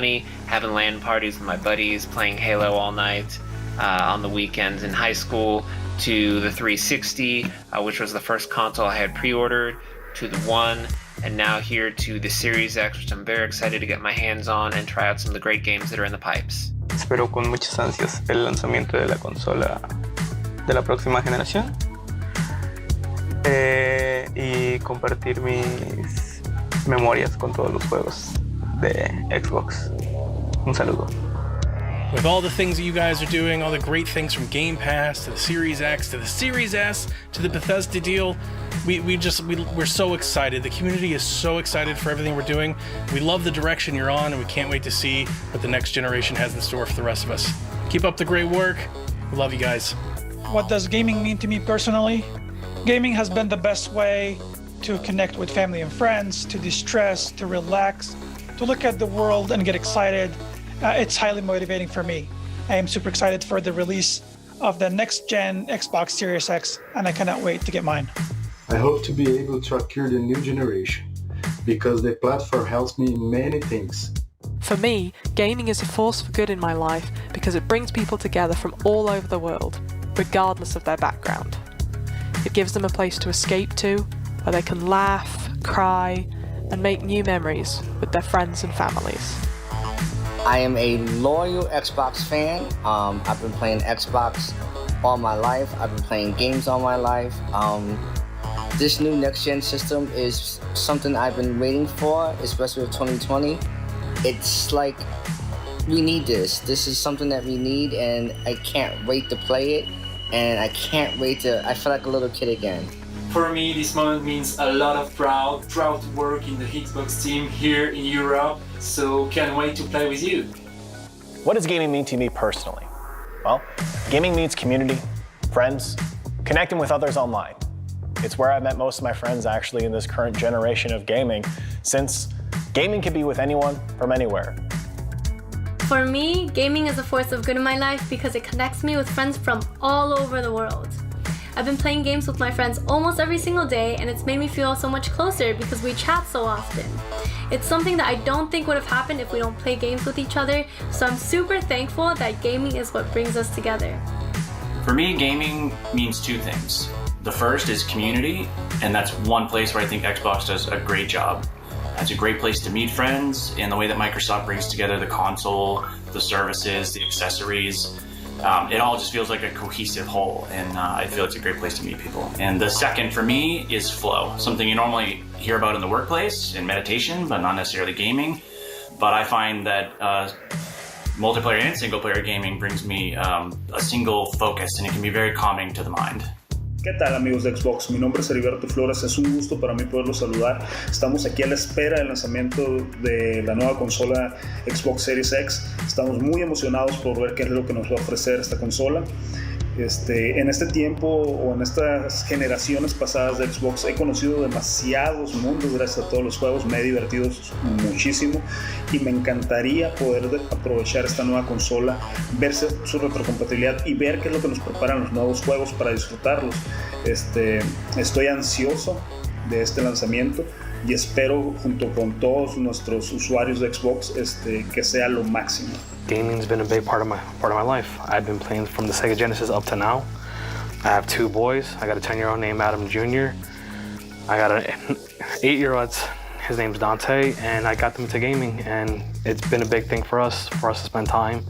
money, having LAN parties with my buddies, playing Halo all night on the weekends in high school, to the 360, which was the first console I had pre-ordered, to the One, and now here to the Series X, which I'm very excited to get my hands on and try out some of the great games that are in the pipes. Espero con muchas ansias el lanzamiento de la consola de la próxima generación y compartir mis memorias con todos los juegos de Xbox. Un saludo. With all the things that you guys are doing, all the great things from Game Pass to the Series X to the Series S to the Bethesda deal, we're so excited. The community is so excited for everything we're doing. We love the direction you're on, and we can't wait to see what the next generation has in store for the rest of us. Keep up the great work. We love you guys. What does gaming mean to me personally? Gaming has been the best way to connect with family and friends, to distress, to relax, to look at the world and get excited. It's highly motivating for me. I am super excited for the release of the next-gen Xbox Series X, and I cannot wait to get mine. I hope to be able to acquire the new generation, because the platform helps me in many things. For me, gaming is a force for good in my life because it brings people together from all over the world, regardless of their background. It gives them a place to escape to, where they can laugh, cry, and make new memories with their friends and families. I am a loyal Xbox fan. I've been playing Xbox all my life. I've been playing games all my life. This new next-gen system is something I've been waiting for, especially with 2020. It's like, we need this. This is something that we need, and I can't wait to play it. And I can't wait to, I feel like a little kid again. For me, this moment means a lot of proud to work in the Xbox team here in Europe, so can't wait to play with you. What does gaming mean to me personally? Well, gaming means community, friends, connecting with others online. It's where I've met most of my friends actually in this current generation of gaming, since gaming can be with anyone from anywhere. For me, gaming is a force of good in my life because it connects me with friends from all over the world. I've been playing games with my friends almost every single day, and it's made me feel so much closer because we chat so often. It's something that I don't think would have happened if we don't play games with each other, so I'm super thankful that gaming is what brings us together. For me, gaming means two things. The first is community, and that's one place where I think Xbox does a great job. It's a great place to meet friends, and the way that Microsoft brings together the console, the services, the accessories, it all just feels like a cohesive whole, and I feel it's a great place to meet people. And the second for me is flow, something you normally hear about in the workplace, in meditation, but not necessarily gaming. But I find that multiplayer and single player gaming brings me a single focus, and it can be very calming to the mind. ¿Qué tal, amigos de Xbox? Mi nombre es Heriberto Flores, es un gusto para mí poderlos saludar. Estamos aquí a la espera del lanzamiento de la nueva consola Xbox Series X. Estamos muy emocionados por ver qué es lo que nos va a ofrecer esta consola. En este tiempo o en estas generaciones pasadas de Xbox he conocido demasiados mundos gracias a todos los juegos, me he divertido muchísimo y me encantaría poder aprovechar esta nueva consola, ver su retrocompatibilidad y ver qué es lo que nos preparan los nuevos juegos para disfrutarlos. Estoy ansioso de este lanzamiento y espero junto con todos nuestros usuarios de Xbox que sea lo máximo. Gaming's been a big part of my life. I've been playing from the Sega Genesis up to now. I have two boys. I got a 10-year-old named Adam Jr. I got an 8-year-old, his name's Dante, and I got them into gaming, and it's been a big thing for us to spend time,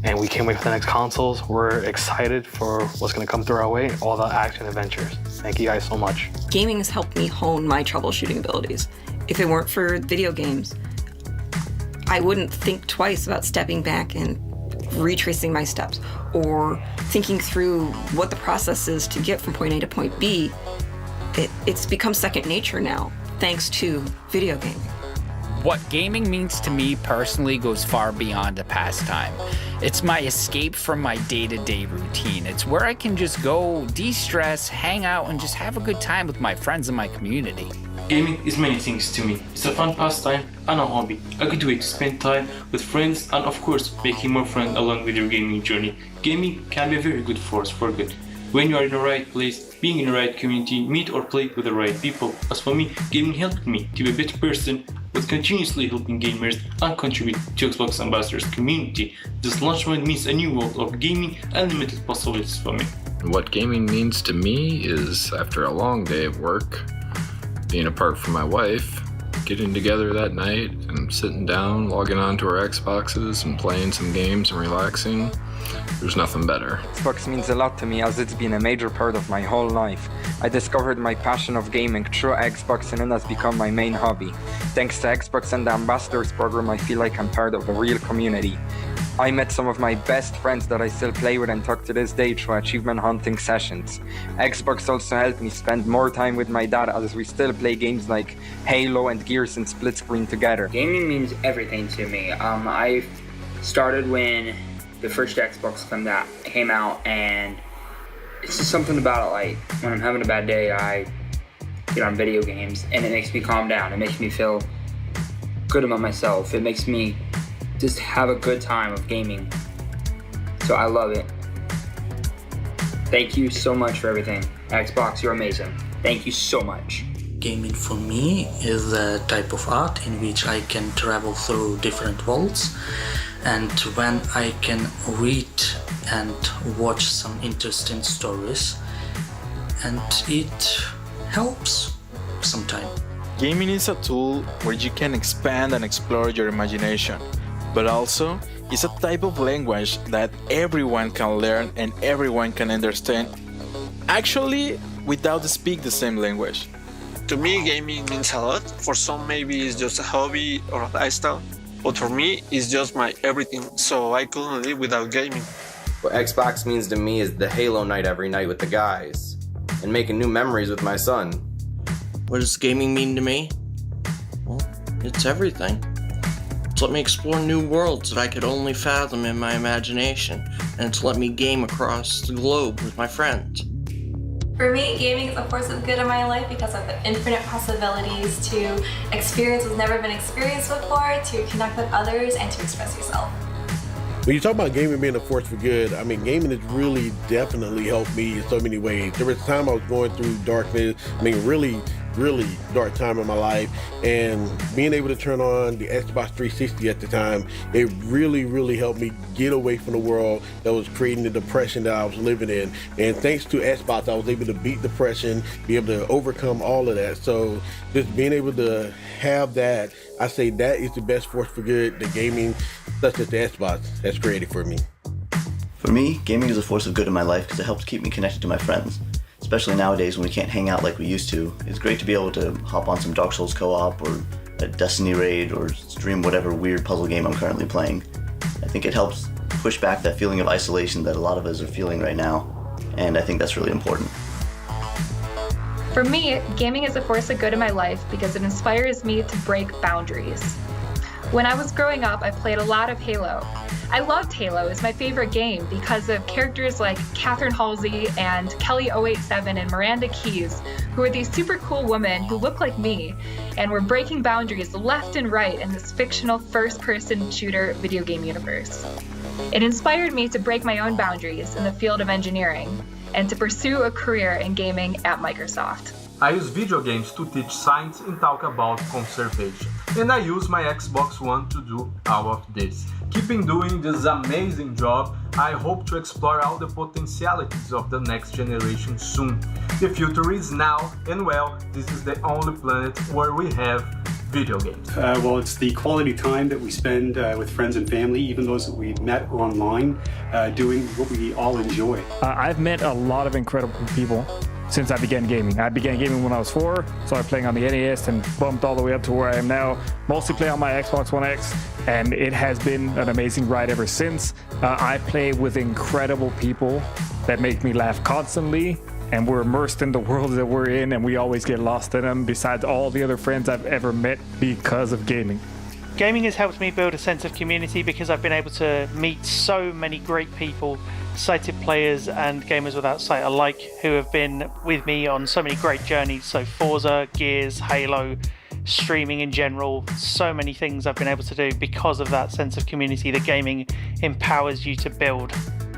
and we can't wait for the next consoles. We're excited for what's gonna come through our way, all the action adventures. Thank you guys so much. Gaming has helped me hone my troubleshooting abilities. If it weren't for video games, I wouldn't think twice about stepping back and retracing my steps or thinking through what the process is to get from point A to point B. It's become second nature now, thanks to video gaming. What gaming means to me personally goes far beyond a pastime. It's my escape from my day-to-day routine. It's where I can just go de-stress, hang out, and just have a good time with my friends and my community. Gaming is many things to me. It's a fun pastime and a hobby, a good way to spend time with friends and of course making more friends along with your gaming journey. Gaming can be a very good force for good. When you are in the right place, being in the right community, meet or play with the right people. As for me, gaming helped me to be a better person but continuously helping gamers and contribute to Xbox Ambassadors community. This launch point means a new world of gaming and limited possibilities for me. What gaming means to me is, after a long day of work, being apart from my wife, getting together that night and sitting down, logging onto our Xboxes and playing some games and relaxing. There's nothing better. Xbox means a lot to me as it's been a major part of my whole life. I discovered my passion of gaming through Xbox and it has become my main hobby. Thanks to Xbox and the Ambassadors program, I feel like I'm part of a real community. I met some of my best friends that I still play with and talk to this day through achievement hunting sessions. Xbox also helped me spend more time with my dad as we still play games like Halo and Gears and split screen together. Gaming means everything to me. I started when the first Xbox came out, and it's just something about it, like when I'm having a bad day, I get on video games and it makes me calm down. It makes me feel good about myself. It makes me just have a good time of gaming. So I love it. Thank you so much for everything. Xbox, you're amazing. Thank you so much. Gaming for me is a type of art in which I can travel through different worlds, and when I can read and watch some interesting stories, and it helps sometimes. Gaming is a tool where you can expand and explore your imagination, but also it's a type of language that everyone can learn and everyone can understand, actually without speak the same language. To me, gaming means a lot. For some, maybe it's just a hobby or a lifestyle, but for me, it's just my everything, so I couldn't live without gaming. What Xbox means to me is the Halo night every night with the guys, and making new memories with my son. What does gaming mean to me? Well, it's everything. It's let me explore new worlds that I could only fathom in my imagination, and it's let me game across the globe with my friends. For me, gaming is a force of good in my life because of the infinite possibilities to experience what's never been experienced before, to connect with others, and to express yourself. When you talk about gaming being a force for good, I mean, gaming has really definitely helped me in so many ways. There was a time I was going through darkness, really dark time in my life, and being able to turn on the Xbox 360 at the time, it really helped me get away from the world that was creating the depression that I was living in. And thanks to Xbox, I was able to beat depression, be able to overcome all of that. So just being able to have that, I say that is the best force for good that gaming, such as the Xbox, has created for me. For me, gaming is a force of good in my life because it helps keep me connected to my friends. Especially nowadays when we can't hang out like we used to. It's great to be able to hop on some Dark Souls co-op or a Destiny raid or stream whatever weird puzzle game I'm currently playing. I think it helps push back that feeling of isolation that a lot of us are feeling right now, and I think that's really important. For me, gaming is a force of good in my life because it inspires me to break boundaries. When I was growing up, I played a lot of Halo. I loved Halo. It's my favorite game because of characters like Catherine Halsey and Kelly087 and Miranda Keyes, who are these super cool women who look like me and were breaking boundaries left and right in this fictional first-person shooter video game universe. It inspired me to break my own boundaries in the field of engineering and to pursue a career in gaming at Microsoft. I use video games to teach science and talk about conservation. And I use my Xbox One to do all of this. Keeping doing this amazing job, I hope to explore all the potentialities of the next generation soon. The future is now, and well, this is the only planet where we have video games. Well, it's the quality time that we spend with friends and family, even those that we've met online, doing what we all enjoy. I've met a lot of incredible people since I began gaming. I began gaming when I was 4, started playing on the NES and bumped all the way up to where I am now. Mostly play on my Xbox One X, and it has been an amazing ride ever since. I play with incredible people that make me laugh constantly, and we're immersed in the world that we're in, and we always get lost in them, besides all the other friends I've ever met because of gaming. Gaming has helped me build a sense of community because I've been able to meet so many great people, sighted players and gamers without sight alike, who have been with me on so many great journeys. So Forza, Gears, Halo, streaming in general, so many things I've been able to do because of that sense of community that gaming empowers you to build.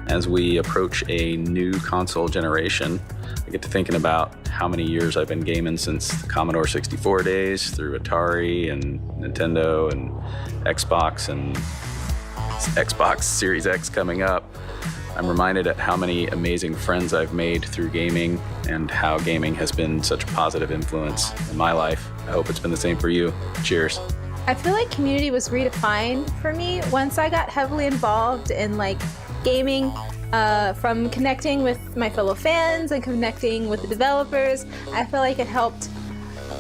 As we approach a new console generation, I get to thinking about how many years I've been gaming since the Commodore 64 days, through Atari and Nintendo and Xbox and Xbox Series X coming up. I'm reminded at how many amazing friends I've made through gaming and how gaming has been such a positive influence in my life. I hope it's been the same for you. Cheers. I feel like community was redefined for me once I got heavily involved in like gaming, from connecting with my fellow fans and connecting with the developers. I feel like it helped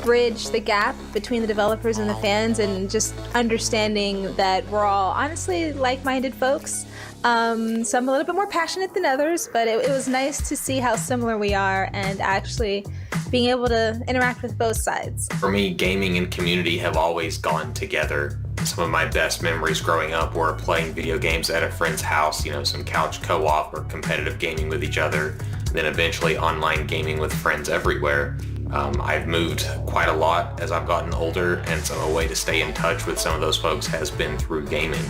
bridge the gap between the developers and the fans, and just understanding that we're all honestly like-minded folks. Some a little bit more passionate than others, but it was nice to see how similar we are and actually being able to interact with both sides. For me, gaming and community have always gone together. Some of my best memories growing up were playing video games at a friend's house, some couch co-op or competitive gaming with each other, and then eventually online gaming with friends everywhere. I've moved quite a lot as I've gotten older, and so a way to stay in touch with some of those folks has been through gaming.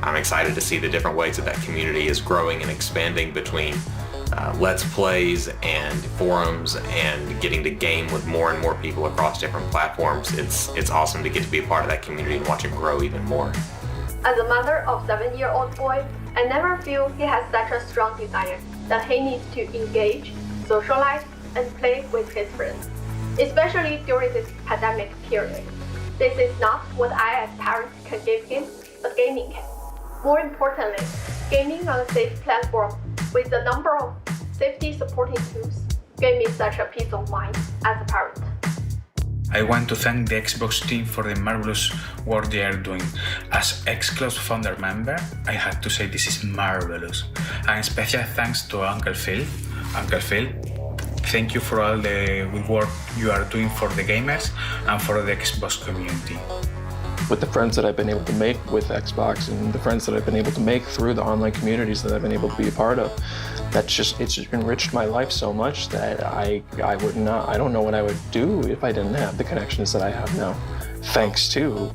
I'm excited to see the different ways that community is growing and expanding between Let's Plays and forums and getting to game with more and more people across different platforms. It's awesome to get to be a part of that community and watch it grow even more. As a mother of a 7-year-old boy, I never feel he has such a strong desire that he needs to engage, socialize, and play with his friends, especially during this pandemic period. This is not what I as parents can give him, but gaming can. More importantly, gaming on a safe platform with a number of safety supporting tools gave me such a peace of mind as a parent. I want to thank the Xbox team for the marvelous work they are doing. As XCloud founder member, I have to say this is marvelous. And special thanks to Uncle Phil. Uncle Phil, thank you for all the good work you are doing for the gamers and for the Xbox community. With the friends that I've been able to make with Xbox and the friends that I've been able to make through the online communities that I've been able to be a part of, it's just enriched my life so much that I don't know what I would do if I didn't have the connections that I have now. Thanks to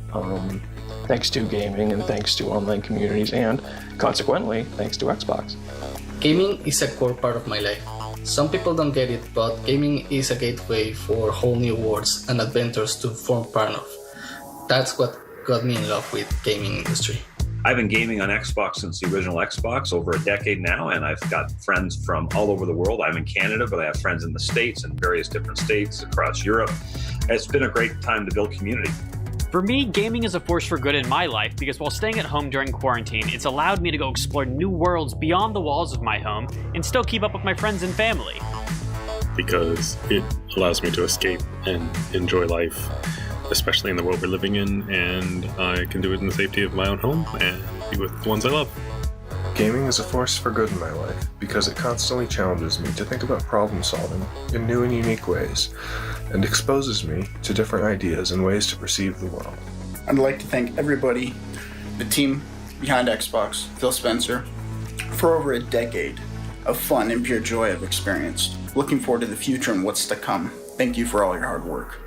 gaming and thanks to online communities, and consequently, thanks to Xbox. Gaming is a core part of my life. Some people don't get it, but gaming is a gateway for whole new worlds and adventures to form part of. That's what got me in love with gaming industry. I've been gaming on Xbox since the original Xbox, over a decade now, and I've got friends from all over the world. I'm in Canada, but I have friends in the States and various different states across Europe. It's been a great time to build community. For me, gaming is a force for good in my life because while staying at home during quarantine, it's allowed me to go explore new worlds beyond the walls of my home and still keep up with my friends and family. Because it allows me to escape and enjoy life, especially in the world we're living in, and I can do it in the safety of my own home and be with the ones I love. Gaming is a force for good in my life because it constantly challenges me to think about problem solving in new and unique ways, and exposes me to different ideas and ways to perceive the world. I'd like to thank everybody, the team behind Xbox, Phil Spencer, for over a decade of fun and pure joy I've experienced. Looking forward to the future and what's to come. Thank you for all your hard work.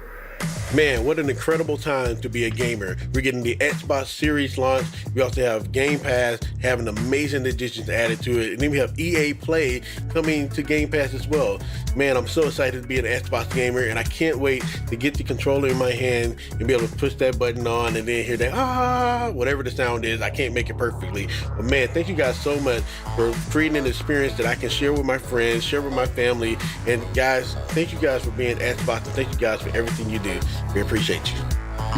Man, what an incredible time to be a gamer. We're getting the Xbox Series launch. We also have Game Pass, having amazing additions added to it. And then we have EA Play coming to Game Pass as well. Man, I'm so excited to be an Xbox gamer, and I can't wait to get the controller in my hand and be able to push that button on and then hear that, whatever the sound is. I can't make it perfectly. But man, thank you guys so much for creating an experience that I can share with my friends, share with my family. And guys, thank you guys for being Xbox, and thank you guys for everything you do. We appreciate you.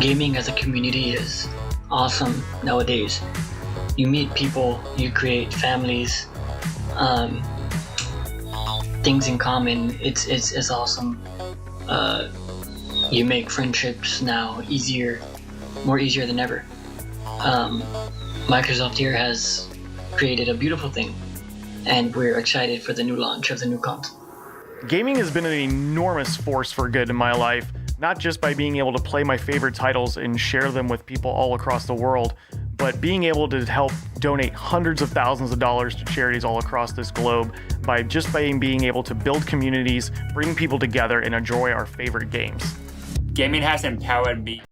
Gaming as a community is awesome nowadays. You meet people, you create families, things in common. It's awesome. You make friendships now more easier than ever. Microsoft here has created a beautiful thing, and we're excited for the new launch of the new console. Gaming has been an enormous force for good in my life, not just by being able to play my favorite titles and share them with people all across the world, but being able to help donate hundreds of thousands of dollars to charities all across this globe by being able to build communities, bring people together, and enjoy our favorite games. Gaming has empowered me.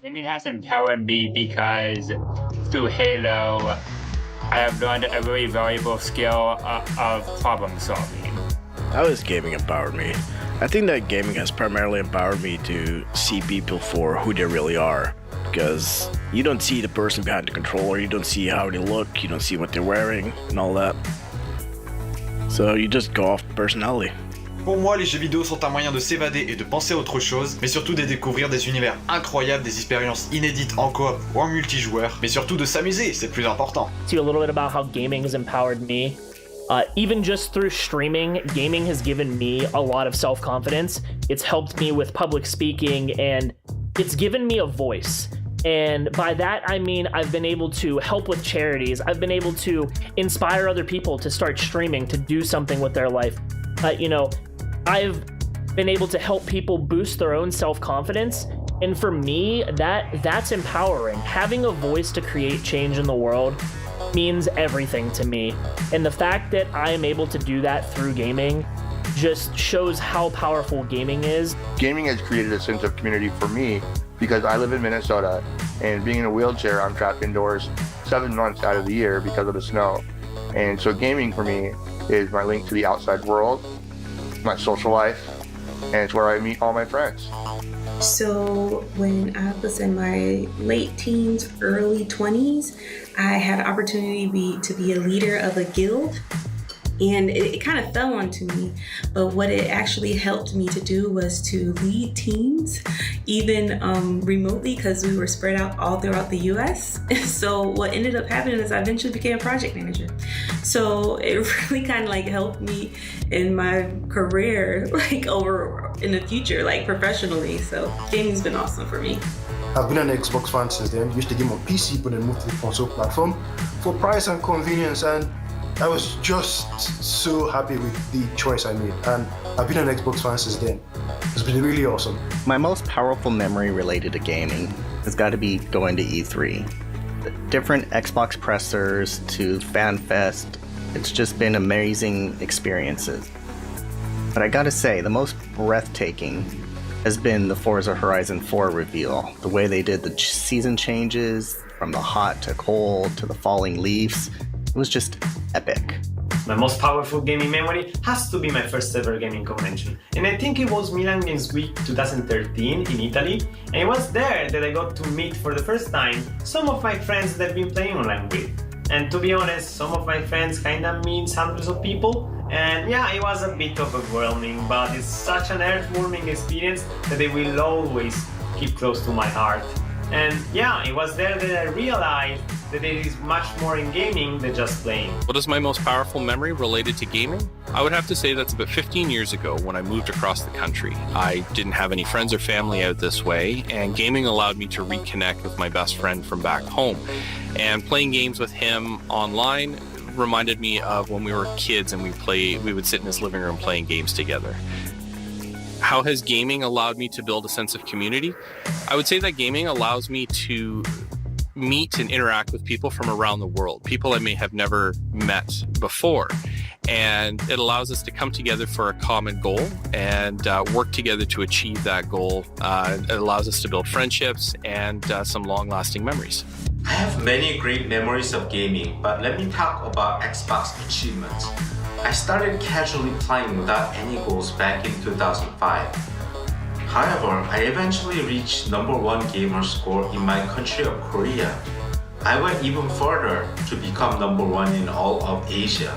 Gaming has empowered me because through Halo, I have learned a very valuable skill of problem solving. How has gaming empowered me? I think that gaming has primarily empowered me to see people for who they really are. Because you don't see the person behind the controller, you don't see how they look, you don't see what they're wearing and all that. So you just go off personality. Pour moi, les jeux vidéo sont un moyen de s'évader et de penser à autre chose, mais surtout de découvrir des univers incroyables, des expériences inédites en coop ou en multijoueur, mais surtout de s'amuser, c'est le plus important. To a little bit about how gaming has empowered me. Even just through streaming, gaming has given me a lot of self-confidence. It's helped me with public speaking, and it's given me a voice. And by that, I mean I've been able to help with charities. I've been able to inspire other people to start streaming, to do something with their life. I've been able to help people boost their own self-confidence. And for me, that's empowering. Having a voice to create change in the world means everything to me. And the fact that I am able to do that through gaming just shows how powerful gaming is. Gaming has created a sense of community for me because I live in Minnesota, and being in a wheelchair, I'm trapped indoors 7 months out of the year because of the snow. And so gaming for me is my link to the outside world, my social life, and it's where I meet all my friends. So when I was in my late teens, early 20s, I had an opportunity to be a leader of a guild. And it kind of fell onto me, but what it actually helped me to do was to lead teams, even remotely, because we were spread out all throughout the US. So what ended up happening is I eventually became a project manager. So it really kind of like helped me in my career, like over in the future, like professionally. So gaming's been awesome for me. I've been an Xbox fan since then. Used the game on PC, but then moved to the console platform for price and convenience, and I was just so happy with the choice I made, and I've been an Xbox fan since then. It's been really awesome. My most powerful memory related to gaming has got to be going to E3. The different Xbox pressers to FanFest, it's just been amazing experiences. But I gotta say, the most breathtaking has been the Forza Horizon 4 reveal. The way they did the season changes, from the hot to cold to the falling leaves, it was just epic. My most powerful gaming memory has to be my first ever gaming convention. And I think it was Milan Games Week 2013 in Italy. And it was there that I got to meet for the first time some of my friends that I've been playing online with. And to be honest, some of my friends kinda means hundreds of people. And yeah, it was a bit overwhelming, but it's such an heartwarming experience that it will always keep close to my heart. And yeah, it was there that I realized that there is much more in gaming than just playing. What is my most powerful memory related to gaming? I would have to say that's about 15 years ago when I moved across the country. I didn't have any friends or family out this way, and gaming allowed me to reconnect with my best friend from back home. And playing games with him online reminded me of when we were kids and we would sit in his living room playing games together. How has gaming allowed me to build a sense of community? I would say that gaming allows me to meet and interact with people from around the world, people I may have never met before. And it allows us to come together for a common goal and work together to achieve that goal. It allows us to build friendships and some long-lasting memories. I have many great memories of gaming, but let me talk about Xbox achievements. I started casually playing without any goals back in 2005. However, I eventually reached #1 gamer score in my country of Korea. I went even further to become #1 in all of Asia.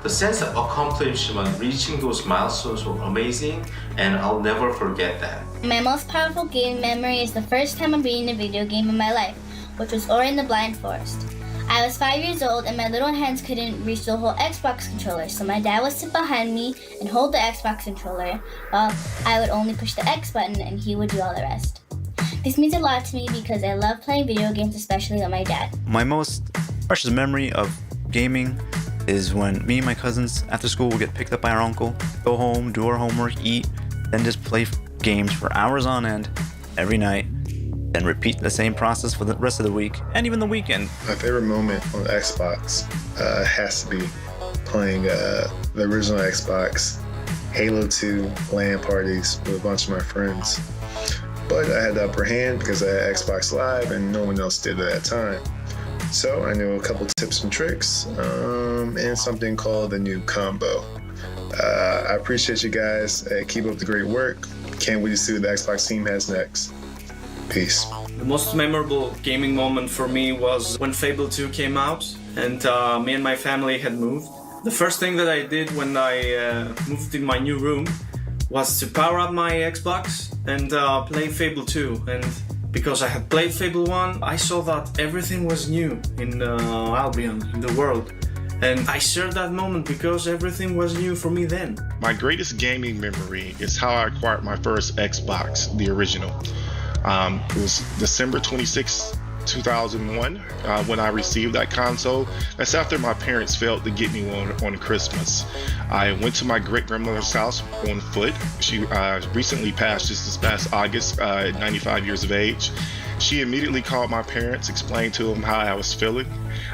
The sense of accomplishment reaching those milestones were amazing, and I'll never forget that. My most powerful game memory is the first time I'm beating a video game in my life, which was Ori and the Blind Forest. I was 5 years old and my little hands couldn't reach the whole Xbox controller, so my dad would sit behind me and hold the Xbox controller while I would only push the X button and he would do all the rest. This means a lot to me because I love playing video games, especially with my dad. My most precious memory of gaming is when me and my cousins after school would get picked up by our uncle, go home, do our homework, eat, then just play games for hours on end every night, then repeat the same process for the rest of the week and even the weekend. My favorite moment on Xbox has to be playing the original Xbox, Halo 2 LAN parties with a bunch of my friends. but I had the upper hand because I had Xbox Live and no one else did at that time. So I knew a couple tips and tricks, and something called the noob combo. I appreciate you guys. Keep up the great work. Can't wait to see what the Xbox team has next. Peace. The most memorable gaming moment for me was when Fable 2 came out and me and my family had moved. The first thing that I did when I moved in my new room was to power up my Xbox and play Fable 2. And because I had played Fable 1, I saw that everything was new in Albion, in the world. And I shared that moment because everything was new for me then. My greatest gaming memory is how I acquired my first Xbox, the original. It was December 26, 2001 when I received that console. That's after my parents failed to get me one on Christmas. I went to my great-grandmother's house on foot. She recently passed just this past August at 95 years of age. She immediately called my parents, explained to them how I was feeling,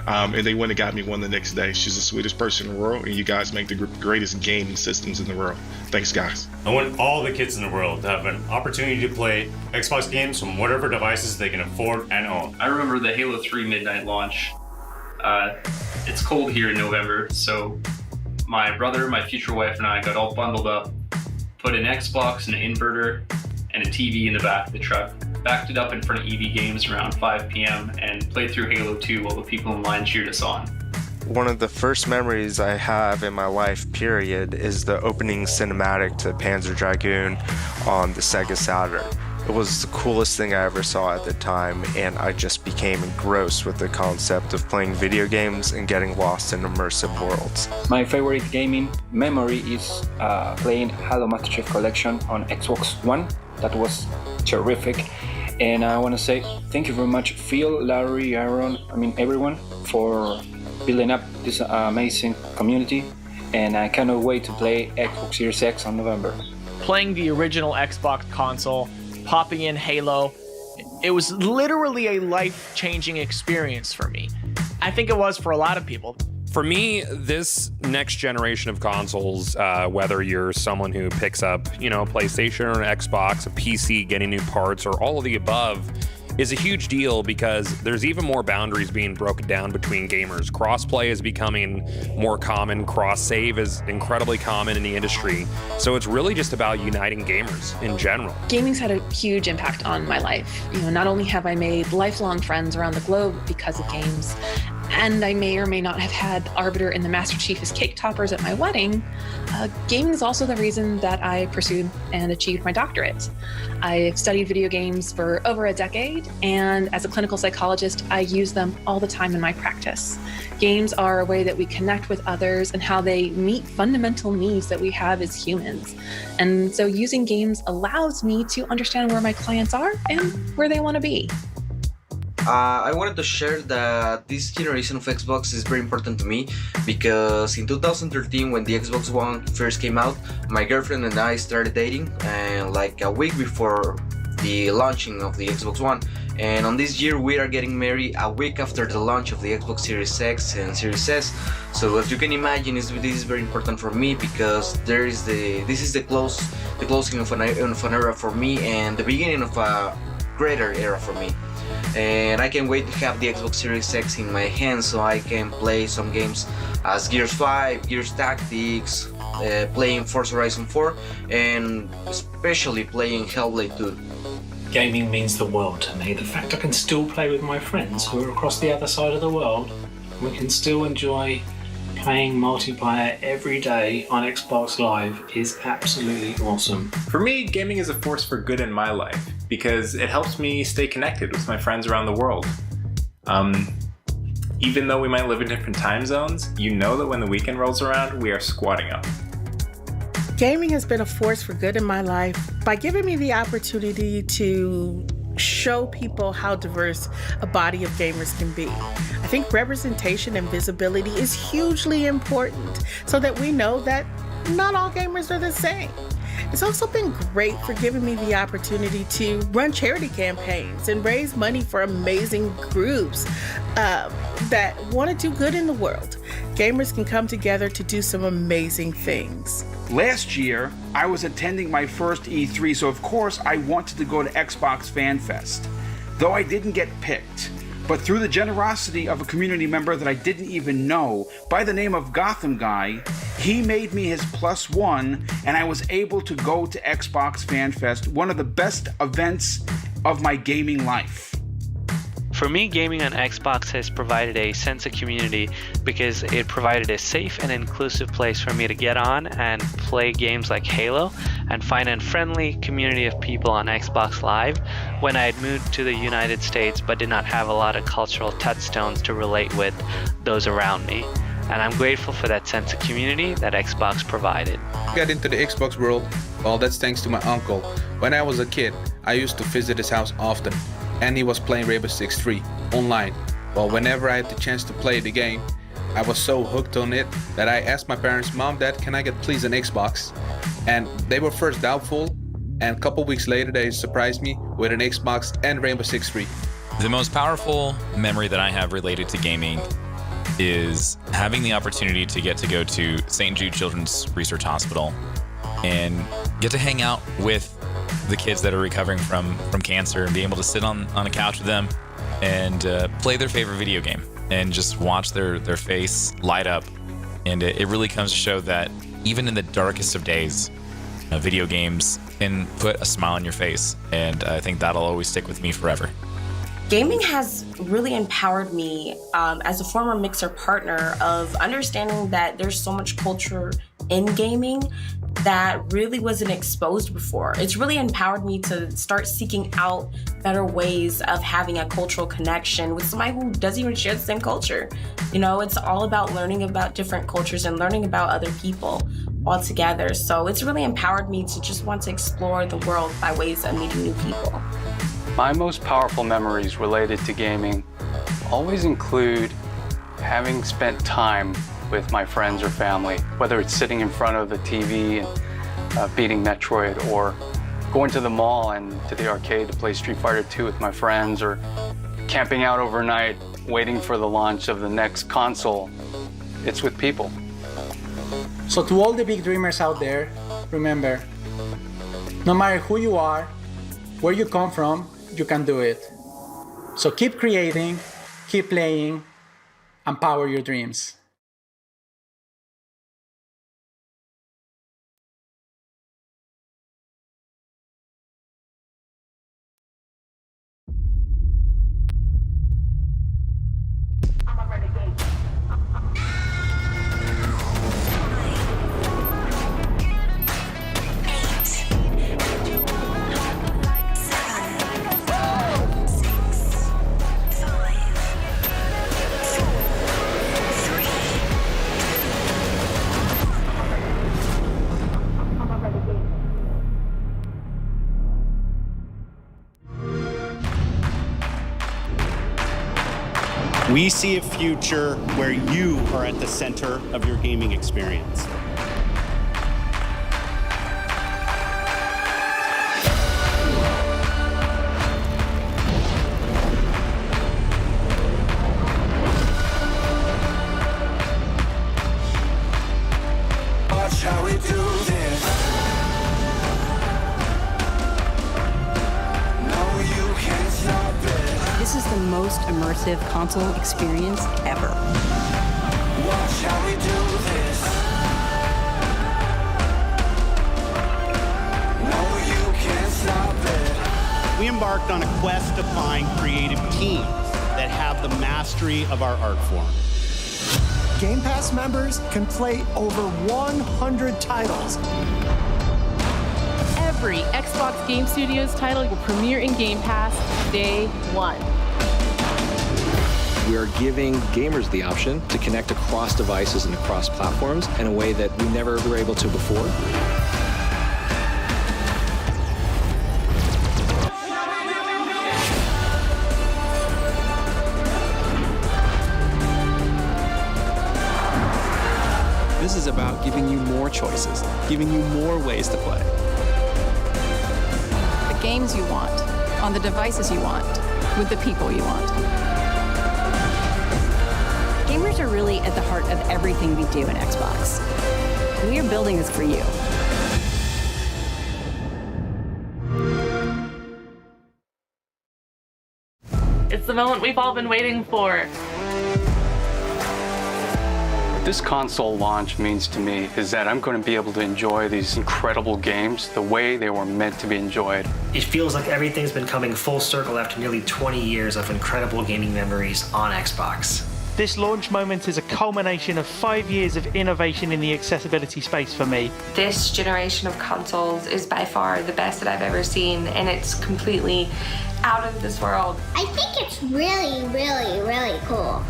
and they went and got me one the next day. She's the sweetest person in the world, and you guys make the greatest gaming systems in the world. Thanks, guys. I want all the kids in the world to have an opportunity to play Xbox games from whatever devices they can afford and own. I remember the Halo 3 midnight launch. It's cold here in November, so my brother, my future wife, and I got all bundled up, put an Xbox, an inverter, and a TV in the back of the truck, backed it up in front of EV Games around 5 p.m. and played through Halo 2 while the people in line cheered us on. One of the first memories I have in my life, period, is the opening cinematic to Panzer Dragoon on the Sega Saturn. It was the coolest thing I ever saw at the time, and I just became engrossed with the concept of playing video games and getting lost in immersive worlds. My favorite gaming memory is playing Halo Master Chief Collection on Xbox One. That was terrific. And I want to say thank you very much, Phil, Larry, Aaron, everyone, for building up this amazing community. And I cannot wait to play Xbox Series X on November. Playing the original Xbox console, popping in Halo, it was literally a life-changing experience for me. I think it was for a lot of people. For me, this next generation of consoles, whether you're someone who picks up, a PlayStation or an Xbox, a PC, getting new parts, or all of the above, is a huge deal because there's even more boundaries being broken down between gamers. Crossplay is becoming more common. Cross-save is incredibly common in the industry. So it's really just about uniting gamers in general. Gaming's had a huge impact on my life. Not only have I made lifelong friends around the globe because of games, and I may or may not have had Arbiter and the Master Chief as cake toppers at my wedding, gaming is also the reason that I pursued and achieved my doctorate. I've studied video games for over a decade, and as a clinical psychologist, I use them all the time in my practice. Games are a way that we connect with others and how they meet fundamental needs that we have as humans. And so using games allows me to understand where my clients are and where they want to be. I wanted to share that this generation of Xbox is very important to me because in 2013, when the Xbox One first came out, my girlfriend and I started dating, and like a week before the launching of the Xbox One. And on this year, we are getting married a week after the launch of the Xbox Series X and Series S. So as you can imagine, this is very important for me because this is the closing of an era for me and the beginning of a greater era for me. And I can't wait to have the Xbox Series X in my hands so I can play some games as Gears 5, Gears Tactics, playing Forza Horizon 4, and especially playing Hellblade 2. Gaming means the world to me. The fact I can still play with my friends who are across the other side of the world, we can still enjoy playing multiplayer every day on Xbox Live is absolutely awesome. For me, gaming is a force for good in my life because it helps me stay connected with my friends around the world. Even though we might live in different time zones, you know that when the weekend rolls around, we are squatting up. Gaming has been a force for good in my life by giving me the opportunity to show people how diverse a body of gamers can be. I think representation and visibility is hugely important so that we know that not all gamers are the same. It's also been great for giving me the opportunity to run charity campaigns and raise money for amazing groups that want to do good in the world. Gamers can come together to do some amazing things. Last year, I was attending my first E3, so of course I wanted to go to Xbox Fan Fest, though I didn't get picked. But through the generosity of a community member that I didn't even know, by the name of Gotham Guy, he made me his +1, and I was able to go to Xbox Fan Fest, one of the best events of my gaming life. For me, gaming on Xbox has provided a sense of community because it provided a safe and inclusive place for me to get on and play games like Halo and find a friendly community of people on Xbox Live when I had moved to the United States but did not have a lot of cultural touchstones to relate with those around me. And I'm grateful for that sense of community that Xbox provided. I got into the Xbox world, well, that's thanks to my uncle. When I was a kid, I used to visit his house often, and he was playing Rainbow Six 3 online. Well, whenever I had the chance to play the game, I was so hooked on it that I asked my parents, Mom, Dad, can I get please an Xbox? And they were first doubtful, and a couple weeks later they surprised me with an Xbox and Rainbow Six 3. The most powerful memory that I have related to gaming is having the opportunity to get to go to St. Jude Children's Research Hospital and get to hang out with the kids that are recovering from cancer and be able to sit on a couch with them and play their favorite video game and just watch their face light up. And it really comes to show that even in the darkest of days, video games can put a smile on your face, and I think that'll always stick with me forever. Gaming has really empowered me as a former mixer partner of understanding that there's so much culture in gaming that really wasn't exposed before. It's really empowered me to start seeking out better ways of having a cultural connection with somebody who doesn't even share the same culture. You know, it's all about learning about different cultures and learning about other people all together. So it's really empowered me to just want to explore the world by ways of meeting new people. My most powerful memories related to gaming always include having spent time with my friends or family, whether it's sitting in front of the TV and beating Metroid, or going to the mall and to the arcade to play Street Fighter 2 with my friends, or camping out overnight waiting for the launch of the next console. It's with people. So to all the big dreamers out there, remember, no matter who you are, where you come from, you can do it. So keep creating, keep playing, and power your dreams. We see a future where you are at the center of your gaming experience. Watch how we do this. No, you can't stop it. This is the most immersive console experience ever. Watch how we do this. No, you can't stop it. We embarked on a quest to find creative teams that have the mastery of our art form. Game Pass members can play over 100 titles. Every Xbox Game Studios title will premiere in Game Pass day one. We are giving gamers the option to connect across devices and across platforms in a way that we never were able to before. This is about giving you more choices, giving you more ways to play. The games you want, on the devices you want, with the people you want. Gamers are really at the heart of everything we do in Xbox. We are building this for you. It's the moment we've all been waiting for. What this console launch means to me is that I'm going to be able to enjoy these incredible games the way they were meant to be enjoyed. It feels like everything's been coming full circle after nearly 20 years of incredible gaming memories on Xbox. This launch moment is a culmination of 5 years of innovation in the accessibility space for me. This generation of consoles is by far the best that I've ever seen, and it's completely out of this world. I think it's really, really, really cool.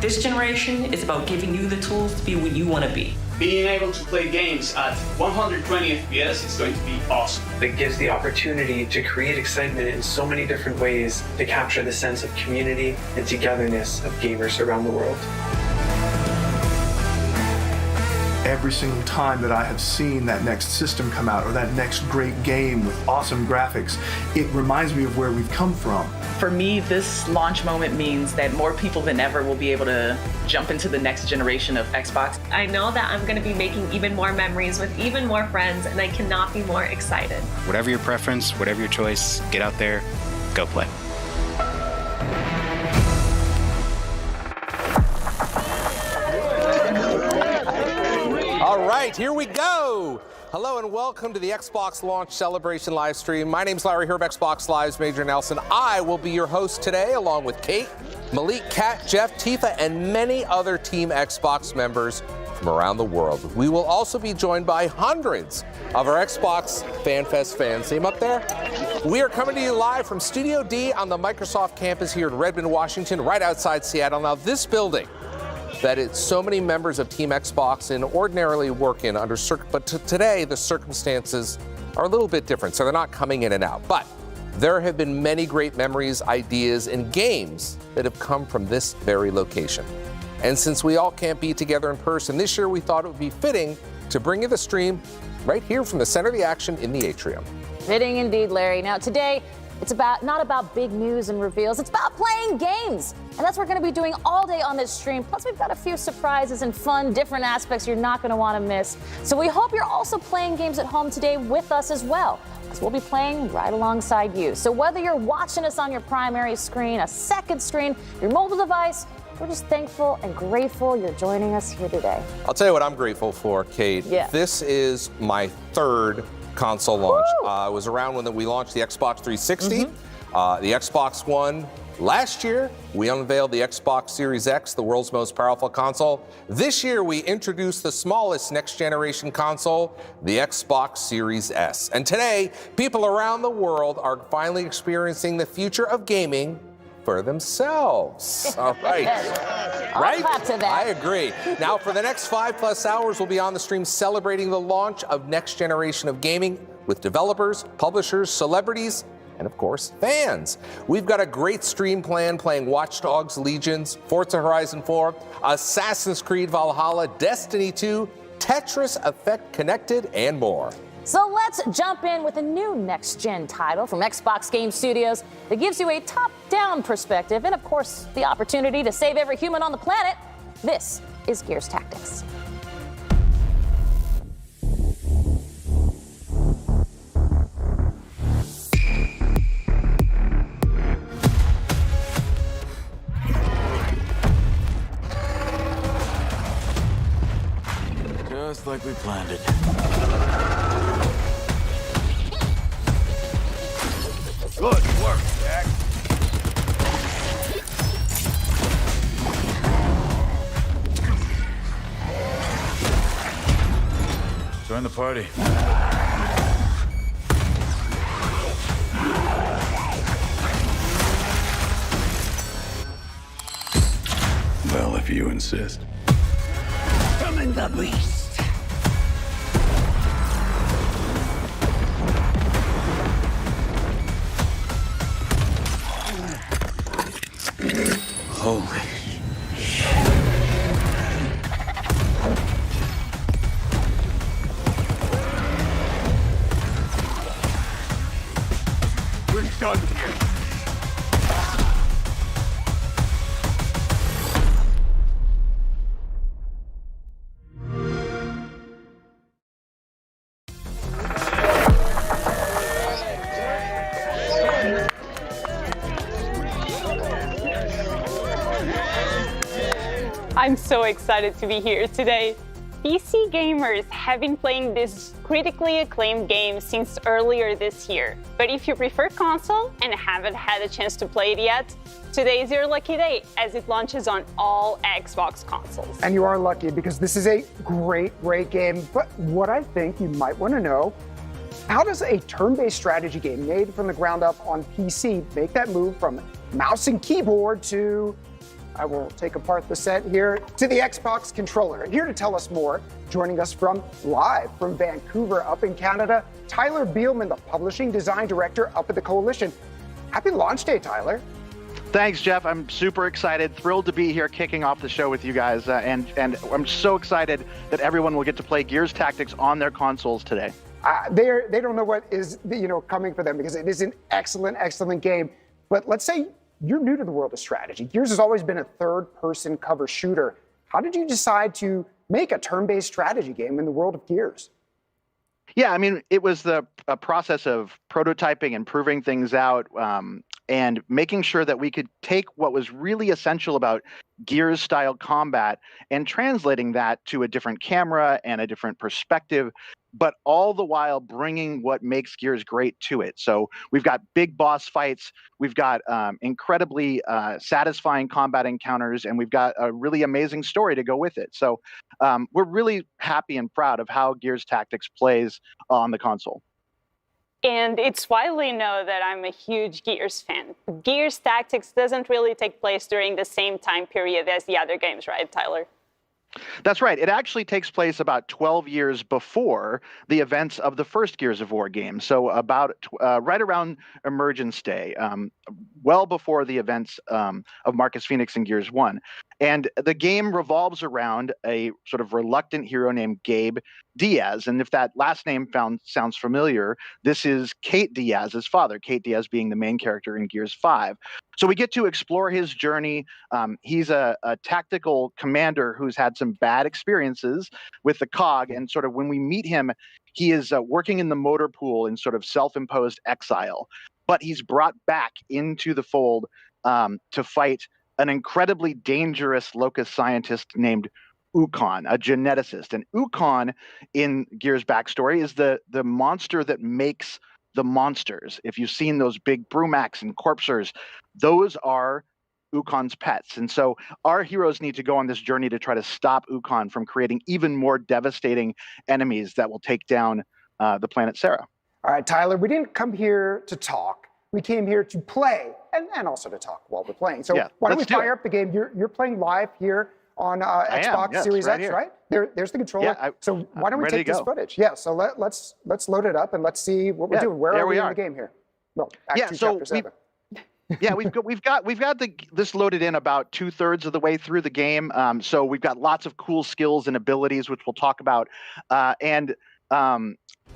This generation is about giving you the tools to be what you want to be. Being able to play games at 120 FPS is going to be awesome. It gives the opportunity to create excitement in so many different ways to capture the sense of community and togetherness of gamers around the world. Every single time that I have seen that next system come out or that next great game with awesome graphics, it reminds me of where we've come from. For me, this launch moment means that more people than ever will be able to jump into the next generation of Xbox. I know that I'm going to be making even more memories with even more friends, and I cannot be more excited. Whatever your preference, whatever your choice, get out there, go play. All right, here we go. Hello and welcome to the Xbox Launch Celebration live stream. My name's Larry here of Xbox Live's Major Nelson. I will be your host today, along with Kate, Malik, Kat, Jeff, Tifa, and many other Team Xbox members from around the world. We will also be joined by hundreds of our Xbox FanFest fans. See them up there? We are coming to you live from Studio D on the Microsoft campus here in Redmond, Washington, right outside Seattle. Now, this building that so many members of Team Xbox and ordinarily work in but today the circumstances are a little bit different, so they're not coming in and out. But there have been many great memories, ideas, and games that have come from this very location. And since we all can't be together in person this year, we thought it would be fitting to bring you the stream right here from the center of the action in the atrium. Fitting indeed, Larry. Now today, it's not about big news and reveals, it's about playing games. And that's what we're going to be doing all day on this stream. Plus, we've got a few surprises and fun, different aspects you're not going to want to miss. So we hope you're also playing games at home today with us as well, because we'll be playing right alongside you. So whether you're watching us on your primary screen, a second screen, your mobile device, we're just thankful and grateful you're joining us here today. I'll tell you what I'm grateful for, Kate. Yeah. This is my third console launch. I was around when we launched the Xbox 360, the Xbox One. Last year, we unveiled the Xbox Series X, the world's most powerful console. This year, we introduced the smallest next-generation console, the Xbox Series S. And today, people around the world are finally experiencing the future of gaming for themselves. All right. I'll clap to that. I agree. Now, for the next 5+ hours, we'll be on the stream celebrating the launch of next generation of gaming with developers, publishers, celebrities, and of course, fans. We've got a great stream plan playing Watch Dogs Legions, Forza Horizon 4, Assassin's Creed Valhalla, Destiny 2, Tetris Effect Connected, and more. So let's jump in with a new next-gen title from Xbox Game Studios that gives you a top-down perspective and, of course, the opportunity to save every human on the planet. This is Gears Tactics. Just like we planned it. Good work, Jack. Join the party. Well, if you insist. Summon the beast. Holy shit. We're done here. I'm so excited to be here today. PC gamers have been playing this critically acclaimed game since earlier this year. But if you prefer console and haven't had a chance to play it yet, today is your lucky day as it launches on all Xbox consoles. And you are lucky because this is a great game. But what I think you might want to know, how does a turn-based strategy game made from the ground up on PC make that move from mouse and keyboard to, I will take apart the set here, to the Xbox controller? And here to tell us more, joining us live from Vancouver up in Canada, Tyler Beelman, the Publishing Design Director up at the Coalition. Happy launch day, Tyler. Thanks, Jeff. I'm super excited, thrilled to be here kicking off the show with you guys. And I'm so excited that everyone will get to play Gears Tactics on their consoles today. They don't know what is coming for them because it is an excellent game. But let's say you're new to the world of strategy. Gears has always been a third-person cover shooter. How did you decide to make a turn-based strategy game in the world of Gears? Yeah, I mean, it was a process of prototyping and proving things out and making sure that we could take what was really essential about Gears-style combat and translating that to a different camera and a different perspective, but all the while bringing what makes Gears great to it. So we've got big boss fights, we've got incredibly satisfying combat encounters, and we've got a really amazing story to go with it. So we're really happy and proud of how Gears Tactics plays on the console. And it's widely known that I'm a huge Gears fan. Gears Tactics doesn't really take place during the same time period as the other games, right, Tyler? That's right. It actually takes place about 12 years before the events of the first Gears of War game. So about right around Emergence Day, well before the events of Marcus Phoenix and Gears 1. And the game revolves around a sort of reluctant hero named Gabe Diaz. And if that last name sounds familiar, this is Kate Diaz's father, Kate Diaz being the main character in Gears 5. So we get to explore his journey. He's a tactical commander who's had some bad experiences with the COG. And sort of when we meet him, he is working in the motor pool in sort of self-imposed exile. But he's brought back into the fold to fight an incredibly dangerous locust scientist named Ukon, a geneticist. And Ukon, in Gears' backstory, is the monster that makes the monsters. If you've seen those big Brumacs and Corpsers, those are Ukon's pets. And so our heroes need to go on this journey to try to stop Ukon from creating even more devastating enemies that will take down the planet Sarah. All right, Tyler, we didn't come here to talk. We came here to play and also to talk while we're playing. So yeah, why don't we fire up the game? You're playing live here on Xbox Series X, right? There's the controller. Yeah, so why don't we take this footage? Yeah, so let's load it up and let's see what we're doing. Where are we in the game here? Well, Act 2, Chapter 7. Yeah, we've got this loaded in about 2/3 of the way through the game. So we've got lots of cool skills and abilities, which we'll talk about.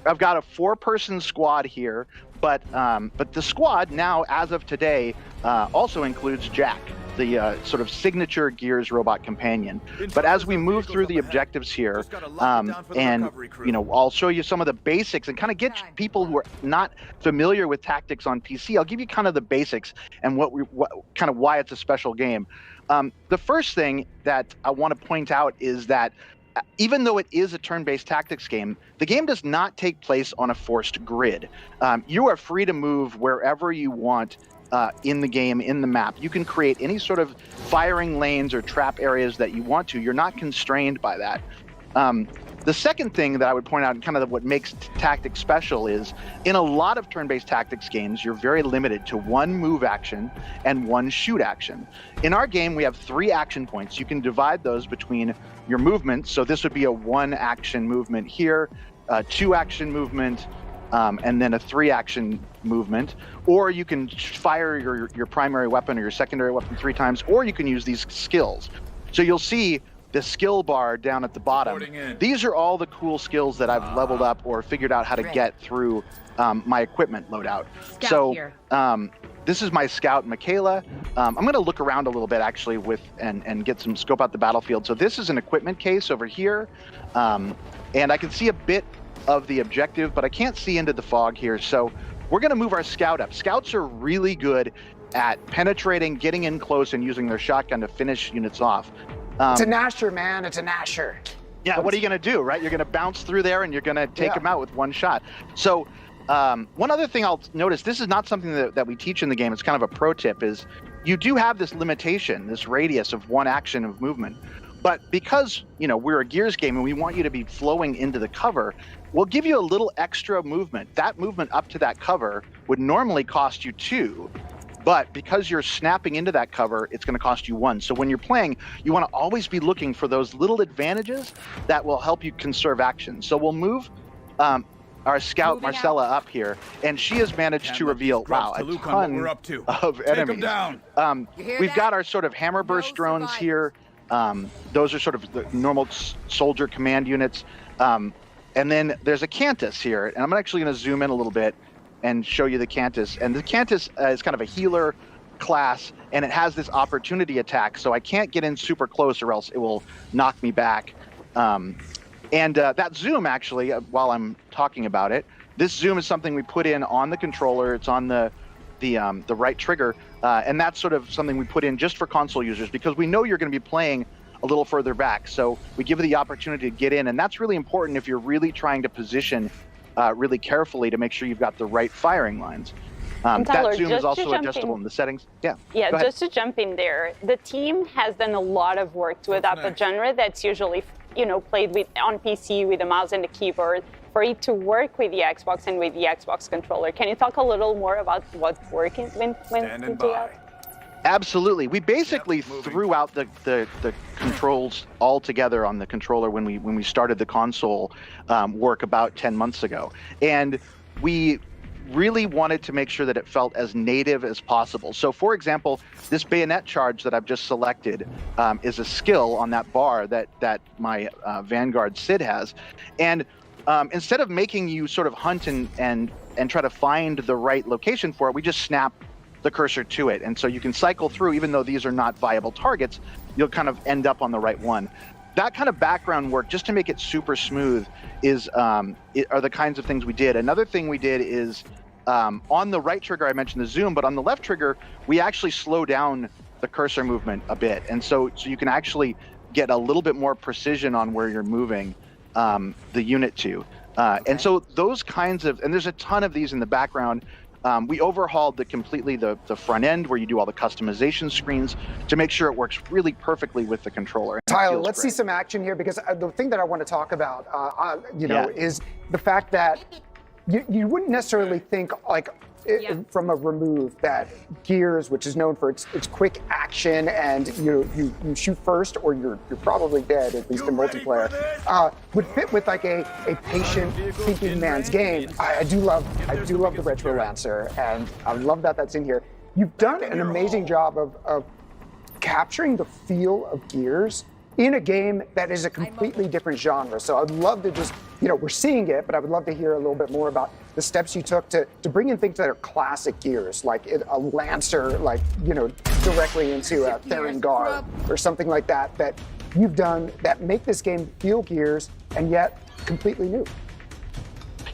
I've got a 4-person squad here, but the squad now, as of today, also includes Jack, the sort of signature Gears robot companion. But as we move through the objectives here, and I'll show you some of the basics and kind of get people who are not familiar with tactics on PC. I'll give you kind of the basics and why it's a special game. The first thing that I want to point out is that even though it is a turn-based tactics game, the game does not take place on a forced grid. You are free to move wherever you want in the game, in the map. You can create any sort of firing lanes or trap areas that you want to. You're not constrained by that. The second thing that I would point out, and kind of what makes tactics special, is in a lot of turn-based tactics games, you're very limited to one move action and one shoot action. In our game, we have 3 action points. You can divide those between your movements. So this would be a 1-action movement here, a 2-action movement, and then a 3-action movement. Or you can fire your primary weapon or your secondary weapon 3 times, or you can use these skills. So you'll see the skill bar down at the bottom. These are all the cool skills that I've leveled up or figured out how to get through my equipment loadout. This is my scout, Michaela. I'm going to look around a little bit actually and get some scope out the battlefield. So this is an equipment case over here, and I can see a bit of the objective, but I can't see into the fog here. So we're going to move our scout up. Scouts are really good at penetrating, getting in close, and using their shotgun to finish units off. It's a Nasher, man. It's a Nasher. Yeah, what are you going to do, right? You're going to bounce through there and you're going to take him out with one shot. So one other thing I'll notice, this is not something that we teach in the game. It's kind of a pro tip, is you do have this limitation, this radius of one action of movement. But because, we're a Gears game and we want you to be flowing into the cover, we'll give you a little extra movement. That movement up to that cover would normally cost you 2. But because you're snapping into that cover, it's going to cost you 1. So when you're playing, you want to always be looking for those little advantages that will help you conserve action. So we'll move our scout Marcella up here, and she has managed to reveal, wow, a ton of enemies. We've got our sort of hammer burst drones here. Those are sort of the normal soldier command units. And then there's a Cantus here, and I'm actually going to zoom in a little bit and show you the Cantus. And the Cantus is kind of a healer class, and it has this opportunity attack, so I can't get in super close or else it will knock me back. And that zoom, actually, while I'm talking about it, this zoom is something we put in on the controller. It's on the right trigger, and that's sort of something we put in just for console users because we know you're going to be playing a little further back. So we give you the opportunity to get in, and that's really important if you're really trying to position really carefully to make sure you've got the right firing lines. Tyler, that zoom is also adjustable in the settings. Yeah, just to jump in there, the team has done a lot of work to adapt a genre that's usually played with on PC with a mouse and a keyboard for it to work with the Xbox and with the Xbox controller. Can you talk a little more about what went into that? Absolutely. We basically threw out the controls altogether on the controller when we started the console work about 10 months ago, and we really wanted to make sure that it felt as native as possible. So, for example, this bayonet charge that I've just selected is a skill on that bar that my Vanguard Sid has, and instead of making you sort of hunt and try to find the right location for it, we just snap the cursor to it. And so you can cycle through, even though these are not viable targets, you'll kind of end up on the right one. That kind of background work, just to make it super smooth, are the kinds of things we did. Another thing we did is on the right trigger, I mentioned the zoom, but on the left trigger, we actually slow down the cursor movement a bit. And so you can actually get a little bit more precision on where you're moving the unit to. And so those kinds of, and there's a ton of these in the background. We overhauled the front end where you do all the customization screens to make sure it works really perfectly with the controller. Tyler, let's see some action here, because the thing that I want to talk about, is the fact that you wouldn't necessarily think from a remove that Gears, which is known for its quick action and you shoot first or you're probably dead, at least in multiplayer, would fit with like a patient thinking man's game. I do love the Retro Lancer, and I love that that's in here. You've done an amazing job of capturing the feel of Gears in a game that is a completely different genre. So I'd love to just, we're seeing it, but I would love to hear a little bit more about the steps you took to bring in things that are classic Gears, like a Lancer, directly into a Theron Guard or something like that you've done that make this game feel Gears and yet completely new.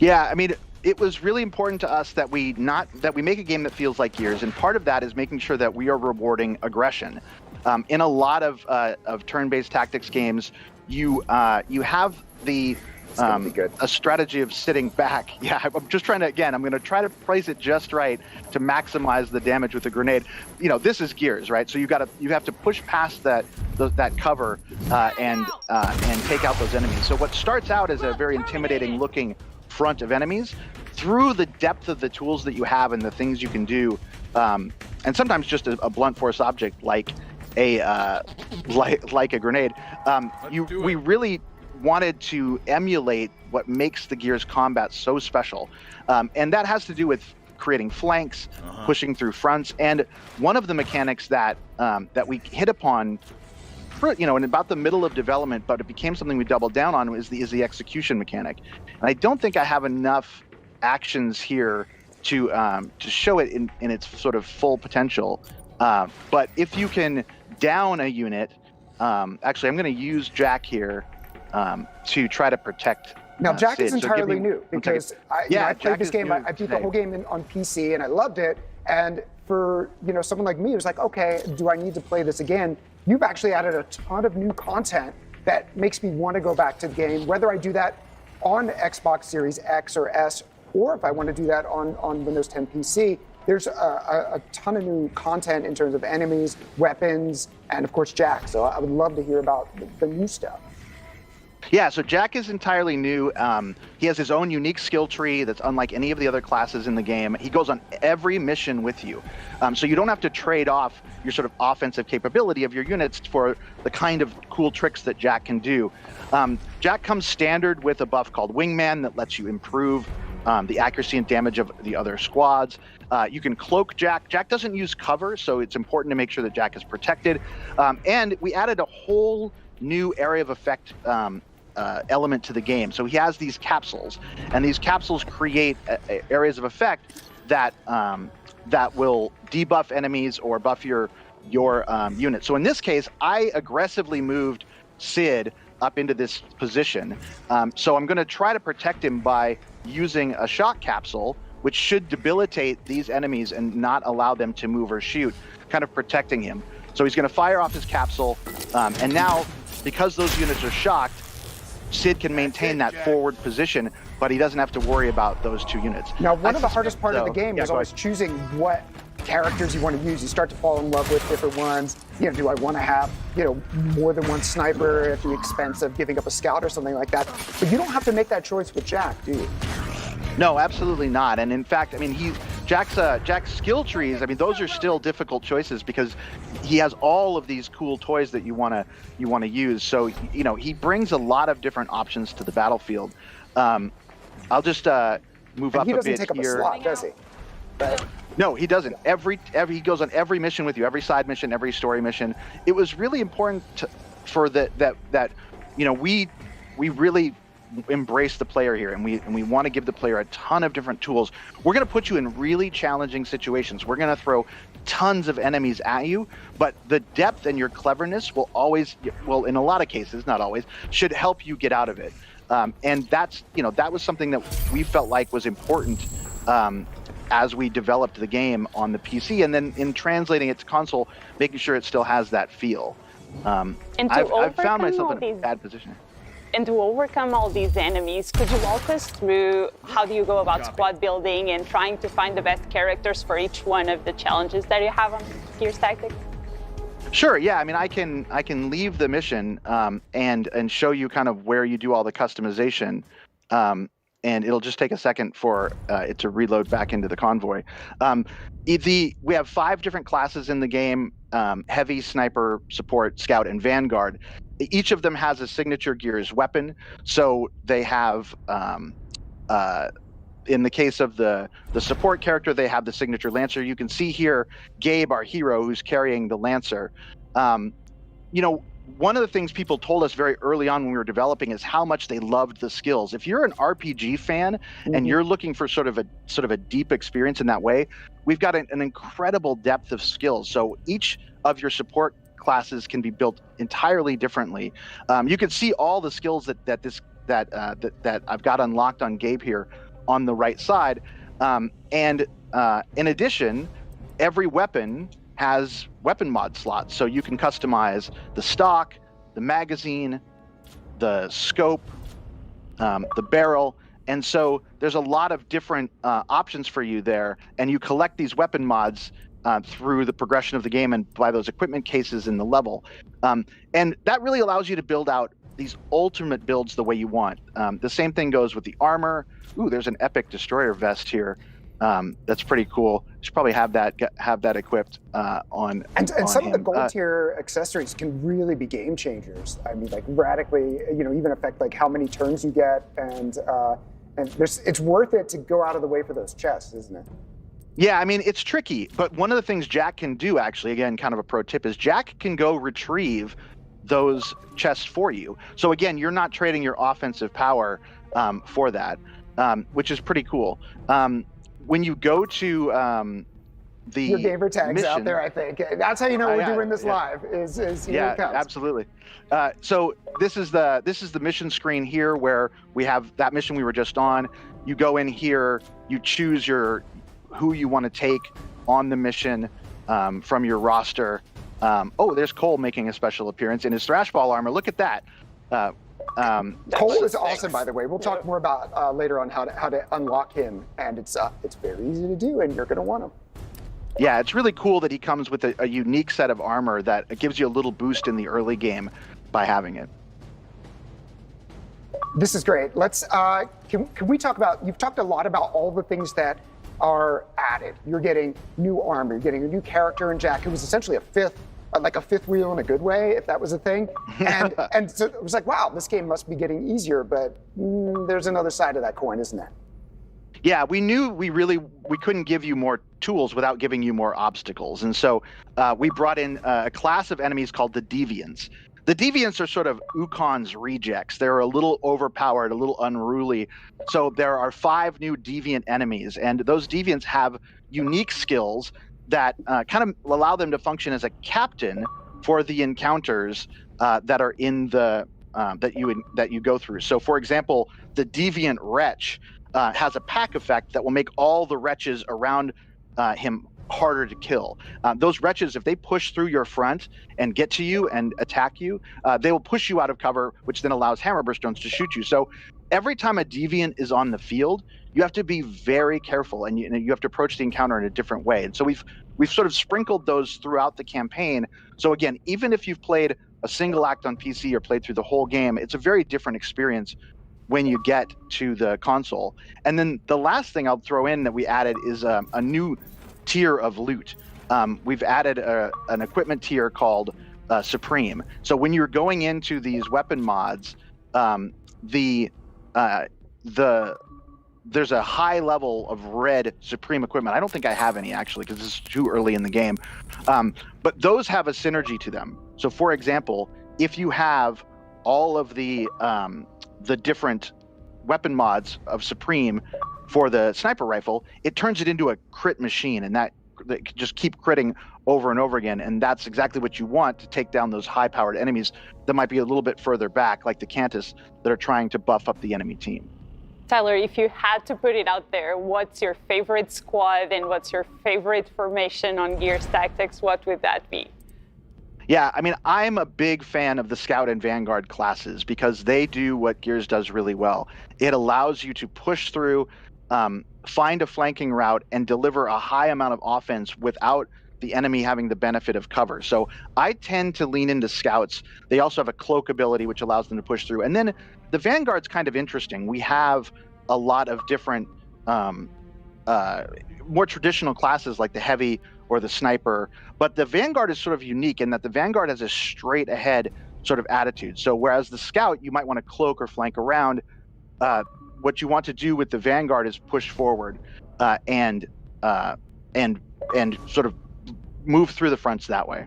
Yeah, I mean, it was really important to us that we make a game that feels like Gears, and part of that is making sure that we are rewarding aggression. In a lot of turn-based tactics games, you have a strategy of sitting back. Yeah, I'm just trying to, I'm going to try to place it just right to maximize the damage with the grenade. This is Gears, right? So you have to push past that cover and take out those enemies. So what starts out as a very intimidating looking front of enemies, through the depth of the tools that you have and the things you can do, and sometimes just a blunt force object like a grenade, we really wanted to emulate what makes the Gears combat so special, and that has to do with creating flanks, pushing through fronts, and one of the mechanics that we hit upon, in about the middle of development, but it became something we doubled down on, is the execution mechanic. And I don't think I have enough actions here to show it in its sort of full potential. But if you can down a unit, actually, I'm going to use Jack here to try to protect. Now, Jack Sid. is entirely new because I played this game. I beat the whole game on PC and I loved it. And for someone like me who's like, okay, do I need to play this again? You've actually added a ton of new content that makes me want to go back to the game, whether I do that on Xbox Series X or S, or if I want to do that on Windows 10 PC. There's a ton of new content in terms of enemies, weapons, and of course Jack. So I would love to hear about the new stuff. Yeah, so Jack is entirely new. He has his own unique skill tree that's unlike any of the other classes in the game. He goes on every mission with you. So you don't have to trade off your sort of offensive capability of your units for the kind of cool tricks that Jack can do. Jack comes standard with a buff called Wingman that lets you improve the accuracy and damage of the other squads. You can cloak Jack. Jack doesn't use cover, so it's important to make sure that Jack is protected. And we added a whole new area of effect element to the game. So he has these capsules, and these capsules create areas of effect that that will debuff enemies or buff your unit. So in this case, I aggressively moved Sid up into this position. So I'm going to try to protect him by using a shock capsule, which should debilitate these enemies and not allow them to move or shoot, kind of protecting him. So he's going to fire off his capsule, and now, because those units are shocked, Sid can maintain that forward position, but he doesn't have to worry about those two units. Now, one of the hardest part of the game is always choosing what characters you want to use. You start to fall in love with different ones. Do I want to have, more than one sniper at the expense of giving up a scout or something like that? But you don't have to make that choice with Jack, do you? No, absolutely not. And in fact, I mean, Jack's skill trees, I mean, those are still difficult choices because he has all of these cool toys that you want to use. So, he brings a lot of different options to the battlefield. I'll just move up a bit here. He doesn't take up a slot, does he? No, he doesn't. He goes on every mission with you, every side mission, every story mission. It was really important for that we really embrace the player here, and we want to give the player a ton of different tools. We're going to put you in really challenging situations. We're going to throw tons of enemies at you, but the depth and your cleverness will always, well, in a lot of cases, not always, should help you get out of it. And that's, that was something that we felt like was important as we developed the game on the PC, and then in translating it to console, making sure it still has that feel. I've found myself in a bad position. And to overcome all these enemies, could you walk us through how do you go about squad building and trying to find the best characters for each one of the challenges that you have on Gears Tactics? Sure. Yeah. I mean, I can leave the mission and show you kind of where you do all the customization, and it'll just take a second for it to reload back into the convoy. We have 5 different classes in the game: heavy, sniper, support, scout, and vanguard. Each of them has a signature Gears weapon. So they have, in the case of the support character, they have the signature Lancer. You can see here Gabe, our hero, who's carrying the Lancer. One of the things people told us very early on when we were developing is how much they loved the skills. If you're an RPG fan and you're looking for sort of a deep experience in that way, we've got an incredible depth of skills. So each of your support classes can be built entirely differently. You can see all the skills that I've got unlocked on Gabe here on the right side. In addition, every weapon has weapon mod slots, so you can customize the stock, the magazine, the scope, the barrel, and so there's a lot of different options for you there, and you collect these weapon mods through the progression of the game and by those equipment cases in the level. And that really allows you to build out these ultimate builds the way you want. The same thing goes with the armor. Ooh, there's an epic destroyer vest here. That's pretty cool. You should probably have that equipped on. And some of the gold tier accessories can really be game changers. I mean, like radically, even affect like how many turns you get, and it's worth it to go out of the way for those chests, isn't it? Yeah, I mean, it's tricky, but one of the things Jack can do, actually, again, kind of a pro tip, is Jack can go retrieve those chests for you. So again, you're not trading your offensive power for that, which is pretty cool. When you go to your gamer tags mission, out there, I think that's how you know we're doing this live. Is here it comes. Absolutely. So this is the mission screen here, where we have that mission we were just on. You go in here, you choose who you want to take. on the mission from your roster. Oh, there's Cole making a special appearance in his Thrashball armor. Look at that. Cole is awesome, by the way. We'll talk more about later on how to unlock him, and it's very easy to do, and you're going to want him. Yeah, it's really cool that he comes with a unique set of armor that gives you a little boost in the early game by having it. This is great. Let's can we talk about? You've talked a lot about all the things that are added. You're getting new armor. You're getting a new character in Jack, who was essentially a fifth wheel in a good way, if that was a thing. And so it was like, wow, this game must be getting easier. But there's another side of that coin, isn't there? Yeah, we knew we couldn't give you more tools without giving you more obstacles. And so we brought in a class of enemies called the Deviants. The Deviants are sort of Ukon's rejects. They're a little overpowered, a little unruly. So there are 5 new Deviant enemies, and those Deviants have unique skills that kind of allow them to function as a captain for the encounters that are in the that you go through. So, for example, the Deviant Wretch has a pack effect that will make all the wretches around him harder to kill. Those wretches, if they push through your front and get to you and attack you, they will push you out of cover, which then allows hammerburstones to shoot you. So every time a deviant is on the field, you have to be very careful, and you have to approach the encounter in a different way. And so we've sort of sprinkled those throughout the campaign. So again, even if you've played a single act on PC or played through the whole game, it's a very different experience when you get to the console. And then the last thing I'll throw in that we added is a new tier of loot. We've added an equipment tier called Supreme. So when you're going into these weapon mods, there's a high level of red Supreme equipment. I don't think I have any actually, because this is too early in the game. But those have a synergy to them. So for example, if you have all of the different weapon mods of Supreme for the sniper rifle, it turns it into a crit machine, and that just keep critting over and over again. And that's exactly what you want to take down those high-powered enemies that might be a little bit further back, like the Cantus, that are trying to buff up the enemy team. Tyler, if you had to put it out there, what's your favorite squad and what's your favorite formation on Gears Tactics? What would that be? Yeah, I mean, I'm a big fan of the Scout and Vanguard classes because they do what Gears does really well. It allows you to push through, find a flanking route, and deliver a high amount of offense without the enemy having the benefit of cover. So I tend to lean into Scouts. They also have a cloak ability, which allows them to push through. And then the Vanguard's kind of interesting. We have a lot of different, more traditional classes like the Heavy or the Sniper, but the Vanguard is sort of unique in that the Vanguard has a straight ahead sort of attitude. So whereas the Scout, you might want to cloak or flank around, what you want to do with the Vanguard is push forward and sort of move through the fronts that way.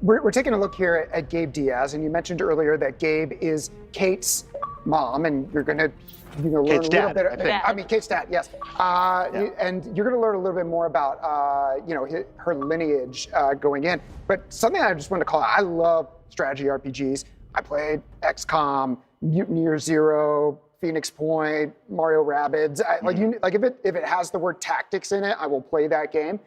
We're taking a look here at Gabe Diaz, and you mentioned earlier that Gabe is Kate's mom, and you're going to learn Kate's a little dad, bit. I mean, Kate's dad, yes. And you're going to learn a little bit more about her lineage going in. But something I just want to call out, I love strategy RPGs. I played XCOM, Mutineer Zero, Phoenix Point, Mario Rabbids. If it has the word tactics in it, I will play that game.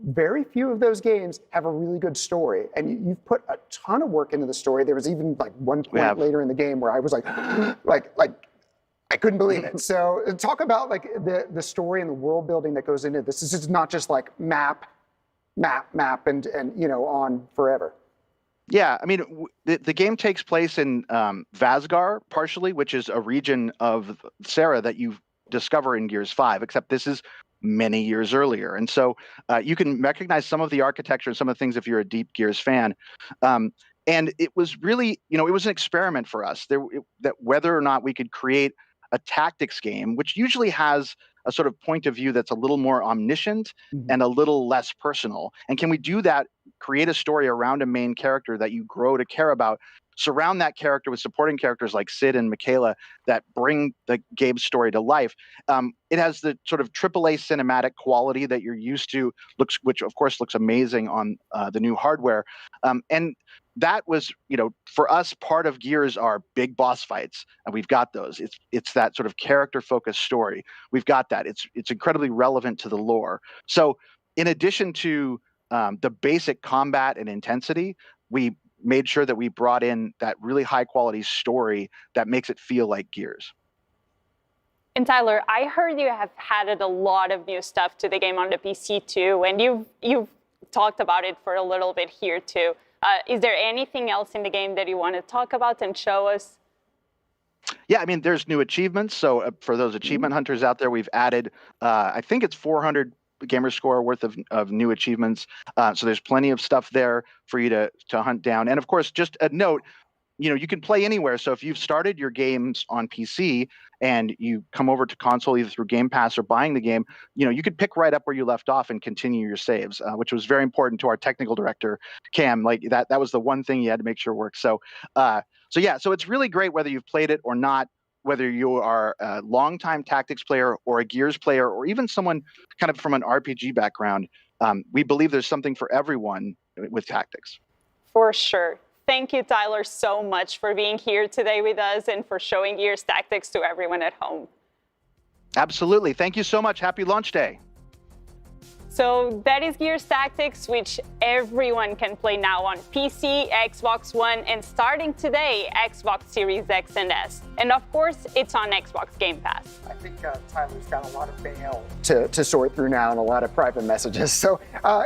Very few of those games have a really good story, and you've put a ton of work into the story. There was even like one point later in the game where I was like I couldn't believe it. So talk about like the story and the world building that goes into this. This is not just like map, and on forever. Yeah, I mean, the game takes place in Vazgar, partially, which is a region of Sarah that you discover in Gears 5, except this is many years earlier. And so you can recognize some of the architecture and some of the things if you're a deep Gears fan. And it was really, it was an experiment for us that whether or not we could create a tactics game, which usually has a sort of point of view that's a little more omniscient and a little less personal. And can we do that, create a story around a main character that you grow to care about, surround that character with supporting characters like Sid and Michaela that bring the Gabe story to life. It has the sort of AAA cinematic quality that you're used to, which of course looks amazing on the new hardware. And that was, for us, part of Gears are big boss fights, and we've got those. It's that sort of character-focused story. We've got that. It's incredibly relevant to the lore. So in addition to the basic combat and intensity, we made sure that we brought in that really high quality story that makes it feel like Gears. And Tyler, I heard you have added a lot of new stuff to the game on the PC too, and you've talked about it for a little bit here too. Is there anything else in the game that you want to talk about and show us? Yeah, I mean, there's new achievements. So for those achievement hunters out there, we've added, I think it's 400 gamer score worth of new achievements. So there's plenty of stuff there for you to hunt down. And of course, just a note, you can play anywhere. So if you've started your games on PC and you come over to console either through Game Pass or buying the game, you could pick right up where you left off and continue your saves, which was very important to our technical director, Cam. Like that was the one thing you had to make sure worked. So it's really great whether you've played it or not, whether you are a longtime tactics player or a Gears player, or even someone kind of from an RPG background. We believe there's something for everyone with tactics. For sure. Thank you, Tyler, so much for being here today with us and for showing Gears Tactics to everyone at home. Absolutely. Thank you so much. Happy launch day. So that is Gears Tactics, which everyone can play now on PC, Xbox One, and starting today, Xbox Series X and S. And of course, it's on Xbox Game Pass. I think Tyler's got a lot of mail to sort through now and a lot of private messages. So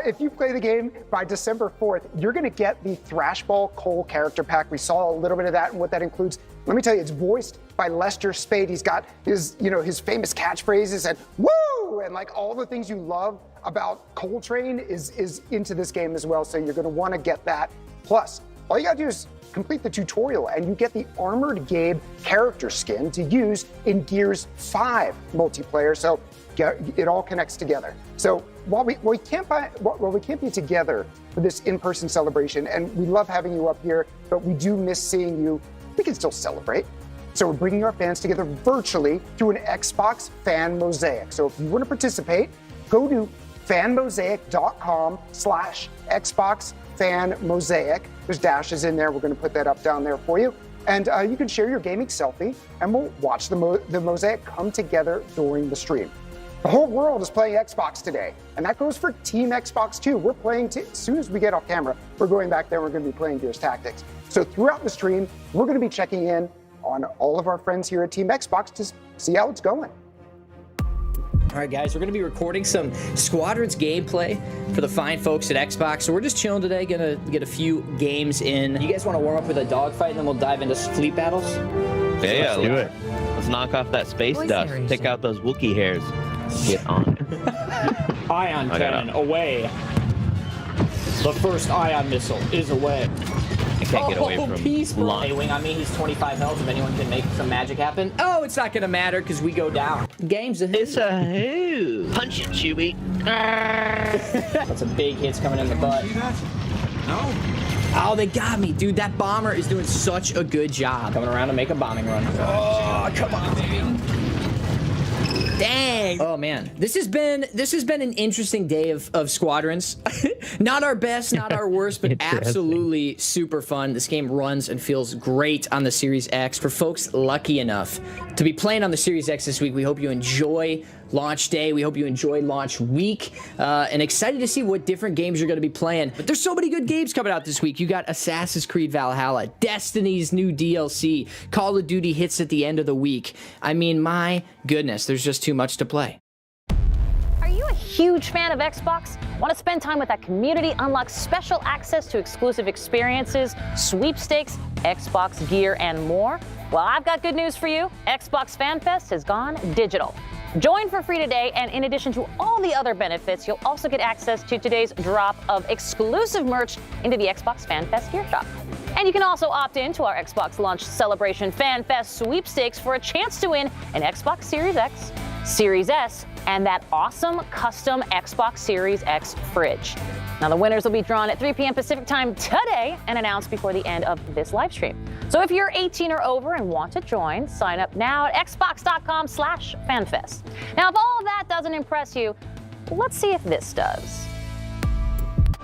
if you play the game by December 4th, you're going to get the Thrashball Cole character pack. We saw a little bit of that and what that includes. Let me tell you, it's voiced by Lester Spade. He's got his famous catchphrases and woo, and like all the things you love about Coltrane is into this game as well. So you're going to want to get that. Plus, all you got to do is complete the tutorial and you get the Armored Gabe character skin to use in Gears 5 multiplayer. So it all connects together. So while we can't be together for this in-person celebration, and we love having you up here, but we do miss seeing you, we can still celebrate. So we're bringing our fans together virtually through an Xbox Fan Mosaic. So if you want to participate, go to fanmosaic.com/Xbox Fan Mosaic. There's dashes in there. We're going to put that up down there for you. And you can share your gaming selfie, and we'll watch the mosaic come together during the stream. The whole world is playing Xbox today, and that goes for Team Xbox too. We're playing, as soon as we get off camera, we're going back there, we're going to be playing Gears Tactics. So throughout the stream, we're going to be checking in on all of our friends here at Team Xbox to see how it's going. All right, guys, we're going to be recording some Squadrons gameplay for the fine folks at Xbox. So we're just chilling today, going to get a few games in. You guys want to warm up with a dogfight, and then we'll dive into fleet battles? Yeah, let's do it. Let's knock off that space dust. Pick out those Wookiee hairs. Get on it. Ion cannon, away. The first ion missile is away. I can't get away from Hey, wing on me. He's 25 health. If anyone can make some magic happen. Oh, it's not going to matter because we go down. Game's a who. It's a who. Punch it, Chewie. Got some big hits coming in the butt. No. Oh, they got me. Dude, that bomber is doing such a good job. Coming around to make a bombing run. Oh, come on, baby. Dang. Oh man, this has been an interesting day of Squadrons. Not our best, not our worst, but absolutely super fun. This game runs and feels great on the Series X. For folks lucky enough to be playing on the Series X this week, we hope you enjoy launch day. We hope you enjoy launch week, and excited to see what different games you're going to be playing. But there's so many good games coming out this week. You got Assassin's Creed Valhalla, Destiny's new DLC, Call of Duty hits at the end of the week. I mean, my goodness, there's just too much to play. Are you a huge fan of Xbox? Want to spend time with that community, unlock special access to exclusive experiences, sweepstakes, Xbox gear, and more? Well, I've got good news for you. Xbox Fan Fest has gone digital. Join for free today, and in addition to all the other benefits, you'll also get access to today's drop of exclusive merch into the Xbox Fan Fest gear shop. And you can also opt in to our Xbox launch Celebration Fan Fest sweepstakes for a chance to win an Xbox Series X, Series S, and that awesome custom Xbox Series X fridge. Now, the winners will be drawn at 3 p.m. Pacific time today and announced before the end of this live stream. So if you're 18 or over and want to join, sign up now at xbox.com/fanfest. Now, if all of that doesn't impress you, let's see if this does.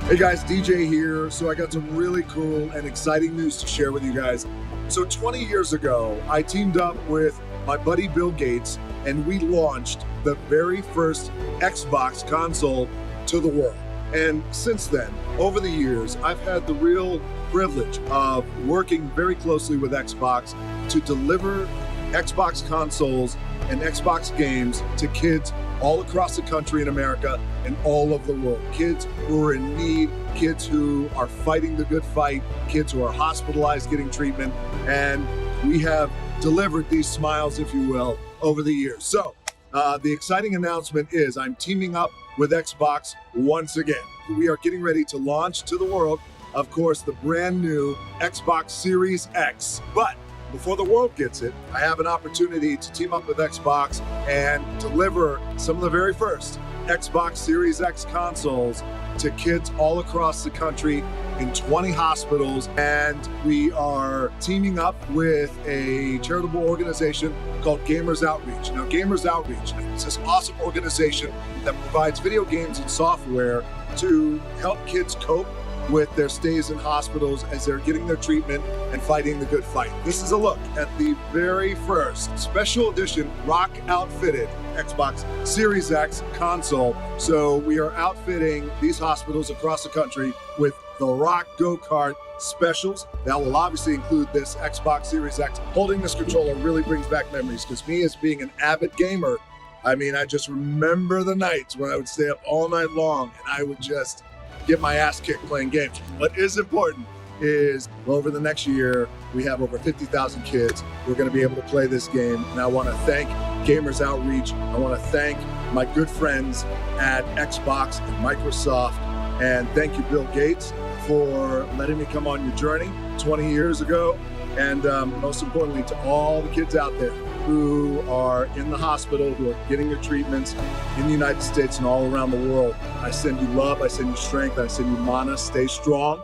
Hey guys, DJ here. So I got some really cool and exciting news to share with you guys. So 20 years ago, I teamed up with my buddy Bill Gates, and we launched the very first Xbox console to the world. And since then, over the years, I've had the real privilege of working very closely with Xbox to deliver Xbox consoles and Xbox games to kids all across the country in America and all over the world. Kids who are in need, kids who are fighting the good fight, kids who are hospitalized getting treatment, and we have delivered these smiles, if you will, over the years. So the exciting announcement is I'm teaming up with Xbox once again. We are getting ready to launch to the world, of course, the brand new Xbox Series X. But before the world gets it, I have an opportunity to team up with Xbox and deliver some of the very first Xbox Series X consoles to kids all across the country in 20 hospitals. And we are teaming up with a charitable organization called Gamers Outreach. Now, Gamers Outreach is this awesome organization that provides video games and software to help kids cope with their stays in hospitals as they're getting their treatment and fighting the good fight. This is a look at the very first special edition rock outfitted Xbox Series X console. So we are outfitting these hospitals across the country with the Rock Go-Kart specials. That will obviously include this Xbox Series X. Holding this controller really brings back memories because me as being an avid gamer, I mean, I just remember the nights when I would stay up all night long and I would just get my ass kicked playing games. What is important is over the next year, we have over 50,000 kids who are going to be able to play this game. And I want to thank Gamers Outreach. I want to thank my good friends at Xbox and Microsoft. And thank you, Bill Gates, for letting me come on your journey 20 years ago. And most importantly, to all the kids out there who are in the hospital, who are getting their treatments in the United States and all around the world. I send you love, I send you strength, I send you mana. Stay strong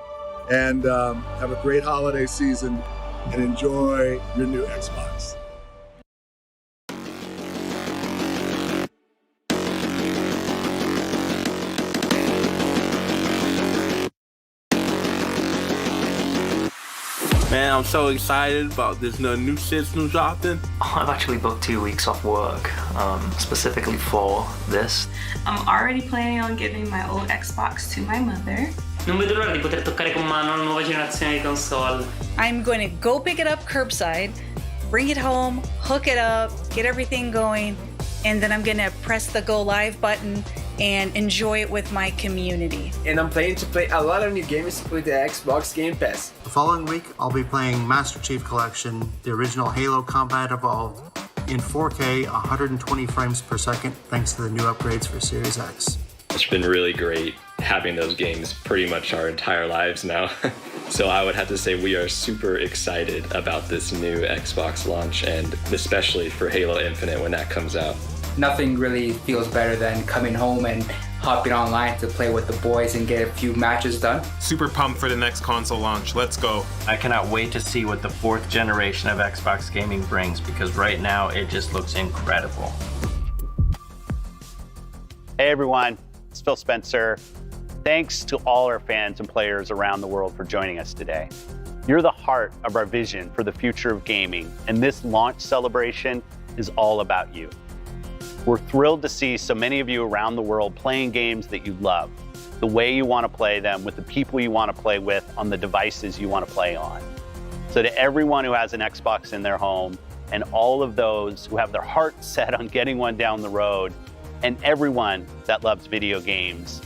and have a great holiday season and enjoy your new Xbox. Man, I'm so excited about this new system dropping. I've actually booked 2 weeks off work, specifically for this. I'm already planning on giving my old Xbox to my mother. Non vedo l'ora di poter toccare con mano la nuova generazione di console. I'm going to go pick it up curbside, bring it home, hook it up, get everything going, and then I'm going to press the go live button and enjoy it with my community. And I'm planning to play a lot of new games with the Xbox Game Pass. The following week, I'll be playing Master Chief Collection, the original Halo Combat Evolved, in 4K, 120 frames per second, thanks to the new upgrades for Series X. It's been really great having those games pretty much our entire lives now. So I would have to say we are super excited about this new Xbox launch, and especially for Halo Infinite when that comes out. Nothing really feels better than coming home and hopping online to play with the boys and get a few matches done. Super pumped for the next console launch. Let's go. I cannot wait to see what the 4th generation of Xbox gaming brings, because right now it just looks incredible. Hey everyone, it's Phil Spencer. Thanks to all our fans and players around the world for joining us today. You're the heart of our vision for the future of gaming, and this launch celebration is all about you. We're thrilled to see so many of you around the world playing games that you love, the way you want to play them, with the people you want to play with, on the devices you want to play on. So to everyone who has an Xbox in their home, and all of those who have their heart set on getting one down the road, and everyone that loves video games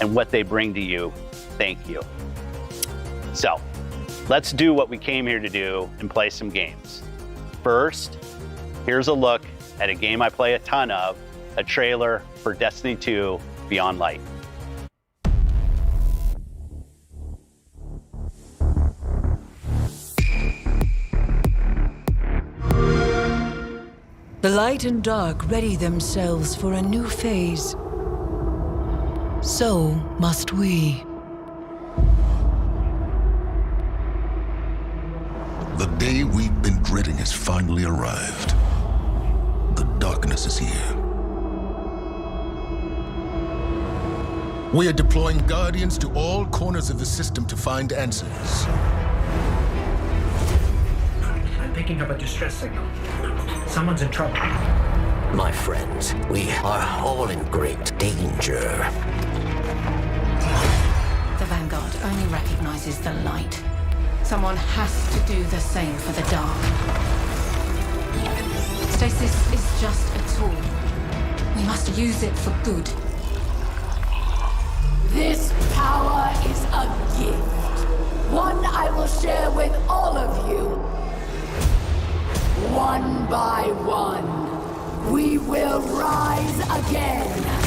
and what they bring to you, thank you. So let's do what we came here to do and play some games. First, here's a look at a game I play a ton of, a trailer for Destiny 2 Beyond Light. The light and dark ready themselves for a new phase. So must we. The day we've been dreading has finally arrived. The darkness is here. We are deploying Guardians to all corners of the system to find answers. I'm picking up a distress signal. Someone's in trouble. My friends, we are all in great danger. vanguard only recognizes the light. Someone has to do the same for the dark. Stasis is just a tool. We must use it for good. This power is a gift. One I will share with all of you. One by one, we will rise again.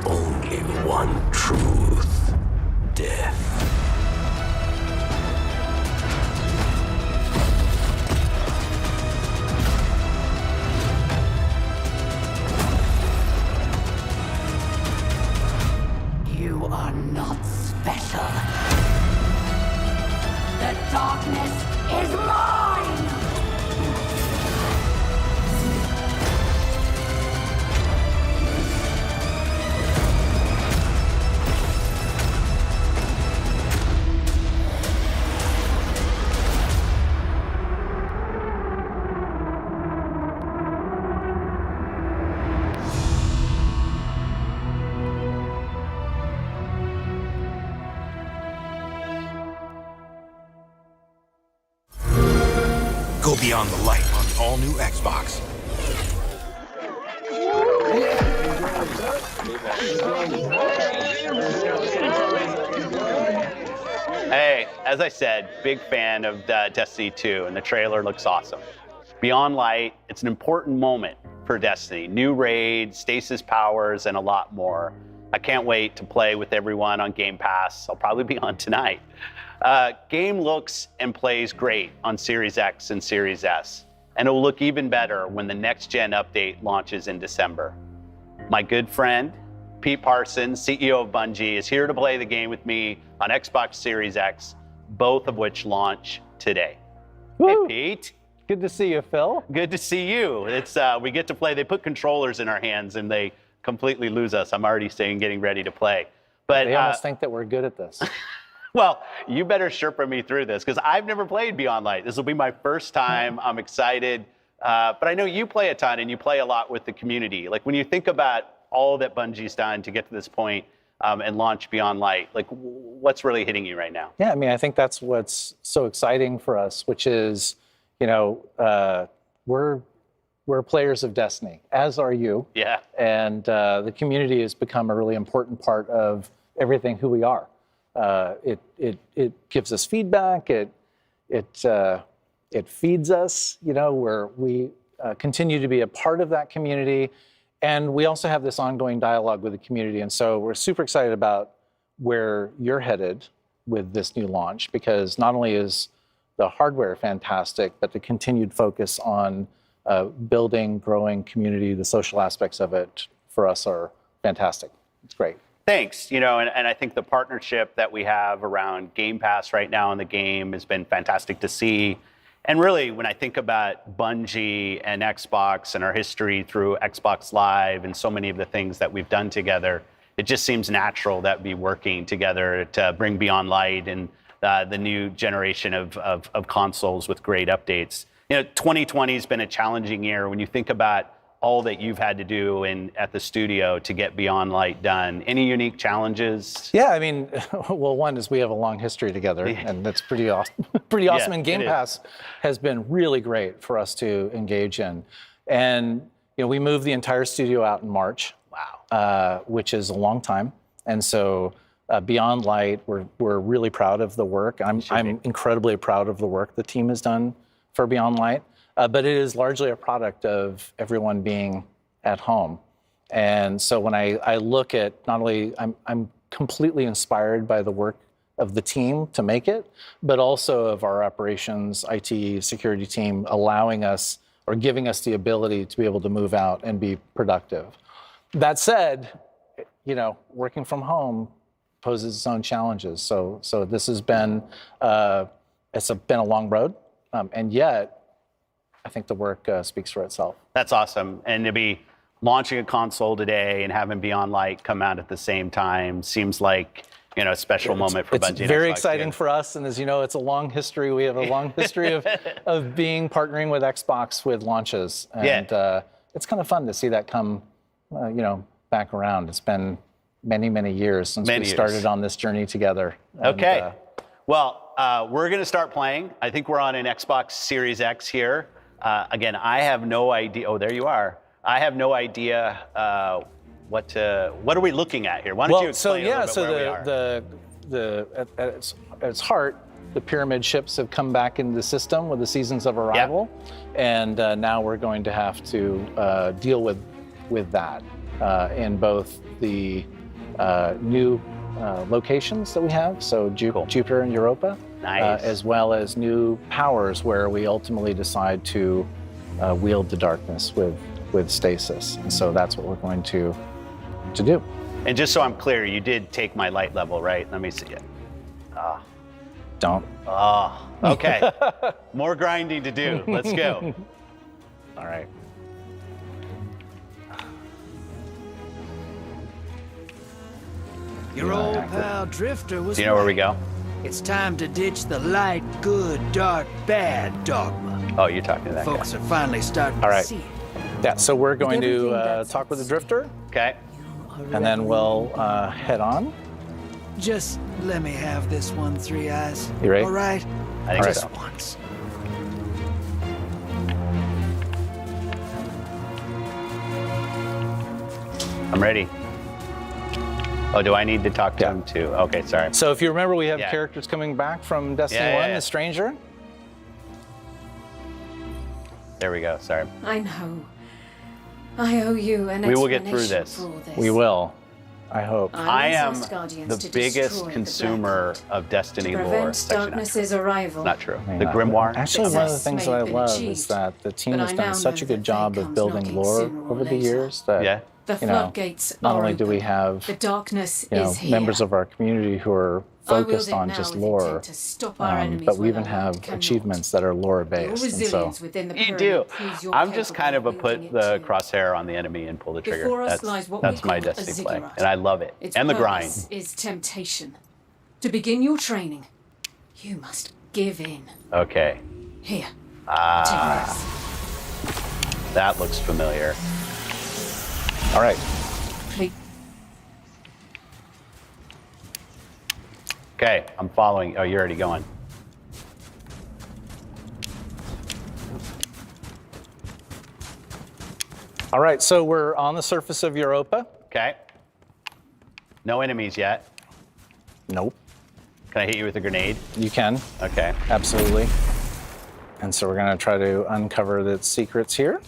Only one truth: death. You are not special. The darkness is mine! Go beyond the light on the all-new Xbox. Hey, as I said, big fan of Destiny 2, and the trailer looks awesome. Beyond Light, it's an important moment for Destiny. New raids, stasis powers, and a lot more. I can't wait to play with everyone on Game Pass. I'll probably be on tonight. Game looks and plays great on Series X and Series S, and it will look even better when the next-gen update launches in December. My good friend, Pete Parsons, CEO of Bungie, is here to play the game with me on Xbox Series X, both of which launch today. Woo. Hey, Pete. Good to see you, Phil. Good to see you. It's we get to play. They put controllers in our hands, and they completely lose us. I'm already getting ready to play. But they almost think that we're good at this. Well, you better Sherpa me through this, because I've never played Beyond Light. This will be my first time. I'm excited. But I know you play a ton, and you play a lot with the community. Like, when you think about all that Bungie's done to get to this point and launch Beyond Light, like, what's really hitting you right now? Yeah, I mean, I think that's what's so exciting for us, which is, you know, we're players of Destiny, as are you. Yeah. And the community has become a really important part of everything who we are. It gives us feedback. It feeds us. You know, where we continue to be a part of that community, and we also have this ongoing dialogue with the community. And so we're super excited about where you're headed with this new launch, because not only is the hardware fantastic, but the continued focus on building, growing community, the social aspects of it for us are fantastic. It's great. Thanks. You know, and I think the partnership that we have around Game Pass right now in the game has been fantastic to see. And really, when I think about Bungie and Xbox and our history through Xbox Live and so many of the things that we've done together, it just seems natural that we be working together to bring Beyond Light and the new generation of consoles with great updates. You know, 2020 has been a challenging year when you think about all that you've had to do at the studio to get Beyond Light done. Any unique challenges? Yeah, I mean, well, one is we have a long history together, and that's pretty awesome. Pretty awesome. And Game Pass has been really great for us to engage in. And you know, we moved the entire studio out in March. Wow. Which is a long time. And so Beyond Light, we're really proud of the work. I'm incredibly proud of the work the team has done for Beyond Light. But it is largely a product of everyone being at home. And so when I look at, not only I'm completely inspired by the work of the team to make it, but also of our operations, IT, security team allowing us or giving us the ability to be able to move out and be productive. That said, you know, working from home poses its own challenges. So this has been, it's been a long road. And yet, I think the work speaks for itself. That's awesome. And to be launching a console today and having Beyond Light come out at the same time seems like, you know, a special moment for Bungie. It's very exciting for us. And as you know, it's a long history. We have a long history of being partnering with Xbox with launches. And it's kind of fun to see that come, you know, back around. It's been many, many years since we started on this journey together. Okay. And, well, we're going to start playing. I think we're on an Xbox Series X here. Again, I have no idea. Oh, there you are. I have no idea what are we looking at here? Why don't you explain a little bit where we are? At its heart, the pyramid ships have come back into the system with the Seasons of Arrival, and now we're going to have to deal with that in both the new locations that we have, so Jupiter and Europa, as well as new powers where we ultimately decide to wield the darkness with stasis. And so that's what we're going to do. And just so I'm clear, you did take my light level, right? Let me see it. Don't. Okay. More grinding to do. Let's go. All right. Your old pal Drifter was. Do you know where we go? It's time to ditch the light, good, dark, bad dogma. Oh, you're talking to that Folks guy. are finally starting to see it. Yeah, so we're going to talk with the Drifter. Okay. And then we'll head on. Just let me have this one, Three Eyes. You ready? All right? I think just so. once. I'm ready. Oh, do I need to talk to him too? Okay, sorry. So if you remember, we have characters coming back from Destiny 1, the Stranger. There we go, sorry. I know. I owe you an We will get through explanation this. for all this. We will. I hope. I am Guardians the to biggest destroy the consumer of Destiny To lore. prevent It's actually darkness's arrival. not true. Yeah. The Grimoire. Actually, one of the things that I love is that the team has done such a good job of building lore over the years that The you know, floodgates not are only do we open. have The darkness you know, is here. members of our community who are I wield focused it on now just with lore, intent to stop our enemies but we where even the have light cannot. achievements that are lore Your based. And so resilience within the You pyramid do. proves you're I'm just kind of capable a put wielding the it too. crosshair on the enemy and pull the trigger. Before us lies what we That's my call a Destiny play, ziggurat. and I love it. Its And the purpose grind. is temptation. To begin your training, you must give in. Okay. Here, That looks familiar. All right. Please. Okay, I'm following. Oh, you're already going. All right, so we're on the surface of Europa. Okay. No enemies yet. Nope. Can I hit you with a grenade? You can. Okay. Absolutely. And so we're going to try to uncover the secrets here.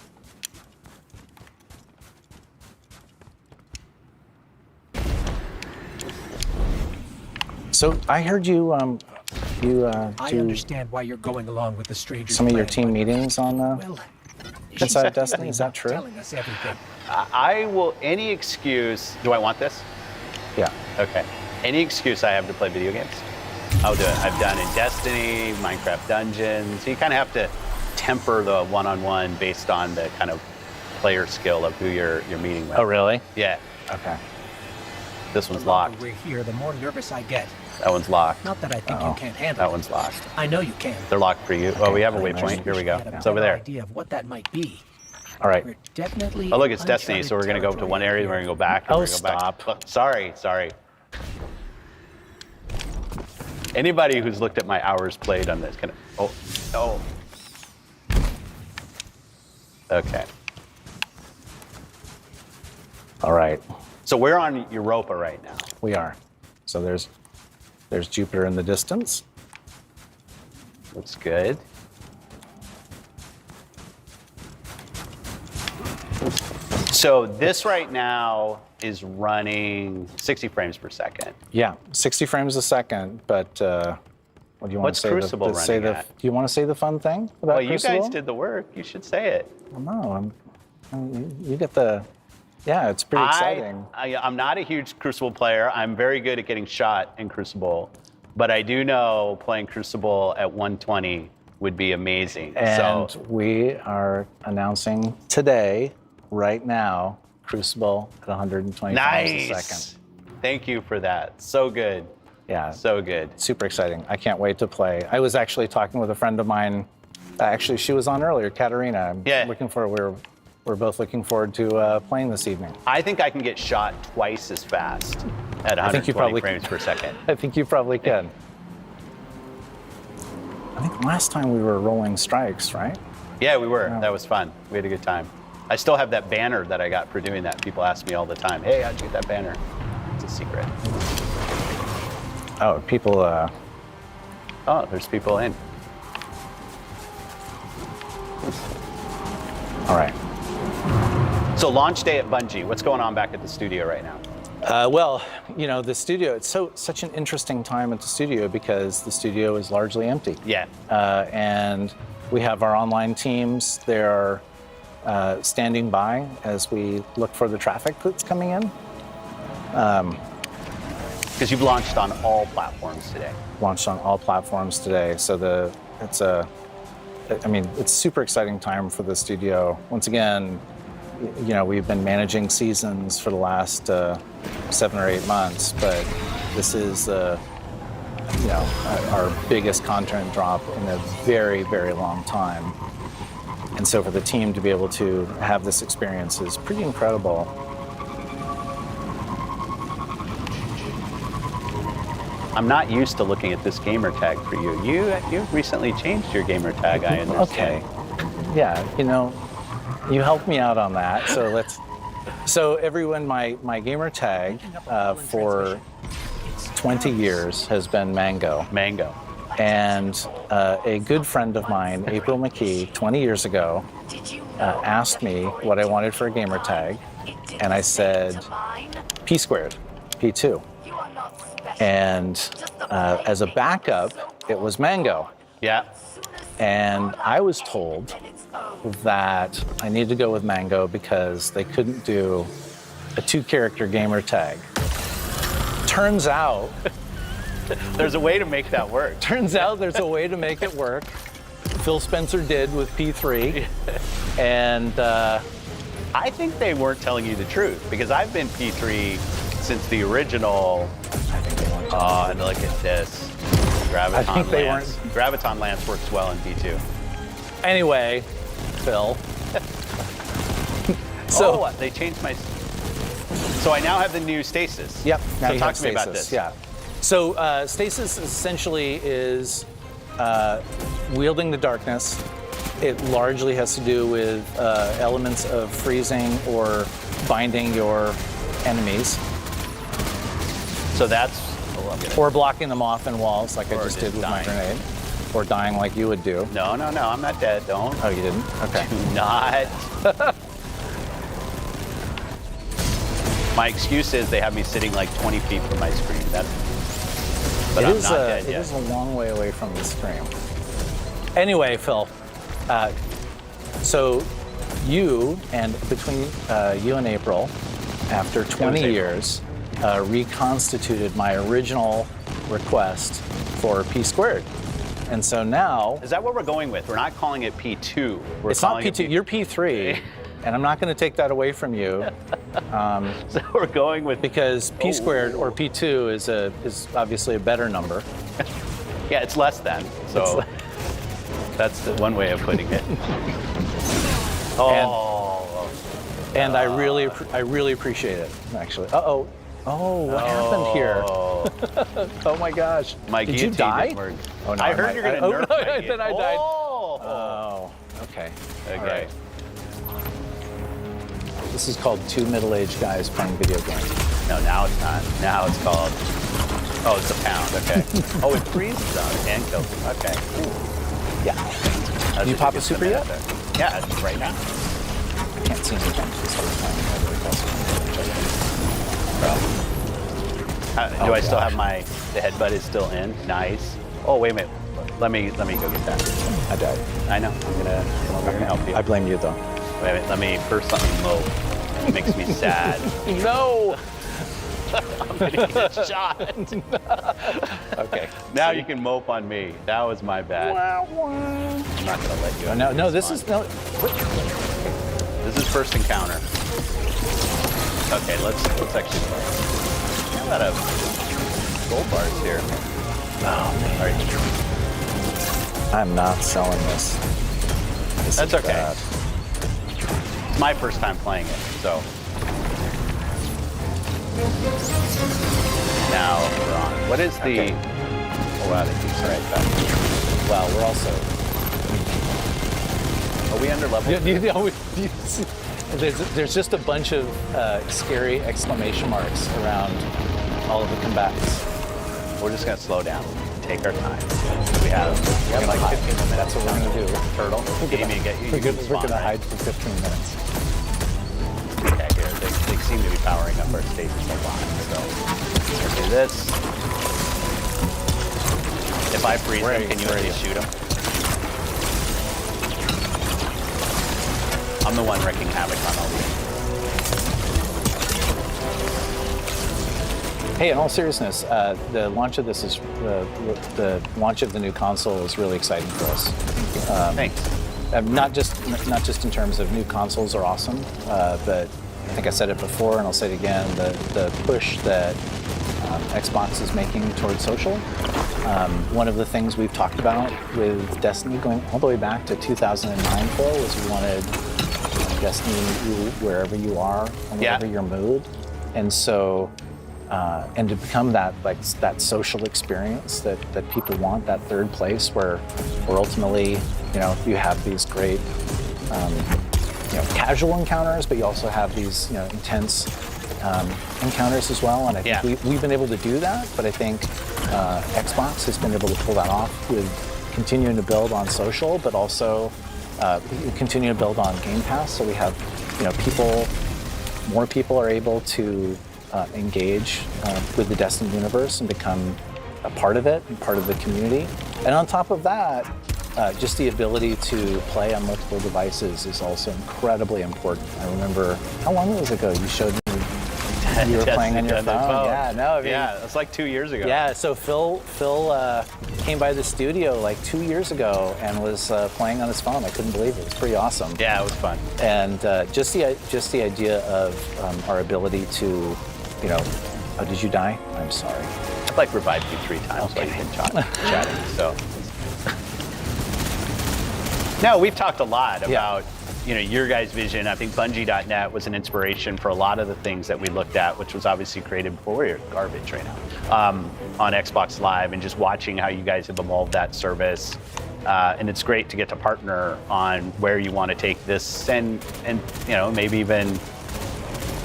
So I heard you I do understand why you're going along with the Stranger's some of your plan, team meetings on inside Destiny. Is that true? telling us everything. I will, any excuse, do I want this? Yeah. Okay. Any excuse I have to play video games, I'll do it. I've done in Destiny, Minecraft Dungeons. You kind of have to temper the one-on-one based on the kind of player skill of who you're meeting with. Oh, really? Yeah. Okay. This one's The longer locked. we're here, the more nervous I get. That one's locked. Not that I think you can't handle That it. one's locked. I know you can. They're locked for you. Oh, we have a waypoint. Here we go. It's over there. Idea of what that might be. All right. We're definitely. Oh, look, it's Destiny. So we're going to go to one area, and we're going to go back. And we're gonna go back. Oh, sorry. Anybody who's looked at my hours played on this kind of. Oh. Okay. All right. So we're on Europa right now. We are. So there's Jupiter in the distance. Looks good. So this right now is running 60 frames per second. Yeah, 60 frames a second, but what do you want What's to say? Crucible running at? Do you want to say the fun thing about Well, you Crucible? guys did the work. You should say it. Well, no, you get the. Yeah, it's pretty exciting. I'm not a huge Crucible player. I'm very good at getting shot in Crucible, but I do know playing Crucible at 120 would be amazing. And so we are announcing today, right now, Crucible at 120 frames a second. Thank you for that. So good. Yeah. So good. Super exciting. I can't wait to play. I was actually talking with a friend of mine. Actually, she was on earlier, Katarina. We're both looking forward to playing this evening. I think I can get shot twice as fast at 120 frames per second. I think you probably can. I think last time we were rolling strikes, right? Yeah, we were. That was fun. We had a good time. I still have that banner that I got for doing that. People ask me all the time, hey, how'd you get that banner? It's a secret. Oh, people... Oh, there's people in. All right. So launch day at Bungie. What's going on back at the studio right now? Well, you know, the studio, it's such an interesting time at the studio because the studio is largely empty. Yeah. And we have our online teams. They're standing by as we look for the traffic that's coming in. Because you've launched on all platforms today. Launched on all platforms today. So it's a super exciting time for the studio. Once again, you know, we've been managing seasons for the last 7 or 8 months, but this is, you know, our biggest content drop in a very, very long time. And so for the team to be able to have this experience is pretty incredible. I'm not used to looking at this gamer tag for you. You've recently changed your gamer tag, I understand. Okay. Yeah, you know, you helped me out on that. So everyone, my gamer tag for 20 years has been Mango. Mango. And a good friend of mine, April McKee, 20 years ago, asked me what I wanted for a gamer tag. And I said, P2, P2. And as a backup, it was Mango. Yeah. And I was told that I needed to go with Mango because they couldn't do a 2-character gamer tag. Turns out... There's a way to make that work. Turns out there's a way to make it work. Phil Spencer did with P3. And I think they weren't telling you the truth because I've been P3 since the original. Oh, and look at this. Graviton Lance. Graviton Lance works well in P2. Anyway, Phil. So they changed my... So I now have the new stasis. Yep. Now So talk to me about this. Yeah. So stasis essentially is wielding the darkness. It largely has to do with elements of freezing or binding your enemies. So that's... Or blocking them off in walls like I just did with my grenade. Or dying like you would do. No, I'm not dead, don't. Oh, you didn't? Okay. Do not. My excuse is they have me sitting like 20 feet from my screen. But I'm not dead yet. It is a long way away from the screen. Anyway, Phil, so between you and April, after 20 years, reconstituted my original request for P2. And so now... Is that what we're going with? We're not calling it P2. It's not P2. You're P3. And I'm not going to take that away from you. So we're going with... Because P2 or P2 is obviously a better number. Yeah, it's less than. So that's the one way of putting it. And I really appreciate it, actually. Uh-oh. Oh, what happened here? Oh my gosh. My Did you die? Didn't work. Oh, no, I heard you're going to nerf my then I died. Oh, okay. Okay. All right. This is called two middle-aged guys playing video games. No, now it's not. Now it's called... Oh, it's a pound. Okay. Oh, it freezes on it and kills it. Okay. Yeah. Did you pop a super yet? Yeah, right now. I can't see anything. Do I still have the headbutt is still in? Nice. Oh, wait a minute. Let me go get that. I died. I know. I'm gonna help you. I blame you though. Wait a minute. Let me first let me mow. It makes me sad. No. I'm gonna get shot. Okay. Now you can mope on me. That was my bad. I'm not gonna let you. No, this is no. This is first encounter. Okay, let's actually play. A lot of gold bars here. Oh man. All right. I'm not selling this. That's okay. Bad. It's my first time playing it, so. Now we're on. What is the? Okay. Oh wow, they keep right back. Well, we're also. Are we under level? There's just a bunch of scary exclamation marks around all of the combatants. We're just gonna slow down, take our time. We have like 15 minutes. That's what we're gonna do. Turtle. We're gonna hide for 15 minutes. Okay, here they seem to be powering up our stages a lot. So let's do this. If I freeze them, can you at least shoot them? I'm the one wreaking havoc on all these. Hey, in all seriousness, the launch of this is the launch of the new console is really exciting for us. Thanks. Not just in terms of new consoles are awesome, but I think I said it before and I'll say it again. The push that Xbox is making towards social. One of the things we've talked about with Destiny going all the way back to 2009, Phil, was we wanted Destiny wherever you are and whatever your mood, and so. And to become that social experience that people want, that third place where ultimately, you have these great, casual encounters, but you also have these, intense encounters as well. And I think we've been able to do that, but I think Xbox has been able to pull that off with continuing to build on social, but also continue to build on Game Pass. So we have, more people are able to engage with the Destiny universe and become a part of it and part of the community. And on top of that, just the ability to play on multiple devices is also incredibly important. I remember, how long was it ago you showed me you were playing on your phone? Yeah, it's like 2 years ago. Yeah, so Phil came by the studio like 2 years ago and was playing on his phone. I couldn't believe it. It was pretty awesome. Yeah, it was fun. And just the idea of our ability to, oh, did you die? I'm sorry. I've like revived you 3 times while you've been chatting, so. No, we've talked a lot about, your guys' vision. I think Bungie.net was an inspiration for a lot of the things that we looked at, which was obviously created before we were garbage right now, on Xbox Live, and just watching how you guys have evolved that service. And it's great to get to partner on where you want to take this and maybe even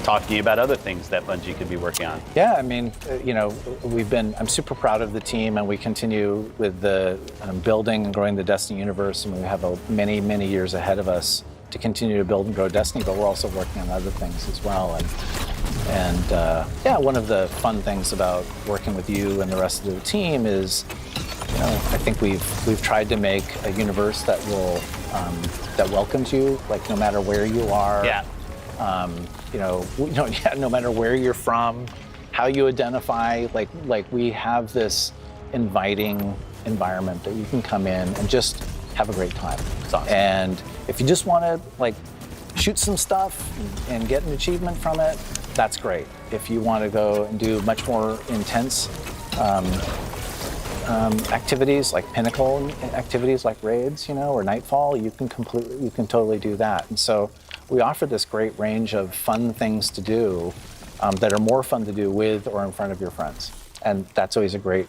talk to you about other things that Bungie could be working on. Yeah, I mean, I'm super proud of the team, and we continue with the building and growing the Destiny universe, and we have many, many years ahead of us to continue to build and grow Destiny, but we're also working on other things as well. And one of the fun things about working with you and the rest of the team is, I think we've tried to make a universe that will that welcomes you, like no matter where you are. Yeah. No matter where you're from, how you identify, like we have this inviting environment that you can come in and just have a great time. It's awesome. And if you just want to shoot some stuff and get an achievement from it, that's great. If you want to go and do much more intense activities like pinnacle activities like raids, or Nightfall, you can totally do that. And so we offer this great range of fun things to do that are more fun to do with or in front of your friends. And that's always a great.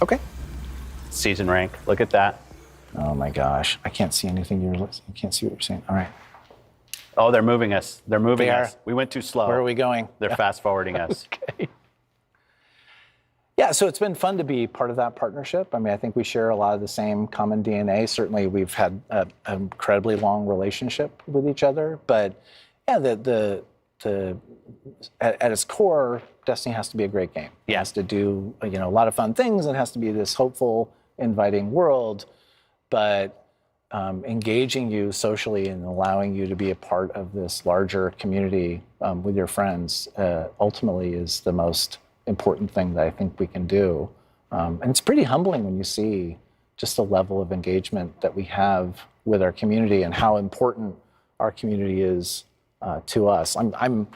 Okay. Season rank, look at that. Oh my gosh, I can't see anything you can't see what you're saying. All right. Oh, they're moving us. They're moving us. We went too slow. Where are we going? They're fast forwarding us. Okay. Yeah, so it's been fun to be part of that partnership. I mean, I think we share a lot of the same common DNA. Certainly, we've had an incredibly long relationship with each other. But yeah, at its core, Destiny has to be a great game. It has to do a lot of fun things. It has to be this hopeful, inviting world. But engaging you socially and allowing you to be a part of this larger community with your friends ultimately is the most important thing that I think we can do. And it's pretty humbling when you see just the level of engagement that we have with our community and how important our community is to us. I'm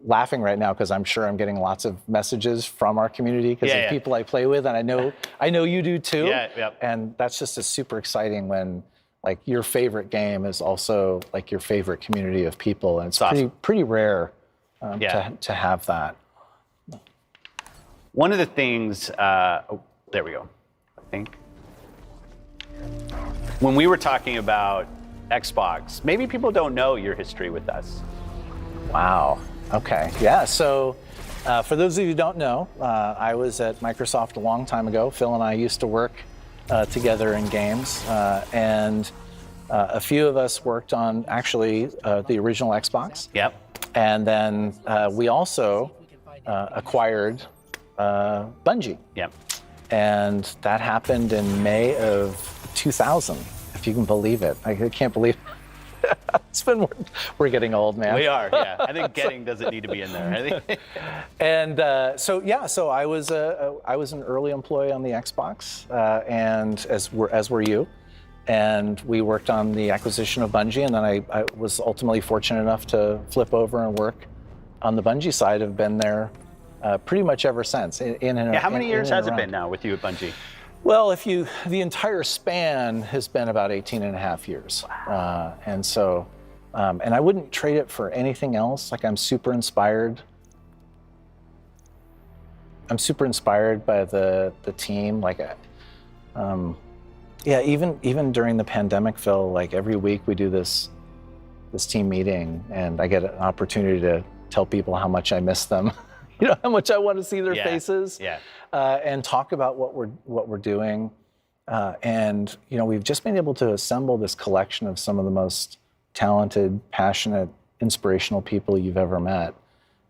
laughing right now because I'm sure I'm getting lots of messages from our community because of people I play with, and I know you do too. And that's just super exciting when like your favorite game is also like your favorite community of people, and it's pretty rare to have that. One of the things, there we go, I think. When we were talking about Xbox, maybe people don't know your history with us. Wow. Okay. Yeah. So for those of you who don't know, I was at Microsoft a long time ago. Phil and I used to work together in games, and a few of us worked on actually the original Xbox. And then we also acquired Bungie. And that happened in May of 2000, if you can believe it. I can't believe it. We're getting old, man. We are, yeah. I think getting doesn't need to be in there. I think. And so I was an early employee on the Xbox, and as were you. And we worked on the acquisition of Bungie, and then I was ultimately fortunate enough to flip over and work on the Bungie side. I've been there pretty much ever since. How many years has it been now with you at Bungie? Well, the entire span has been about 18 and a half years. Wow. And so, and I wouldn't trade it for anything else. Like I'm super inspired by the team. Like, even during the pandemic, Phil, like every week we do this team meeting and I get an opportunity to tell people how much I miss them. You know, how much I want to see their faces, and talk about what we're doing, and you know, we've just been able to assemble this collection of some of the most talented, passionate, inspirational people you've ever met,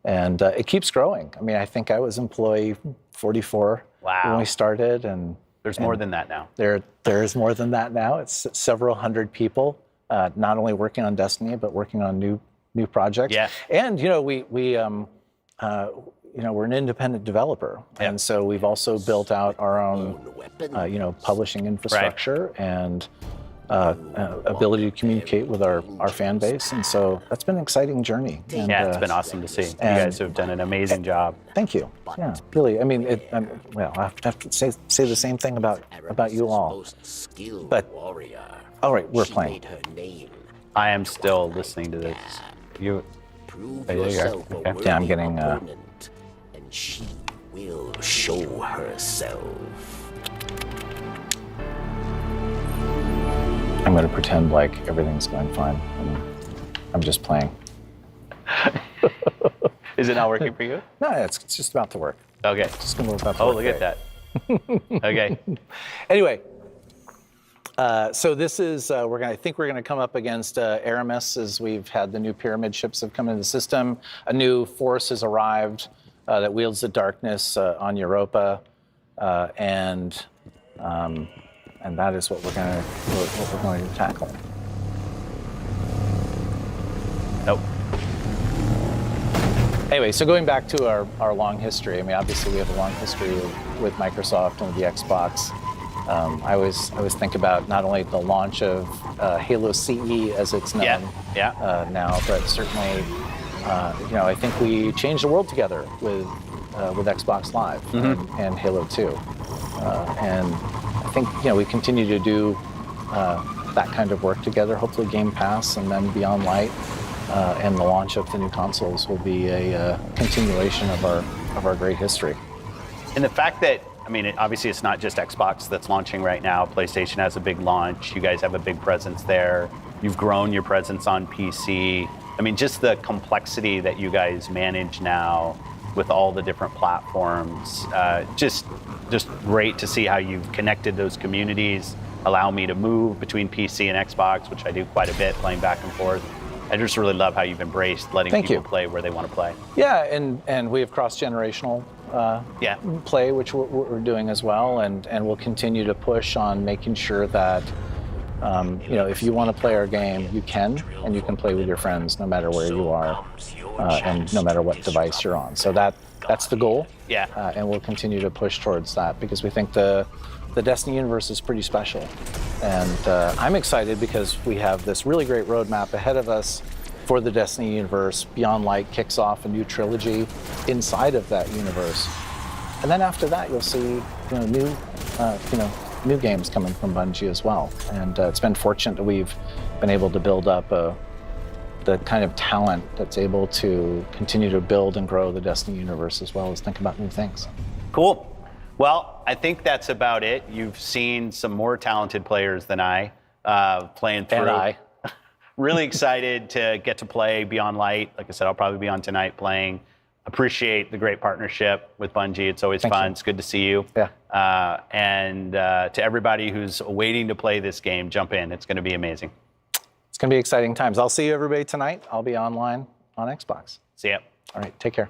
and it keeps growing. I mean, I think I was employee 44 when we started, and there's more than that now. There is more than that now. It's several hundred people, not only working on Destiny, but working on new projects. And you know, we're an independent developer, and so we've also built out our own, publishing infrastructure and ability to communicate with our fan base, and so that's been an exciting journey. And, it's been awesome to see. You guys have done an amazing job. Thank you. Yeah, really. I mean, I have to say the same thing about you all. But all right, we're playing. I am still listening to this. Yeah, I'm getting. And she will show herself. I'm going to pretend like everything's going fine. I'm just playing. Is it not working for you? No, it's just about to work. Okay. Just going to about to work. Oh, look at that. Okay. Anyway. So this is, I think we're going to come up against Aramis, as we've had the new pyramid ships have come into the system. A new force has arrived that wields the darkness on Europa, and that is what we're going to tackle. Nope. Anyway, so going back to our long history, I mean, obviously we have a long history with Microsoft and with the Xbox. I always think about not only the launch of Halo CE as it's known now, but certainly, I think we changed the world together with Xbox Live and Halo 2, and I think we continue to do that kind of work together. Hopefully, Game Pass and then Beyond Light and the launch of the new consoles will be a continuation of our great history. And the fact that, I mean, obviously it's not just Xbox that's launching right now. PlayStation has a big launch. You guys have a big presence there. You've grown your presence on PC. I mean, just the complexity that you guys manage now with all the different platforms, just great to see how you've connected those communities, allow me to move between PC and Xbox, which I do quite a bit, playing back and forth. I just really love how you've embraced letting people play where they want to play. Yeah, and we have cross-generational play, which we're doing as well, and we'll continue to push on making sure that If you want to play our game, you can, and you can play with your friends no matter where you are and no matter what device you're on. So that's the goal. Yeah. And we'll continue to push towards that because we think the Destiny universe is pretty special. And I'm excited because we have this really great roadmap ahead of us for the Destiny universe. Beyond Light kicks off a new trilogy inside of that universe. And then after that, you'll see new games coming from Bungie as well. And it's been fortunate that we've been able to build up the kind of talent that's able to continue to build and grow the Destiny universe as well as think about new things. Cool. Well, I think that's about it. You've seen some more talented players than I playing through. And I. Really excited to get to play Beyond Light. Like I said, I'll probably be on tonight playing. Appreciate the great partnership with Bungie. It's always fun. It's good to see you. Yeah. And to everybody who's waiting to play this game, jump in. It's going to be amazing. It's going to be exciting times. I'll see you everybody tonight. I'll be online on Xbox. See ya. All right. Take care.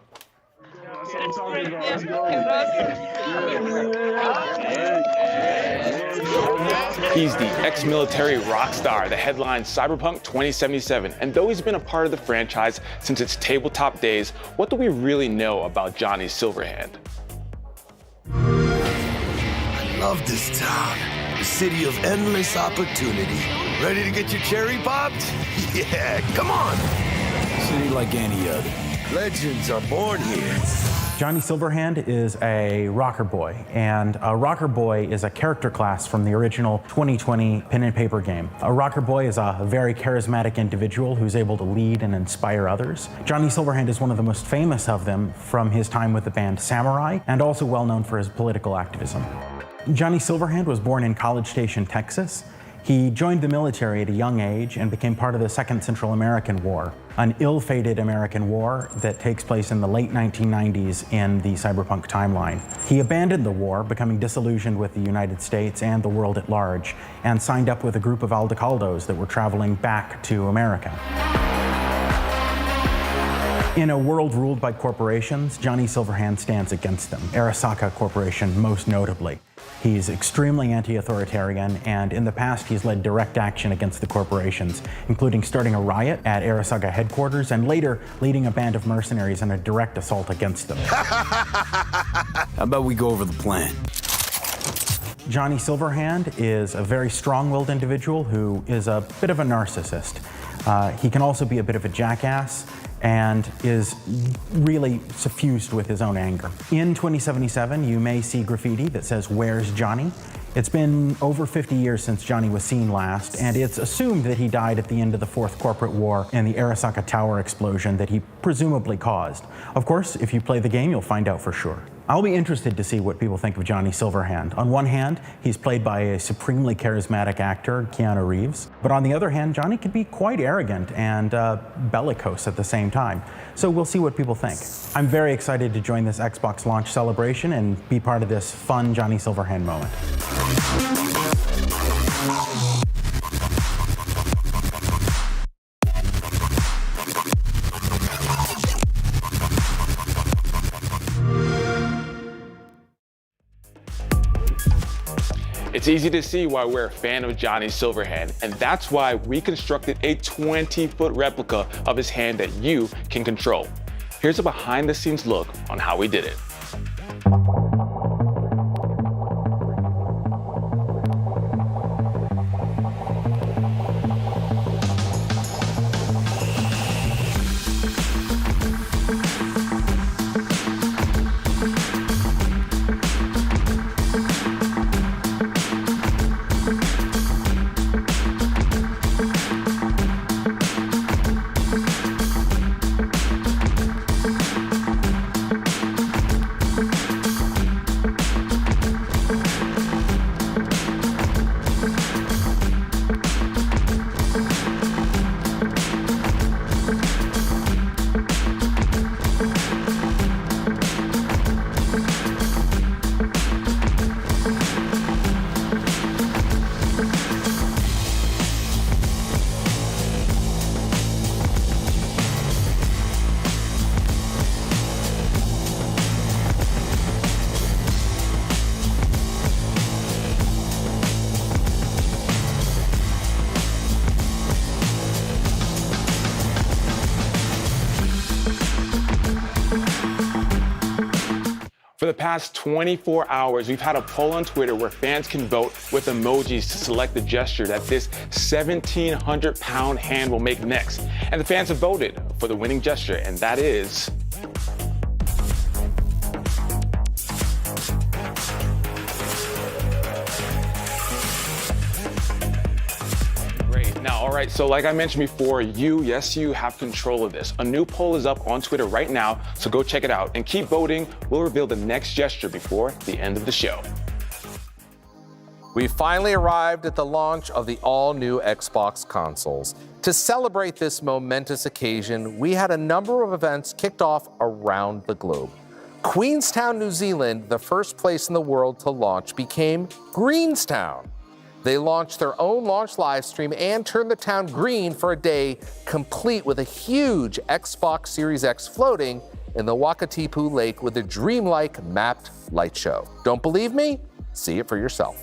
He's the ex-military rock star that headlines Cyberpunk 2077. And though he's been a part of the franchise since its tabletop days, what do we really know about Johnny Silverhand? I love this town. The city of endless opportunity. Ready to get your cherry popped? Yeah, come on. City like any other. Legends are born here. Johnny Silverhand is a rocker boy, and a rocker boy is a character class from the original 2020 pen and paper game. A rocker boy is a very charismatic individual who's able to lead and inspire others. Johnny Silverhand is one of the most famous of them from his time with the band Samurai, and also well known for his political activism. Johnny Silverhand was born in College Station, Texas. He joined the military at a young age and became part of the Second Central American War, an ill-fated American war that takes place in the late 1990s in the cyberpunk timeline. He abandoned the war, becoming disillusioned with the United States and the world at large, and signed up with a group of Aldecaldos that were traveling back to America. In a world ruled by corporations, Johnny Silverhand stands against them, Arasaka Corporation most notably. He's extremely anti-authoritarian, and in the past he's led direct action against the corporations, including starting a riot at Arasaka headquarters and later leading a band of mercenaries in a direct assault against them. How about we go over the plan? Johnny Silverhand is a very strong-willed individual who is a bit of a narcissist. He can also be a bit of a jackass and is really suffused with his own anger. In 2077, you may see graffiti that says, "Where's Johnny?" It's been over 50 years since Johnny was seen last, and it's assumed that he died at the end of the Fourth Corporate War in the Arasaka Tower explosion that he presumably caused. Of course, if you play the game, you'll find out for sure. I'll be interested to see what people think of Johnny Silverhand. On one hand, he's played by a supremely charismatic actor, Keanu Reeves. But on the other hand, Johnny can be quite arrogant and bellicose at the same time. So we'll see what people think. I'm very excited to join this Xbox launch celebration and be part of this fun Johnny Silverhand moment. It's easy to see why we're a fan of Johnny Silverhand, and that's why we constructed a 20-foot replica of his hand that you can control. Here's a behind-the-scenes look on how we did it. For the past 24 hours, we've had a poll on Twitter where fans can vote with emojis to select the gesture that this 1,700-pound hand will make next. And the fans have voted for the winning gesture, and that is... Now, all right, so like I mentioned before, yes, you have control of this. A new poll is up on Twitter right now, so go check it out and keep voting. We'll reveal the next gesture before the end of the show. We finally arrived at the launch of the all-new Xbox consoles. To celebrate this momentous occasion, we had a number of events kicked off around the globe. Queenstown, New Zealand, the first place in the world to launch, became Greenstown. They launched their own launch live stream and turned the town green for a day, complete with a huge Xbox Series X floating in the Wakatipu Lake with a dreamlike mapped light show. Don't believe me? See it for yourself.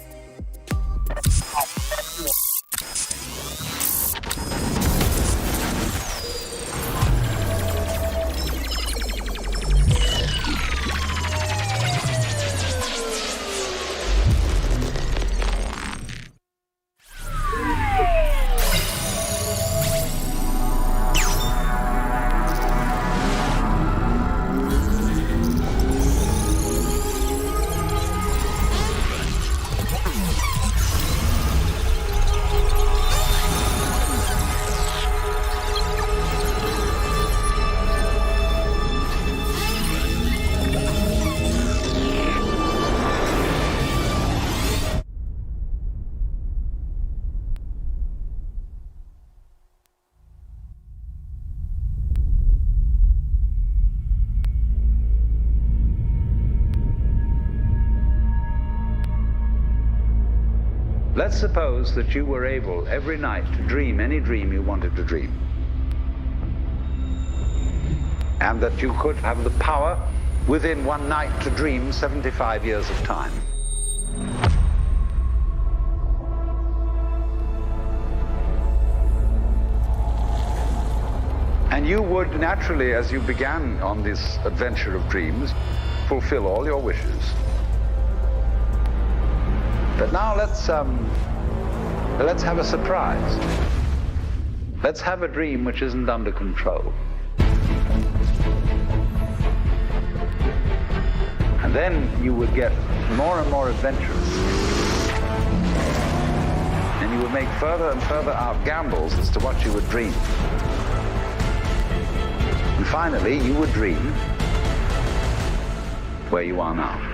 Let's suppose that you were able every night to dream any dream you wanted to dream. And that you could have the power within one night to dream 75 years of time. And you would naturally, as you began on this adventure of dreams, fulfill all your wishes. But now let's have a surprise. Let's have a dream which isn't under control. And then you would get more and more adventurous. And you would make further and further out gambles as to what you would dream. And finally, you would dream where you are now.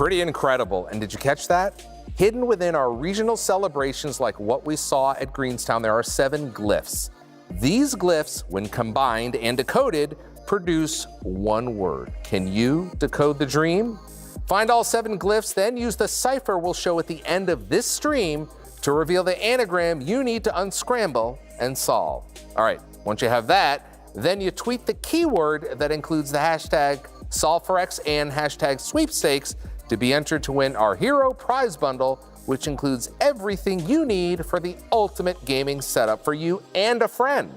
Pretty incredible. And did you catch that? Hidden within our regional celebrations like what we saw at Greenstown, there are 7 glyphs. These glyphs, when combined and decoded, produce one word. Can you decode the dream? Find all 7 glyphs, then use the cipher we'll show at the end of this stream to reveal the anagram you need to unscramble and solve. All right, once you have that, then you tweet the keyword that includes the hashtag Solve4X and hashtag sweepstakes to be entered to win our Hero Prize Bundle, which includes everything you need for the ultimate gaming setup for you and a friend,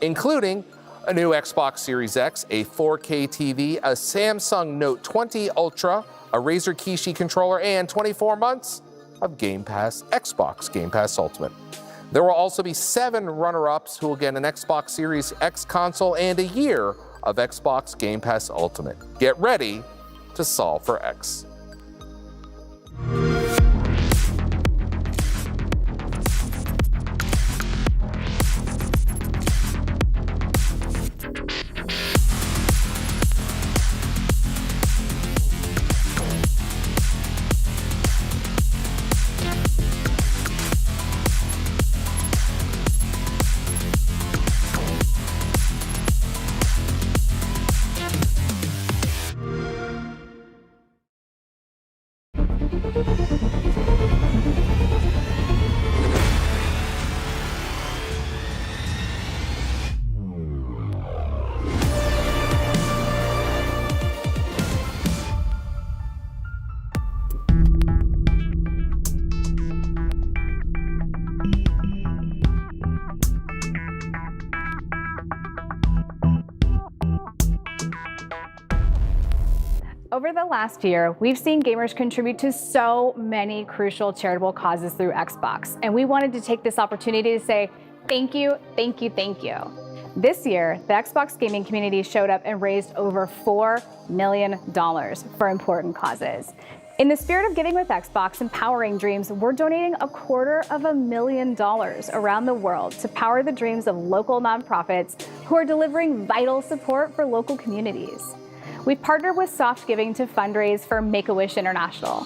including a new Xbox Series X, a 4K TV, a Samsung Note 20 Ultra, a Razer Kishi controller, and 24 months of Game Pass Xbox Game Pass Ultimate. There will also be 7 runner-ups who will get an Xbox Series X console and a year of Xbox Game Pass Ultimate. Get ready to solve for X. Over the last year, we've seen gamers contribute to so many crucial charitable causes through Xbox, and we wanted to take this opportunity to say thank you, thank you, thank you. This year, the Xbox gaming community showed up and raised over $4 million for important causes. In the spirit of Giving with Xbox, Empowering Dreams, we're donating $250,000 around the world to power the dreams of local nonprofits who are delivering vital support for local communities. We've partnered with Soft Giving to fundraise for Make-A-Wish International.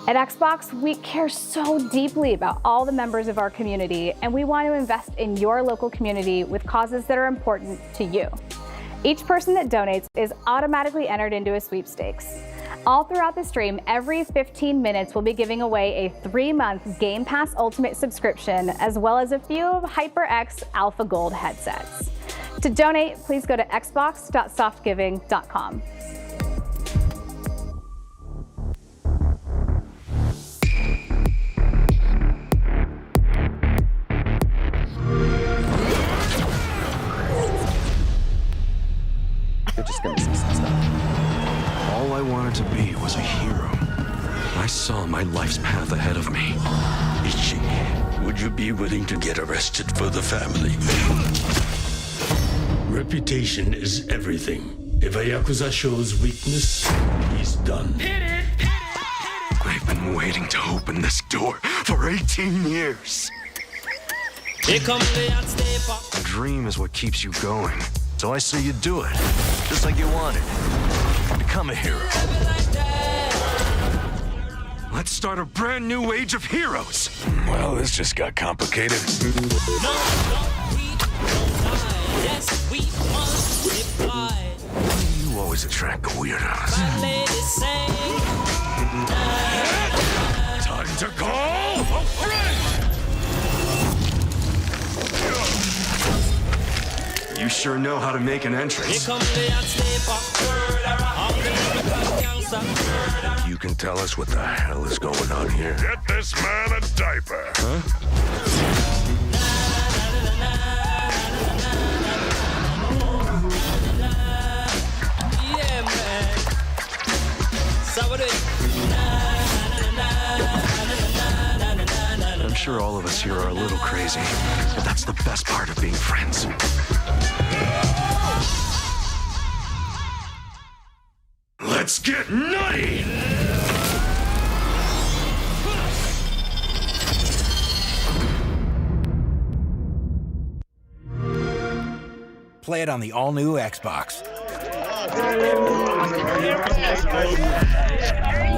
At Xbox, we care so deeply about all the members of our community, and we want to invest in your local community with causes that are important to you. Each person that donates is automatically entered into a sweepstakes. All throughout the stream, every 15 minutes, we'll be giving away a 3-month Game Pass Ultimate subscription, as well as a few of HyperX Alpha Gold headsets. To donate, please go to xbox.softgiving.com. You're just gonna say some stuff. All I wanted to be was a hero. I saw my life's path ahead of me. Ichi, would you be willing to get arrested for the family? Reputation is everything. If a Yakuza shows weakness, he's done. I've been waiting to open this door for 18 years. Here comes the hot stepper. A dream is what keeps you going. So I say you do it, just like you wanted. Become a hero. Let's start a brand new age of heroes. Well, this just got complicated. Yes, we must reply. You always attract the weirdos. Time to call! All right! You sure know how to make an entrance. You can tell us what the hell is going on here. Get this man a diaper. Huh? Yeah, man. I'm sure all of us here are a little crazy, but that's the best part of being friends. Let's get nutty! Play it on the all-new Xbox.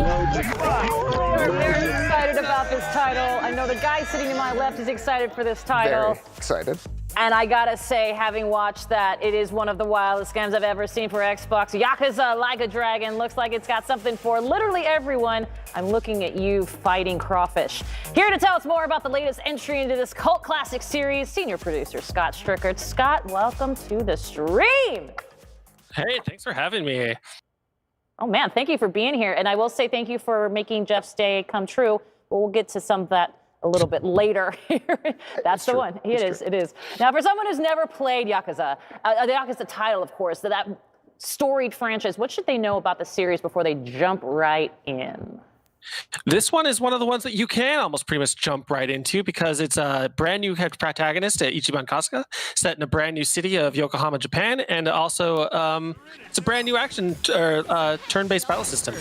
We're very excited about this title. I know the guy sitting to my left is excited for this title. Very excited. And I gotta say, having watched that, it is one of the wildest games I've ever seen for Xbox. Yakuza Like a Dragon looks like it's got something for literally everyone. I'm looking at you, Fighting Crawfish. Here to tell us more about the latest entry into this cult classic series, senior producer Scott Strickert. Scott, welcome to the stream. Hey, thanks for having me. Oh man, thank you for being here. And I will say thank you for making Jeff's day come true. But we'll get to some of that a little bit later. That's the one. It is. Now, for someone who's never played Yakuza, the Yakuza title, of course, that storied franchise, what should they know about the series before they jump right in? This one is one of the ones that you can almost pretty much jump right into because it's a brand new protagonist, Ichiban Kasuga, set in a brand new city of Yokohama, Japan, and also it's a brand new action turn-based battle system.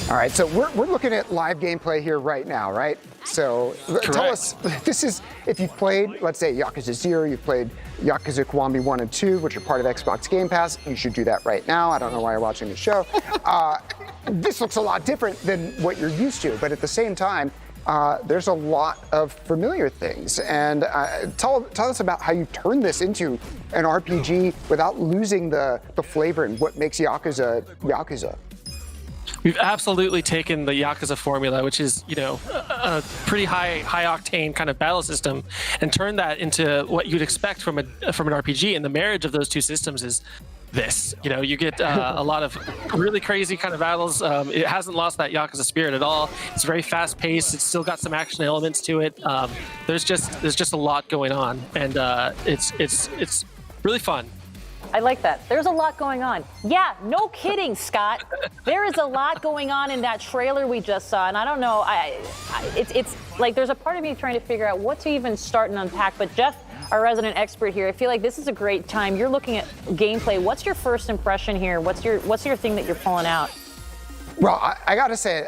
All right, so we're looking at live gameplay here right now, right? So tell us, this is, if you've played, let's say, Yakuza 0, you've played Yakuza Kiwami 1 and 2, which are part of Xbox Game Pass, you should do that right now. I don't know why you're watching the show. This looks a lot different than what you're used to, but at the same time, there's a lot of familiar things. And tell us about how you turn this into an RPG without losing the flavor and what makes Yakuza Yakuza. We've absolutely taken the Yakuza formula, which is, you know, a pretty high octane kind of battle system, and turned that into what you'd expect from an RPG. And the marriage of those two systems is this. You know, you get a lot of really crazy kind of battles. It hasn't lost that Yakuza spirit at all. It's very fast paced. It's still got some action elements to it. There's just a lot going on, and it's really fun. I like that. There's a lot going on. Yeah, no kidding, Scott. There is a lot going on in that trailer we just saw, and I don't know. It's like there's a part of me trying to figure out what to even start and unpack. But Jeff, our resident expert here, I feel like this is a great time. You're looking at gameplay. What's your first impression here? What's your thing that you're pulling out? Well, I gotta say,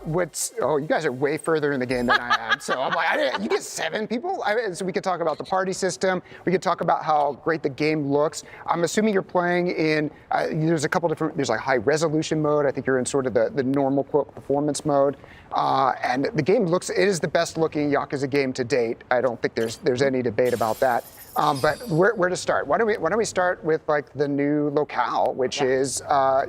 you guys are way further in the game than I am. So I'm like, you get 7 people? So we could talk about the party system. We could talk about how great the game looks. I'm assuming you're playing in, there's a couple different, there's like high resolution mode. I think you're in sort of the normal quote performance mode. And the game looks, it is the best looking Yakuza game to date. I don't think there's any debate about that. But where to start? Why don't we start with like the new locale, which is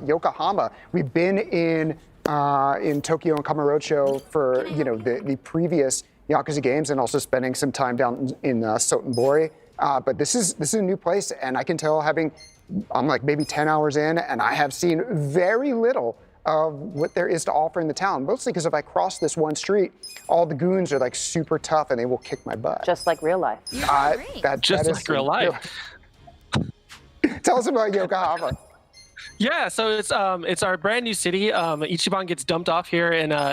Yokohama. We've been in Tokyo and Kamurocho for the previous Yakuza games, and also spending some time down in Sotenbori. But this is a new place, and I can tell I'm like maybe 10 hours in, and I have seen very little of what there is to offer in the town, mostly because if I cross this one street, all the goons are like super tough and they will kick my butt. Just like real life. Just like real life. Tell us about Yokohama. Yeah, so it's our brand new city. Ichiban gets dumped off here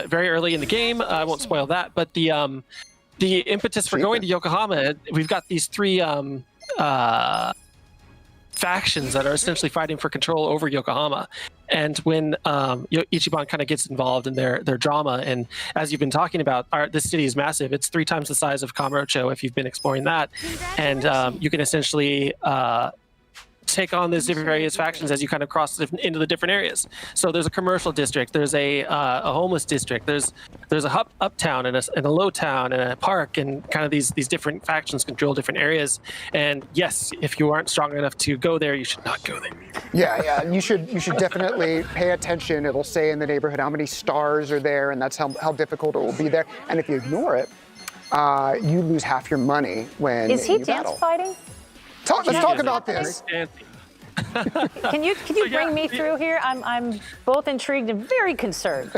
very early in the game. I won't spoil that, but the impetus for going to Yokohama, we've got these 3 factions that are essentially fighting for control over Yokohama. And when Ichiban kind of gets involved in their drama, and as you've been talking about, this city is massive. It's 3 times the size of Kamurocho if you've been exploring that. And you can essentially take on these different various factions as you kind of cross into the different areas. So there's a commercial district, there's a homeless district, there's a uptown and a low town and a park, and kind of these different factions control different areas. And yes, if you aren't strong enough to go there, you should not go there. Yeah, you should definitely pay attention. It'll say in the neighborhood how many stars are there, and that's how difficult it will be there. And if you ignore it, you lose half your money when Is he you dance battle. fighting? Let's talk about this. Can you bring me through here? I'm both intrigued and very concerned.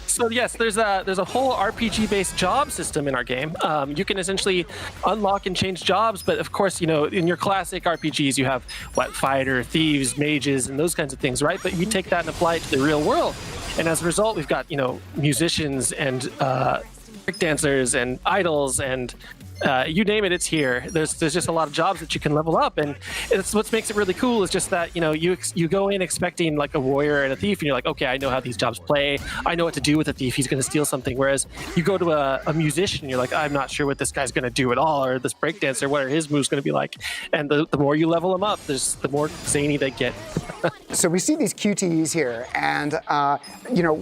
So yes, there's a whole RPG-based job system in our game. You can essentially unlock and change jobs, but of course, in your classic RPGs, you have fighter, thieves, mages, and those kinds of things, right? But you take that and apply it to the real world, and as a result, we've got musicians and breakdancers and idols and you name it, it's here. There's just a lot of jobs that you can level up, and it's what makes it really cool is just that you go in expecting like a warrior and a thief, and you're like, okay, I know how these jobs play. I know what to do with a thief. He's going to steal something. Whereas you go to a musician, you're like, I'm not sure what this guy's going to do at all, or this breakdancer, what are his moves going to be like? And the more you level them up, the more zany they get. So we see these QTEs here, and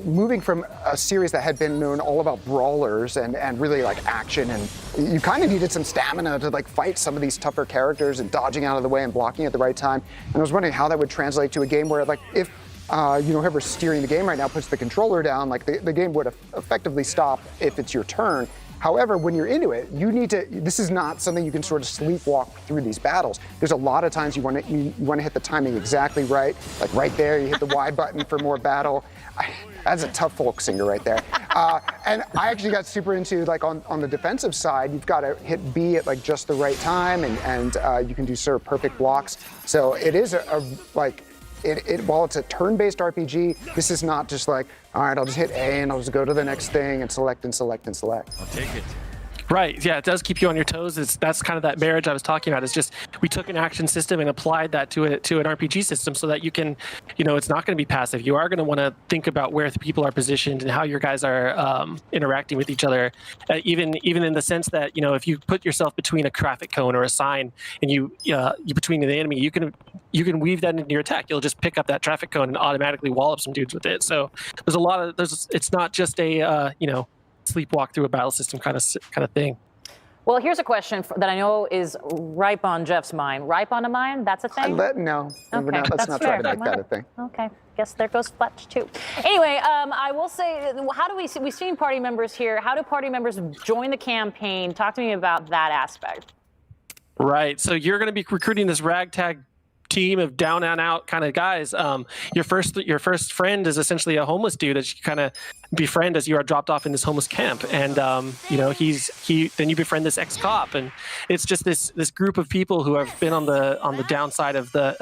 moving from a series that had been known all about brawlers and really like action, and you kind of needed some stamina to like fight some of these tougher characters and dodging out of the way and blocking at the right time. And I was wondering how that would translate to a game where, like, if whoever's steering the game right now puts the controller down, like the game would effectively stop if it's your turn. However, when you're into it, this is not something you can sort of sleepwalk through these battles. There's a lot of times you want to hit the timing exactly right. Like right there, you hit the Y button for more battle. That's a tough folk singer right there. And I actually got super into, like, on the defensive side, you've got to hit B at like just the right time, and you can do sort of perfect blocks. So it is while it's a turn-based RPG, this is not just like, all right, I'll just hit A and I'll just go to the next thing and select and select and select. I'll take it. Right, yeah, it does keep you on your toes. That's kind of that marriage I was talking about. It's just we took an action system and applied that to an RPG system so that you can, it's not going to be passive. You are going to want to think about where the people are positioned and how your guys are interacting with each other. Even in the sense that if you put yourself between a traffic cone or a sign and you between the enemy, you can weave that into your attack. You'll just pick up that traffic cone and automatically wallop some dudes with it. So it's not just a sleepwalk through a battle system kind of thing. Well, here's a question that I know is ripe on Jeff's mind. Ripe on a mind? That's a thing? No. Okay, Let's not try to make that a thing. Okay. Guess there goes Fletch, too. Anyway, I will say, we've seen party members here. How do party members join the campaign? Talk to me about that aspect. Right. So you're going to be recruiting this ragtag team of down and out kind of guys. Your first friend is essentially a homeless dude that you kind of befriend as you are dropped off in this homeless camp, and then you befriend this ex-cop, and it's just this group of people who have been on the downside of the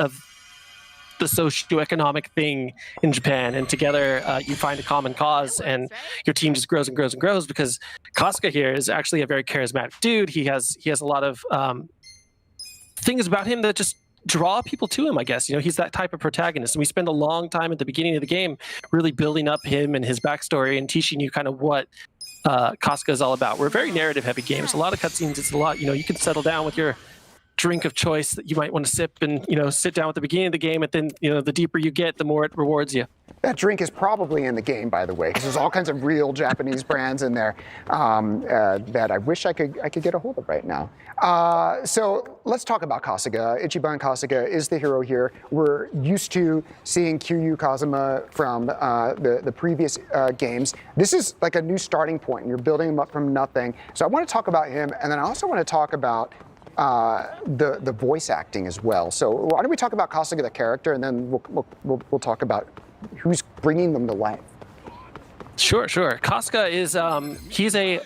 socioeconomic thing in Japan, and together you find a common cause, and your team just grows and grows and grows because Kasuga here is actually a very charismatic dude. He has a lot of things about him that just draw people to him, I guess. He's that type of protagonist, and we spend a long time at the beginning of the game really building up him and his backstory and teaching you kind of what Kasuga is all about. We're a very narrative heavy game. It's a lot of cutscenes. It's a lot, you can settle down with your drink of choice that you might want to sip and sit down at the beginning of the game, and then the deeper you get, the more it rewards you. That drink is probably in the game, by the way, because there's all kinds of real Japanese brands in there that I wish I could get a hold of right now. So let's talk about Kasuga. Ichiban Kasuga is the hero here. We're used to seeing Kiryu Kazuma from the previous games. This is like a new starting point, and you're building him up from nothing. So I want to talk about him, and then I also want to talk about the voice acting as well. So why don't we talk about Kasuga the character, and then we'll talk about who's bringing them to life. Sure. Kasuga is he's a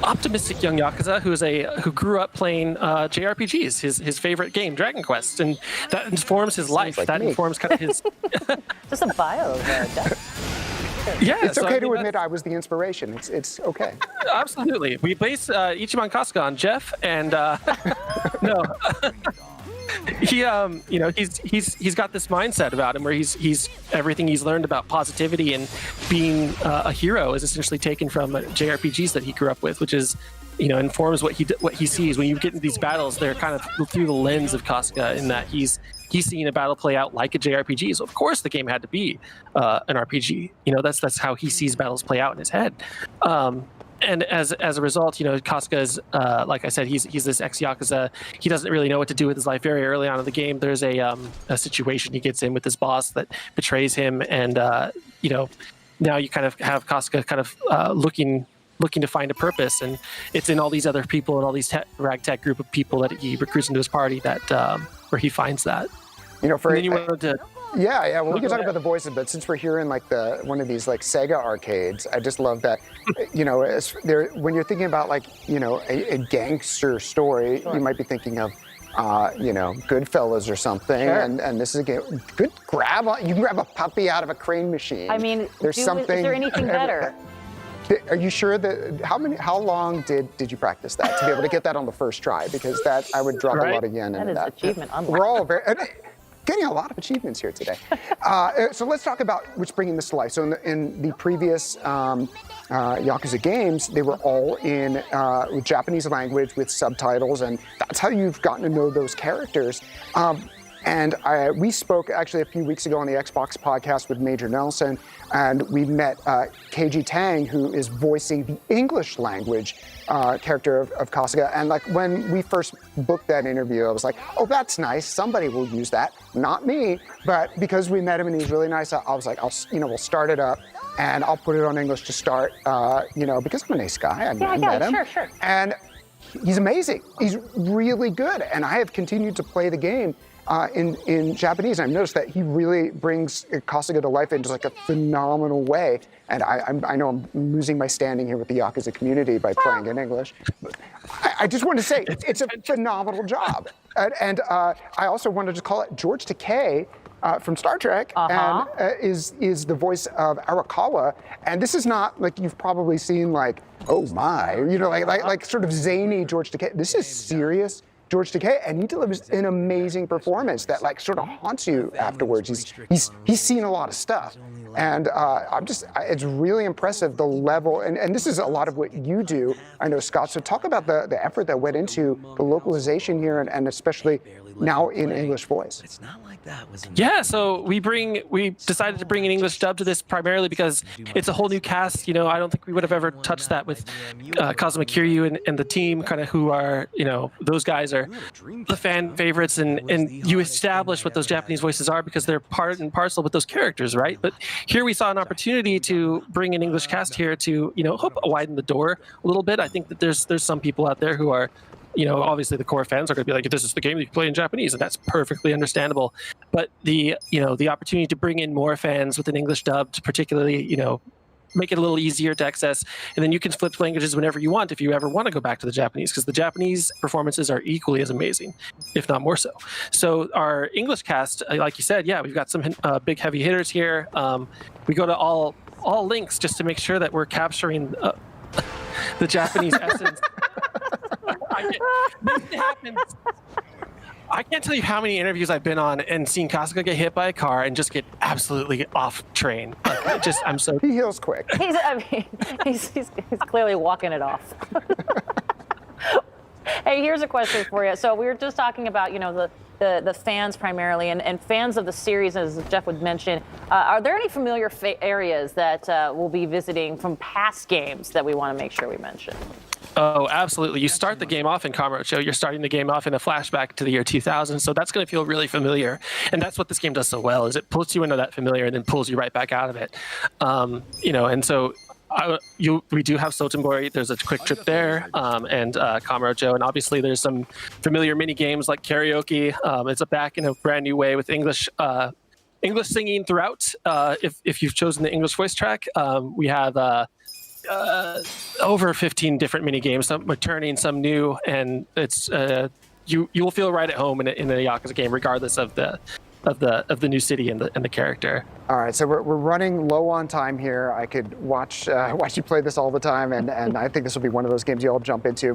optimistic young yakuza who grew up playing JRPGs. His favorite game, Dragon Quest, and that informs his life. Like that me. informs kind of his. Just a bio there. Yeah, it's okay to admit I was the inspiration. It's okay. Absolutely. We base Ichiban Kasuga on Jeff, and no. He he's got this mindset about him where he's everything he's learned about positivity and being a hero is essentially taken from JRPGs that he grew up with, which is informs what he sees when you get into these battles. They're kind of through the lens of Kasuga in that he's seeing a battle play out like a JRPG. So of course the game had to be an RPG. That's how he sees battles play out in his head. And as a result, Kasuga is, like I said, he's this ex-Yakuza. He doesn't really know what to do with his life. Very early on in the game, there's a situation he gets in with his boss that betrays him, and now you kind of have Kasuga kind of looking to find a purpose, and it's in all these other people and all these ragtag group of people that he recruits into his party that where he finds that. Yeah. Well, we can talk about the voices, but since we're here in like one of these like Sega arcades, I just love that. When you're thinking about like a gangster story, you might be thinking of Goodfellas or something, sure. and this is a game. Good grab. You can grab a puppy out of a crane machine. I mean, there's is there anything better? Are you sure that how long did you practice that to be able to get that on the first try? Because that I would drop a lot of yen into that. That is achievement unlocked. We're all getting a lot of achievements here today. So let's talk about what's bringing this to life. So in the previous Yakuza games, they were all in with Japanese language with subtitles, and that's how you've gotten to know those characters. And we spoke actually a few weeks ago on the Xbox podcast with Major Nelson, and we met Keiji Tang, who is voicing the English language character of Kasuga. And like when we first booked that interview, I was like, oh, that's nice. Somebody will use that. Not me, but because we met him and he's really nice, I was like, we'll start it up and I'll put it on English to start, because I'm a nice guy. I met him. Sure. And he's amazing. He's really good. And I have continued to play the game in Japanese. I've noticed that he really brings Kasuga to life in just like a phenomenal way. And I know I'm losing my standing here with the Yakuza community by playing in English. But I just wanted to say it's a phenomenal job. And I also wanted to call it George Takei from Star Trek, and is the voice of Arakawa. And this is not like you've probably seen like, oh my, like sort of zany George Takei. This is serious George Takei, and he delivers an amazing performance that like sort of haunts you afterwards. He's seen a lot of stuff, and it's really impressive the level. And this is a lot of what you do, I know, Scott. So talk about the effort that went into the localization here, and especially now in English voice. It's not like that was. Yeah, so we decided to bring an English dub to this primarily because it's a whole new cast. I don't think we would have ever touched that with Kazuma Kiryu and the team, kind of who are, those guys are the fan favorites, and you establish what those Japanese voices are because they're part and parcel with those characters, right? But here we saw an opportunity to bring an English cast here to, hope widen the door a little bit. I think that there's some people out there who are, obviously the core fans are going to be like, this is the game that you play in Japanese, and that's perfectly understandable. But the opportunity to bring in more fans with an English dub, to particularly, make it a little easier to access, and then you can flip languages whenever you want if you ever want to go back to the Japanese, because the Japanese performances are equally as amazing, if not more so. So our English cast, like you said, we've got some big heavy hitters here. We go to all links just to make sure that we're capturing the Japanese essence. This happens. I can't tell you how many interviews I've been on and seen Kasuga get hit by a car and just get absolutely off train. I'm so. He heals quick. He's clearly walking it off. Hey, here's a question for you. So we were just talking about, the fans primarily and fans of the series, as Jeff would mention. Are there any familiar areas that we'll be visiting from past games that we want to make sure we mention? Oh, absolutely. You start the game off in Kamurocho. You're starting the game off in a flashback to the year 2000. So that's going to feel really familiar. And that's what this game does so well, is it pulls you into that familiar and then pulls you right back out of it. And so we do have Sotenbori. There's a quick trip there, and Kamurocho. And obviously there's some familiar mini games like karaoke. It's back in a brand new way with English singing throughout. If you've chosen the English voice track, we have over 15 different mini games, some returning, some new, and it's you will feel right at home in a Yakuza game, regardless of the new city and the character. All right, so we're running low on time here. I could watch you play this all the time, and I think this will be one of those games you'll jump into.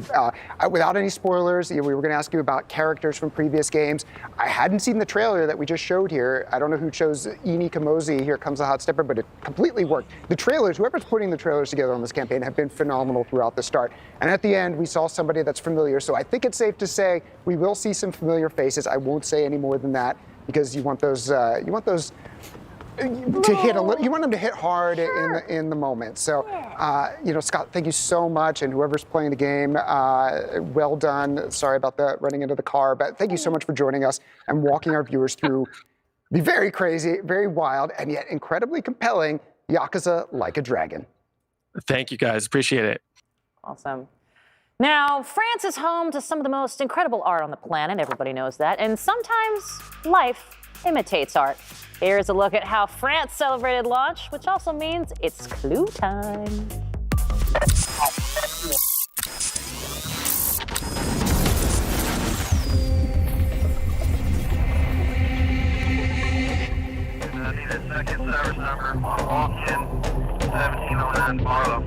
Without any spoilers, we were going to ask you about characters from previous games. I hadn't seen the trailer that we just showed here. I don't know who chose Ini Kamozi, Here Comes the Hot Stepper, but it completely worked. The trailers, whoever's putting the trailers together on this campaign, have been phenomenal throughout the start. And at the end, we saw somebody that's familiar. So I think it's safe to say we will see some familiar faces. I won't say any more than that, because you want those to hit a little. You want them to hit hard in the moment. So, Scott, thank you so much, and whoever's playing the game, well done. Sorry about the running into the car, but thank you so much for joining us and walking our viewers through the very crazy, very wild, and yet incredibly compelling Yakuza Like a Dragon. Thank you, guys. Appreciate it. Awesome. Now, France is home to some of the most incredible art on the planet. Everybody knows that. And sometimes life imitates art. Here's a look at how France celebrated launch, which also means it's clue time. Need a second service number on Walk-in 1709 Barlow.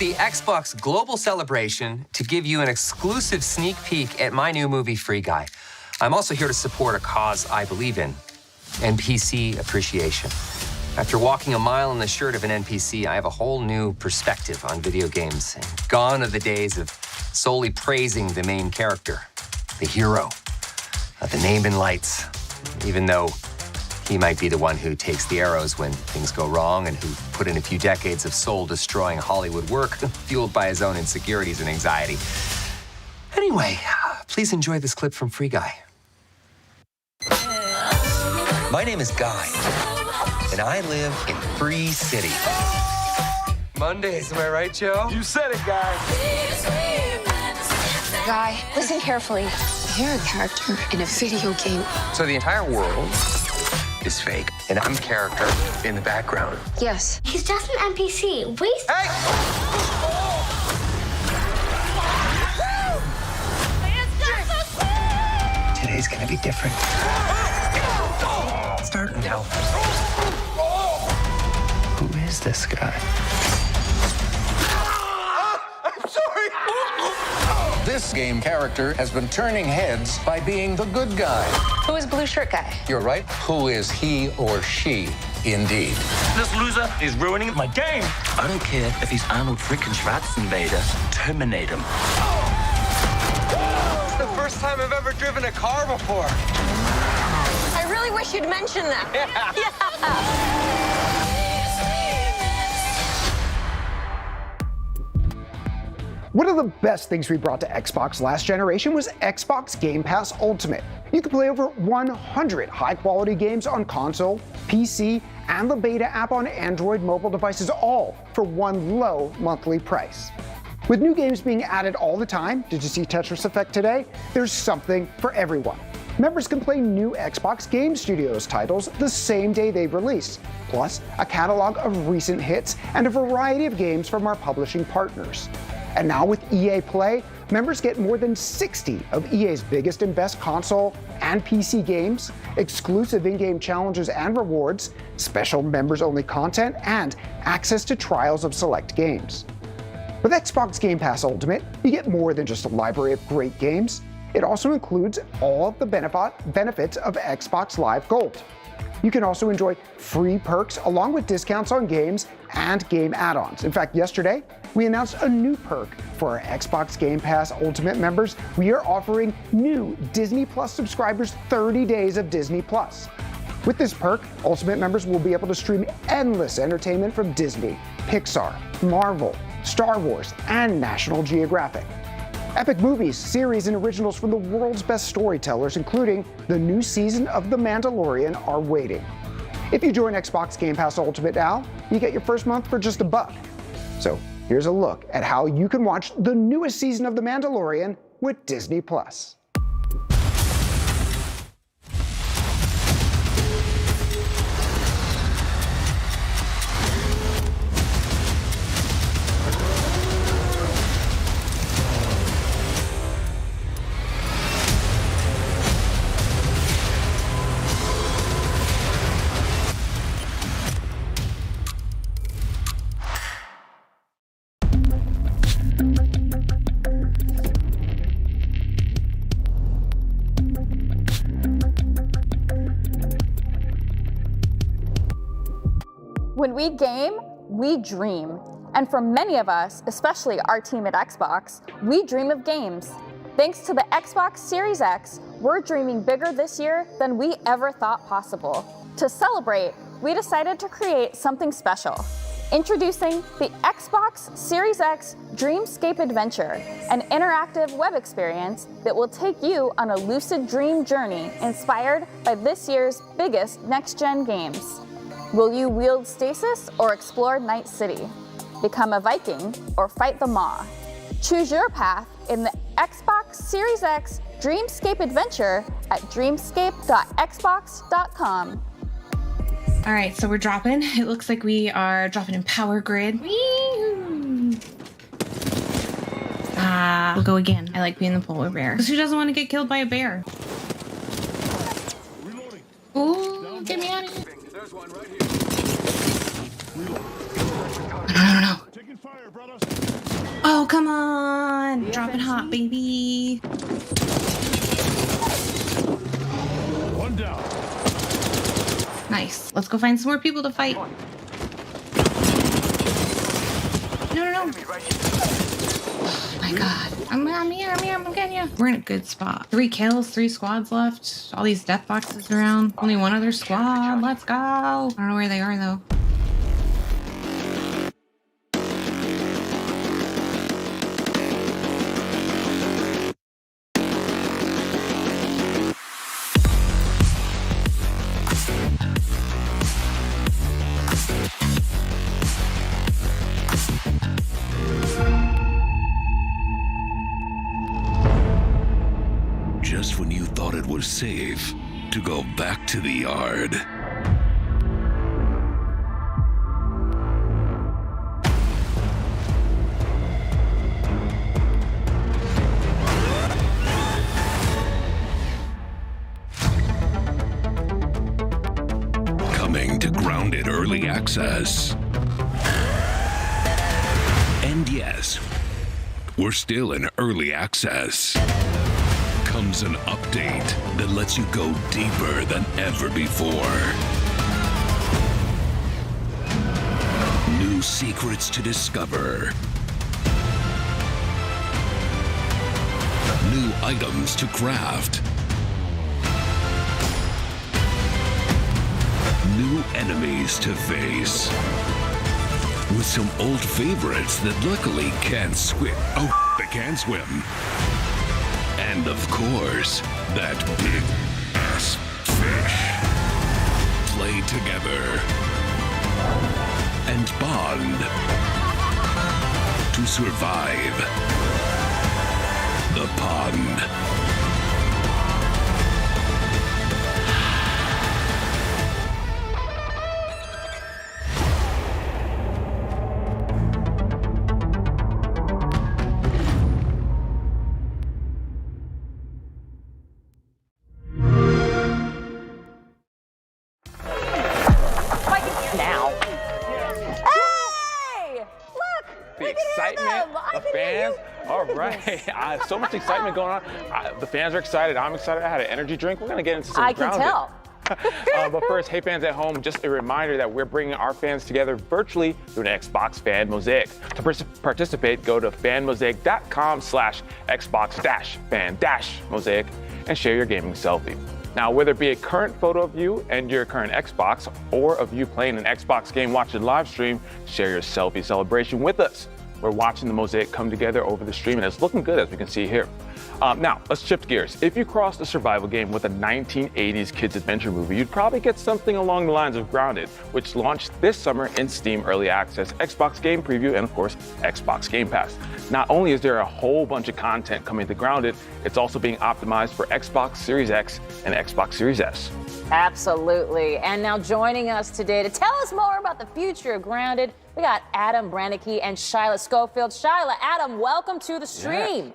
the Xbox Global Celebration to give you an exclusive sneak peek at my new movie, Free Guy. I'm also here to support a cause I believe in, NPC appreciation. After walking a mile in the shirt of an NPC, I have a whole new perspective on video games. And gone are the days of solely praising the main character, the hero, the name in lights, even though he might be the one who takes the arrows when things go wrong and who put in a few decades of soul-destroying Hollywood work fueled by his own insecurities and anxiety. Anyway, please enjoy this clip from Free Guy. My name is Guy, and I live in Free City. Mondays, am I right, Joe? You said it, Guy. Guy, listen carefully. You're a character in a video game. So the entire world is fake, and I'm a character in the background. Yes. He's just an NPC. Wait. Hey! Today's gonna be different. Starting now. Who is this guy? I'm sorry. This game character has been turning heads by being the good guy. Who is blue shirt guy? You're right. Who is he or she? Indeed. This loser is ruining my game. I don't care if he's Arnold frickin' Schwarzenegger. Terminate him. It's the first time I've ever driven a car before. I really wish you'd mention that. Yeah. One of the best things we brought to Xbox last generation was Xbox Game Pass Ultimate. You can play over 100 high-quality games on console, PC, and the beta app on Android mobile devices, all for one low monthly price. With new games being added all the time, did you see Tetris Effect today? There's something for everyone. Members can play new Xbox Game Studios titles the same day they release, plus a catalog of recent hits and a variety of games from our publishing partners. And now with EA Play, members get more than 60 of EA's biggest and best console and PC games, exclusive in-game challenges and rewards, special members-only content, and access to trials of select games. With Xbox Game Pass Ultimate, you get more than just a library of great games. It also includes all of the benefits of Xbox Live Gold. You can also enjoy free perks along with discounts on games and game add-ons. In fact, yesterday, we announced a new perk for our Xbox Game Pass Ultimate members. We are offering new Disney Plus subscribers 30 days of Disney Plus. With this perk, Ultimate members will be able to stream endless entertainment from Disney, Pixar, Marvel, Star Wars, and National Geographic. Epic movies, series, and originals from the world's best storytellers, including the new season of The Mandalorian, are waiting. If you join Xbox Game Pass Ultimate now, you get your first month for just $1. So here's a look at how you can watch the newest season of The Mandalorian with Disney Plus. When we game, we dream. And for many of us, especially our team at Xbox, we dream of games. Thanks to the Xbox Series X, we're dreaming bigger this year than we ever thought possible. To celebrate, we decided to create something special. Introducing the Xbox Series X Dreamscape Adventure, an interactive web experience that will take you on a lucid dream journey inspired by this year's biggest next-gen games. Will you wield stasis or explore Night City? Become a Viking or fight the Maw? Choose your path in the Xbox Series X Dreamscape Adventure at dreamscape.xbox.com. All right, so we're dropping. It looks like we are dropping in Power Grid. We'll go again. I like being the polar bear. Because who doesn't want to get killed by a bear? Ooh, get me out of here. No. Oh, come on. Drop it hot, baby. One down. Nice. Let's go find some more people to fight. No. Oh my god. I'm here. I'm getting you. We're in a good spot. 3 kills, 3 squads left. All these death boxes around. Only one other squad. Let's go. I don't know where they are though. Just when you thought it was safe to go back to the yard. Coming to Grounded Early Access. And yes, we're still in early access. Comes an update that lets you go deeper than ever before. New secrets to discover. New items to craft. New enemies to face. With some old favorites that luckily can't swim. Oh, they can swim. And of course, that big ass fish. Play together and bond to survive the pond. So much excitement going on. The fans are excited. I'm excited. I had an energy drink. We're going to get into some Grounded. I can tell. But first, hey fans at home, just a reminder that we're bringing our fans together virtually through an Xbox Fan Mosaic. To participate, go to fanmosaic.com/Xbox-fan-mosaic and share your gaming selfie. Now, whether it be a current photo of you and your current Xbox or of you playing an Xbox game watching live stream, share your selfie celebration with us. We're watching the mosaic come together over the stream, and it's looking good, as we can see here. Now, let's shift gears. If you crossed a survival game with a 1980s kids adventure movie, you'd probably get something along the lines of Grounded, which launched this summer in Steam Early Access, Xbox Game Preview, and of course, Xbox Game Pass. Not only is there a whole bunch of content coming to Grounded, it's also being optimized for Xbox Series X and Xbox Series S. Absolutely. And now joining us today to tell us more about the future of Grounded, we got Adam Brannicky and Shyla Schofield. Shyla, Adam, welcome to the stream. Yes.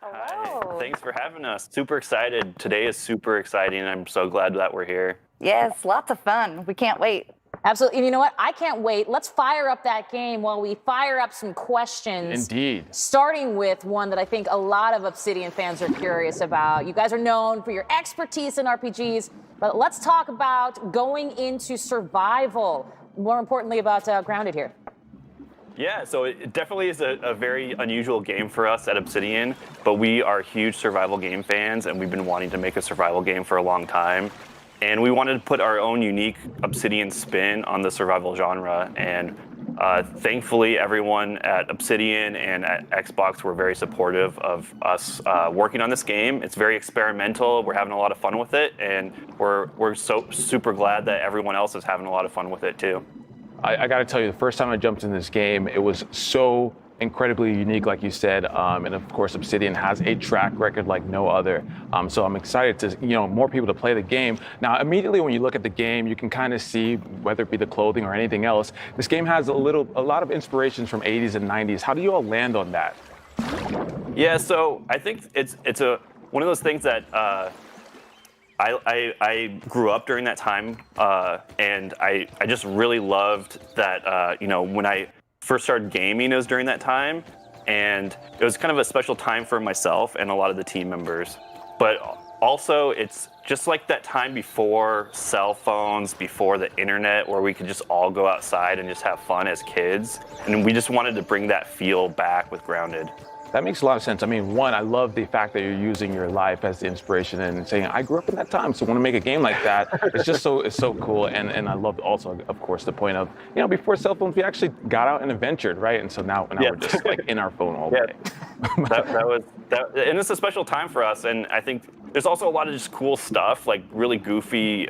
Hi. Thanks for having us. Super excited. Today is super exciting. I'm so glad that we're here. Yes, lots of fun. We can't wait. Absolutely. And you know what? I can't wait. Let's fire up that game while we fire up some questions. Indeed. Starting with one that I think a lot of Obsidian fans are curious about. You guys are known for your expertise in RPGs, but let's talk about going into survival. More importantly about Grounded here. Yeah, so it definitely is a very unusual game for us at Obsidian, but we are huge survival game fans, and we've been wanting to make a survival game for a long time. And we wanted to put our own unique Obsidian spin on the survival genre. And thankfully, everyone at Obsidian and at Xbox were very supportive of us working on this game. It's very experimental. We're having a lot of fun with it. And we're so super glad that everyone else is having a lot of fun with it, too. I got to tell you, the first time I jumped in this game, it was so incredibly unique, like you said, and of course Obsidian has a track record like no other. So I'm excited to, more people to play the game. Now, immediately when you look at the game, you can kind of see, whether it be the clothing or anything else, this game has a lot of inspirations from 80s and 90s. How do you all land on that? Yeah, so I think it's one of those things that I grew up during that time, and I just really loved that, when I first started gaming, it was during that time, and it was kind of a special time for myself and a lot of the team members. But also, it's just like that time before cell phones, before the internet, where we could just all go outside and just have fun as kids. And we just wanted to bring that feel back with Grounded. That makes a lot of sense. I mean, one, I love the fact that you're using your life as the inspiration and saying, I grew up in that time, so I want to make a game like that. It's so cool. And I love also, of course, the point of, before cell phones, we actually got out and adventured, right? And so now we're just like in our phone all day. And it's a special time for us. And I think there's also a lot of just cool stuff, like really goofy,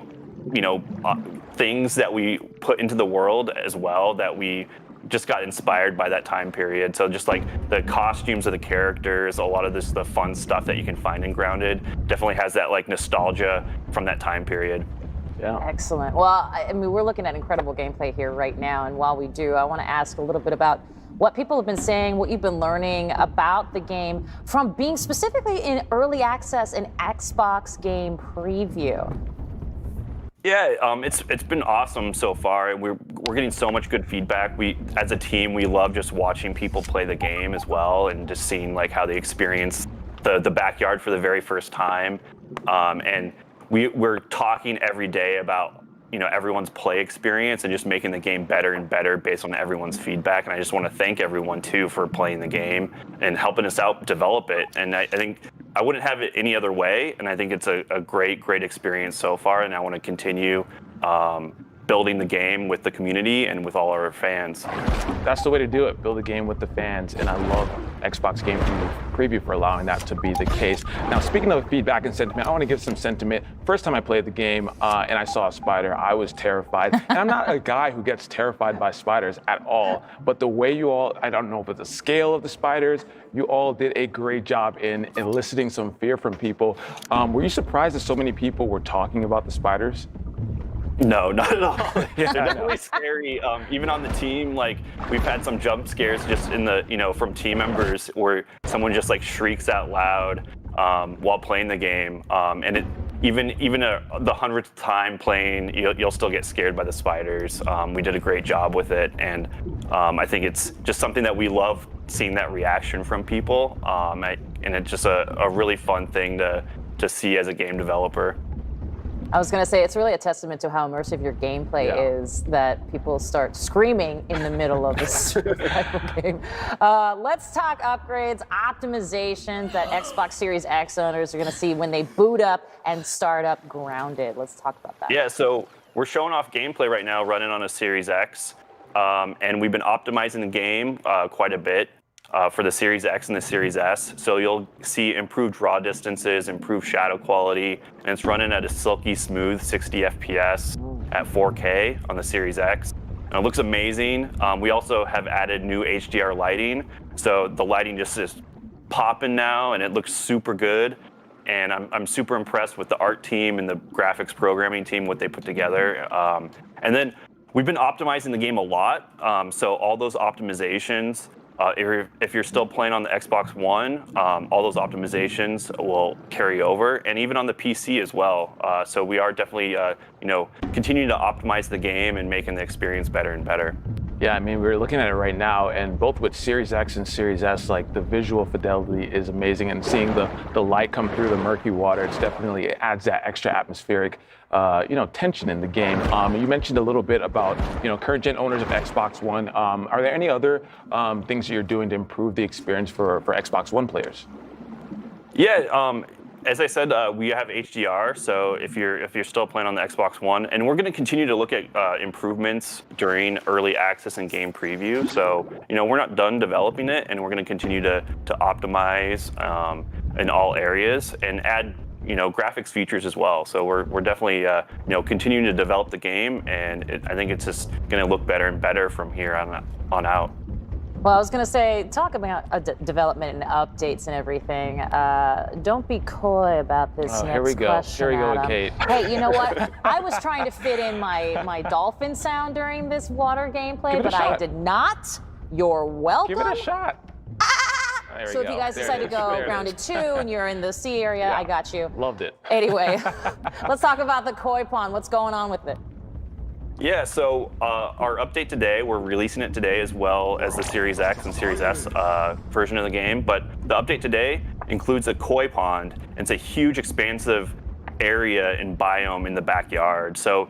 things that we put into the world as well that we just got inspired by that time period. So just like the costumes of the characters, a lot of the fun stuff that you can find in Grounded definitely has that like nostalgia from that time period. Yeah. Excellent. Well, I mean, we're looking at incredible gameplay here right now. And while we do, I want to ask a little bit about what people have been saying, what you've been learning about the game from being specifically in early access and Xbox game preview. Yeah, it's been awesome so far. We're getting so much good feedback. We, as a team, we love just watching people play the game as well, and just seeing like how they experience the backyard for the very first time. And we're talking every day about everyone's play experience and just making the game better and better based on everyone's feedback. And I just want to thank everyone too for playing the game and helping us out develop it. And I think I wouldn't have it any other way. And I think it's a great experience so far. And I want to continue building the game with the community and with all our fans. That's the way to do it, build a game with the fans, and I love Xbox Game Preview for allowing that to be the case. Now, speaking of feedback and sentiment, I want to give some sentiment. First time I played the game and I saw a spider, I was terrified. And I'm not a guy who gets terrified by spiders at all, but the way you all, I don't know if it's the scale of the spiders, you all did a great job in eliciting some fear from people. Were you surprised that so many people were talking about the spiders? No, not at all. They're definitely scary. Even on the team, like we've had some jump scares just in the, from team members where someone just like shrieks out loud while playing the game. And even the 100th time playing, you'll still get scared by the spiders. We did a great job with it, and I think it's just something that we love seeing that reaction from people. And it's just a really fun thing to see as a game developer. I was going to say, it's really a testament to how immersive your gameplay is that people start screaming in the middle of this survival game. Let's talk upgrades, optimizations that Xbox Series X owners are going to see when they boot up and start up Grounded. Let's talk about that. Yeah, so we're showing off gameplay right now running on a Series X, and we've been optimizing the game quite a bit. For the Series X and the Series S. So you'll see improved draw distances, improved shadow quality, and it's running at a silky smooth 60 FPS at 4K on the Series X. And it looks amazing. We also have added new HDR lighting. So the lighting just is popping now, and it looks super good. And I'm super impressed with the art team and the graphics programming team, what they put together. And then we've been optimizing the game a lot. So all those optimizations, if you're still playing on the Xbox One, all those optimizations will carry over, and even on the PC as well. So we are definitely, continuing to optimize the game and making the experience better and better. Yeah, I mean, we're looking at it right now, and both with Series X and Series S, like the visual fidelity is amazing, and seeing the light come through the murky water, it definitely adds that extra atmospheric, tension in the game. You mentioned a little bit about, current gen owners of Xbox One. Are there any other things that you're doing to improve the experience for Xbox One players? Yeah. As I said, we have HDR, so if you're still playing on the Xbox One, and we're going to continue to look at improvements during early access and game preview. So, we're not done developing it, and we're going to continue to optimize in all areas and add, graphics features as well. So we're definitely, continuing to develop the game, and I think it's just going to look better and better from here on out. Well, I was going to say, talk about development and updates and everything. Don't be coy about this next question. Here we go, Kate. Hey, you know what? I was trying to fit in my dolphin sound during this water gameplay, but I did not. You're welcome. Give it a shot. There So we if you go. guys There decide it to is. go There it grounded is. 2 and you're in the sea area, I got you. Loved it. Anyway, let's talk about the koi pond. What's going on with it? Yeah, so our update today, we're releasing it today as well as the Series X and Series S version of the game. But the update today includes a koi pond. It's a huge, expansive area and biome in the backyard. So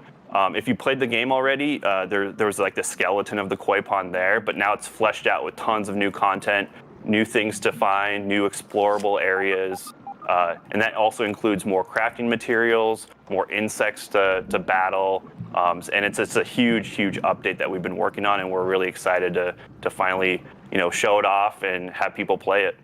if you played the game already, there was like the skeleton of the koi pond there, but now it's fleshed out with tons of new content, new things to find, new explorable areas. And that also includes more crafting materials, more insects to battle. And it's a huge, huge update that we've been working on, and we're really excited to finally, show it off and have people play it.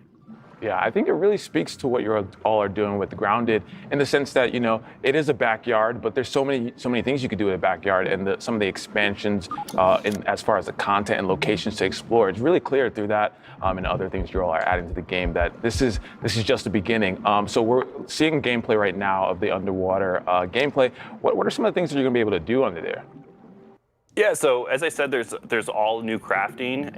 Yeah, I think it really speaks to what you all are doing with Grounded, in the sense that it is a backyard, but there's so many things you could do in a backyard, and some of the expansions, as far as the content and locations to explore, it's really clear through that and other things you all are adding to the game that this is just the beginning. So we're seeing gameplay right now of the underwater gameplay. What are some of the things that you're going to be able to do under there? Yeah, so as I said, there's all new crafting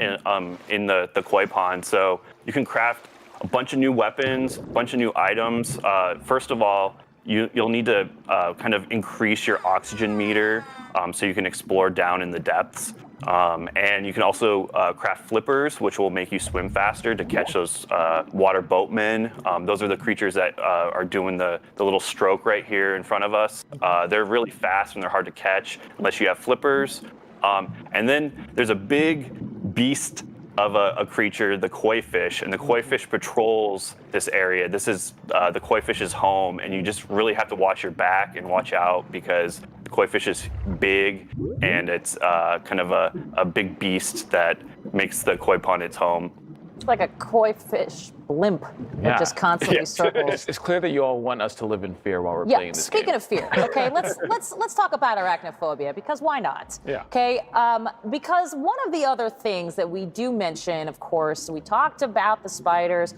in the koi pond. So you can craft a bunch of new weapons, a bunch of new items. First of all, you'll need to kind of increase your oxygen meter so you can explore down in the depths. And you can also craft flippers, which will make you swim faster to catch those water boatmen. Those are the creatures that are doing the little stroke right here in front of us. They're really fast and they're hard to catch unless you have flippers. And then there's a big beast of a creature, the koi fish, and the koi fish patrols this area. This is the koi fish's home, and you just really have to watch your back and watch out because the koi fish is big, and it's kind of a big beast that makes the koi pond its home. It's like a koi fish blimp that just constantly circles. It's clear that you all want us to live in fear while we're playing this Speaking game. of fear, okay, let's talk about arachnophobia, because why not? Yeah. Okay, because one of the other things that we do mention, of course, we talked about the spiders,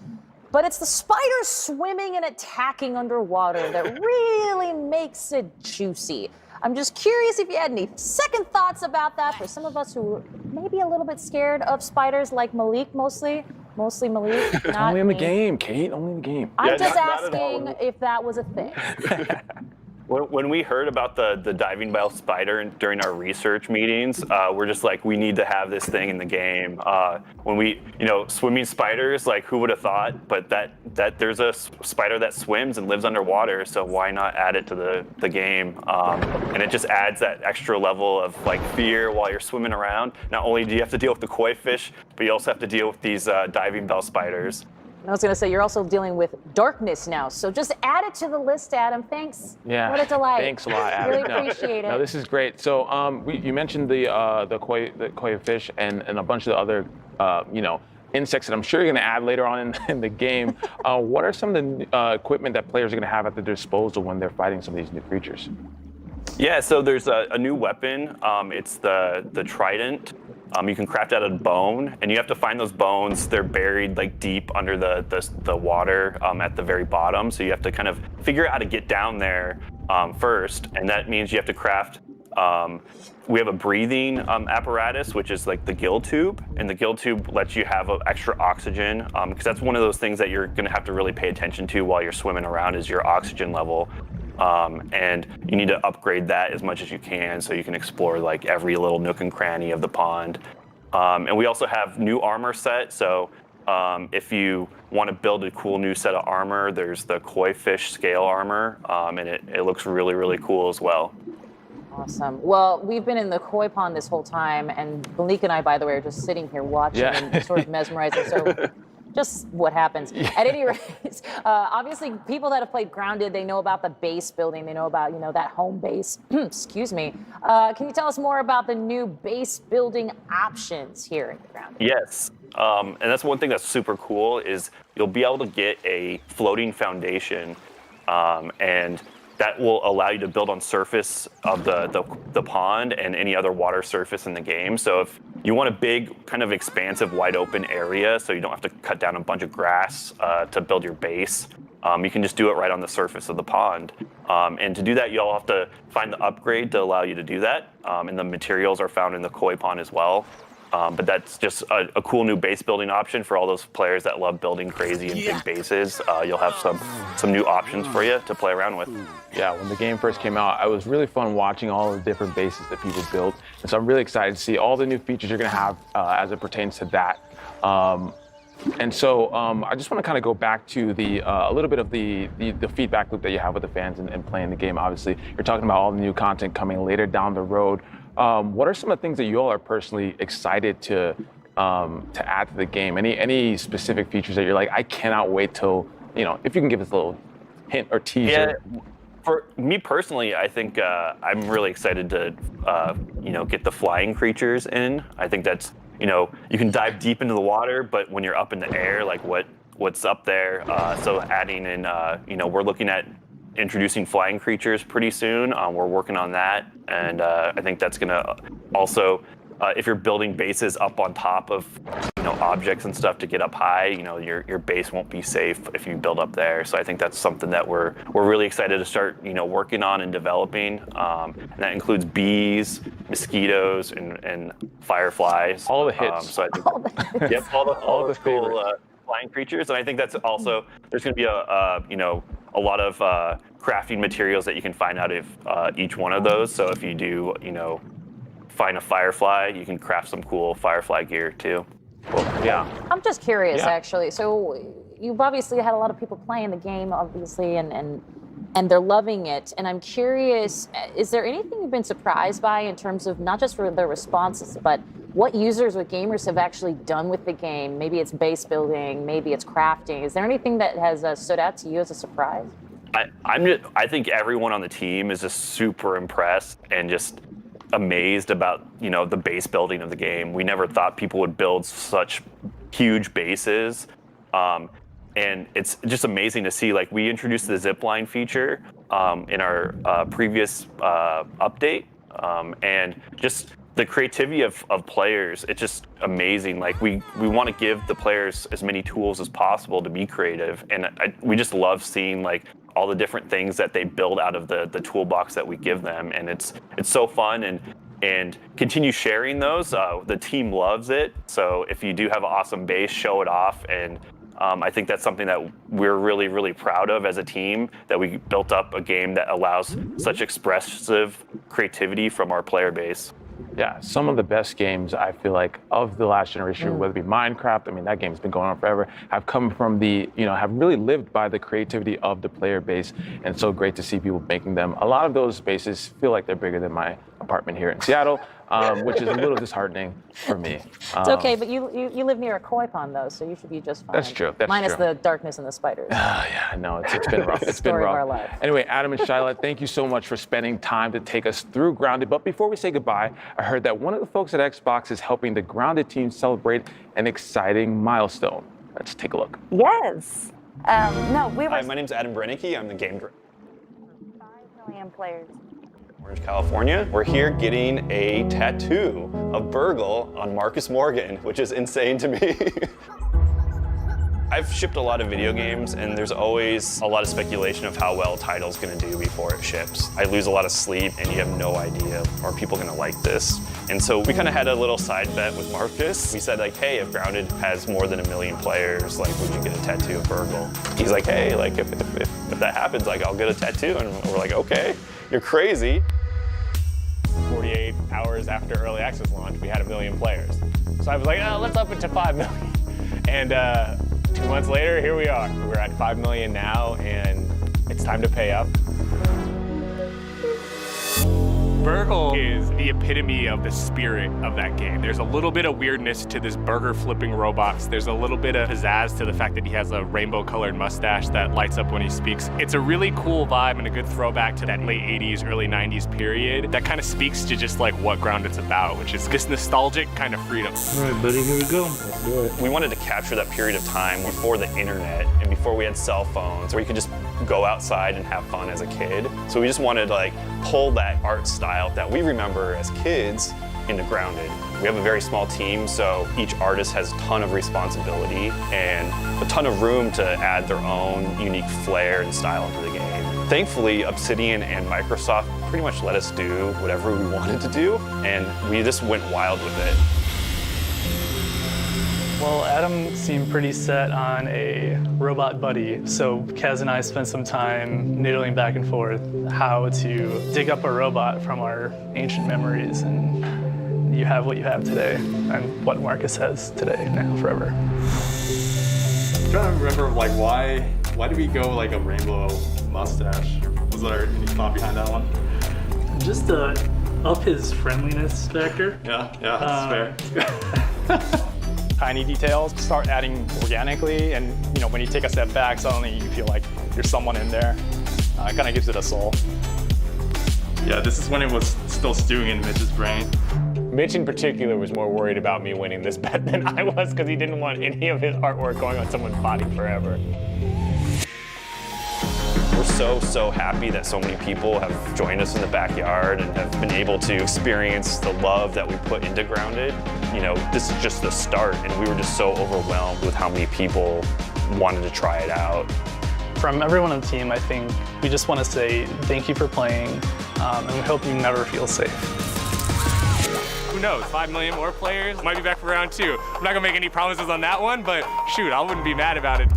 but it's the spiders swimming and attacking underwater that really makes it juicy. I'm just curious if you had any second thoughts about that for some of us who are maybe a little bit scared of spiders, like Malik mostly Malik. It's not only in the me. game, Kate, only in the game. I'm just asking if that was a thing. When we heard about the diving bell spider during our research meetings, we're just like, we need to have this thing in the game. When we, swimming spiders, like who would have thought? But that there's a spider that swims and lives underwater, so why not add it to the game? And it just adds that extra level of like fear while you're swimming around. Not only do you have to deal with the koi fish, but you also have to deal with these diving bell spiders. I was going to say, you're also dealing with darkness now, so just add it to the list, Adam. Thanks. Yeah. What a delight. Thanks a lot, Adam. Really appreciate it. No, this is great. So you mentioned the koi fish and a bunch of the other insects that I'm sure you're going to add later on in the game. What are some of the equipment that players are going to have at their disposal when they're fighting some of these new creatures? Yeah, so there's a new weapon. It's the trident. You can craft out of bone, and you have to find those bones. They're buried like deep under the water at the very bottom. So you have to kind of figure out how to get down there first, and that means you have to craft. We have a breathing apparatus, which is like the gill tube, and the gill tube lets you have extra oxygen because that's one of those things that you're going to have to really pay attention to while you're swimming around is your oxygen level. And you need to upgrade that as much as you can so you can explore like every little nook and cranny of the pond. And we also have new armor set. So if you want to build a cool new set of armor, there's the koi fish scale armor, and it looks really, really cool as well. Awesome. Well, we've been in the koi pond this whole time, and Malik and I, by the way, are just sitting here watching and sort of mesmerizing. So just what happens. At any rate, obviously, people that have played Grounded, they know about the base building. They know about, that home base. Excuse me. Can you tell us more about the new base building options here in Grounded? Yes. And that's one thing that's super cool is you'll be able to get a floating foundation, and that will allow you to build on surface of the pond and any other water surface in the game. So if you want a big, kind of expansive, wide open area, so you don't have to cut down a bunch of grass to build your base, you can just do it right on the surface of the pond. And to do that, you'll have to find the upgrade to allow you to do that. And the materials are found in the koi pond as well. But that's just a cool new base building option for all those players that love building crazy and big bases. You'll have some new options for you to play around with. Yeah, when the game first came out, it was really fun watching all the different bases that people built. And so I'm really excited to see all the new features you're going to have as it pertains to that. And so I just want to kind of go back to a little bit of the feedback loop that you have with the fans and playing the game. Obviously, you're talking about all the new content coming later down the road. What are some of the things that you all are personally excited to add to the game? Any specific features that you're like, I cannot wait till, if you can give us a little hint or teaser. Yeah, for me personally, I think I'm really excited to, get the flying creatures in. I think that's, you can dive deep into the water, but when you're up in the air, like what's up there. So adding in, we're looking at introducing flying creatures pretty soon. We're working on that, and I think that's gonna also, if you're building bases up on top of objects and stuff to get up high, your base won't be safe if you build up there. So I think that's something that we're really excited to start working on and developing. And that includes bees, mosquitoes, and fireflies. All the hits. So I think yep, all the cool flying creatures. And I think that's also, there's going to be a lot of crafting materials that you can find out of each one of those. So if you do find a firefly, you can craft some cool firefly gear too. Cool. Yeah. I'm just curious, Yeah. actually. So you've obviously had a lot of people playing the game, obviously, and they're loving it. And I'm curious, is there anything you've been surprised by in terms of not just for their responses, but what users or gamers have actually done with the game? Maybe it's base building, maybe it's crafting. Is there anything that has stood out to you as a surprise? I think everyone on the team is just super impressed and just amazed about the base building of the game. We never thought people would build such huge bases, and it's just amazing to see. Like, we introduced the zipline feature in our previous update, and just the creativity of players, it's just amazing. Like, we want to give the players as many tools as possible to be creative, and we just love seeing like all the different things that they build out of the toolbox that we give them, and it's so fun, and continue sharing those. The team loves it, so if you do have an awesome base, show it off, and I think that's something that we're really, really proud of as a team, that we built up a game that allows such expressive creativity from our player base. Yeah, some of the best games, I feel like, of the last generation, whether it be Minecraft, I mean, that game's been going on forever, have come from have really lived by the creativity of the player base, and it's so great to see people making them. A lot of those bases feel like they're bigger than my apartment here in Seattle, which is a little disheartening for me. It's okay, but you live near a koi pond, though, so you should be just fine. That's true. Minus the darkness and the spiders. Yeah, no, it's been rough. It's been Story of rough. our life. Anyway, Adam and Shyla, thank you so much for spending time to take us through Grounded. But before we say goodbye, I heard that one of the folks at Xbox is helping the Grounded team celebrate an exciting milestone. Let's take a look. Yes. No, we were Hi, my name's Adam Brennicky. I'm the game director. 5 million players. Orange, California. We're here getting a tattoo of Burgle on Marcus Morgan, which is insane to me. I've shipped a lot of video games, and there's always a lot of speculation of how well a title's gonna do before it ships. I lose a lot of sleep, and you have no idea, are people gonna like this? And so we kind of had a little side bet with Marcus. We said, like, hey, if Grounded has more than 1 million players, like, would you get a tattoo of Burgle? He's like, hey, like, if that happens, like, I'll get a tattoo. And we're like, okay, you're crazy. 48 hours after early access launch, we had 1 million players. So I was like, oh, let's up it to 5 million. And 2 months later, here we are. We're at 5 million now, and it's time to pay up. Burgle is the epitome of the spirit of that game. There's a little bit of weirdness to this burger flipping robots. There's a little bit of pizzazz to the fact that he has a rainbow colored mustache that lights up when he speaks. It's a really cool vibe and a good throwback to that late 80s, early 90s period that kind of speaks to just like what Grounded's about, which is this nostalgic kind of freedom. All right, buddy, here we go. Let's do it. We wanted to capture that period of time before the internet and before we had cell phones, where you could just go outside and have fun as a kid. So we just wanted to like pull that art style that we remember as kids into Grounded. We have a very small team, so each artist has a ton of responsibility and a ton of room to add their own unique flair and style into the game. Thankfully, Obsidian and Microsoft pretty much let us do whatever we wanted to do, and we just went wild with it. Well, Adam seemed pretty set on a robot buddy, so Kaz and I spent some time noodling back and forth how to dig up a robot from our ancient memories, and you have what you have today, and what Marcus has today, now, forever. I'm trying to remember, like, why did we go like a rainbow mustache? Was there any thought behind that one? Just to up his friendliness factor. Yeah, that's fair. Tiny details start adding organically, and when you take a step back, suddenly you feel like there's someone in there. It kind of gives it a soul. Yeah, this is when it was still stewing in Mitch's brain. Mitch in particular was more worried about me winning this bet than I was, because he didn't want any of his artwork going on someone's body forever. We're so happy that so many people have joined us in the backyard and have been able to experience the love that we put into Grounded. This is just the start, and we were just so overwhelmed with how many people wanted to try it out. From everyone on the team, I think we just want to say thank you for playing, and we hope you never feel safe. Who knows, 5 million more players, might be back for round 2. I'm not gonna make any promises on that one, but shoot, I wouldn't be mad about it.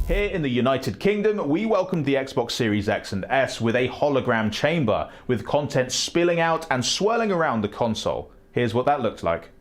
Here in the United Kingdom, we welcomed the Xbox Series X and S with a hologram chamber, with content spilling out and swirling around the console. Here's what that looked like.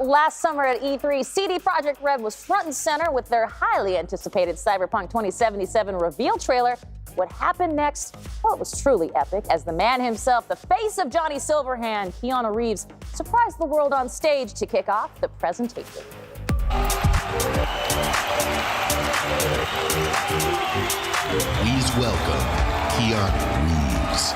Last summer at E3, CD Projekt Red was front and center with their highly anticipated Cyberpunk 2077 reveal trailer. What happened next? Well, it was truly epic as the man himself, the face of Johnny Silverhand, Keanu Reeves, surprised the world on stage to kick off the presentation. Please welcome Keanu Reeves.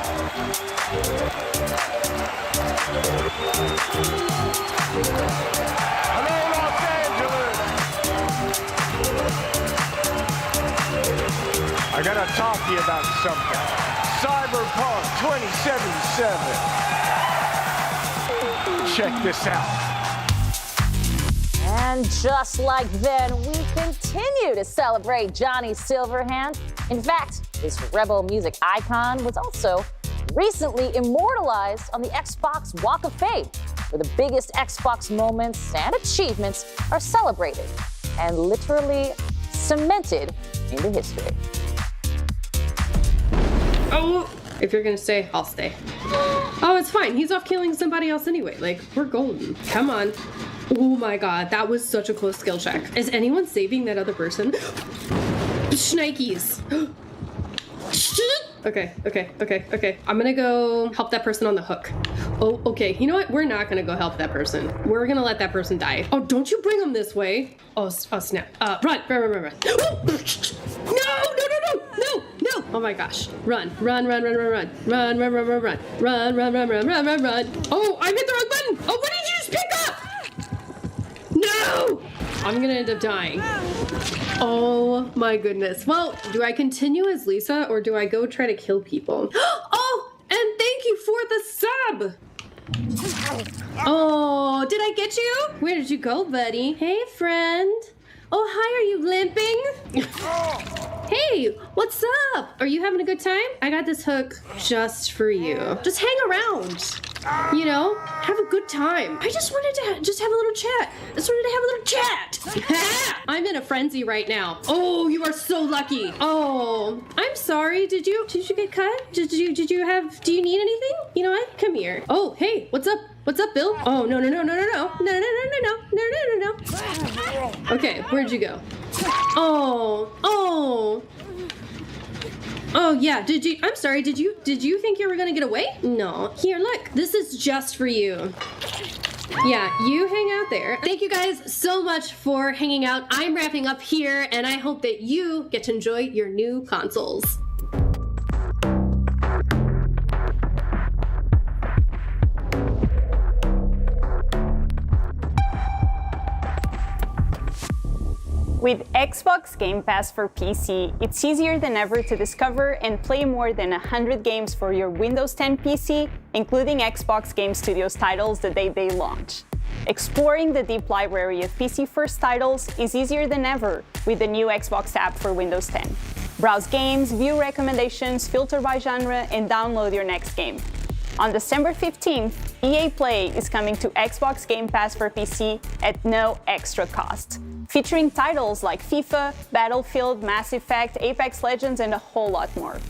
Hello, Los Angeles! I gotta talk to you about something. Cyberpunk 2077. Check this out. And just like then, we continue to celebrate Johnny Silverhand. In fact, this rebel music icon was also recently immortalized on the Xbox Walk of Fame, where the biggest Xbox moments and achievements are celebrated and literally cemented into history. Oh, if you're gonna stay, I'll stay. Oh, it's fine. He's off killing somebody else anyway. Like, we're golden. Come on. Oh my god, that was such a close skill check. Is anyone saving that other person? Shnikes. Okay. I'm gonna go help that person on the hook. Oh, okay. You know what? We're not gonna go help that person. We're gonna let that person die. Oh, don't you bring him this way. Oh snap. Run. No. Oh my gosh. Run. Oh, I hit the wrong button. Oh, what did you just pick up? No! I'm gonna end up dying. Oh my goodness. Well, do I continue as Lisa or do I go try to kill people? Oh, and thank you for the sub. Oh, did I get you? Where did you go, buddy? Hey, friend. Oh, hi, are you limping? Hey, what's up? Are you having a good time? I got this hook just for you. Just hang around. You know, have a good time. I just wanted to have a little chat. I'm in a frenzy right now. Oh, you are so lucky. Oh, I'm sorry. Did you get cut? Do you need anything? You know what? Come here. Oh, hey, what's up? What's up, Bill? Oh, no. Okay, where'd you go? Oh yeah, I'm sorry, did you think you were gonna get away? No. Here, look, this is just for you. Yeah, you hang out there. Thank you guys so much for hanging out. I'm wrapping up here, and I hope that you get to enjoy your new consoles. With Xbox Game Pass for PC, it's easier than ever to discover and play more than 100 games for your Windows 10 PC, including Xbox Game Studios titles the day they launch. Exploring the deep library of PC-first titles is easier than ever with the new Xbox app for Windows 10. Browse games, view recommendations, filter by genre, and download your next game. On December 15th, EA Play is coming to Xbox Game Pass for PC at no extra cost, featuring titles like FIFA, Battlefield, Mass Effect, Apex Legends, and a whole lot more.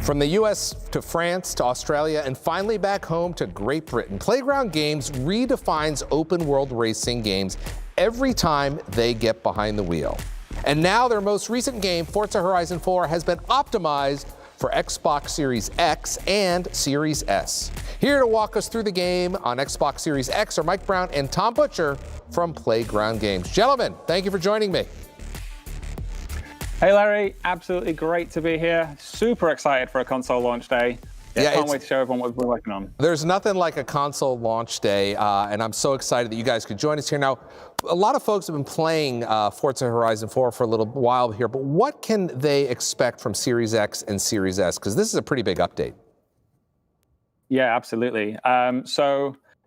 From the US to France to Australia and finally back home to Great Britain, Playground Games redefines open world racing games every time they get behind the wheel. And now their most recent game, Forza Horizon 4, has been optimized for Xbox Series X and Series S. Here to walk us through the game on Xbox Series X are Mike Brown and Tom Butcher from Playground Games. Gentlemen, thank you for joining me. Hey Larry, absolutely great to be here. Super excited for a console launch day. Can't wait to show everyone what we're working on. There's nothing like a console launch day, and I'm so excited that you guys could join us here. Now, a lot of folks have been playing Forza Horizon 4 for a little while here, but what can they expect from Series X and Series S? Because this is a pretty big update. Yeah, absolutely.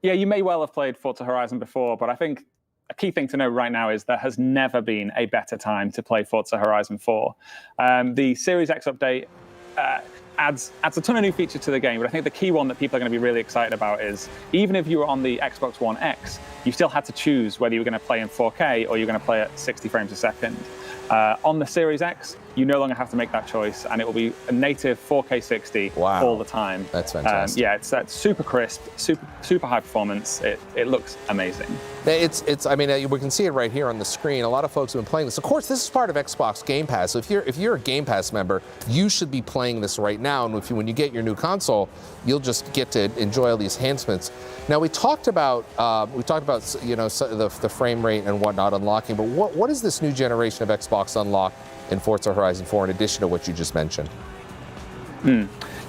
You may well have played Forza Horizon before, but I think a key thing to know right now is there has never been a better time to play Forza Horizon 4. The Series X update adds a ton of new features to the game, but I think the key one that people are going to be really excited about is even if you were on the Xbox One X, you still had to choose whether you were going to play in 4K or you're going to play at 60 frames a second. On the Series X, you no longer have to make that choice, and it will be a native 4K 60 all the time. That's fantastic. It's super crisp, super high performance. It looks amazing. I mean, we can see it right here on the screen. A lot of folks have been playing this. Of course, this is part of Xbox Game Pass. So if you're a Game Pass member, you should be playing this right now. And when you get your new console, you'll just get to enjoy all these enhancements. Now we talked about the frame rate and whatnot unlocking, but what is this new generation of Xbox unlock in Forza Horizon 4 in addition to what you just mentioned?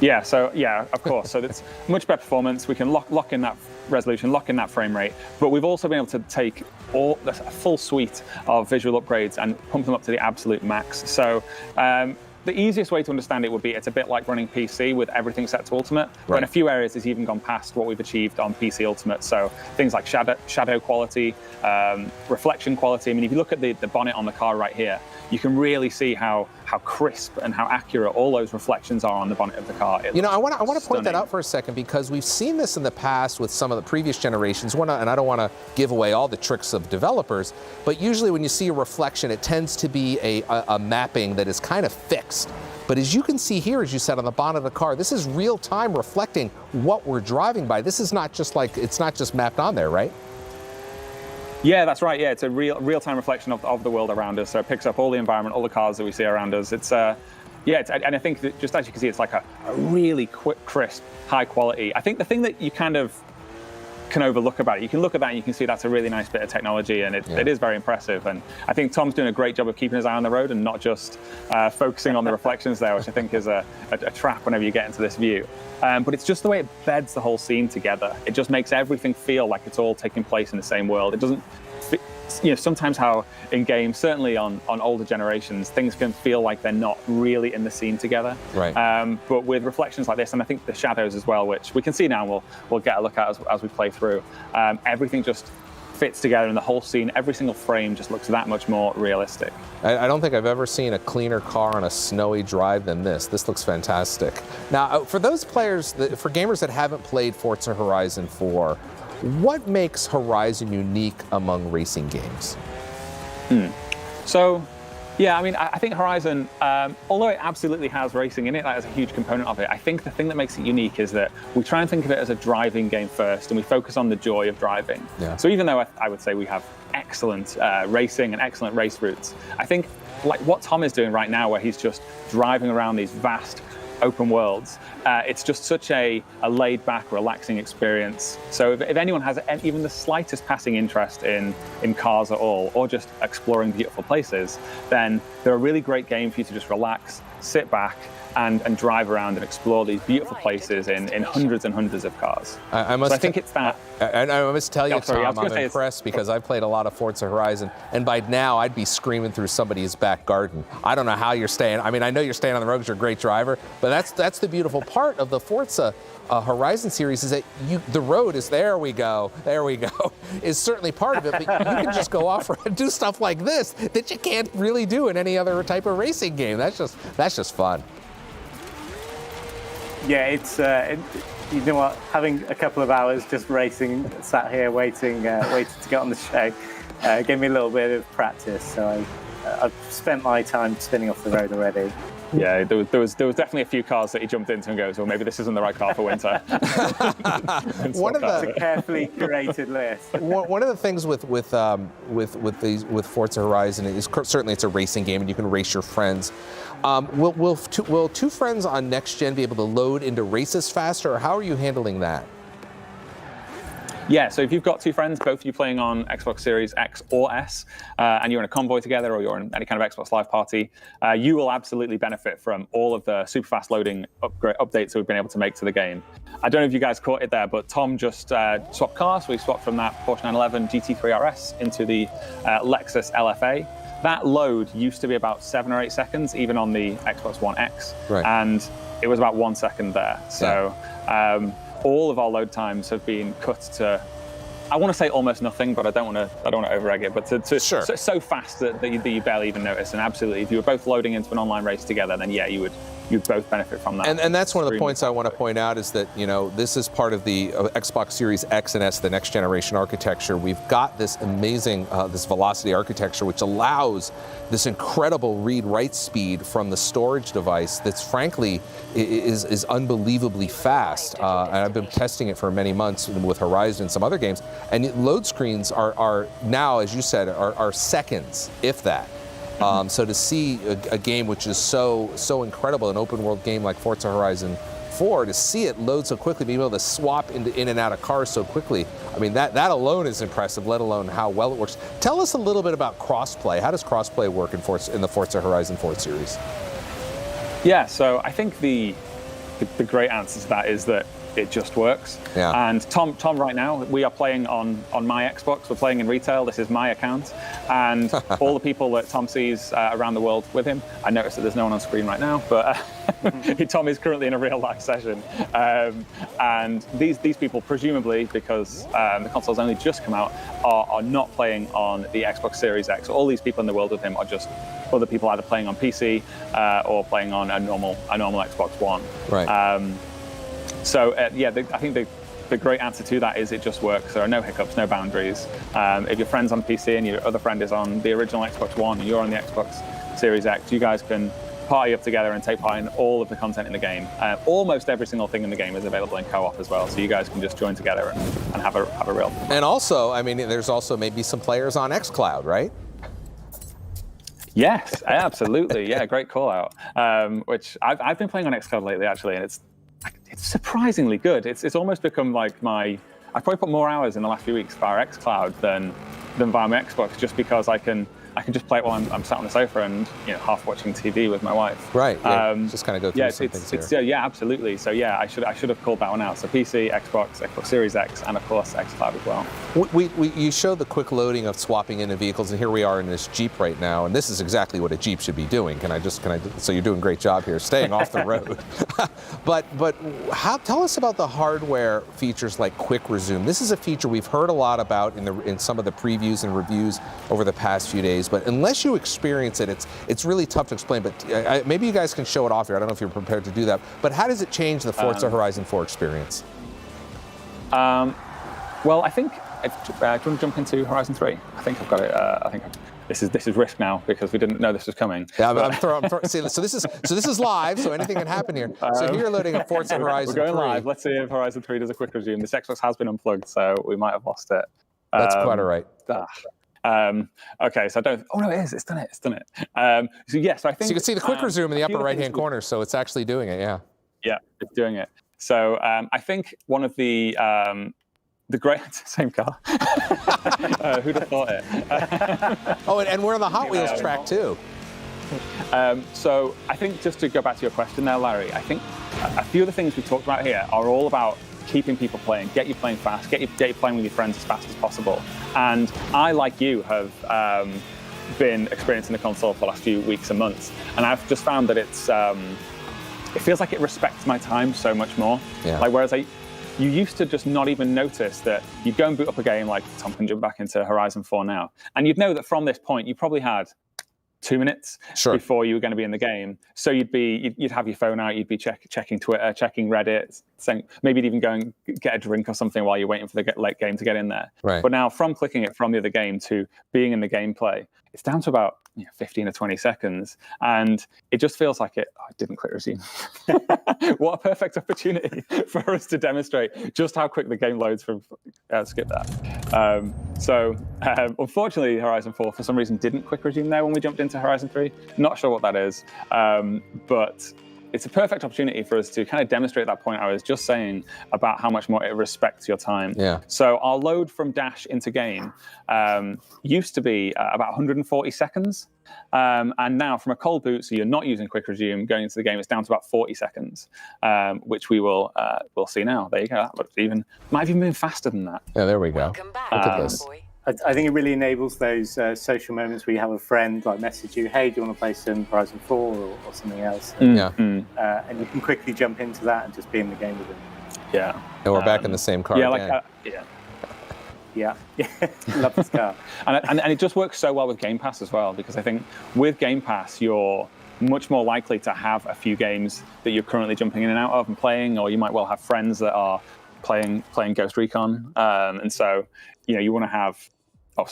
Yeah, of course. So it's much better performance. We can lock in that resolution, lock in that frame rate, but we've also been able to take a full suite of visual upgrades and pump them up to the absolute max. So the easiest way to understand it would be it's a bit like running PC with everything set to ultimate, but in a few areas it's even gone past what we've achieved on PC ultimate. So things like shadow quality, reflection quality. I mean, if you look at the bonnet on the car right here, you can really see how crisp and how accurate all those reflections are on the bonnet of the car. You know, I want to point that out for a second, because we've seen this in the past with some of the previous generations, and I don't want to give away all the tricks of developers, but usually when you see a reflection, it tends to be a mapping that is kind of fixed. But as you can see here, as you said, on the bonnet of the car, this is real time reflecting what we're driving by. This is not just like, it's not just mapped on there, right? Yeah, that's right. Yeah, it's a real-time reflection of the world around us. So it picks up all the environment, all the cars that we see around us. It's and I think that just as you can see, it's like a really quick, crisp, high quality. I think the thing that you kind of can overlook about it, you can look at that and you can see that's a really nice bit of technology, and it is very impressive. And I think Tom's doing a great job of keeping his eye on the road and not just focusing on the reflections there, which I think is a trap whenever you get into this view. But it's just the way it beds the whole scene together. It just makes everything feel like it's all taking place in the same world. It doesn't, sometimes how in games, certainly on older generations, things can feel like they're not really in the scene together. Right. But with reflections like this, and I think the shadows as well, which we can see now, we'll get a look at as we play through, everything just fits together in the whole scene. Every single frame just looks that much more realistic. I don't think I've ever seen a cleaner car on a snowy drive than this. This looks fantastic. Now, for those players, for gamers that haven't played Forza Horizon 4, what makes Horizon unique among racing games? So, yeah, I mean, I think Horizon, although it absolutely has racing in it, that is a huge component of it, I think the thing that makes it unique is that we try and think of it as a driving game first, and we focus on the joy of driving. Yeah. So even though I would say we have excellent racing and excellent race routes, I think like what Tom is doing right now, where he's just driving around these vast open worlds, it's just such a laid-back, relaxing experience. So if anyone has even the slightest passing interest in cars at all, or just exploring beautiful places, then they're a really great game for you to just relax, sit back, and drive around and explore these beautiful places in hundreds and hundreds of cars. I think it's that. And I must tell you, Tom, I'm impressed because I've played a lot of Forza Horizon, and by now I'd be screaming through somebody's back garden. I don't know how you're staying. I mean, I know you're staying on the road because you're a great driver, but that's the beautiful part of the Forza Horizon series, is that the road is there we go, is certainly part of it, but you can just go off and do stuff like this that you can't really do in any other type of racing game. That's just fun. Yeah, it's you know what? Having a couple of hours just racing, sat here waiting to get on the show, gave me a little bit of practice. So I've spent my time spinning off the road already. Yeah, there was definitely a few cars that he jumped into and goes, well, maybe this isn't the right car for winter. One of the carefully curated list. One of the things with Forza Horizon is certainly it's a racing game and you can race your friends. Will two friends on next gen be able to load into races faster, or how are you handling that? Yeah, so if you've got two friends, both of you playing on Xbox Series X or S, and you're in a convoy together or you're in any kind of Xbox Live party, you will absolutely benefit from all of the super fast loading updates that we've been able to make to the game. I don't know if you guys caught it there, but Tom just swapped cars. We swapped from that Porsche 911 GT3 RS into the Lexus LFA. That load used to be about 7 or 8 seconds, even on the Xbox One X, and it was about 1 second there. So. All of our load times have been cut to, I want to say almost nothing, but I don't want to over-egg it, but so fast that you barely even notice. And absolutely, if you were both loading into an online race together, then yeah, you'd both benefit from that. And that's one of the points I want to point out, is that, you know, this is part of the Xbox Series X and S, the next generation architecture. We've got this amazing, this velocity architecture, which allows this incredible read-write speed from the storage device that's frankly is unbelievably fast. And I've been testing it for many months with Horizon and some other games. And load screens are now, as you said, are seconds, if that. So to see a game which is so incredible, an open world game like Forza Horizon 4, to see it load so quickly, being able to swap in and out of cars so quickly, I mean, that alone is impressive, let alone how well it works. Tell us a little bit about crossplay. How does crossplay work in the Forza Horizon 4 series? Yeah, so I think the great answer to that is that it just works. Yeah. And Tom right now, we are playing on my Xbox. We're playing in retail. This is my account. And all the people that Tom sees around the world with him, I noticed that there's no one on screen right now, but Tom is currently in a real life session. And these people, presumably, because the console's only just come out, are not playing on the Xbox Series X. All these people in the world with him are just other people either playing on PC or playing on a normal Xbox One. Right. I think the great answer to that is it just works. There are no hiccups, no boundaries. If your friend's on PC and your other friend is on the original Xbox One and you're on the Xbox Series X, you guys can party up together and take part in all of the content in the game. Almost every single thing in the game is available in co-op as well, so you guys can just join together and have a real fun. And also, I mean, there's also maybe some players on xCloud, right? Yes, absolutely. Yeah, great call out. Which I've been playing on xCloud lately, actually, and it's surprisingly good. It's almost become like I've probably put more hours in the last few weeks via xCloud than via my Xbox, just because I can just play it while I'm sat on the sofa and half watching TV with my wife. Right. Yeah. Just kind of go through some things here. Yeah, absolutely. So yeah, I should have called that one out. So PC, Xbox Series X, and of course xCloud as well. You showed the quick loading of swapping into vehicles, and here we are in this Jeep right now, and this is exactly what a Jeep should be doing. So you're doing a great job here, staying off the road. But tell us about the hardware features like quick resume. This is a feature we've heard a lot about in some of the previews and reviews over the past few days. But unless you experience it, it's really tough to explain. But maybe you guys can show it off here. I don't know if you're prepared to do that. But how does it change the Forza Horizon 4 experience? Well, I think. Do you want to jump into Horizon 3? I think I've got it. This is risk now because we didn't know this was coming. Yeah, I'm throwing. So this is live. So anything can happen here. So here you're loading a Forza Horizon 3. We're going live. Let's see if Horizon 3 does a quick resume. This Xbox has been unplugged, so we might have lost it. That's quite all right. Okay, so I don't. Oh no, it is. It's done it. So yes, I think. So you can see the quick resume in the upper right-hand corner. So it's actually doing it. Yeah. Yeah, it's doing it. So I think one of the great same car. Who'd have thought it? And we're on the Hot Wheels track too. So I think just to go back to your question there, Larry, I think a few of the things we talked about here are all about keeping people playing, get you playing fast, get you playing with your friends as fast as possible. And I, like you, have been experiencing the console for the last few weeks and months, and I've just found that it feels like it respects my time so much more. Yeah. Like whereas you used to just not even notice that you'd go and boot up a game, like Tom can jump back into Horizon 4 now, and you'd know that from this point you probably had 2 minutes before you were going to be in the game. So you'd have your phone out, you'd be checking Twitter, checking Reddit, maybe you'd even go and get a drink or something while you're waiting for the late game to get in there. Right. But now from clicking it from the other game to being in the gameplay, it's down to about 15 or 20 seconds. And it just feels like it didn't click resume. What a perfect opportunity for us to demonstrate just how quick the game loads from, skip that. Unfortunately, Horizon 4 for some reason didn't quick resume there when we jumped into Horizon 3. Not sure what that is, but it's a perfect opportunity for us to kind of demonstrate that point I was just saying about how much more it respects your time. Yeah. So our load from dash into game used to be about 140 seconds. And now from a cold boot, so you're not using quick resume, going into the game, it's down to about 40 seconds, which we'll see now. There you go. That looks might have even been faster than that. Yeah, there we go. Look at this. I think it really enables those social moments where you have a friend like message you, hey, do you want to play some Horizon 4 or something else? And you can quickly jump into that and just be in the game with them. Yeah. And we're back in the same car again. Yeah, love this car. and it just works so well with Game Pass as well, because I think with Game Pass, you're much more likely to have a few games that you're currently jumping in and out of and playing, or you might well have friends that are playing Ghost Recon. And so, you want to have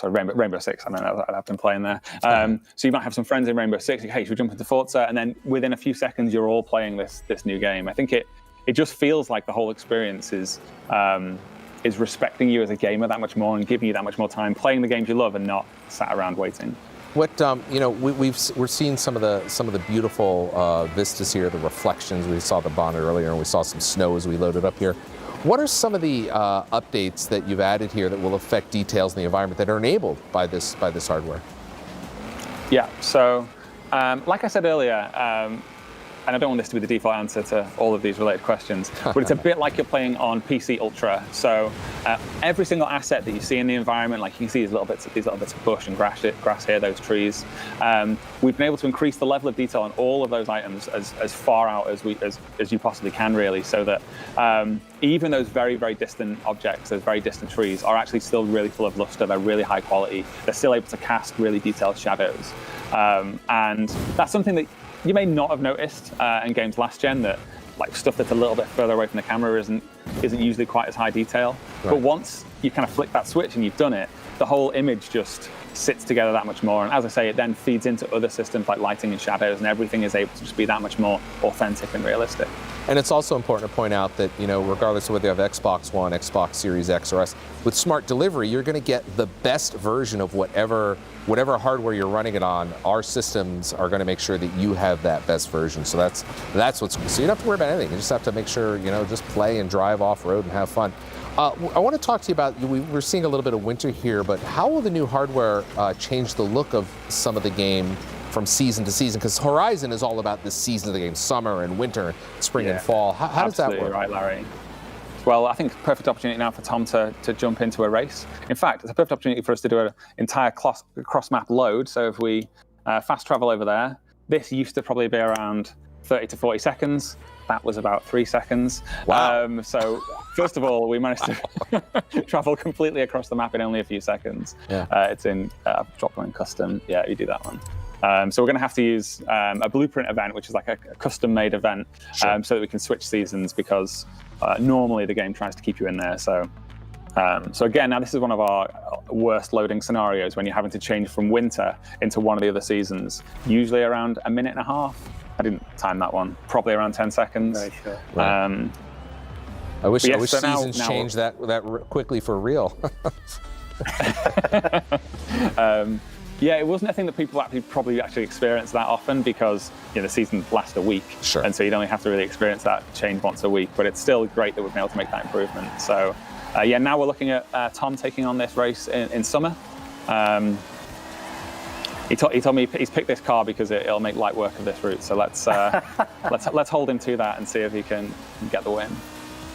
Rainbow Six. I don't know, I've been playing there. So you might have some friends in Rainbow Six. Hey, should we jump into Forza? And then within a few seconds, you're all playing this new game. I think it just feels like the whole experience is respecting you as a gamer that much more and giving you that much more time playing the games you love and not sat around waiting. What we're seeing some of the beautiful vistas here, the reflections. We saw the bonnet earlier, and we saw some snow as we loaded up here. What are some of the updates that you've added here that will affect details in the environment that are enabled by this hardware? Yeah, so like I said earlier, and I don't want this to be the default answer to all of these related questions, but it's a bit like you're playing on PC Ultra. So every single asset that you see in the environment, like you can see these little bits of bush and grass here, those trees. We've been able to increase the level of detail on all of those items as far out as you possibly can, really, so that even those very, very distant objects, those very distant trees, are actually still really full of luster. They're really high quality. They're still able to cast really detailed shadows. And that's something that you may not have noticed in games last gen, that like stuff that's a little bit further away from the camera isn't usually quite as high detail. Right. But once you kind of flick that switch and you've done it, the whole image just sits together that much more. And as I say, it then feeds into other systems like lighting and shadows, and everything is able to just be that much more authentic and realistic. And it's also important to point out that, you know, regardless of whether you have Xbox One, Xbox Series X or S, with smart delivery, you're going to get the best version of whatever hardware you're running it on. Our systems are going to make sure that you have that best version. So that's what's, so you don't have to worry about anything. You just have to make sure, you know, just play and drive off-road and have fun. I want to talk to you about, we're seeing a little bit of winter here, but how will the new hardware change the look of some of the game from season to season? Because Horizon is all about the season of the game, summer and winter, spring and fall. How does that work? Absolutely right, Larry. Well, I think perfect opportunity now for Tom to jump into a race. In fact, it's a perfect opportunity for us to do an entire cross-map load. So if we fast travel over there, this used to probably be around 30 to 40 seconds. That was about 3 seconds. Wow. So first of all, we managed to travel completely across the map in only a few seconds. Yeah. It's in drop one custom. Yeah, you do that one. So we're going to have to use a blueprint event, which is like a custom-made event, so that we can switch seasons, because normally the game tries to keep you in there. So again, now this is one of our worst loading scenarios, when you're having to change from winter into one of the other seasons, usually around a minute and a half. I didn't time that one. Probably around 10 seconds. Very sure. Right. I wish seasons changed that quickly for real. Yeah, it wasn't a thing that people probably experience that often, because the season lasts a week, and so you'd only have to really experience that change once a week. But it's still great that we've been able to make that improvement. So yeah, now we're looking at Tom taking on this race in summer. He told me he's picked this car because it'll make light work of this route. So let's hold him to that and see if he can get the win.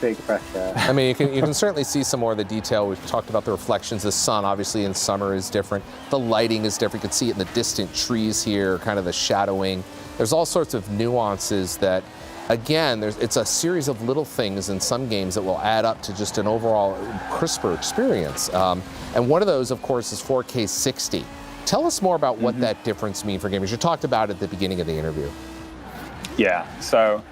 Big pressure. I mean, you can certainly see some more of the detail. We've talked about the reflections. The sun, obviously, in summer is different. The lighting is different. You can see it in the distant trees here, kind of the shadowing. There's all sorts of nuances that, again, it's a series of little things in some games that will add up to just an overall crisper experience. And one of those, of course, is 4K 60. Tell us more about what that difference means for gamers. You talked about it at the beginning of the interview. Yeah, so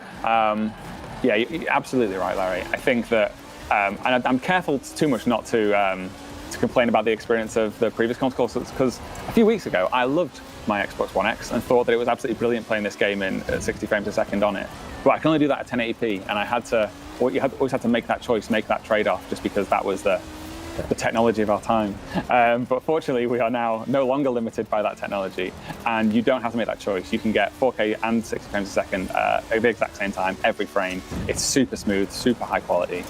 yeah, you're absolutely right, Larry. I think that, and I'm careful too much not to complain about the experience of the previous consoles, because a few weeks ago I loved my Xbox One X and thought that it was absolutely brilliant playing this game in 60 frames a second on it. But I can only do that at 1080p, and you always had to make that choice, make that trade-off, just because that was the technology of our time. But fortunately, we are now no longer limited by that technology, and you don't have to make that choice. You can get 4K and 60 frames a second at the exact same time, every frame. It's super smooth, super high quality.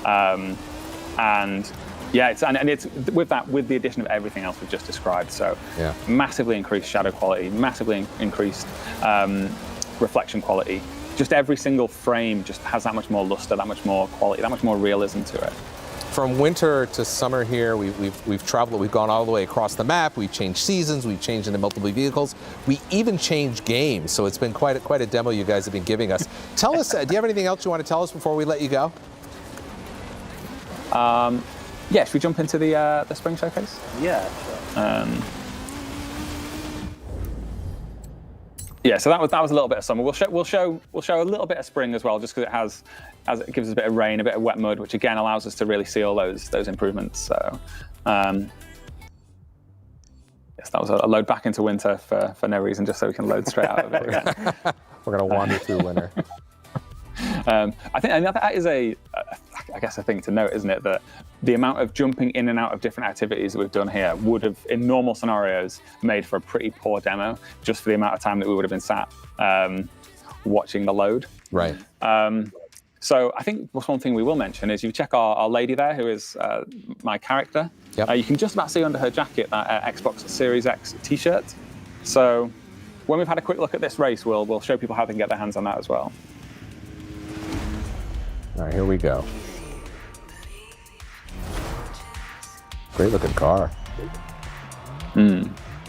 And yeah, it's with the addition of everything else we've just described. So yeah, massively increased shadow quality, massively increased reflection quality. Just every single frame just has that much more luster, that much more quality, that much more realism to it. From winter to summer here, we've traveled, we've gone all the way across the map, we've changed seasons, we've changed into multiple vehicles, we even changed games, so it's been quite a demo you guys have been giving us. Tell us, do you have anything else you want to tell us before we let you go? Yeah, should we jump into the spring showcase? Yeah, sure. Yeah, so that was a little bit of summer. We'll show a little bit of spring as well, just because it gives us a bit of rain, a bit of wet mud, which again allows us to really see all those improvements. So yes, that was a load back into winter for no reason, just so we can load straight out of it again. We're gonna wander through winter. I think that is I guess a thing to note, isn't it? That the amount of jumping in and out of different activities that we've done here would have, in normal scenarios, made for a pretty poor demo, just for the amount of time that we would have been sat watching the load. Right. So I think one thing we will mention is, you check our lady there, who is my character. Yep. You can just about see under her jacket that Xbox Series X t-shirt. So when we've had a quick look at this race, we'll show people how they can get their hands on that as well. All right, here we go. Great looking car.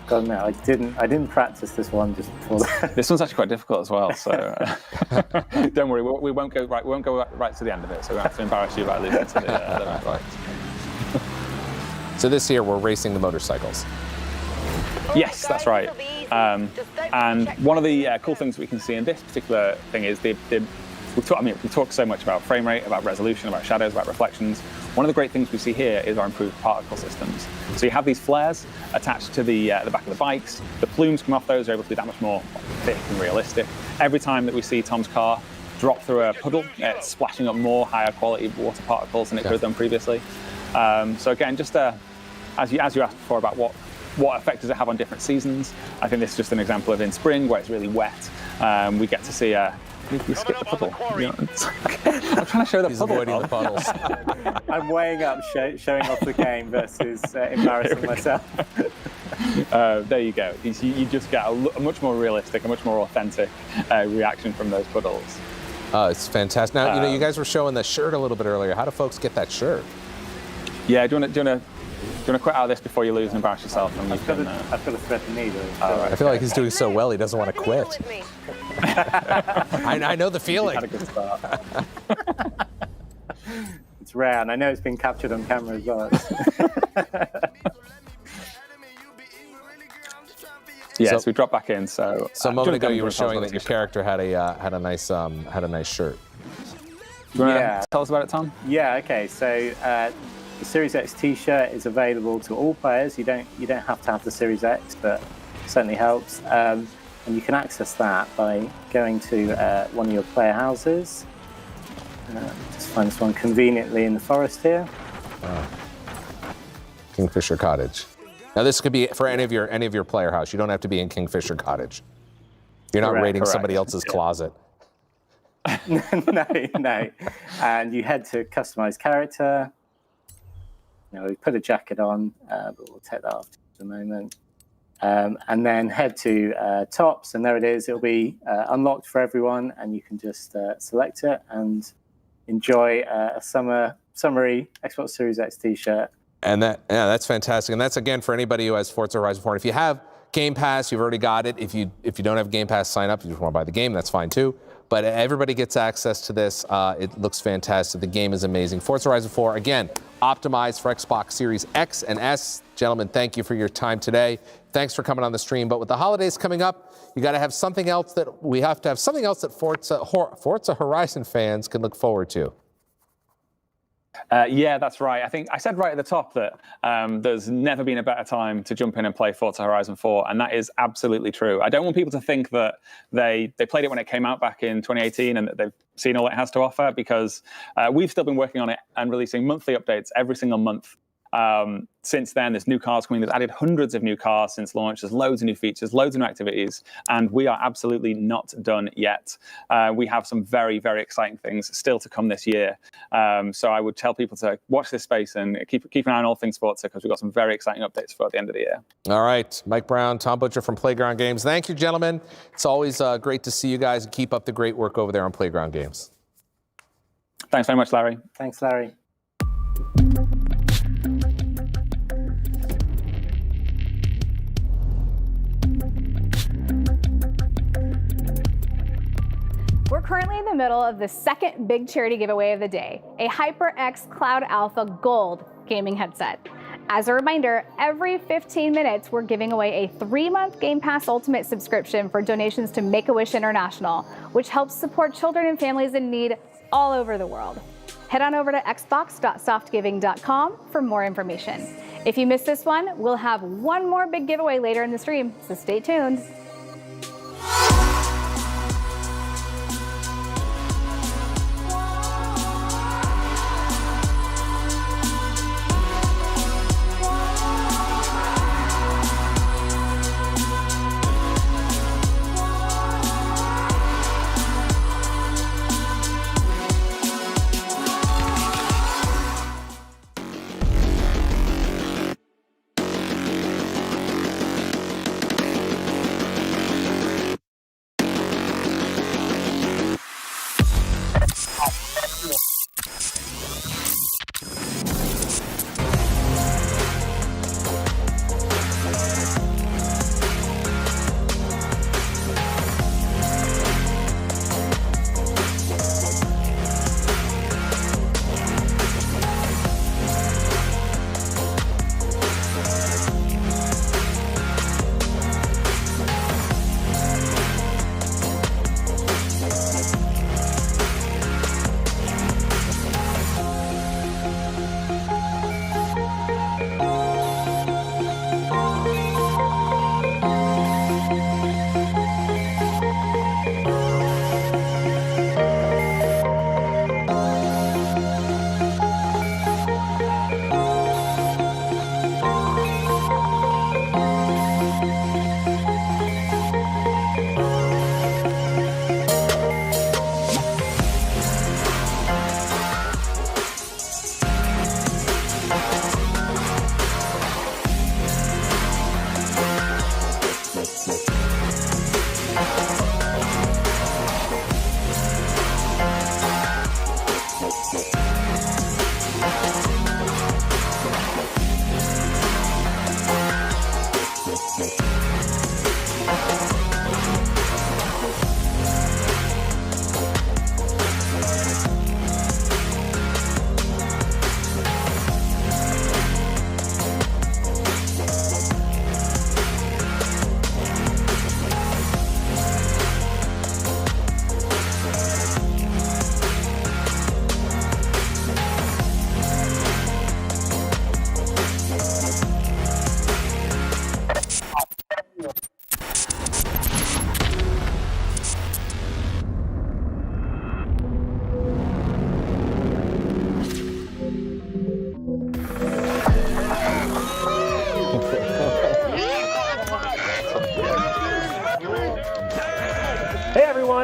God, no, I didn't practice this one just before that. This one's actually quite difficult as well, so don't worry, we won't go right. We won't go right to the end of it, so we won't have to embarrass you by losing to the right. So this year we're racing the motorcycles. Yes, that's right. And one of the cool things we can see in this particular thing is we talk so much about frame rate, about resolution, about shadows, about reflections. One of the great things we see here is our improved particle systems. So you have these flares attached to the back of the bikes. The plumes come off those are able to be that much more thick and realistic. Every time that we see Tom's car drop through a puddle, it's splashing up more higher quality water particles than it could have done previously. So again, just as you asked before about what effect does it have on different seasons, I think this is just an example of in spring where it's really wet. We get to see you skip the puddle. You know, I'm trying to show the He's puddle. avoiding the puddles. I'm weighing up showing off the game versus embarrassing myself. There you go. You just get a much more realistic, a much more authentic reaction from those puddles. It's fantastic. Now, you guys were showing the shirt a little bit earlier. How do folks get that shirt? Yeah, do you want to quit out of this before you lose and embarrass yourself? And I've got to thread the needle. I feel like he's doing so well, he doesn't want to quit. I know the feeling. Had a good start. It's rare, and I know it's been captured on camera as well. Yes, we dropped back in. So a moment ago, you were showing that your character had a nice shirt. Do you want to tell us about it, Tom? Yeah. Okay. So the Series X T-shirt is available to all players. You don't have to have the Series X, but it certainly helps. And you can access that by going to one of your player houses. Just find this one conveniently in the forest here. Kingfisher Cottage. Now this could be for any of your player house. You don't have to be in Kingfisher Cottage. You're not raiding somebody else's closet. No. And you head to customize character. We put a jacket on, but we'll take that off in a moment. And then head to tops, and there it is. It'll be unlocked for everyone, and you can just select it and enjoy a summery Xbox Series X T-shirt. And that's fantastic. And that's again for anybody who has Forza Horizon 4. And if you have Game Pass, you've already got it. If you don't have Game Pass, sign up. If you just want to buy the game, that's fine too. But everybody gets access to this. It looks fantastic. The game is amazing. Forza Horizon 4, again, optimized for Xbox Series X and S. Gentlemen, thank you for your time today. Thanks for coming on the stream. But with the holidays coming up, you got to have something else that Forza Horizon fans can look forward to. Yeah, that's right. I think I said right at the top that there's never been a better time to jump in and play Forza Horizon 4, and that is absolutely true. I don't want people to think that they played it when it came out back in 2018 and that they've seen all it has to offer, because we've still been working on it and releasing monthly updates every single month. Since then, there's new cars coming. There's added hundreds of new cars since launch. There's loads of new features, loads of new activities, and we are absolutely not done yet. We have some very, very exciting things still to come this year. So I would tell people to watch this space and keep an eye on all things Forza, because we've got some very exciting updates for at the end of the year. All right, Mike Brown, Tom Butcher from Playground Games. Thank you, gentlemen. It's always great to see you guys, and keep up the great work over there on Playground Games. Thanks very much, Larry. Thanks, Larry. We're currently in the middle of the second big charity giveaway of the day, a HyperX Cloud Alpha Gold gaming headset. As a reminder, every 15 minutes, we're giving away a 3-month Game Pass Ultimate subscription for donations to Make-A-Wish International, which helps support children and families in need all over the world. Head on over to xbox.softgiving.com for more information. If you missed this one, we'll have one more big giveaway later in the stream, so stay tuned.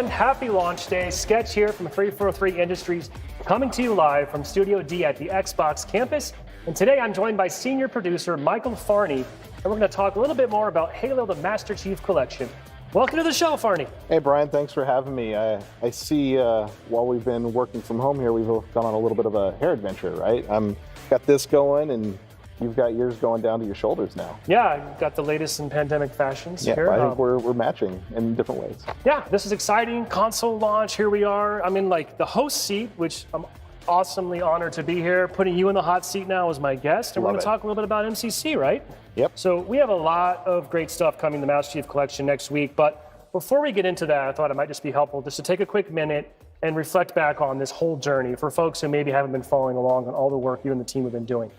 everyone. Happy launch day. Sketch here from 343 Industries, coming to you live from Studio D at the Xbox campus. And today I'm joined by senior producer Michael Farney, and we're going to talk a little bit more about Halo the Master Chief Collection. Welcome to the show, Farney. Hey, Brian, thanks for having me. I see while we've been working from home here, we've gone on a little bit of a hair adventure, right? Got this going, and you've got yours going down to your shoulders now. Yeah, you've got the latest in pandemic fashions Yeah, here. I think we're matching in different ways. Yeah, this is exciting. Console launch, here we are. I'm in like the host seat, which I'm awesomely honored to be here. Putting you in the hot seat now as my guest, and we're Love going to it. talk a little bit about MCC, right? Yep. So we have a lot of great stuff coming to the Master Chief Collection next week, but before we get into that, I thought it might just be helpful just to take a quick minute and reflect back on this whole journey for folks who maybe haven't been following along on all the work you and the team have been doing.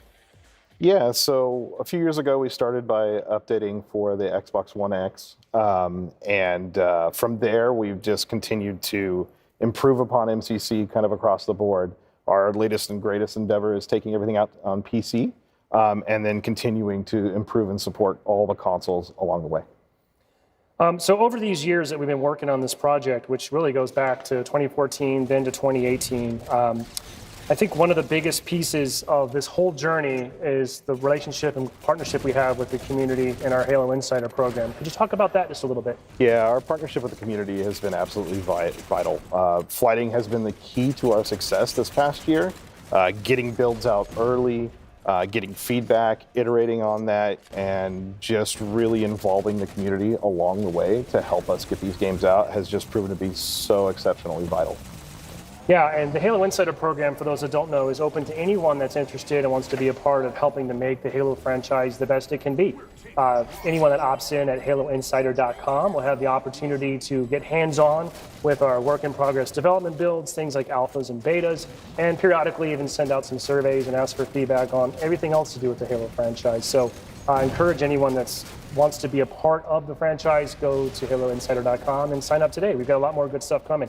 Yeah, so a few years ago, we started by updating for the Xbox One X. From there, we've just continued to improve upon MCC kind of across the board. Our latest and greatest endeavor is taking everything out on PC and then continuing to improve and support all the consoles along the way. So over these years that we've been working on this project, which really goes back to 2014, then to 2018, I think one of the biggest pieces of this whole journey is the relationship and partnership we have with the community in our Halo Insider program. Could you talk about that just a little bit? Yeah, our partnership with the community has been absolutely vital. Flighting has been the key to our success this past year. Getting builds out early, getting feedback, iterating on that, and just really involving the community along the way to help us get these games out has just proven to be so exceptionally vital. Yeah, and the Halo Insider program, for those that don't know, is open to anyone that's interested and wants to be a part of helping to make the Halo franchise the best it can be. Anyone that opts in at haloinsider.com will have the opportunity to get hands-on with our work-in-progress development builds, things like alphas and betas, and periodically even send out some surveys and ask for feedback on everything else to do with the Halo franchise. So I encourage anyone that wants to be a part of the franchise, go to haloinsider.com and sign up today. We've got a lot more good stuff coming.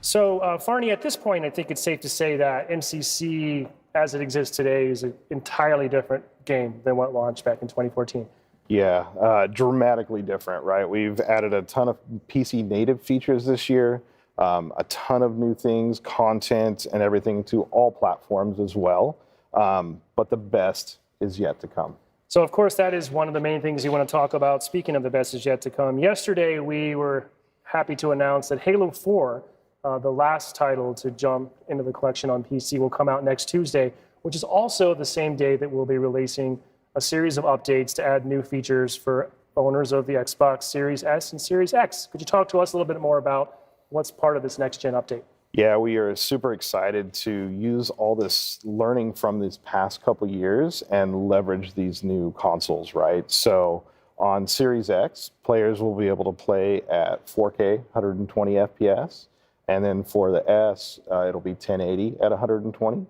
So, Farney, at this point, I think it's safe to say that MCC, as it exists today, is an entirely different game than what launched back in 2014. Yeah, dramatically different, right? We've added a ton of PC native features this year, a ton of new things, content, and everything to all platforms as well. But the best is yet to come. So, of course, that is one of the main things you want to talk about. Speaking of the best is yet to come, yesterday we were happy to announce that Halo 4, the last title to jump into the collection on PC, will come out next Tuesday, which is also the same day that we'll be releasing a series of updates to add new features for owners of the Xbox Series S and Series X. Could you talk to us a little bit more about what's part of this next-gen update? Yeah, we are super excited to use all this learning from these past couple years and leverage these new consoles, right? So on Series X, players will be able to play at 4K, 120 FPS. And then for the S, it'll be 1080 at 120.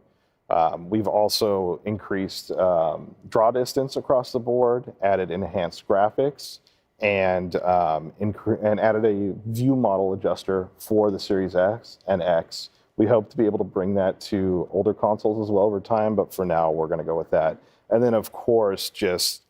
We've also increased draw distance across the board, added enhanced graphics, and added a view model adjuster for the Series X and X. We hope to be able to bring that to older consoles as well over time, but for now, we're going to go with that. And then, of course, just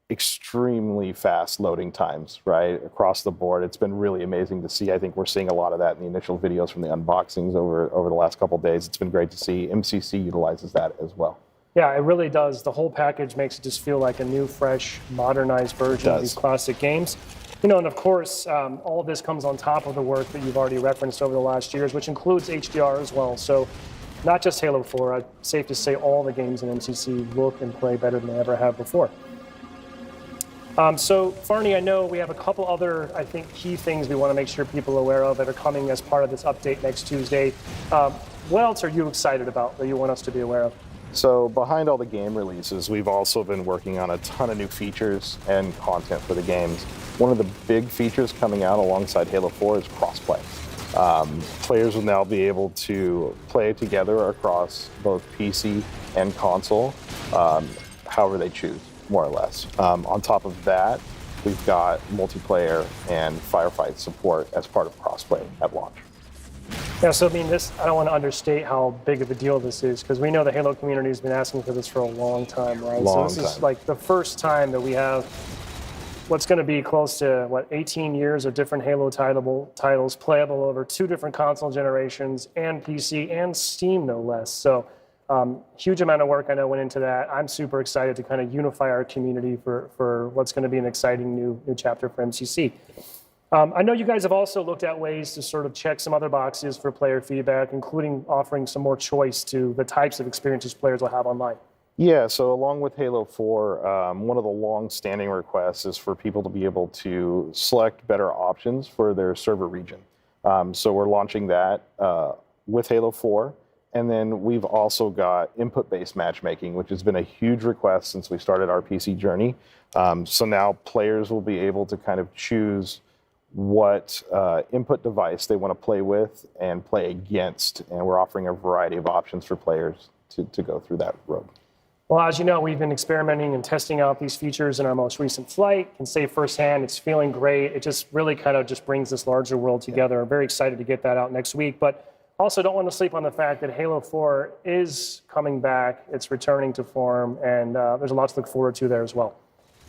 extremely fast loading times, right, across the board. It's been really amazing to see. I think we're seeing a lot of that in the initial videos from the unboxings over the last couple of days. It's been great to see. MCC utilizes that as well. Yeah, it really does. The whole package makes it just feel like a new, fresh, modernized version of these classic games. You know, and of course, all of this comes on top of the work that you've already referenced over the last years, which includes HDR as well. So not just Halo 4, safe to say all the games in MCC look and play better than they ever have before. So, Farney, I know we have a couple other, I think, key things we want to make sure people are aware of that are coming as part of this update next Tuesday. What else are you excited about that you want us to be aware of? So behind all the game releases, we've also been working on a ton of new features and content for the games. One of the big features coming out alongside Halo 4 is crossplay. Players will now be able to play together across both PC and console, however they choose, more or less. On top of that, we've got multiplayer and firefight support as part of crossplay at launch. Yeah, so I mean, I don't want to understate how big of a deal this is, because we know the Halo community has been asking for this for a long time, right? So this is like the first time that we have what's going to be close to, 18 years of different Halo titles playable over 2 different console generations and PC and Steam, no less. So huge amount of work I know went into that. I'm super excited to kind of unify our community for what's going to be an exciting new chapter for MCC. I know you guys have also looked at ways to sort of check some other boxes for player feedback, including offering some more choice to the types of experiences players will have online. Yeah, so along with Halo 4, one of the long-standing requests is for people to be able to select better options for their server region. So we're launching that with Halo 4. And then we've also got input-based matchmaking, which has been a huge request since we started our PC journey. So now players will be able to kind of choose what input device they want to play with and play against. And we're offering a variety of options for players to go through that road. Well, as you know, we've been experimenting and testing out these features in our most recent flight. Can say firsthand, it's feeling great. It just really kind of just brings this larger world together. I'm very excited to get that out next week. But also don't want to sleep on the fact that Halo 4 is coming back. It's returning to form, and there's a lot to look forward to there as well.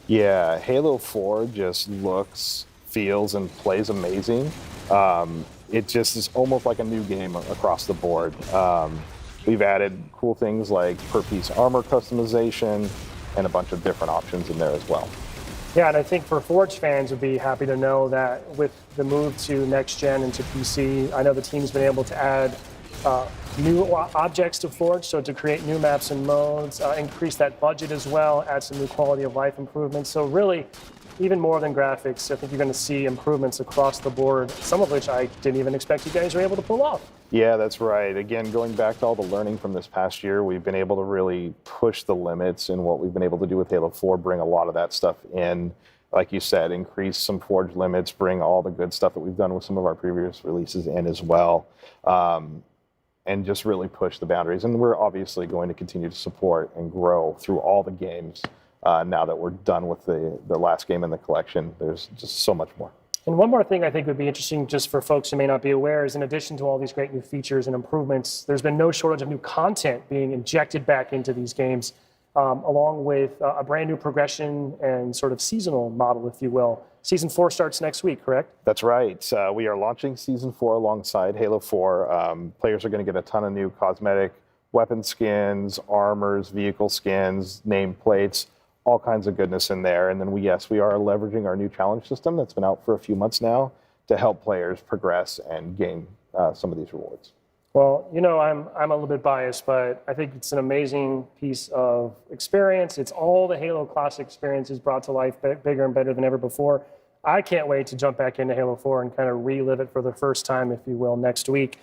Yeah, Halo 4 just looks, feels, and plays amazing. It just is almost like a new game across the board. We've added cool things like per-piece armor customization and a bunch of different options in there as well. Yeah, and I think for Forge fans would be happy to know that with the move to next gen and to PC, I know the team's been able to add new objects to Forge, so to create new maps and modes, increase that budget as well, add some new quality of life improvements. So really, even more than graphics, I think you're going to see improvements across the board, some of which I didn't even expect you guys were able to pull off. Yeah, that's right. Again, going back to all the learning from this past year, we've been able to really push the limits in what we've been able to do with Halo 4, bring a lot of that stuff in. Like you said, increase some Forge limits, bring all the good stuff that we've done with some of our previous releases in as well, and just really push the boundaries. And we're obviously going to continue to support and grow through all the games now that we're done with the last game in the collection. There's just so much more. And one more thing I think would be interesting just for folks who may not be aware is in addition to all these great new features and improvements, there's been no shortage of new content being injected back into these games, along with a brand new progression and sort of seasonal model, if you will. Season 4 starts next week, correct? That's right. We are launching Season 4 alongside Halo 4. Players are going to get a ton of new cosmetic weapon skins, armors, vehicle skins, nameplates, all kinds of goodness in there. And then we are leveraging our new challenge system that's been out for a few months now to help players progress and gain some of these rewards. Well, you know, I'm a little bit biased, but I think it's an amazing piece of experience. It's all the Halo Classic experiences brought to life bigger and better than ever before. I can't wait to jump back into Halo 4 and kind of relive it for the first time, if you will, next week.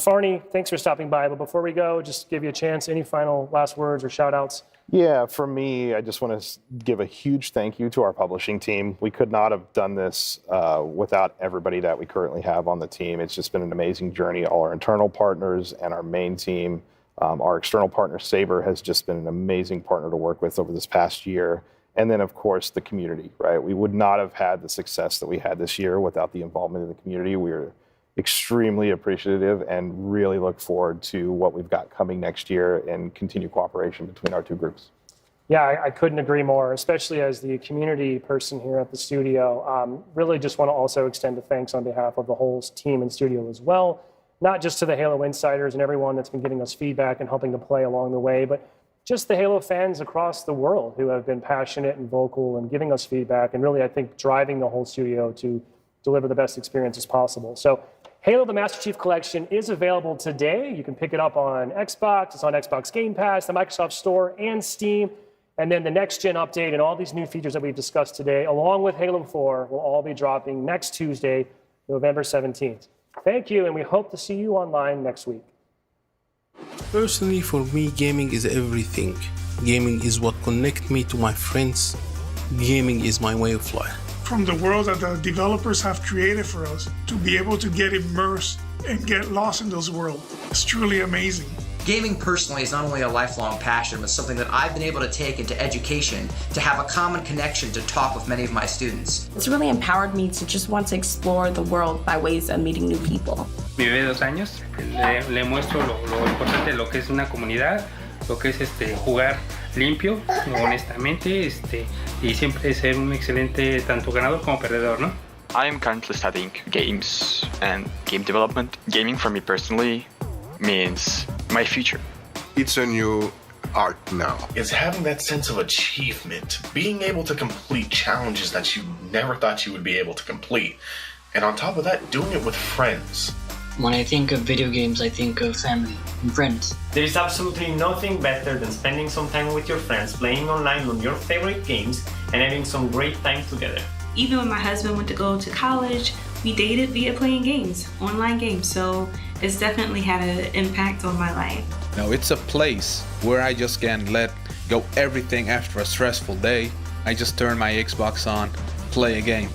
Farney, thanks for stopping by. But before we go, just give you a chance, any final last words or shout outs? Yeah, for me, I just want to give a huge thank you to our publishing team. We could not have done this without everybody that we currently have on the team. It's just been an amazing journey. All our internal partners and our main team. Our external partner, Saber, has just been an amazing partner to work with over this past year. And then, of course, the community, right? We would not have had the success that we had this year without the involvement of the community. We're extremely appreciative and really look forward to what we've got coming next year and continued cooperation between our two groups. Yeah, I couldn't agree more, especially as the community person here at the studio. Really just want to also extend a thanks on behalf of the whole team and studio as well, not just to the Halo Insiders and everyone that's been giving us feedback and helping to play along the way, but just the Halo fans across the world who have been passionate and vocal and giving us feedback and really, I think, driving the whole studio to deliver the best experiences possible. So Halo the Master Chief Collection is available today. You can pick it up on Xbox. It's on Xbox Game Pass, the Microsoft Store, and Steam. And then the next-gen update and all these new features that we've discussed today, along with Halo 4, will all be dropping next Tuesday, November 17th. Thank you, and we hope to see you online next week. Personally, for me, gaming is everything. Gaming is what connects me to my friends. Gaming is my way of life. From the world that the developers have created for us, to be able to get immersed and get lost in those worlds, it's truly amazing. Gaming personally is not only a lifelong passion, but something that I've been able to take into education to have a common connection to talk with many of my students. It's really empowered me to just want to explore the world by ways of meeting new people. Mi bebé de 2 años, le muestro lo importante de lo que es una comunidad, lo que es jugar limpio, honestamente, y siempre ser un excelente tanto ganador como perdedor, ¿no? I am currently studying games and game development. Gaming for me personally means my future. It's a new art now. It's having that sense of achievement, being able to complete challenges that you never thought you would be able to complete. And on top of that, doing it with friends. When I think of video games, I think of family and friends. There is absolutely nothing better than spending some time with your friends, playing online on your favorite games, and having some great time together. Even when my husband went to go to college, we dated via playing games, online games. So it's definitely had an impact on my life. Now it's a place where I just can let go everything after a stressful day. I just turn my Xbox on, play a game.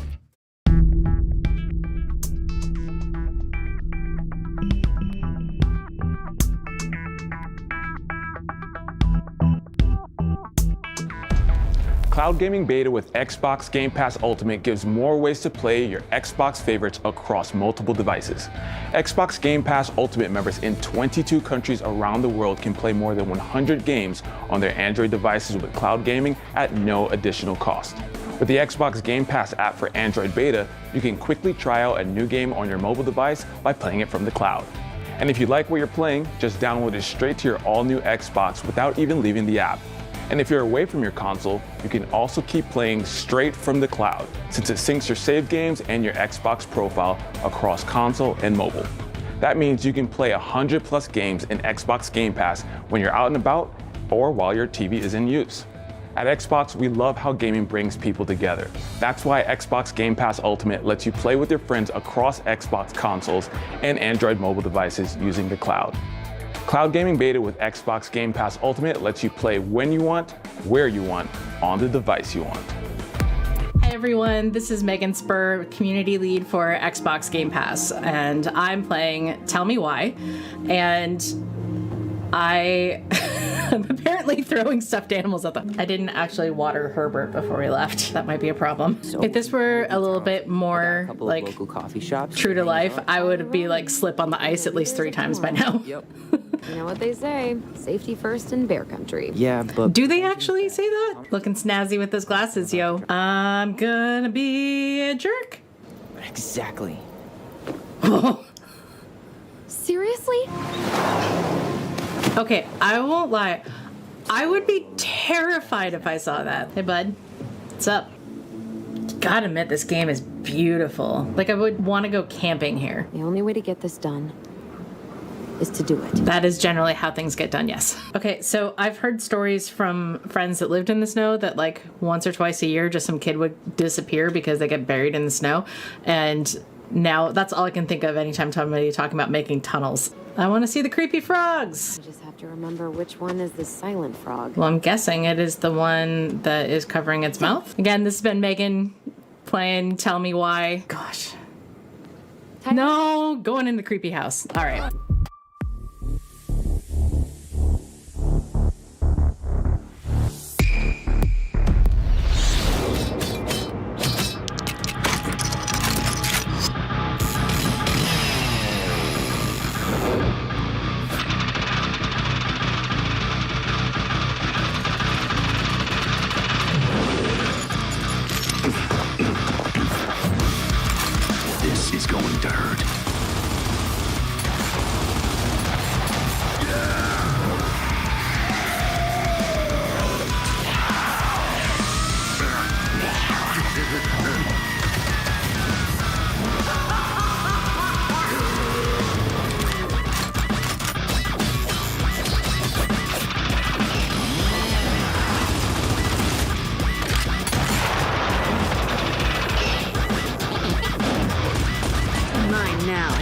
Cloud gaming beta with Xbox Game Pass Ultimate gives more ways to play your Xbox favorites across multiple devices. Xbox Game Pass Ultimate members in 22 countries around the world can play more than 100 games on their Android devices with cloud gaming at no additional cost. With the Xbox Game Pass app for Android beta, you can quickly try out a new game on your mobile device by playing it from the cloud. And if you like what you're playing, just download it straight to your all-new Xbox without even leaving the app. And if you're away from your console, you can also keep playing straight from the cloud, since it syncs your saved games and your Xbox profile across console and mobile. That means you can play 100+ games in Xbox Game Pass when you're out and about or while your TV is in use. At Xbox, we love how gaming brings people together. That's why Xbox Game Pass Ultimate lets you play with your friends across Xbox consoles and Android mobile devices using the cloud. Cloud gaming beta with Xbox Game Pass Ultimate lets you play when you want, where you want, on the device you want. Hi everyone, this is Megan Spur, community lead for Xbox Game Pass, and I'm playing Tell Me Why, and I'm apparently throwing stuffed animals at them. I didn't actually water Herbert before we left. That might be a problem. If this were a little bit more like true to life, I would be like slip on the ice at least 3 times by now. Yep. You know what they say, safety first in bear country. Yeah, but... Do they actually say that? Looking snazzy with those glasses, yo. I'm gonna be a jerk. Exactly. Seriously? Okay, I won't lie. I would be terrified if I saw that. Hey, bud. What's up? Gotta admit, this game is beautiful. Like, I would want to go camping here. The only way to get this done is to do it. That is generally how things get done, yes. Okay, so I've heard stories from friends that lived in the snow that like once or twice a year just some kid would disappear because they get buried in the snow. And now that's all I can think of anytime somebody's talking about making tunnels. I want to see the creepy frogs. I just have to remember which one is the silent frog. Well, I'm guessing it is the one that is covering its mouth. Again, this has been Megan playing Tell Me Why. Gosh. No, going in the creepy house. All right. This is going to hurt. Mine now.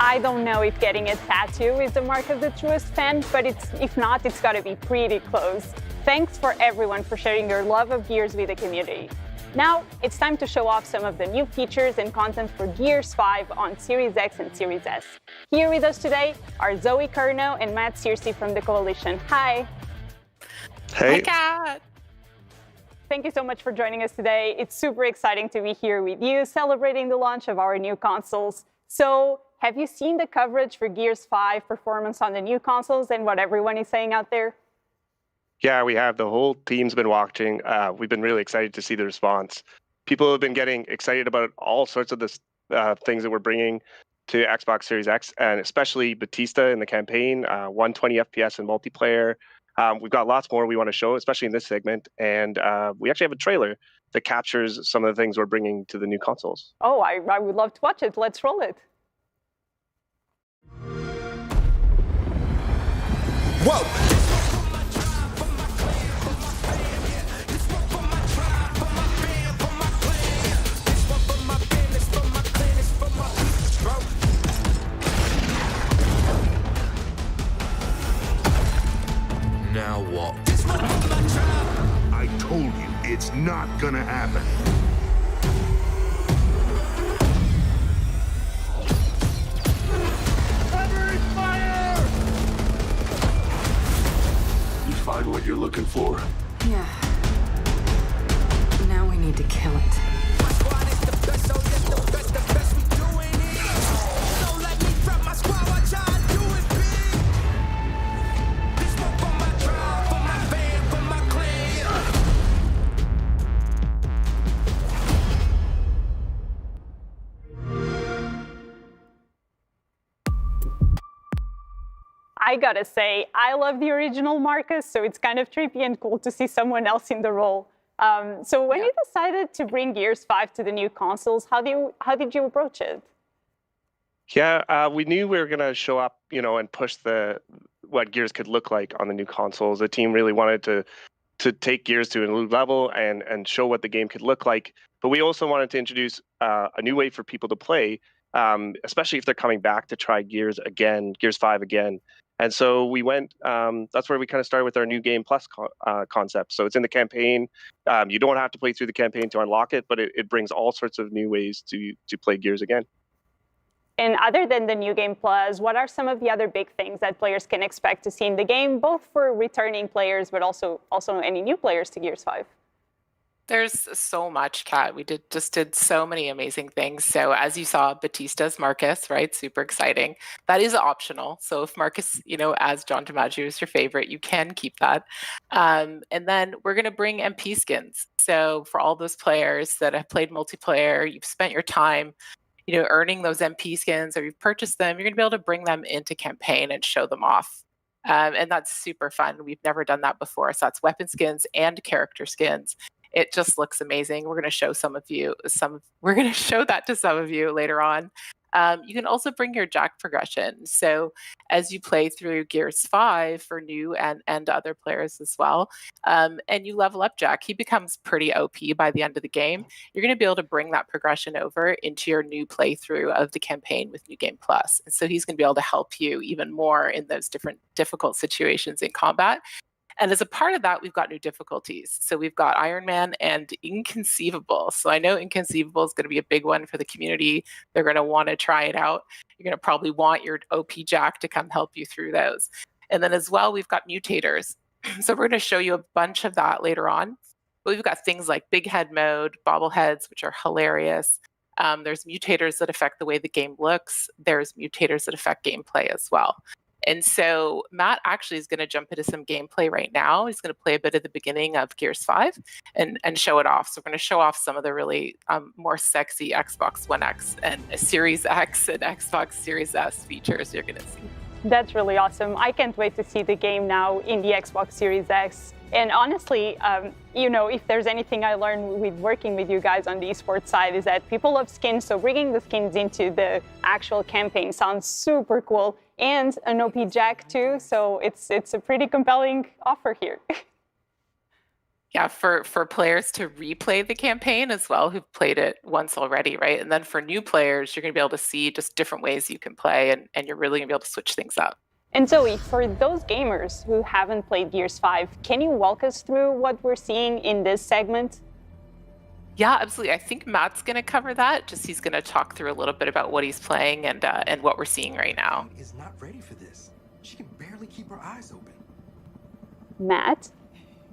I don't know if getting a tattoo is the mark of the truest fan, but if not, it's gotta be pretty close. Thanks for everyone for sharing your love of Gears with the community. Now, it's time to show off some of the new features and content for Gears 5 on Series X and Series S. Here with us today are Zoe Curnow and Matt Searcy from the Coalition. Hi. Hey. Hi, Kat. Thank you so much for joining us today. It's super exciting to be here with you, celebrating the launch of our new consoles. So, have you seen the coverage for Gears 5 performance on the new consoles and what everyone is saying out there? Yeah, we have. The whole team's been watching. We've been really excited to see the response. People have been getting excited about all sorts of things that we're bringing to Xbox Series X, and especially Batista in the campaign, 120 FPS in multiplayer. We've got lots more we want to show, especially in this segment, and we actually have a trailer that captures some of the things we're bringing to the new consoles. Oh, I would love to watch it. Let's roll it. Whoa! Now what? I told you, it's not gonna happen. Covering fire! You find what you're looking for? Yeah. Now we need to kill it. I gotta say, I love the original Marcus, so it's kind of trippy and cool to see someone else in the role. So when you decided to bring Gears 5 to the new consoles, how did you approach it? Yeah, we knew we were going to show up, and push what Gears could look like on the new consoles. The team really wanted to take Gears to a new level and show what the game could look like. But we also wanted to introduce a new way for people to play, especially if they're coming back to try Gears 5 again. And so we went, that's where we kind of started with our new Game Plus concept. So it's in the campaign. You don't have to play through the campaign to unlock it, but it brings all sorts of new ways to play Gears again. And other than the new Game Plus, what are some of the other big things that players can expect to see in the game, both for returning players, but also any new players to Gears 5? There's so much, Kat. We just did so many amazing things. So as you saw, Batista's Marcus, right? Super exciting. That is optional. So if Marcus, as John DiMaggio is your favorite, you can keep that. And then we're going to bring MP skins. So for all those players that have played multiplayer, you've spent your time, earning those MP skins, or you've purchased them, you're going to be able to bring them into campaign and show them off. And that's super fun. We've never done that before. So that's weapon skins and character skins. It just looks amazing. We're going to show we're going to show that to some of you later on. You can also bring your jack progression. So as you play through Gears 5 for new and other players as well, and you level up Jack, he becomes pretty OP by the end of the game. You're going to be able to bring that progression over into your new playthrough of the campaign with New Game Plus. And so he's going to be able to help you even more in those different difficult situations in combat. And as a part of that, we've got new difficulties. So we've got Iron Man and Inconceivable. So I know Inconceivable is going to be a big one for the community. They're going to want to try it out. You're going to probably want your OP Jack to come help you through those. And then as well, we've got mutators. So we're going to show you a bunch of that later on. But we've got things like Big Head Mode, Bobbleheads, which are hilarious. There's mutators that affect the way the game looks. There's mutators that affect gameplay as well. And so Matt actually is going to jump into some gameplay right now. He's going to play a bit at the beginning of Gears 5 and show it off. So we're going to show off some of the really more sexy Xbox One X and Series X and Xbox Series S features you're going to see. That's really awesome. I can't wait to see the game now in the Xbox Series X. And honestly, if there's anything I learned with working with you guys on the esports side is that people love skins. So bringing the skins into the actual campaign sounds super cool. And an OP Jack too. So it's a pretty compelling offer here. Yeah, for players to replay the campaign as well, who've played it once already, right? And then for new players, you're going to be able to see just different ways you can play, and you're really going to be able to switch things up. And Zoe, for those gamers who haven't played Gears 5, can you walk us through what we're seeing in this segment? Yeah, absolutely. I think Matt's going to cover that. Just he's going to talk through a little bit about what he's playing and what we're seeing right now. Is not ready for this. She can barely keep her eyes open. Matt?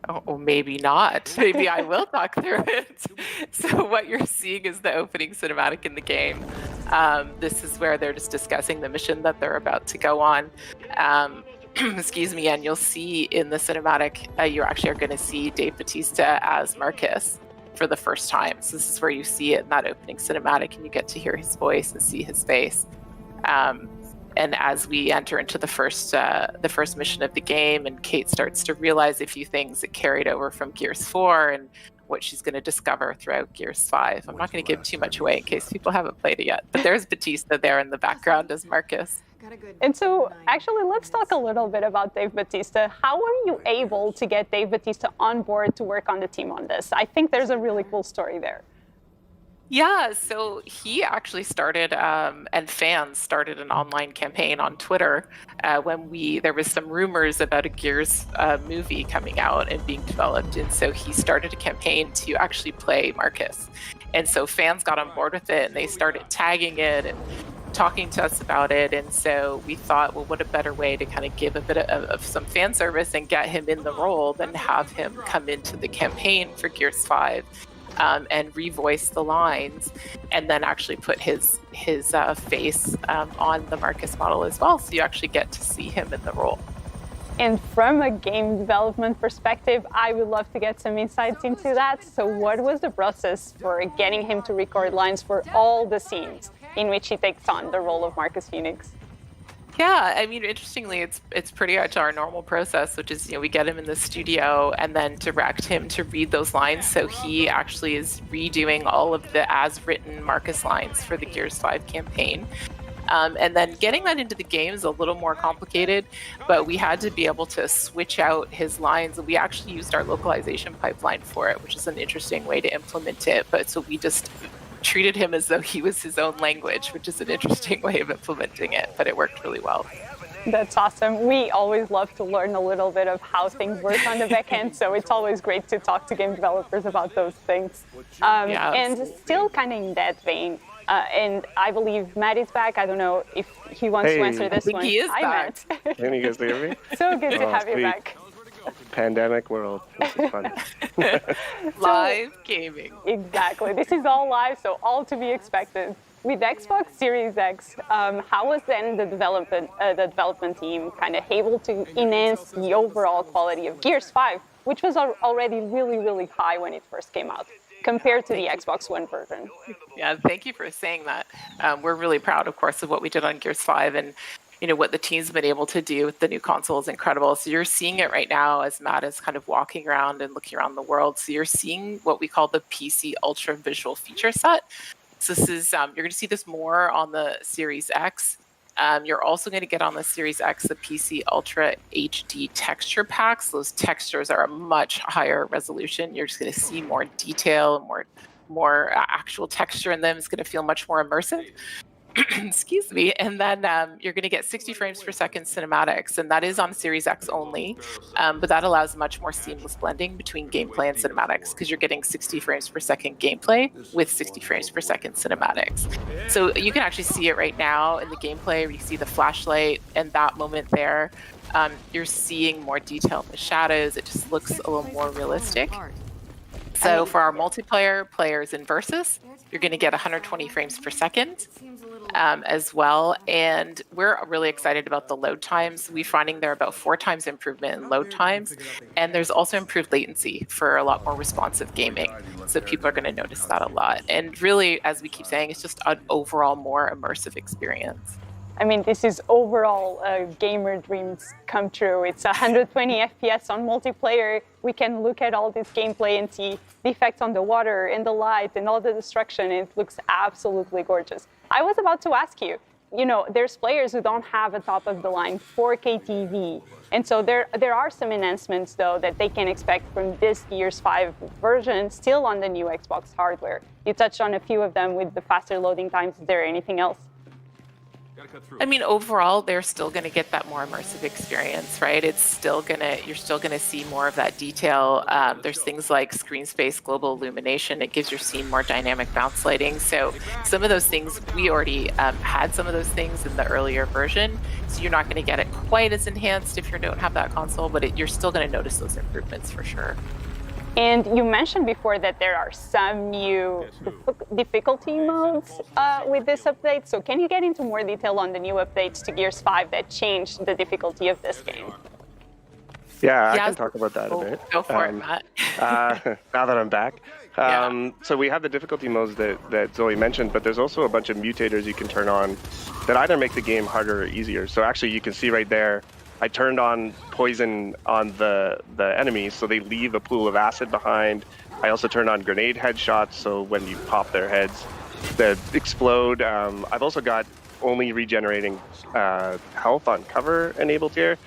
Oh, maybe not. Maybe I will talk through it. So what you're seeing is the opening cinematic in the game. This is where they're just discussing the mission that they're about to go on. Excuse me, and you'll see in the cinematic, you actually are going to see Dave Bautista as Marcus for the first time. So this is where you see it in that opening cinematic, and you get to hear his voice and see his face. And as we enter into the first mission of the game, and Kate starts to realize a few things that carried over from Gears 4 and what she's going to discover throughout Gears 5. I'm not going to give too much away in case people haven't played it yet, but there's Bautista there in the background as Marcus. And so, actually, let's talk a little bit about Dave Bautista. How were you able to get Dave Bautista on board to work on the team on this? I think there's a really cool story there. Yeah, so he actually started, and fans started an online campaign on Twitter when there was some rumors about a Gears movie coming out and being developed, and so he started a campaign to actually play Marcus. And so fans got on board with it, and they started tagging it and talking to us about it. And so we thought, well, what a better way to kind of give a bit of some fan service and get him in the role than have him come into the campaign for Gears 5. And revoice the lines, and then actually put his face on the Marcus model as well, so you actually get to see him in the role. And from a game development perspective, I would love to get some insights into that. So what was the process for getting him to record lines for all the scenes in which he takes on the role of Marcus Phoenix? Yeah, I mean, interestingly, it's pretty much our normal process, which is, we get him in the studio and then direct him to read those lines. So he actually is redoing all of the as-written Marcus lines for the Gears 5 campaign. And then getting that into the game is a little more complicated, but we had to be able to switch out his lines. We actually used our localization pipeline for it, which is an interesting way to implement it. But so we just treated him as though he was his own language, which is an interesting way of implementing it, but it worked really well. That's awesome. We always love to learn a little bit of how things work on the back end, so it's always great to talk to game developers about those things. And still kind of in that vein, and I believe Matt is back. I don't know if he wants to answer this one. He is back. Matt. Can you guys hear me? So good to have you back. Pandemic world. This is fun. Live gaming. Exactly. This is all live, so all to be expected. With Xbox Series X, how was then the development team kind of able to enhance the overall quality of Gears 5, which was already really, really high when it first came out, compared to the Xbox One version? Yeah, thank you for saying that. We're really proud, of course, of what we did on Gears 5, and what the team's been able to do with the new console is incredible. So you're seeing it right now as Matt is kind of walking around and looking around the world. So you're seeing what we call the PC Ultra Visual Feature Set. So this is, you're going to see this more on the Series X. You're also going to get on the Series X the PC Ultra HD texture packs. Those textures are a much higher resolution. You're just going to see more detail, more actual texture in them. It's going to feel much more immersive. Excuse me. And then you're going to get 60 frames per second cinematics, and that is on Series X only. But that allows much more seamless blending between gameplay and cinematics, because you're getting 60 frames per second gameplay with 60 frames per second cinematics. So you can actually see it right now in the gameplay, where you see the flashlight and that moment there. You're seeing more detail in the shadows. It just looks a little more realistic. So for our multiplayer players in Versus, you're going to get 120 frames per second as well. And we're really excited about the load times. We're finding they're about 4 times improvement in load times. And there's also improved latency for a lot more responsive gaming. So people are going to notice that a lot. And really, as we keep saying, it's just an overall more immersive experience. I mean, this is overall gamer dreams come true. It's 120 FPS on multiplayer. We can look at all this gameplay and see the effects on the water and the light and all the destruction. It looks absolutely gorgeous. I was about to ask you, there's players who don't have a top-of-the-line 4K TV. And so there are some enhancements, though, that they can expect from this Gears 5 version, still on the new Xbox hardware. You touched on a few of them with the faster loading times. Is there anything else? I mean, overall, they're still going to get that more immersive experience, right? You're still going to see more of that detail. There's things like screen space, global illumination. It gives your scene more dynamic bounce lighting. So some of those things, we already had some of those things in the earlier version. So you're not going to get it quite as enhanced if you don't have that console, but you're still going to notice those improvements for sure. And you mentioned before that there are some new difficulty modes with this update. So can you get into more detail on the new updates to Gears 5 that changed the difficulty of this game? Yeah, I can talk about that a bit. Go for it, Matt. Now that I'm back. So we have the difficulty modes that Zoe mentioned, but there's also a bunch of mutators you can turn on that either make the game harder or easier. So actually you can see right there, I turned on poison on the enemies, so they leave a pool of acid behind. I also turned on grenade headshots, so when you pop their heads, they explode. I've also got only regenerating health on cover enabled here.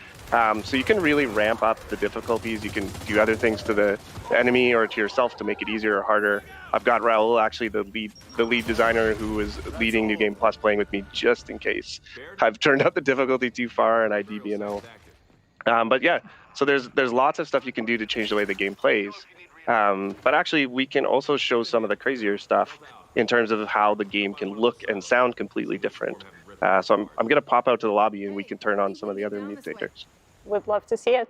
So you can really ramp up the difficulties. You can do other things to the enemy or to yourself to make it easier or harder. I've got Raul, actually the lead designer who is leading New Game Plus, playing with me just in case I've turned up the difficulty too far and I DBNO. But yeah, so there's lots of stuff you can do to change the way the game plays. But actually, we can also show some of the crazier stuff in terms of how the game can look and sound completely different. So I'm going to pop out to the lobby and we can turn on some of the other mutators. Would love to see it.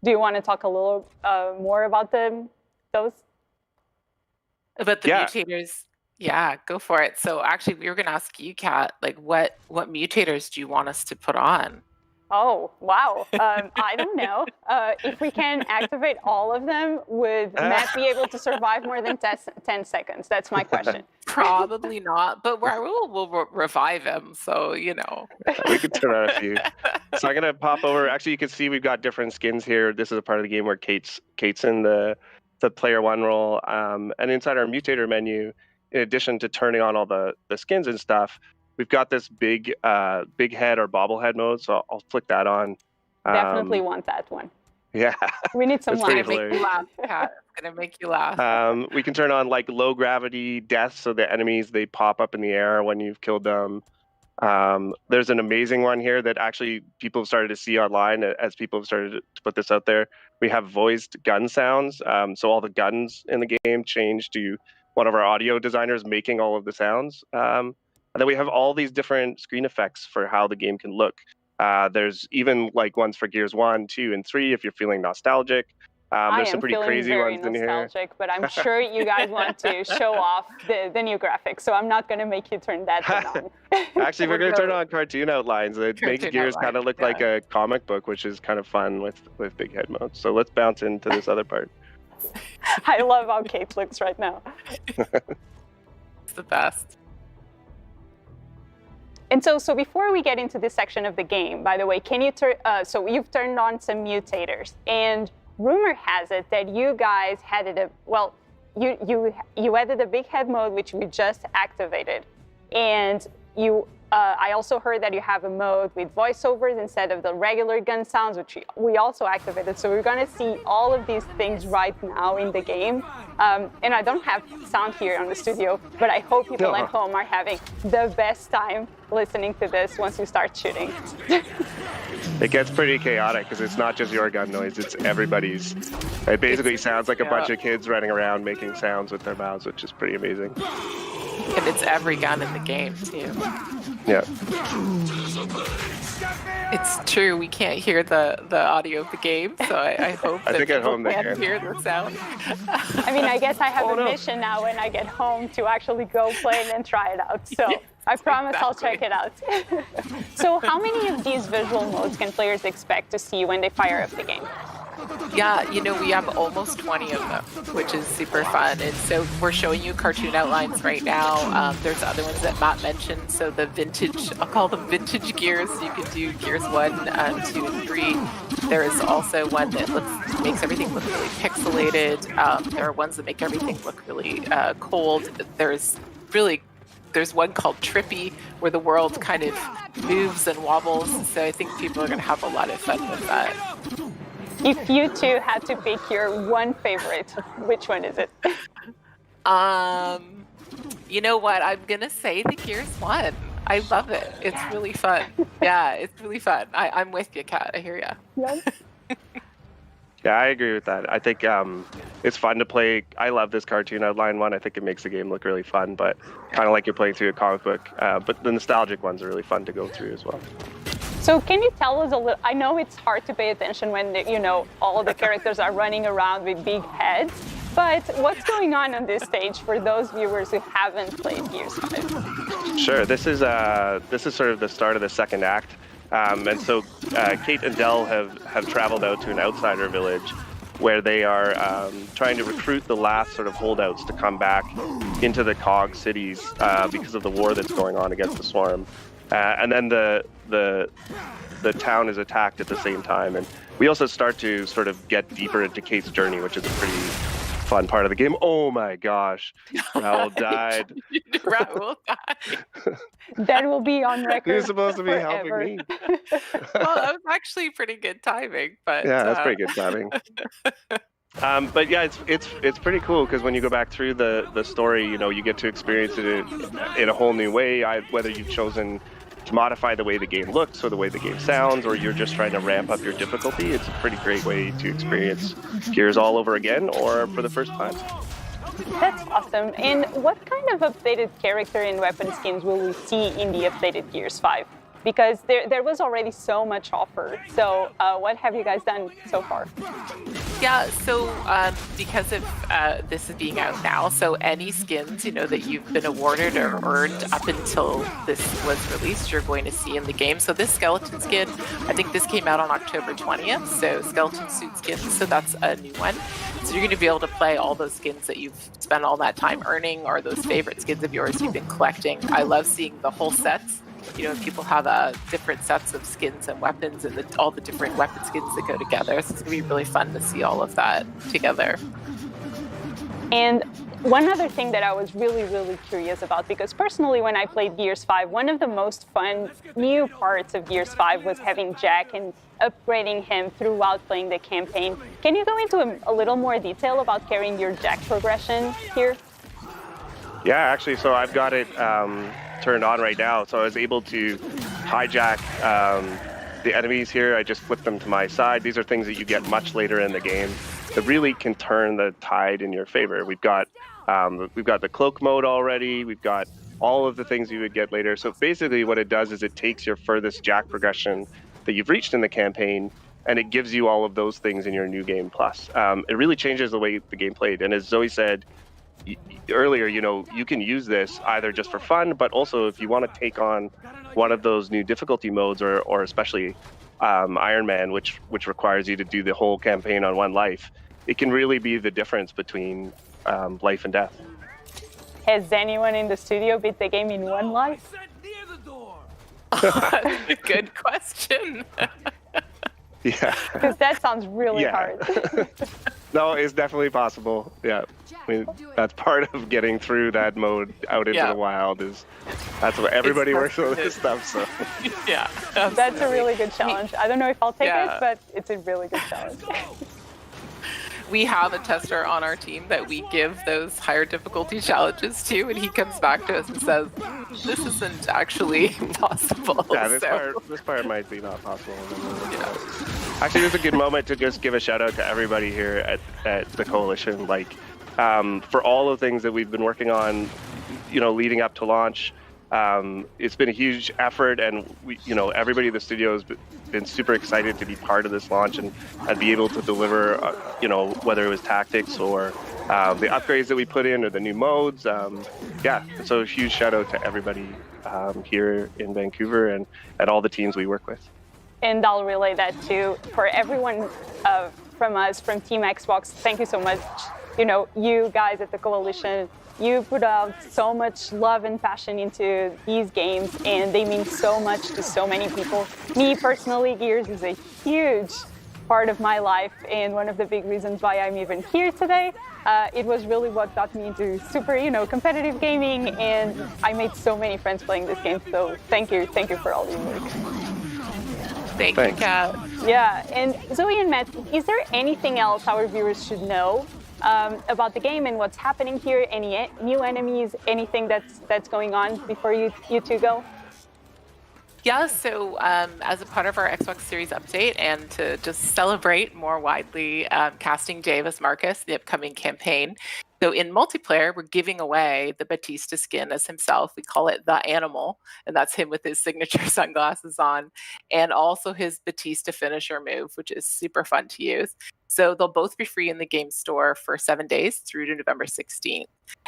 Do you want to talk a little more about those? About the mutators? Yeah, go for it. So actually, we were going to ask you, Kat, like what mutators do you want us to put on? Oh, wow. I don't know. If we can activate all of them, would Matt be able to survive more than 10 seconds? That's my question. Probably not, but Raul will revive him, so, you know. We could turn on a few. So I'm going to pop over. Actually, you can see we've got different skins here. This is a part of the game where Kate's in the player one role. And inside our mutator menu, in addition to turning on all the skins and stuff, we've got this big head or bobblehead mode, so I'll flick that on. Definitely want that one. Yeah. We need some laugh. Gonna make you laugh. We can turn on like low gravity death, so the enemies, they pop up in the air when you've killed them. There's an amazing one here that actually people have started to see online as people have started to put this out there. We have voiced gun sounds. So all the guns in the game change to one of our audio designers making all of the sounds. And then we have all these different screen effects for how the game can look. There's even like ones for Gears 1, 2, and 3 if you're feeling nostalgic. There's some pretty crazy ones in here. But I'm sure you guys want to show off the new graphics, so I'm not going to make you turn that on. Actually, we're going to turn on cartoon outlines. It makes Gears kind of look like a comic book, which is kind of fun with big head modes. So let's bounce into this other part. I love how Kate looks right now. It's the best. And so before we get into this section of the game, by the way, can you so you've turned on some mutators, and rumor has it that you guys added you added a big head mode, which we just activated, and I also heard that you have a mode with voiceovers instead of the regular gun sounds, which we also activated. So we're going to see all of these things right now in the game. And I don't have sound here on the studio, but I hope people at home are having the best time listening to this once you start shooting. It gets pretty chaotic because it's not just your gun noise, it's everybody's. It basically sounds like a bunch of kids running around making sounds with their mouths, which is pretty amazing. And it's every gun in the game, too. Yeah. It's true, we can't hear the audio of the game, so I hope that at home they can hear the sound. I mean, I guess I have a mission now when I get home to actually go play it and try it out. So I promise I'll check it out. So how many of these visual modes can players expect to see when they fire up the game? Yeah, we have almost 20 of them, which is super fun. And so we're showing you cartoon outlines right now. There's other ones that Matt mentioned. So the vintage, I'll call them vintage Gears. You can do Gears 1, 2, and 3. There is also one that makes everything look really pixelated. There are ones that make everything look really cold. There's one called Trippy, where the world kind of moves and wobbles. So I think people are going to have a lot of fun with that. If you two had to pick your one favorite, which one is it? You know what? I'm going to say the Gears 1. I love it. It's really fun. Yeah, it's really fun. I'm with you, Kat. I hear you. Yeah, I agree with that. I think it's fun to play. I love this cartoon outline one. I think it makes the game look really fun, but kind of like you're playing through a comic book. But the nostalgic ones are really fun to go through as well. So can you tell us a little, I know it's hard to pay attention when, all the characters are running around with big heads, but what's going on this stage for those viewers who haven't played Gears 5? Sure, this is sort of the start of the second act. And so Kate and Dell have traveled out to an outsider village where they are trying to recruit the last sort of holdouts to come back into the COG cities because of the war that's going on against the Swarm. And then the town is attacked at the same time. And we also start to sort of get deeper into Kate's journey, which is a pretty fun part of the game. Oh my gosh, Raoul died. Raoul died. That will be on record. He's supposed to be forever. helping me. Well, that was actually pretty good timing, but yeah, that's pretty good timing. But yeah, it's pretty cool because when you go back through the story, you get to experience it in a whole new way. Whether you've chosen to modify the way the game looks or the way the game sounds, or you're just trying to ramp up your difficulty, it's a pretty great way to experience Gears all over again or for the first time. That's awesome. And what kind of updated character and weapon skins will we see in the updated Gears 5? Because there was already so much offered. So what have you guys done so far? Yeah, so because of this is being out now, so any skins, that you've been awarded or earned up until this was released, you're going to see in the game. So this skeleton skin, I think this came out on October 20th, so skeleton suit skins, so that's a new one. So you're going to be able to play all those skins that you've spent all that time earning, or those favorite skins of yours you've been collecting. I love seeing the whole sets. People have different sets of skins and weapons and all the different weapon skins that go together. So it's going to be really fun to see all of that together. And one other thing that I was really, really curious about, because personally when I played Gears 5, one of the most fun new parts of Gears 5 was having Jack and upgrading him throughout playing the campaign. Can you go into a little more detail about carrying your Jack progression here? Yeah, actually, so I've got it turned on right now. So I was able to hijack the enemies here. I just flipped them to my side. These are things that you get much later in the game that really can turn the tide in your favor. We've got the cloak mode already. We've got all of the things you would get later. So basically what it does is it takes your furthest Jack progression that you've reached in the campaign, and it gives you all of those things in your new game plus. It really changes the way the game played. And as Zoe said earlier, you can use this either just for fun, but also if you want to take on one of those new difficulty modes, or especially Iron Man, which requires you to do the whole campaign on one life, it can really be the difference between life and death. Has anyone in the studio beat the game in one life? Good question. Yeah. Because that sounds really hard. No, it's definitely possible. Yeah. I mean, that's part of getting through that mode out into the wild. That's what everybody works on this stuff. So yeah, absolutely. That's a really good challenge. I don't know if I'll take it, but it's a really good challenge. We have a tester on our team that we give those higher difficulty challenges to, and he comes back to us and says, "This isn't actually possible." Yeah, this part might be not possible. Actually, this is a good moment to just give a shout out to everybody here at the Coalition. For all the things that we've been working on, leading up to launch. It's been a huge effort, and everybody in the studio has been super excited to be part of this launch and be able to deliver, whether it was tactics or the upgrades that we put in or the new modes. So a huge shout out to everybody here in Vancouver and at all the teams we work with. And I'll relay that too for everyone from us, from Team Xbox. Thank you so much. You guys at the Coalition, you put out so much love and passion into these games, and they mean so much to so many people. Me personally, Gears is a huge part of my life, and one of the big reasons why I'm even here today. It was really what got me into super, competitive gaming, and I made so many friends playing this game. So thank you for all your work. Thank you, Kat. Yeah, and Zoe and Matt, is there anything else our viewers should know about the game and what's happening here? Any new enemies? Anything that's going on before you two go? Yeah, so as a part of our Xbox Series update and to just celebrate more widely casting Dave as Marcus, the upcoming campaign. So in multiplayer, we're giving away the Batista skin as himself. We call it the Animal, and that's him with his signature sunglasses on, and also his Batista finisher move, which is super fun to use. So they'll both be free in the game store for 7 days through to November 16th.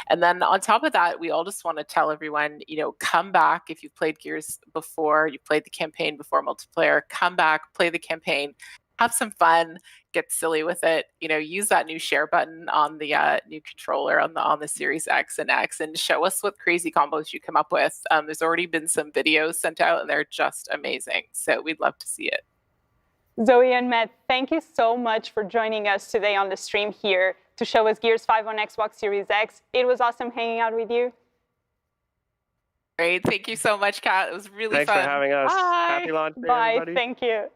And then on top of that, we all just want to tell everyone, come back if you've played Gears before, you've played the campaign before multiplayer, come back, play the campaign, have some fun, get silly with it. Use that new share button on the new controller on the Series X and X, and show us what crazy combos you come up with. There's already been some videos sent out, and they're just amazing. So we'd love to see it. Zoe and Matt, thank you so much for joining us today on the stream here to show us Gears 5 on Xbox Series X. It was awesome hanging out with you. Great. Thank you so much, Kat. It was really fun. Thanks for having us. Bye. Happy launch day, Bye. everybody. Thank you.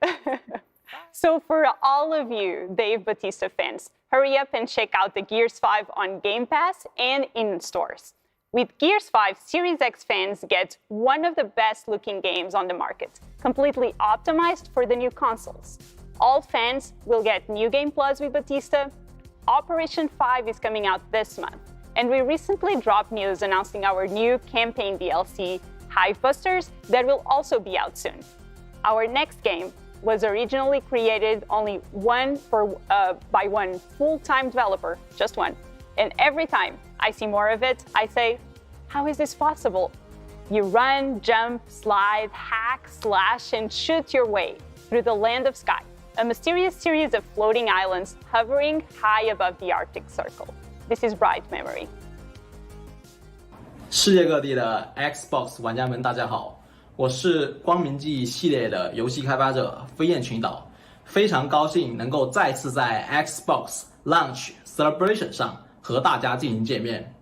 So for all of you Dave Batista fans, hurry up and check out the Gears 5 on Game Pass and in stores. With Gears 5, Series X fans get one of the best looking games on the market, completely optimized for the new consoles. All fans will get New Game Plus with Batista. Operation 5 is coming out this month, and we recently dropped news announcing our new campaign DLC, Hivebusters, that will also be out soon. Our next game was originally created only by one full-time developer, just one. And every time I see more of it, I say, how is this possible? You run, jump, slide, hack, slash, and shoot your way through the land of Sky, a mysterious series of floating islands hovering high above the Arctic Circle. This is Bright Memory. 世界各地的 Xbox 玩家们，大家好。我是光明记系列的游戏开发者飞燕群岛，非常高兴能够再次在 Xbox Launch Celebration 上和大家进行见面。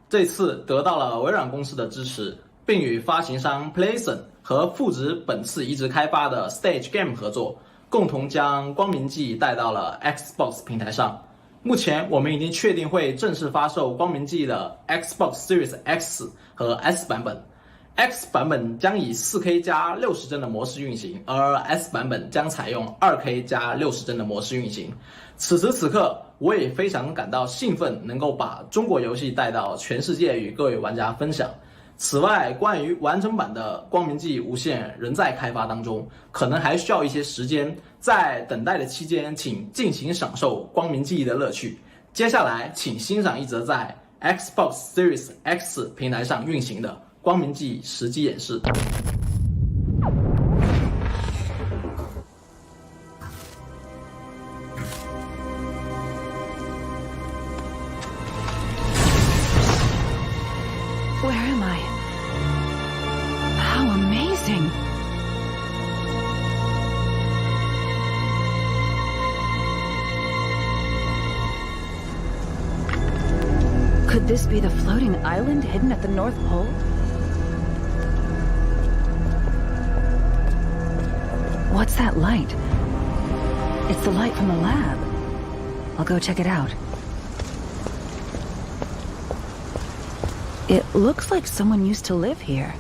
这次得到了微软公司的支持，并与发行商 PlayStation 和父职本次移植开发的 Stage Game 合作，共同将光明记带到了 Xbox 平台上。目前我们已经确定会正式发售光明记的 Xbox Series X 和 S 版本。X 版本将以 4K 加60帧的模式运行，而 S 版本将采用 2K 加60帧的模式运行。此时此刻，我也非常感到兴奋，能够把中国游戏带到全世界与各位玩家分享。此外，关于完整版的光明记无限仍在开发当中，可能还需要一些时间。在等待的期间，请尽情享受光明记的乐趣。接下来，请欣赏一则在 Xbox Series X 平台上运行的光明记实际演示。Where am I? How amazing! Could this be the floating island hidden at the North Pole? What's that light? It's the light from the lab. I'll go check it out. It looks like someone used to live here.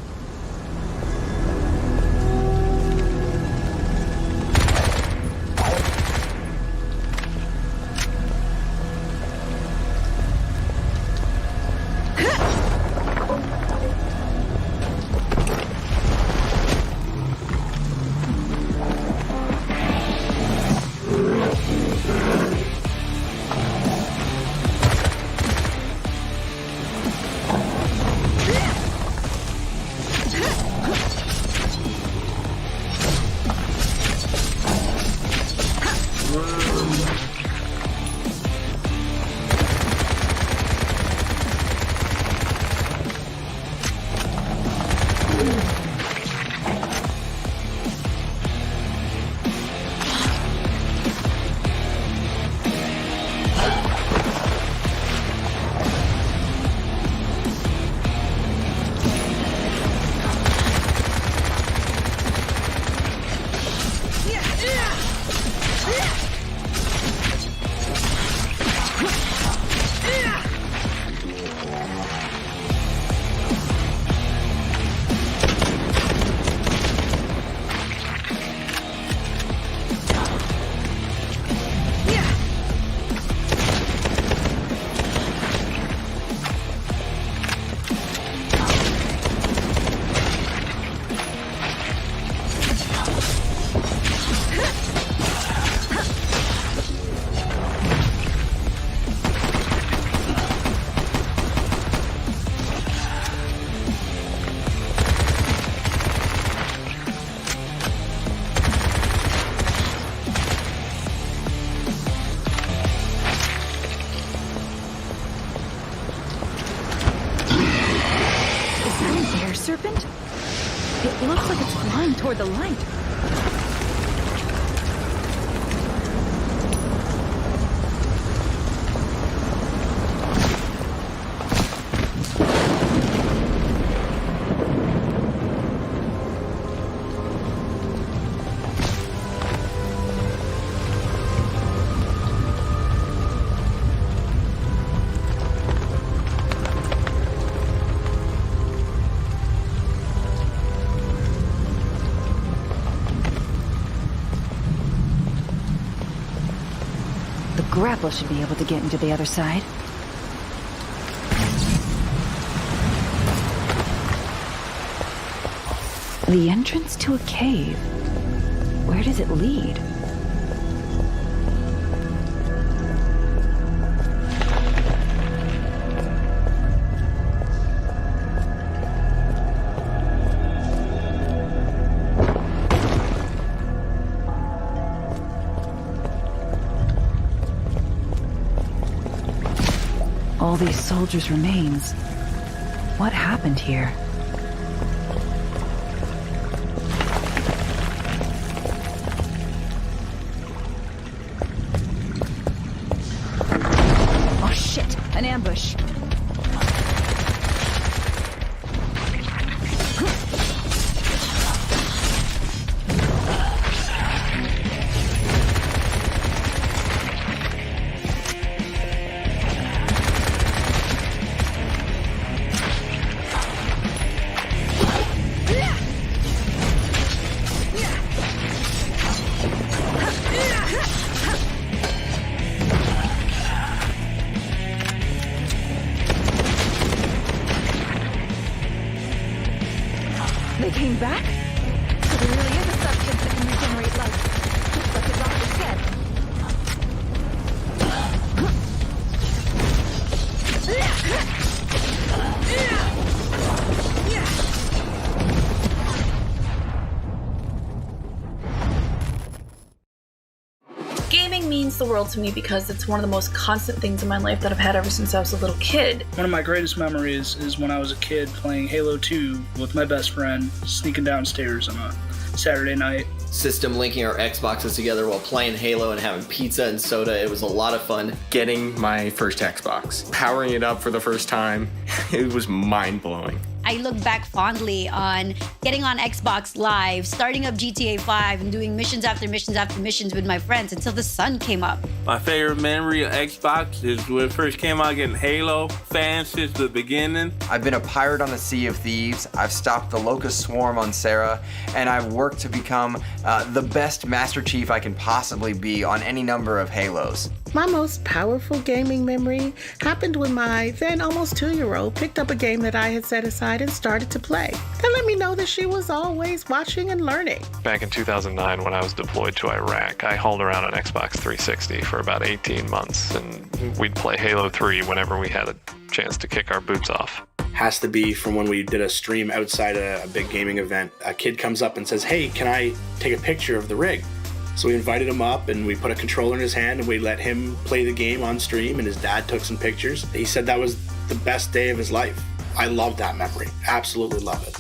going toward the light. Grapple should be able to get into the other side. The entrance to a cave. Where does it lead? All these soldiers' remains. What happened here? Oh shit! An ambush. They came back? So there really is a substance that can regenerate life. Just like the doctor said. Gaming means the world to me because it's one of the most constant things in my life that I've had ever since I was a little kid. One of my greatest memories is when I was a kid playing Halo 2 with my best friend, sneaking downstairs on a Saturday night. System linking our Xboxes together while playing Halo and having pizza and soda. It was a lot of fun. Getting my first Xbox, powering it up for the first time, it was mind-blowing. I look back fondly on getting on Xbox Live, starting up GTA 5 and doing missions after missions after missions with my friends until the sun came up. My favorite memory of Xbox is when it first came out, getting Halo fans since the beginning. I've been a pirate on the Sea of Thieves, I've stopped the Locust Swarm on Sarah, and I've worked to become the best Master Chief I can possibly be on any number of Halos. My most powerful gaming memory happened when my then almost 2-year-old picked up a game that I had set aside and started to play. That let me know that she was always watching and learning. Back in 2009 when I was deployed to Iraq, I hauled around an Xbox 360 for about 18 months and we'd play Halo 3 whenever we had a chance to kick our boots off. Has to be from when we did a stream outside a big gaming event. A kid comes up and says, "Hey, can I take a picture of the rig?" So we invited him up and we put a controller in his hand and we let him play the game on stream, and his dad took some pictures. He said that was the best day of his life. I love that memory. Absolutely love it.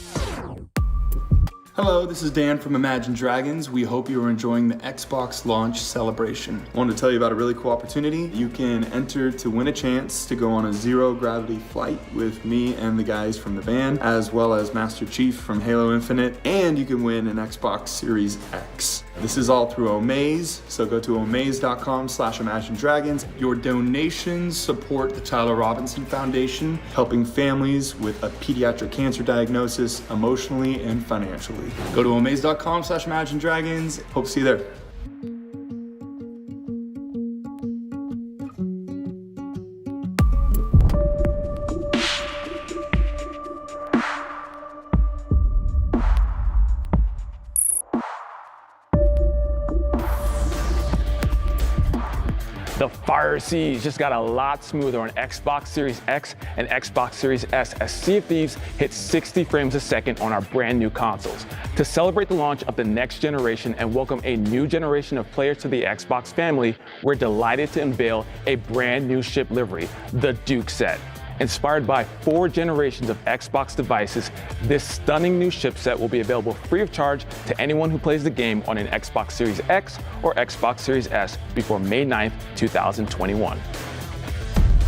Hello, this is Dan from Imagine Dragons. We hope you are enjoying the Xbox launch celebration. I wanted to tell you about a really cool opportunity. You can enter to win a chance to go on a zero-gravity flight with me and the guys from the band, as well as Master Chief from Halo Infinite, and you can win an Xbox Series X. This is all through Omaze, so go to omaze.com/imaginedragons. Your donations support the Tyler Robinson Foundation, helping families with a pediatric cancer diagnosis emotionally and financially. Go to omaze.com/imaginedragons. Hope to see you there. The fire siege just got a lot smoother on Xbox Series X and Xbox Series S as Sea of Thieves hits 60 frames a second on our brand new consoles. To celebrate the launch of the next generation and welcome a new generation of players to the Xbox family, we're delighted to unveil a brand new ship livery, the Duke set. Inspired by 4 generations of Xbox devices, this stunning new chipset will be available free of charge to anyone who plays the game on an Xbox Series X or Xbox Series S before May 9th, 2021.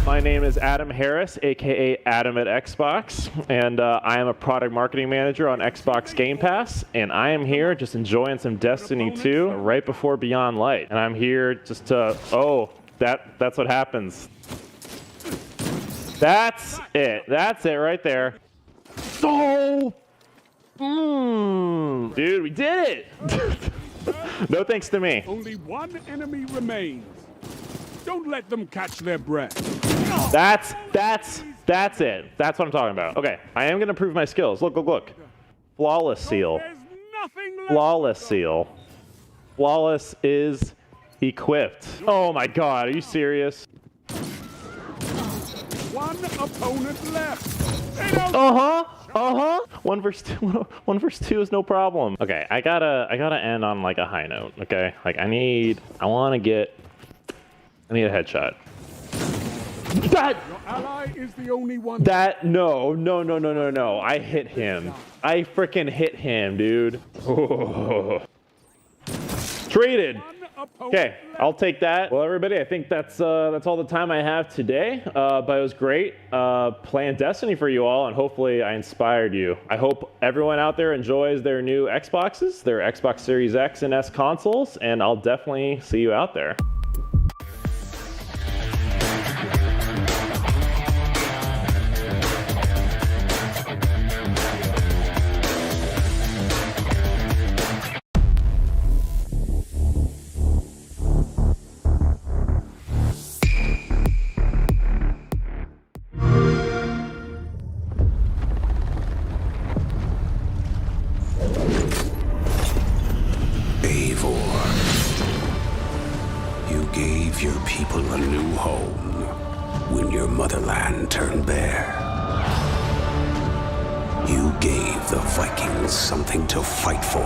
My name is Adam Harris, aka Adam at Xbox, and I am a product marketing manager on Xbox Game Pass, and I am here just enjoying some Destiny 2 right before Beyond Light. And I'm here just to, that's what happens. That's it. That's it right there. Oh! Dude, we did it! No thanks to me. Only one enemy remains. Don't let them catch their breath. That's it. That's what I'm talking about. Okay, I am going to prove my skills. Look. Flawless seal. Flawless seal. Flawless is equipped. Oh my god, are you serious? One opponent left. 1 versus 2 is no problem. Okay, I gotta end on like a high note. Okay, like I need a headshot. Your ally is the only one. No. I hit him. I freaking hit him, dude. Oh. Traded. Okay, I'll take that. Well, everybody, I think that's all the time I have today. But it was great playing Destiny for you all, and hopefully I inspired you. I hope everyone out there enjoys their new Xboxes, their Xbox Series X and S consoles, and I'll definitely see you out there. Your people a new home when your motherland turned bare. You gave the Vikings something to fight for.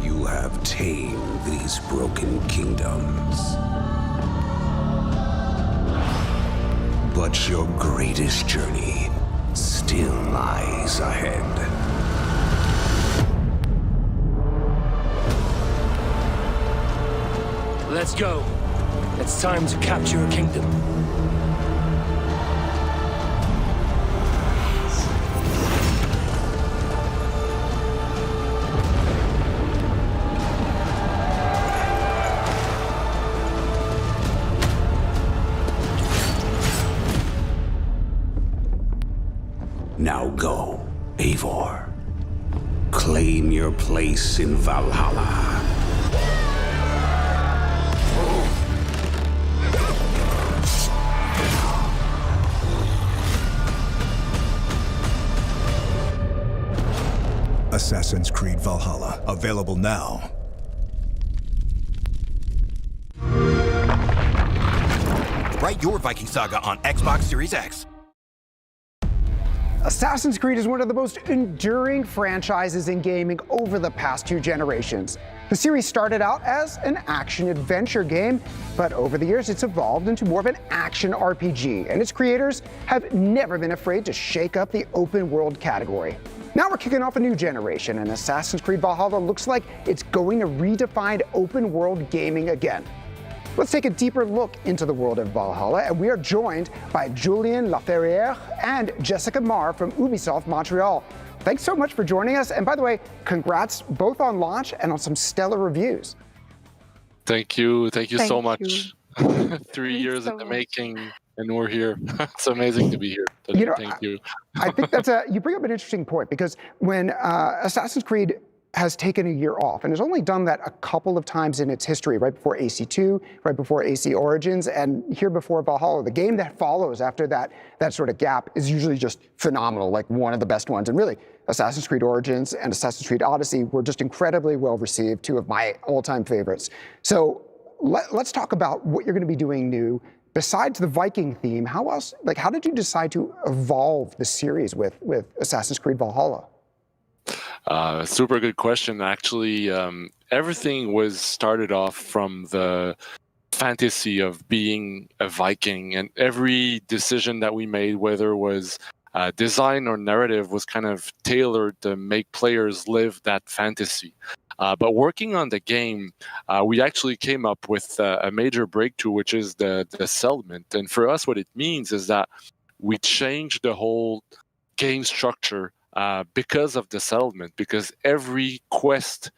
You have tamed these broken kingdoms. But your greatest journey still lies ahead. Let's go. It's time to capture a kingdom. Now go, Eivor. Claim your place in Valhalla. Assassin's Creed Valhalla, available now. Write your Viking saga on Xbox Series X. Assassin's Creed is one of the most enduring franchises in gaming over the past 2 generations. The series started out as an action-adventure game, but over the years it's evolved into more of an action RPG, and its creators have never been afraid to shake up the open-world category. Now we're kicking off a new generation, and Assassin's Creed Valhalla looks like it's going to redefine open-world gaming again. Let's take a deeper look into the world of Valhalla, and we are joined by Julien Laferrière and Jessica Marr from Ubisoft Montreal. Thanks so much for joining us, and by the way, congrats both on launch and on some stellar reviews. Thank you so much. 3 years in the making, and we're here. It's amazing to be here today. Thank you. I think you bring up an interesting point, because when Assassin's Creed has taken a year off and has only done that a couple of times in its history, right before AC2, right before AC Origins, and here before Valhalla. The game that follows after that sort of gap is usually just phenomenal, like one of the best ones. And really, Assassin's Creed Origins and Assassin's Creed Odyssey were just incredibly well received, 2 of my all-time favorites. So let's talk about what you're going to be doing new. Besides the Viking theme, how did you decide to evolve the series with Assassin's Creed Valhalla? Super good question. Actually, everything was started off from the fantasy of being a Viking, and every decision that we made, whether it was design or narrative, was kind of tailored to make players live that fantasy. But working on the game, we actually came up with a major breakthrough, which is the settlement. And for us, what it means is that we changed the whole game structure because of the settlement, because every quest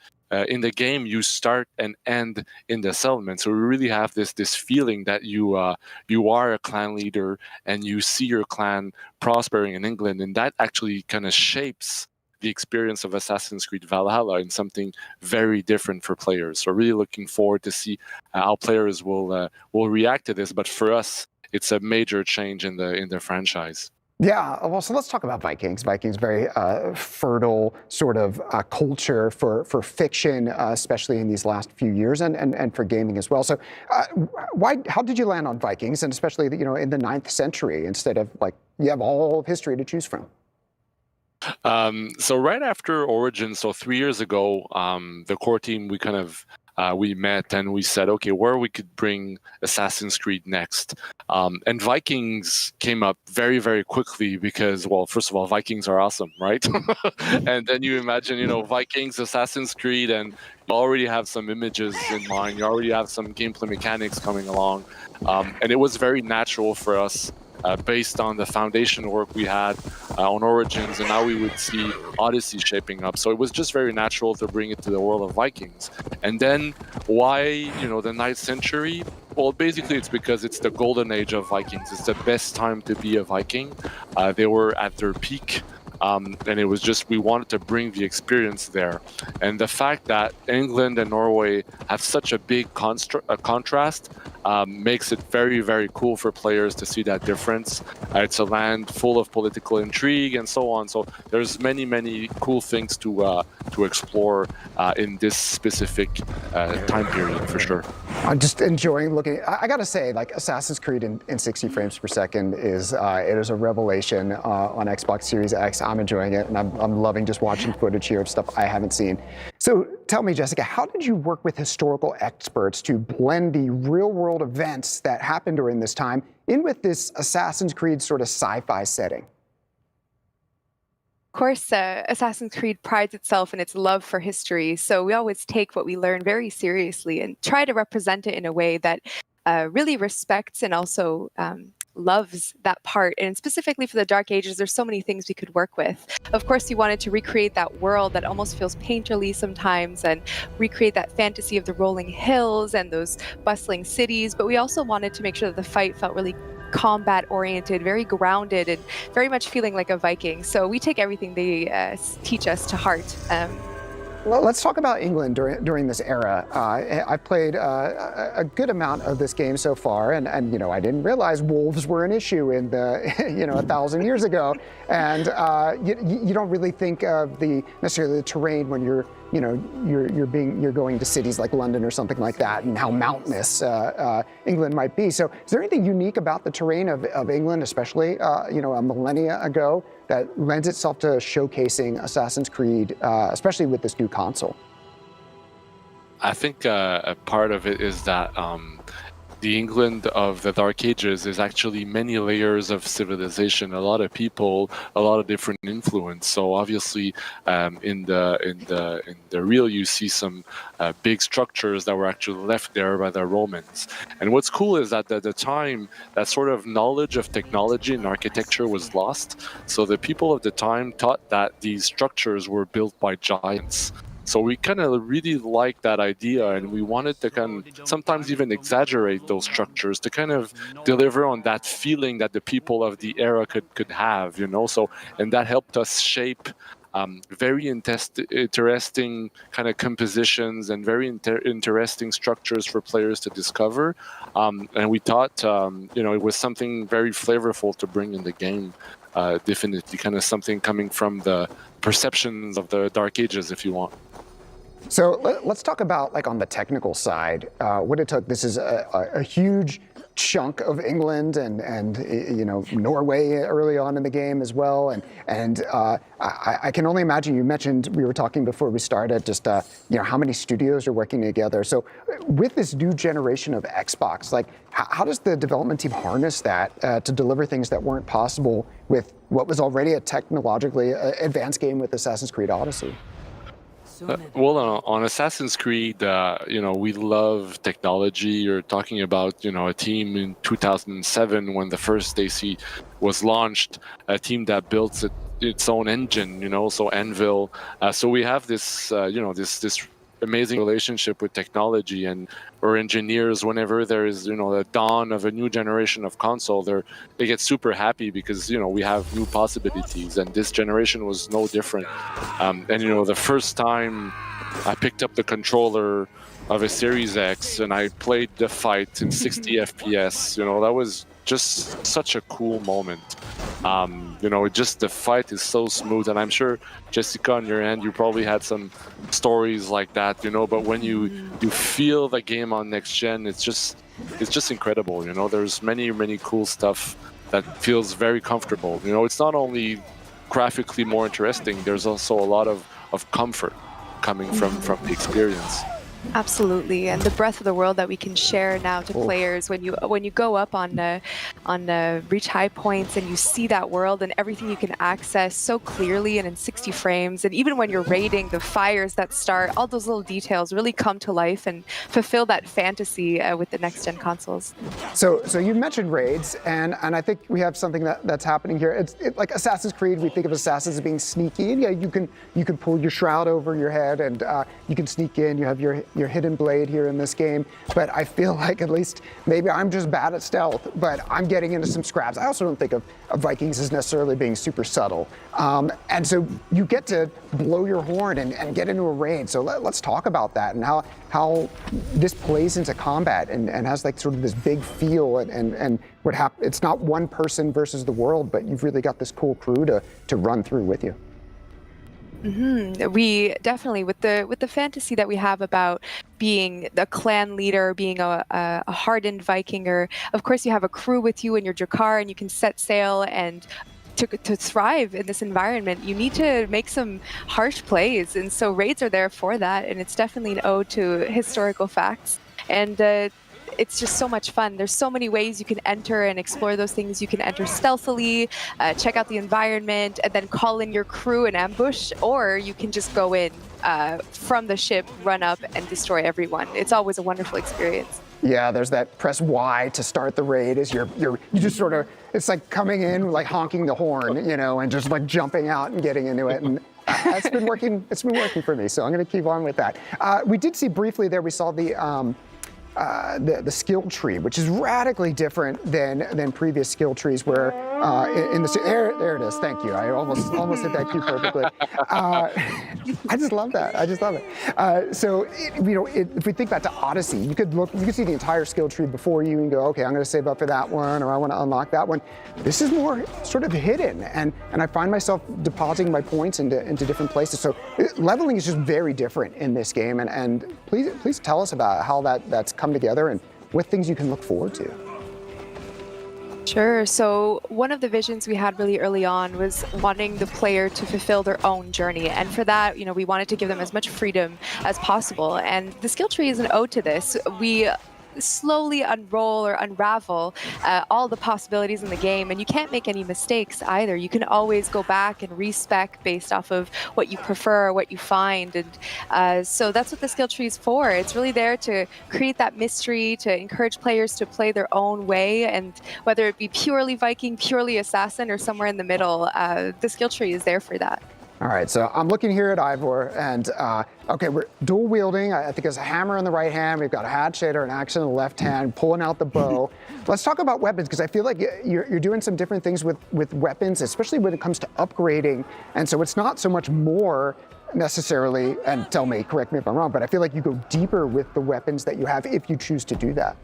in the game, you start and end in the settlement. So we really have this feeling that you are a clan leader and you see your clan prospering in England, and that actually kind of shapes the experience of Assassin's Creed Valhalla in something very different for players. So really looking forward to see how players will react to this. But for us, it's a major change in the franchise. Yeah, well, so let's talk about Vikings. Vikings, very fertile sort of culture for fiction, especially in these last few years, and for gaming as well. So, how did you land on Vikings, and especially in the 9th century instead of like you have all of history to choose from? So right after Origins, so 3 years ago, the core team, we met and we said, okay, where we could bring Assassin's Creed next. And Vikings came up very, very quickly because, well, first of all, Vikings are awesome, right? And then you imagine, Vikings, Assassin's Creed, and you already have some images in mind. You already have some gameplay mechanics coming along. And it was very natural for us, based on the foundation work we had on Origins, and now we would see Odyssey shaping up. So it was just very natural to bring it to the world of Vikings. And then why, the 9th century? Well, basically it's because it's the golden age of Vikings. It's the best time to be a Viking. They were at their peak. And it was just, we wanted to bring the experience there. And the fact that England and Norway have such a big contrast makes it very, very cool for players to see that difference. It's a land full of political intrigue and so on. So there's many, many cool things to explore in this specific time period, for sure. I'm just enjoying looking. I got to say, like Assassin's Creed in 60 frames per second is a revelation on Xbox Series X. I'm enjoying it, and I'm loving just watching footage here of stuff I haven't seen. So tell me, Jessica, how did you work with historical experts to blend the real-world events that happened during this time in with this Assassin's Creed sort of sci-fi setting? Of course, Assassin's Creed prides itself in its love for history, so we always take what we learn very seriously and try to represent it in a way that really respects and also loves that part. And specifically for the Dark Ages, there's so many things we could work with. Of course, we wanted to recreate that world that almost feels painterly sometimes and recreate that fantasy of the rolling hills and those bustling cities, but we also wanted to make sure that the fight felt really combat oriented, very grounded, and very much feeling like a Viking. So we take everything they teach us to heart. Well, let's talk about England during this era. I've played a good amount of this game so far, and I didn't realize wolves were an issue in the 1,000 years ago. And you don't really think of necessarily the terrain when you're going to cities like London or something like that, and how mountainous England might be. So, is there anything unique about the terrain of England, especially a millennia ago, that lends itself to showcasing Assassin's Creed, especially with this new console? I think a part of it is that the England of the Dark Ages is actually many layers of civilization, a lot of people, a lot of different influence. So obviously, in the real, you see some big structures that were actually left there by the Romans. And what's cool is that at the time, that sort of knowledge of technology and architecture was lost. So the people of the time thought that these structures were built by giants. So we kind of really liked that idea, and we wanted to kind of sometimes even exaggerate those structures to kind of deliver on that feeling that the people of the era could have, So, and that helped us shape very interesting kind of compositions and very interesting structures for players to discover. And we thought, it was something very flavorful to bring in the game. Definitely kind of something coming from the perceptions of the Dark Ages, if you want. So let's talk about, like, on the technical side, what it took. This is a huge chunk of England and you know, Norway early on in the game as well. And I can only imagine, you mentioned, we were talking before we started, just you know, how many studios are working together. So with this new generation of Xbox, like how does the development team harness that to deliver things that weren't possible with what was already a technologically advanced game with Assassin's Creed Odyssey? Well, on Assassin's Creed, you know, we love technology. You're talking about, you know, a team in 2007 when the first AC was launched, a team that built its own engine, you know, so Anvil. So we have this, you know, this amazing relationship with technology, and our engineers, whenever there is, you know, the dawn of a new generation of console, they get super happy because, you know, we have new possibilities, and this generation was no different. And you know, the first time I picked up the controller of a Series X and I played the fight in 60 FPS, you know, that was just such a cool moment. You know, just the fight is so smooth, and I'm sure, Jessica, on your end, you probably had some stories like that, you know, but when you feel the game on next gen, it's just incredible, you know. There's many cool stuff that feels very comfortable. You know, it's not only graphically more interesting, there's also a lot of comfort coming from the experience. Absolutely, and the breadth of the world that we can share now to players when you go up on reach high points and you see that world and everything you can access so clearly and in 60 frames, and even when you're raiding, the fires that start, all those little details really come to life and fulfill that fantasy with the next gen consoles. So you mentioned raids, and I think we have something that's happening here. It's like Assassin's Creed. We think of assassins as being sneaky, and yeah, you can pull your shroud over your head and you can sneak in. You have your hidden blade here in this game, but I feel like, at least maybe I'm just bad at stealth, but I'm getting into some scraps. I also don't think of Vikings as necessarily being super subtle. And so you get to blow your horn and get into a raid. So let's talk about that and how this plays into combat and has like sort of this big feel and what happens. It's not one person versus the world, but you've really got this cool crew to run through with you. We definitely, with the fantasy that we have about being the clan leader, being a hardened Vikinger, of course you have a crew with you in your Drakkar and you can set sail, and to thrive in this environment, you need to make some harsh plays, and so raids are there for that, and it's definitely an ode to historical facts. And it's just so much fun. There's so many ways you can enter and explore those things. You can enter stealthily, check out the environment, and then call in your crew and ambush, or you can just go in from the ship, run up, and destroy everyone. It's always a wonderful experience. Yeah, there's that press Y to start the raid as you just sort of, it's like coming in, like honking the horn, you know, and just like jumping out and getting into it. And it's been working for me, so I'm going to keep on with that. We did see briefly there, we saw the skill tree, which is radically different than previous skill trees, where there it is. Thank you. I almost hit that cue perfectly. I just love that. I just love it. So you know, if we think back to Odyssey, you could see the entire skill tree before you and go, okay, I'm going to save up for that one, or I want to unlock that one. This is more sort of hidden, and I find myself depositing my points into different places. So leveling is just very different in this game, and please tell us about how that's come together and what things you can look forward to. Sure. So one of the visions we had really early on was wanting the player to fulfill their own journey. And for that, you know, we wanted to give them as much freedom as possible. And the skill tree is an ode to this. We slowly unroll or unravel all the possibilities in the game, and you can't make any mistakes either. You can always go back and respec based off of what you prefer or what you find, and so that's what the skill tree is for. It's really there to create that mystery, to encourage players to play their own way, and whether it be purely Viking, purely assassin, or somewhere in the middle, the skill tree is there for that. All right, so I'm looking here at Ivor, and okay, we're dual wielding. I think there's a hammer in the right hand. We've got a hatchet or an axe in the left hand, pulling out the bow. Let's talk about weapons, because I feel like you're doing some different things with weapons, especially when it comes to upgrading. And so it's not so much more necessarily, and tell me, correct me if I'm wrong, but I feel like you go deeper with the weapons that you have if you choose to do that.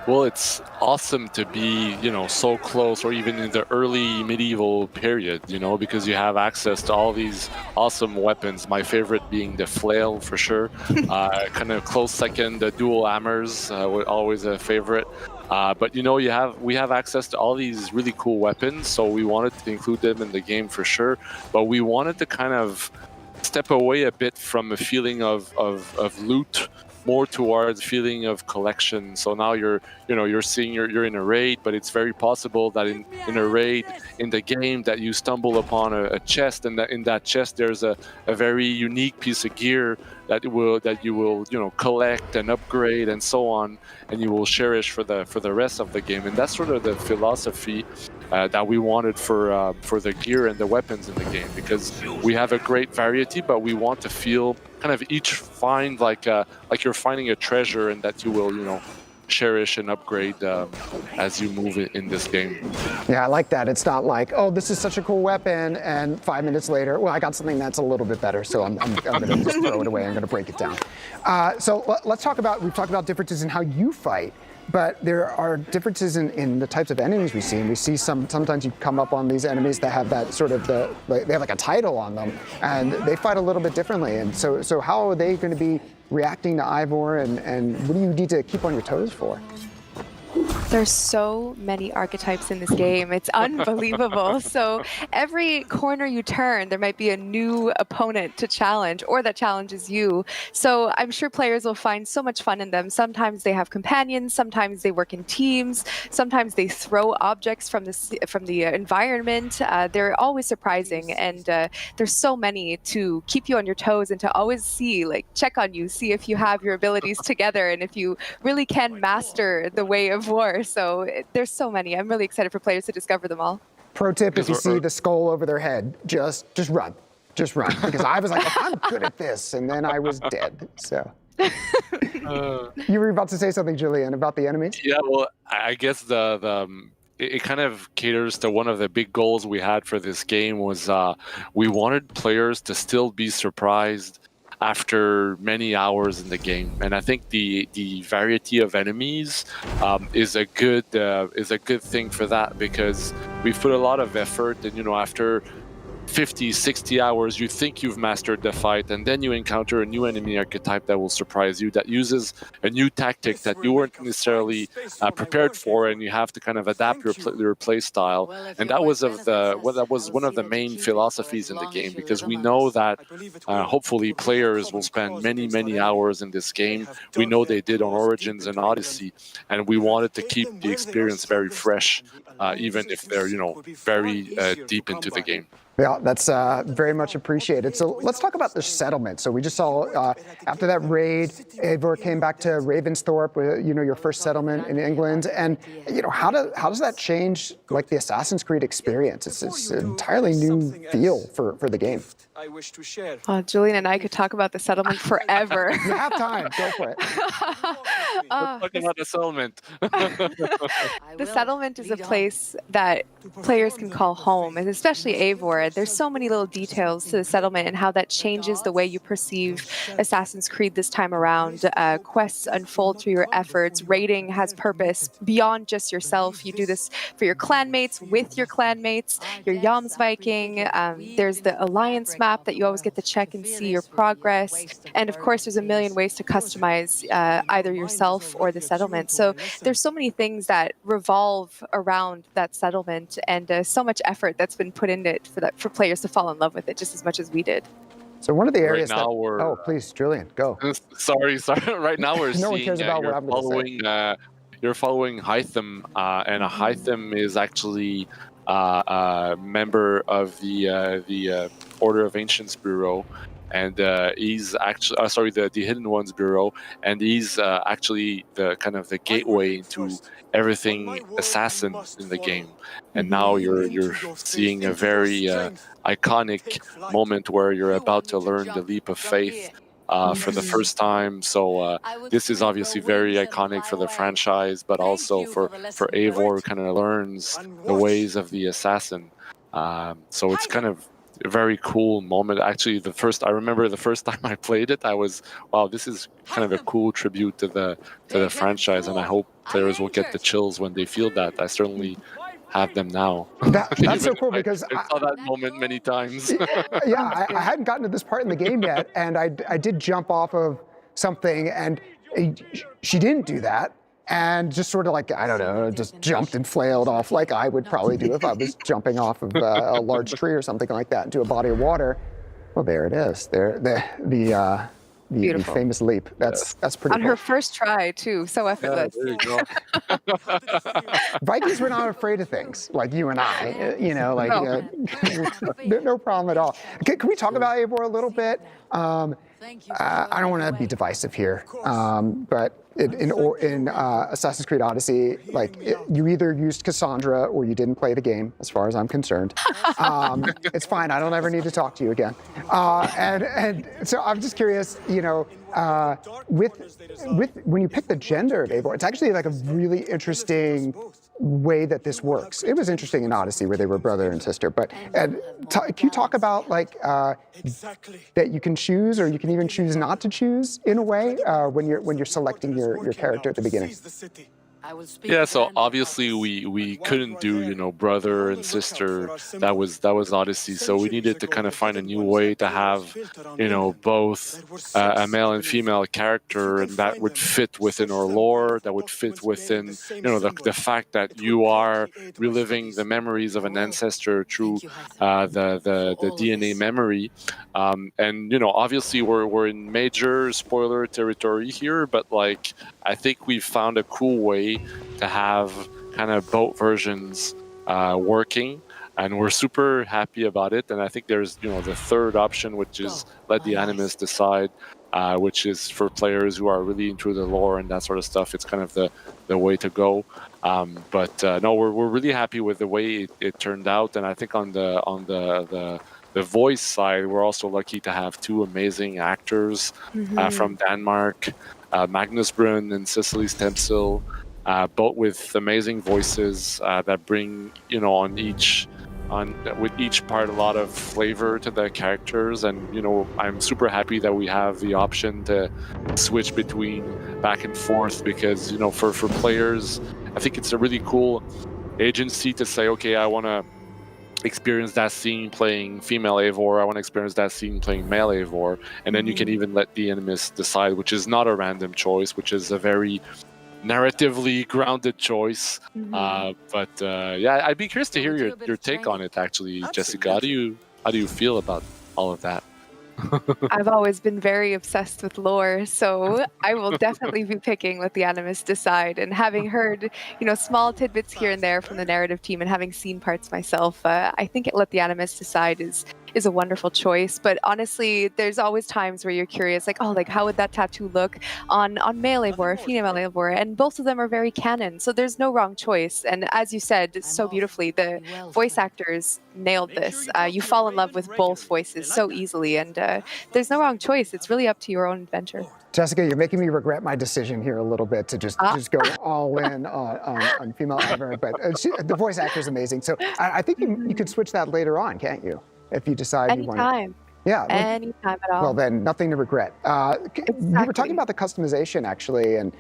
Well, it's awesome to be, you know, so close, or even in the early medieval period, you know, because you have access to all these awesome weapons. My favorite being the flail, for sure. Kind of close second, the dual hammers, always a favorite. But we have access to all these really cool weapons, so we wanted to include them in the game for sure. But we wanted to kind of step away a bit from a feeling of loot, more towards feeling of collection. So now you're seeing you're in a raid, but it's very possible that in a raid in the game that you stumble upon a chest, and that in that chest there's a very unique piece of gear that you will collect and upgrade and so on, and you will cherish for the rest of the game. And that's sort of the philosophy that we wanted for the gear and the weapons in the game, because we have a great variety, but we want to feel kind of each find like you're finding a treasure, and that you will cherish and upgrade as you move in this game. Yeah, I like that. It's not like, oh, this is such a cool weapon, and 5 minutes later, well, I got something that's a little bit better, so I'm going to just throw it away. I'm going to break it down. So let's talk about, we've talked about differences in how you fight, but there are differences in the types of enemies we see. And we see sometimes you come up on these enemies that have that sort of they have like a title on them, and they fight a little bit differently. And so how are they going to be reacting to Ivor, and what do you need to keep on your toes for? There's so many archetypes in this game. It's unbelievable. So every corner you turn, there might be a new opponent to challenge, or that challenges you. So I'm sure players will find so much fun in them. Sometimes they have companions, sometimes they work in teams, sometimes they throw objects from the environment. They're always surprising, and there's so many to keep you on your toes and to always check on you, see if you have your abilities together, and if you really can master the way of war. So there's so many. I'm really excited for players to discover them all. Pro tip, if you see the skull over their head, just run. Just run. Because I was like, I'm good at this, and then I was dead. So you were about to say something, Julian, about the enemies? Yeah, well, I guess it kind of caters to one of the big goals we had for this game was we wanted players to still be surprised after many hours in the game, and I think the variety of enemies is a good thing for that, because we've put a lot of effort, and after 50, 60 hours, you think you've mastered the fight, and then you encounter a new enemy archetype that will surprise you, that uses a new tactic that you weren't necessarily prepared for, and you have to kind of adapt your play style. And that was one of the main philosophies in the game, because we know that hopefully players will spend many hours in this game. We know they did on Origins and Odyssey, and we wanted to keep the experience very fresh, even if they're very deep into the game. Yeah, that's very much appreciated. So let's talk about the settlement. So we just saw after that raid, Eivor came back to Ravensthorpe, your first settlement in England. And how does that change like the Assassin's Creed experience? It's an entirely new feel for the game. I wish to share. Julian and I could talk about the settlement forever. You have time. Go for it. Talking about the settlement. The settlement is a place that players can call home, and especially Eivor. There's so many little details to the settlement and how that changes the way you perceive Assassin's Creed this time around. Quests unfold through your efforts. Raiding has purpose beyond just yourself. You do this for your clanmates, with your clanmates, your Jomsviking. There's the alliance map that you always get to check and see your progress. And of course, there's a million ways to customize either yourself or the settlement. So there's so many things that revolve around that settlement, and so much effort that's been put into it for players to fall in love with it just as much as we did. So one of the areas right now oh, please, Julian, go. Sorry. Right now we're no one seeing cares about what I'm going to say. You're following Hytham, and Hytham is actually a member of the Order of Ancients Bureau, and he's actually the Hidden Ones Bureau, and he's actually the kind of the gateway into everything assassin in the game. And now you're seeing a very iconic moment where you're about to learn the leap of faith for the first time. So this is obviously very iconic for the franchise, but also for Eivor, who kind of learns the ways of the assassin. So it's kind of a very cool moment. Actually, I remember the first time I played it, I was, wow, this is kind of a cool tribute to the franchise, and I hope players will get the chills when they feel that. I certainly have them now. That's so cool, because I saw that moment many times. Yeah, I hadn't gotten to this part in the game yet, and I did jump off of something, and she didn't do that. and just sort of like, I don't know, just jumped and flailed off like I would probably do if I was jumping off of a large tree or something like that into a body of water. Well, there it is. The famous leap. That's pretty On cool. her first try, too. So effortless. There you go. Vikings were not afraid of things like you and I, no problem at all. Can we talk about Eivor a little bit? I don't want to be divisive here, but in Assassin's Creed Odyssey, you either used Cassandra or you didn't play the game, as far as I'm concerned. It's fine. I don't ever need to talk to you again. And so I'm just curious, when you pick the gender of Eivor, it's actually like a really interesting way that this works. It was interesting in Odyssey where they were brother and sister, but can you talk about that you can choose, or you can even choose not to choose in a way when you're selecting your character at the beginning? Yeah, so obviously we couldn't do brother and sister. That was Odyssey. So we needed to kind of find a new way to have both a male and female character, and that would fit within our lore. That would fit within the fact that you are reliving the memories of an ancestor through the DNA memory. And obviously we're in major spoiler territory here, but I think we've found a cool way to have kind of both versions working, and we're super happy about it. And I think there's the third option, which is let the animus decide, which is for players who are really into the lore and that sort of stuff. It's kind of the way to go. But no, we're really happy with the way it turned out. And I think on the voice side, we're also lucky to have two amazing actors from Denmark, Magnus Brun and Cecily Stempsil, both with amazing voices that bring, with each part a lot of flavor to the characters. And I'm super happy that we have the option to switch between back and forth, because for players, I think it's a really cool agency to say, okay, I want to experience that scene playing female Eivor, I want to experience that scene playing male Eivor, and then you can even let the animus decide, which is not a random choice, which is a very narratively grounded choice. But yeah, I'd be curious to hear your take on it, actually, Jessica. How do you feel about all of that? I've always been very obsessed with lore, so I will definitely be picking what the animus decide. And having heard, small tidbits here and there from the narrative team, and having seen parts myself, I think let the animus decide is a wonderful choice. But honestly, there's always times where you're curious, how would that tattoo look on male Eivor or female Eivor? And both of them are very canon, so there's no wrong choice. And as you said so beautifully, the voice actors nailed this. You fall in love with both voices so easily, and there's no wrong choice. It's really up to your own adventure. Jessica, you're making me regret my decision here a little bit to just go all in on female Eivor, but the voice actor is amazing. So I think you could switch that later on, can't you? If you decide you want to. Anytime. Yeah. Anytime at all. Well, then nothing to regret. You were talking about the customization, actually, and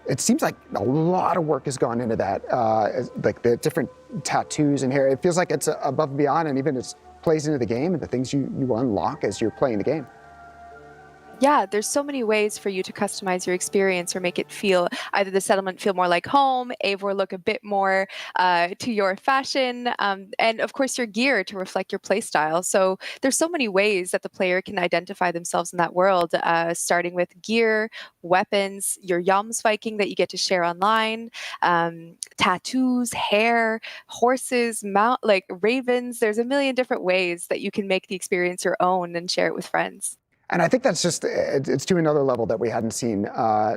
it seems like a lot of work has gone into that, the different tattoos and hair. It feels like it's above and beyond, and even it plays into the game and the things you unlock as you're playing the game. Yeah, there's so many ways for you to customize your experience or make it feel, either the settlement feel more like home, Eivor look a bit more to your fashion, and of course your gear to reflect your play style. So there's so many ways that the player can identify themselves in that world, starting with gear, weapons, your Jomsviking that you get to share online, tattoos, hair, horses, ravens. There's a million different ways that you can make the experience your own and share it with friends. And I think that's it's to another level that we hadn't seen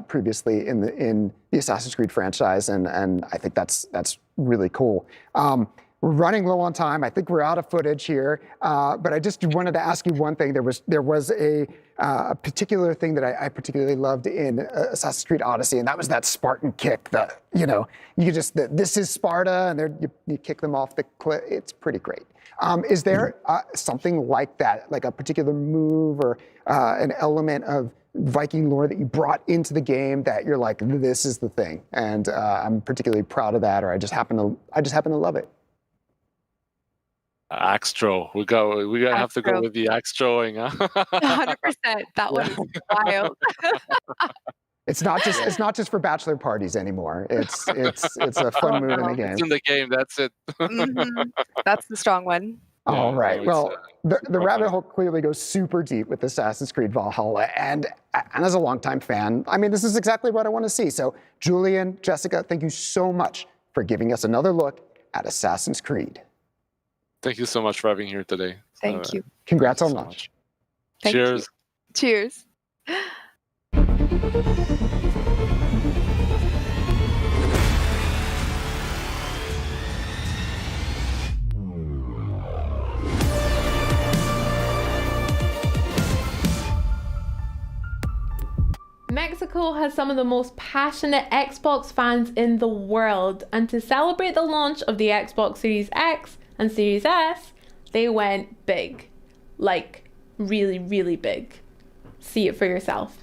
previously in the Assassin's Creed franchise, and I think that's really cool. We're running low on time. I think we're out of footage here, but I just wanted to ask you one thing. There was a particular thing that I particularly loved in Assassin's Creed Odyssey, and that was that Spartan kick. You just this is Sparta, and you kick them off the cliff. It's pretty great. Is there something like that, like a particular move or an element of Viking lore that you brought into the game that you're like, this is the thing, and I'm particularly proud of that, or I just happen to love it? Axe throw. We gotta have to go with the axe throwing, huh? 100%. That one is wild. It's not just for bachelor parties anymore. It's a fun move in the game. It's in the game. That's it. That's the strong one. All right. Well, the rabbit hole clearly goes super deep with Assassin's Creed Valhalla, and as a longtime fan, I mean, this is exactly what I want to see. So, Julian, Jessica, thank you so much for giving us another look at Assassin's Creed. Thank you so much for having me here today. Thank you. Congrats on launch. Cheers. Cheers. Mexico has some of the most passionate Xbox fans in the world, and to celebrate the launch of the Xbox Series X and Series S, they went big. Like, really, really big. See it for yourself.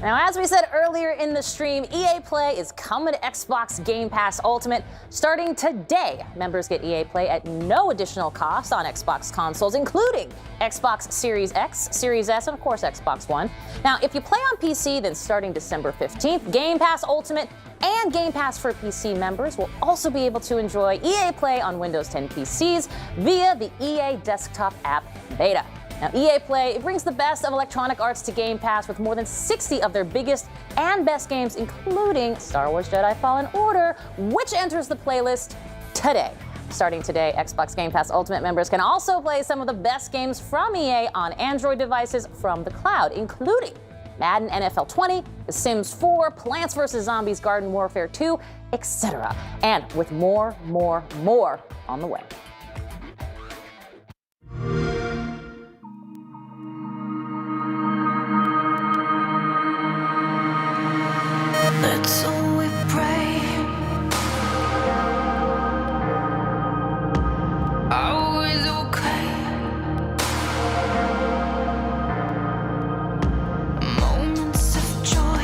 Now, as we said earlier in the stream, EA Play is coming to Xbox Game Pass Ultimate starting today. Members get EA Play at no additional cost on Xbox consoles, including Xbox Series X, Series S, and of course Xbox One. Now, if you play on PC, then starting December 15th, Game Pass Ultimate and Game Pass for PC members will also be able to enjoy EA Play on Windows 10 PCs via the EA Desktop app beta. Now, EA Play, it brings the best of Electronic Arts to Game Pass with more than 60 of their biggest and best games, including Star Wars Jedi Fallen Order, which enters the playlist today. Starting today, Xbox Game Pass Ultimate members can also play some of the best games from EA on Android devices from the cloud, including Madden NFL 20, The Sims 4, Plants vs. Zombies Garden Warfare 2, etc. And with more on the way. Let's all we pray. Always okay. Moments of joy.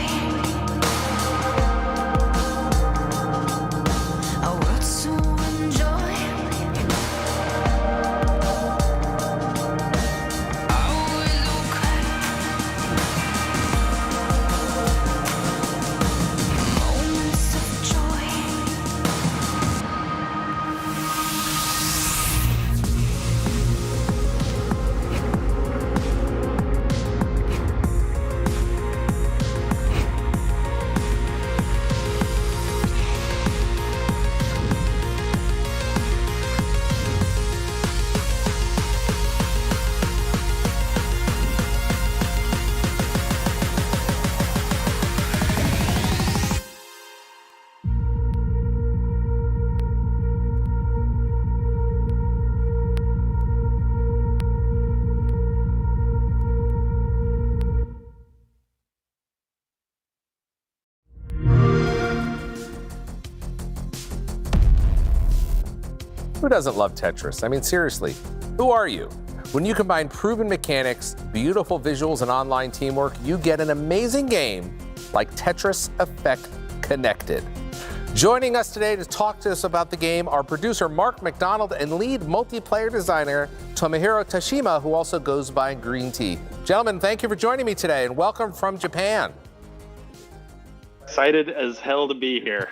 A world to enjoy. Always okay. Moments of joy. Who doesn't love Tetris? I mean, seriously, who are you? When you combine proven mechanics, beautiful visuals, and online teamwork, you get an amazing game like Tetris Effect Connected. Joining us today to talk to us about the game are producer Mark McDonald and lead multiplayer designer Tomohiro Tashima, who also goes by Green Tea. Gentlemen, thank you for joining me today and welcome from Japan. Excited as hell to be here.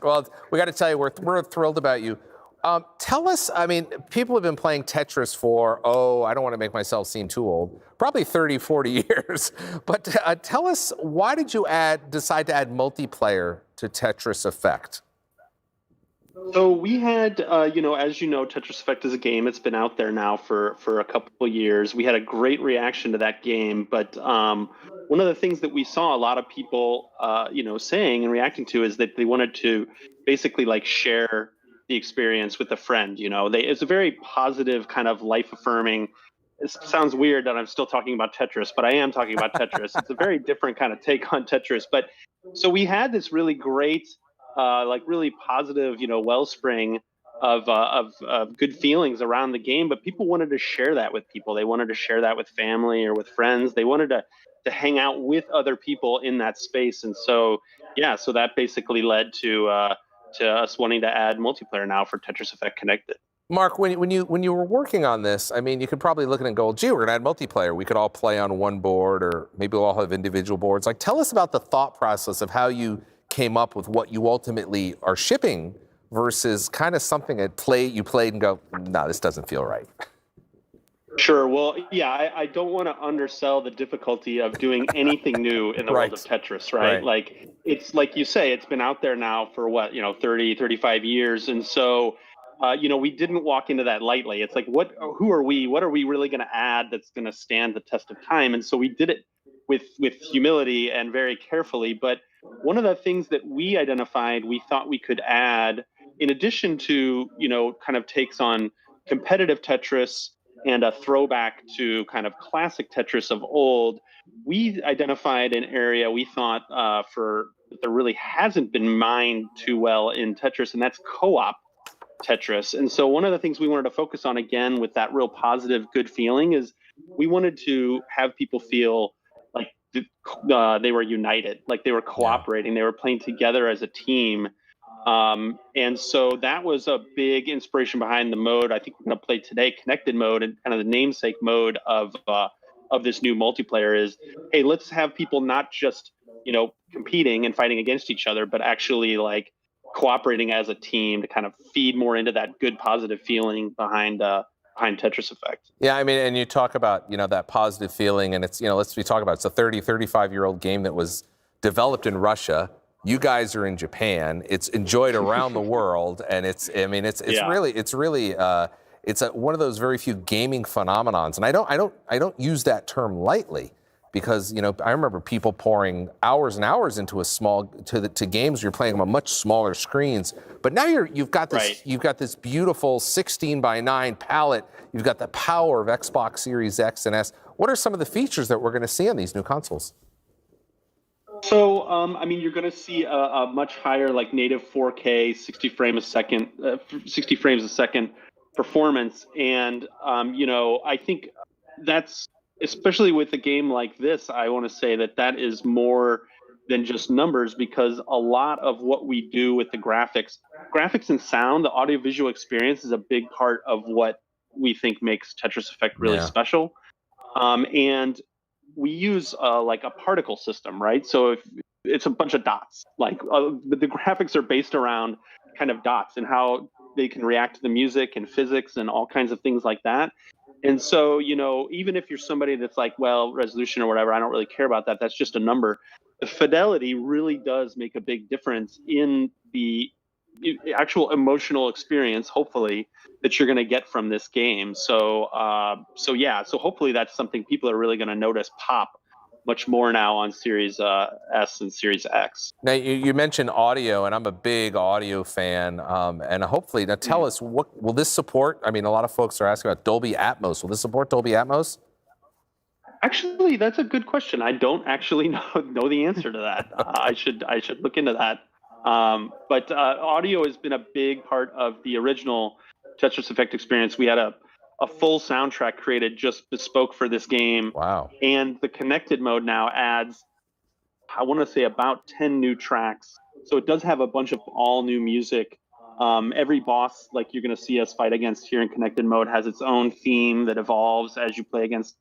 Well, we got to tell you, we're thrilled about you. Tell us, I mean, people have been playing Tetris for, I don't want to make myself seem too old, probably 30, 40 years. But tell us, why did you decide to add multiplayer to Tetris Effect? So we had, as you know, Tetris Effect is a game. It's been out there now for a couple of years. We had a great reaction to that game. But one of the things that we saw a lot of people, saying and reacting to is that they wanted to basically like share the experience with a friend. It's a very positive kind of life affirming. It sounds weird that I'm still talking about Tetris, but I am talking about Tetris. It's a very different kind of take on Tetris. But so we had this really great, really positive, wellspring of good feelings around the game. But people wanted to share that with people. They wanted to share that with family or with friends. They wanted to hang out with other people in that space. And so, so that basically led to us wanting to add multiplayer now for Tetris Effect Connected. Mark, when you were working on this, I mean, you could probably look at it and go, gee, we're going to add multiplayer. We could all play on one board, or maybe we'll all have individual boards. Like, tell us about the thought process of how you came up with what you ultimately are shipping versus kind of something that you played and go, no, this doesn't feel right. Sure. Well, I don't want to undersell the difficulty of doing anything new in the world of Tetris, right? Like, it's like you say, it's been out there now for 30, 35 years. And so, we didn't walk into that lightly. It's like, who are we? What are we really going to add that's going to stand the test of time? And so we did it with humility and very carefully. But one of the things that we identified, we thought we could add, in addition to, kind of takes on competitive Tetris and a throwback to kind of classic Tetris of old, we identified an area we thought that there really hasn't been mined too well in Tetris, and that's co-op Tetris. And so one of the things we wanted to focus on, again, with that real positive, good feeling, is we wanted to have people feel like they were united, like they were cooperating, they were playing together as a team. And so that was a big inspiration behind the mode I think we're going to play today, connected mode, and kind of the namesake mode of this new multiplayer is, hey, let's have people not just, competing and fighting against each other, but actually like cooperating as a team to kind of feed more into that good, positive feeling behind Tetris Effect. Yeah, I mean, and you talk about, that positive feeling, and it's, it's a 30, 35-year-old game that was developed in Russia. You guys are in Japan. It's enjoyed around the world, and it's really one of those very few gaming phenomenons. And I don't use that term lightly, because I remember people pouring hours and hours into to games you're playing on much smaller screens. But now you've got this beautiful 16:9 palette. You've got the power of Xbox Series X and S. What are some of the features that we're going to see on these new consoles? So, you're going to see a much higher, like native 4K, 60 frames a second performance. And, I think that's, especially with a game like this, I want to say that is more than just numbers, because a lot of what we do with the graphics and sound, the audiovisual experience, is a big part of what we think makes Tetris Effect really special. And we use like a particle system, right? So if it's a bunch of dots, like the graphics are based around kind of dots and how they can react to the music and physics and all kinds of things like that. And so, even if you're somebody that's like, well, resolution or whatever, I don't really care about that, that's just a number. The fidelity really does make a big difference in the actual emotional experience, hopefully, that you're going to get from this game. So hopefully that's something people are really going to notice pop much more now on Series S and Series X. Now, you mentioned audio, and I'm a big audio fan, and hopefully, now tell us, what will this support? I mean, a lot of folks are asking about Dolby Atmos. Will this support Dolby Atmos? Actually, that's a good question. I don't actually know the answer to that. I should look into that. But audio has been a big part of the original Tetris Effect experience. We had a full soundtrack created just bespoke for this game. Wow. And the connected mode now adds, I want to say, about 10 new tracks. So it does have a bunch of all new music. Every boss, like you're going to see us fight against here in connected mode, has its own theme that evolves as you play against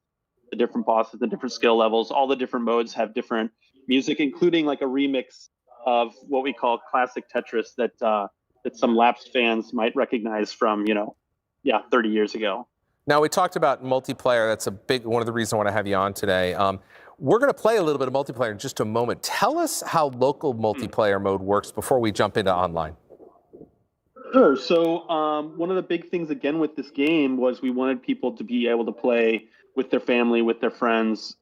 the different bosses, the different skill levels. All the different modes have different music, including like a remix of what we call classic Tetris that some lapsed fans might recognize from 30 years ago. Now, we talked about multiplayer. That's one of the reasons I want to have you on today. We're going to play a little bit of multiplayer in just a moment. Tell us how local multiplayer mode works before we jump into online. Sure. So one of the big things, again, with this game was we wanted people to be able to play with their family, with their friends,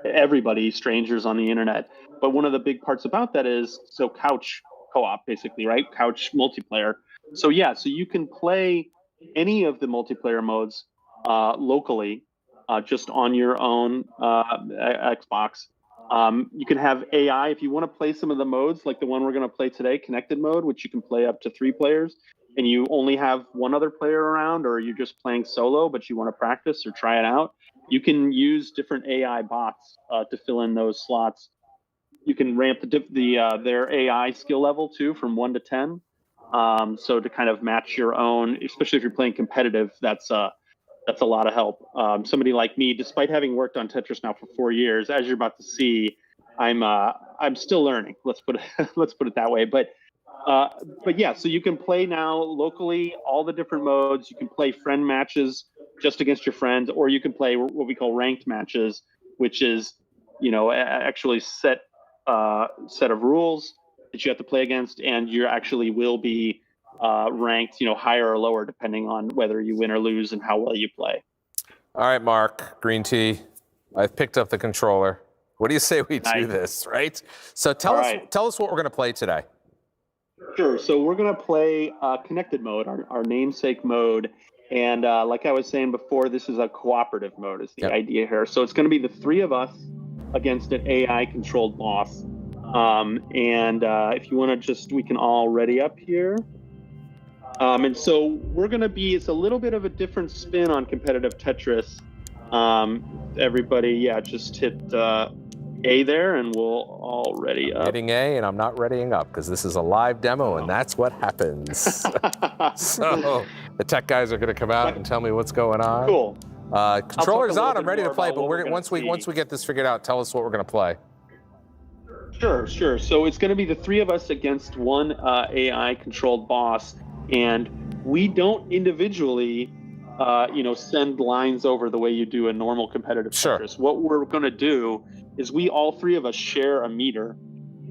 everybody, strangers on the internet. But one of the big parts about that is, couch co-op, basically, right? Couch multiplayer. So you can play any of the multiplayer modes locally, just on your own Xbox. You can have AI if you want to play some of the modes, like the one we're going to play today, connected mode, which you can play up to 3 players, and you only have one other player around, or you're just playing solo, but you want to practice or try it out. You can use different AI bots to fill in those slots. You can ramp their AI skill level too from 1 to 10. So to kind of match your own, especially if you're playing competitive, that's a lot of help. Somebody like me, despite having worked on Tetris now for 4 years, as you're about to see, I'm still learning. Let's put it that way. But yeah, so you can play now locally all the different modes. You can play friend matches just against your friends, or you can play what we call ranked matches, which is actually set of rules that you have to play against, and you actually will be ranked, higher or lower depending on whether you win or lose and how well you play. All right, Mark, Green Tea, I've picked up the controller. What do you say we do this, right? So tell us what we're going to play today. Sure. So we're going to play connected mode, our namesake mode. And like I was saying before, this is a cooperative mode is the idea here. So it's going to be the 3 of us against an AI-controlled boss. And if you want to we can all ready up here. And so we're going to it's a little bit of a different spin on competitive Tetris. Everybody, just hit A there, and we'll all ready up. Hitting A, and I'm not readying up because this is a live demo, and that's what happens. So the tech guys are going to come out and tell me what's going on. Cool. Controller's on. I'm ready to play, but once we get this figured out, tell us what we're going to play. Sure. So it's going to be the 3 of us against one AI-controlled boss, and we don't individually, send lines over the way you do a normal competitive Tetris. What we're going to do is all 3 of us share a meter,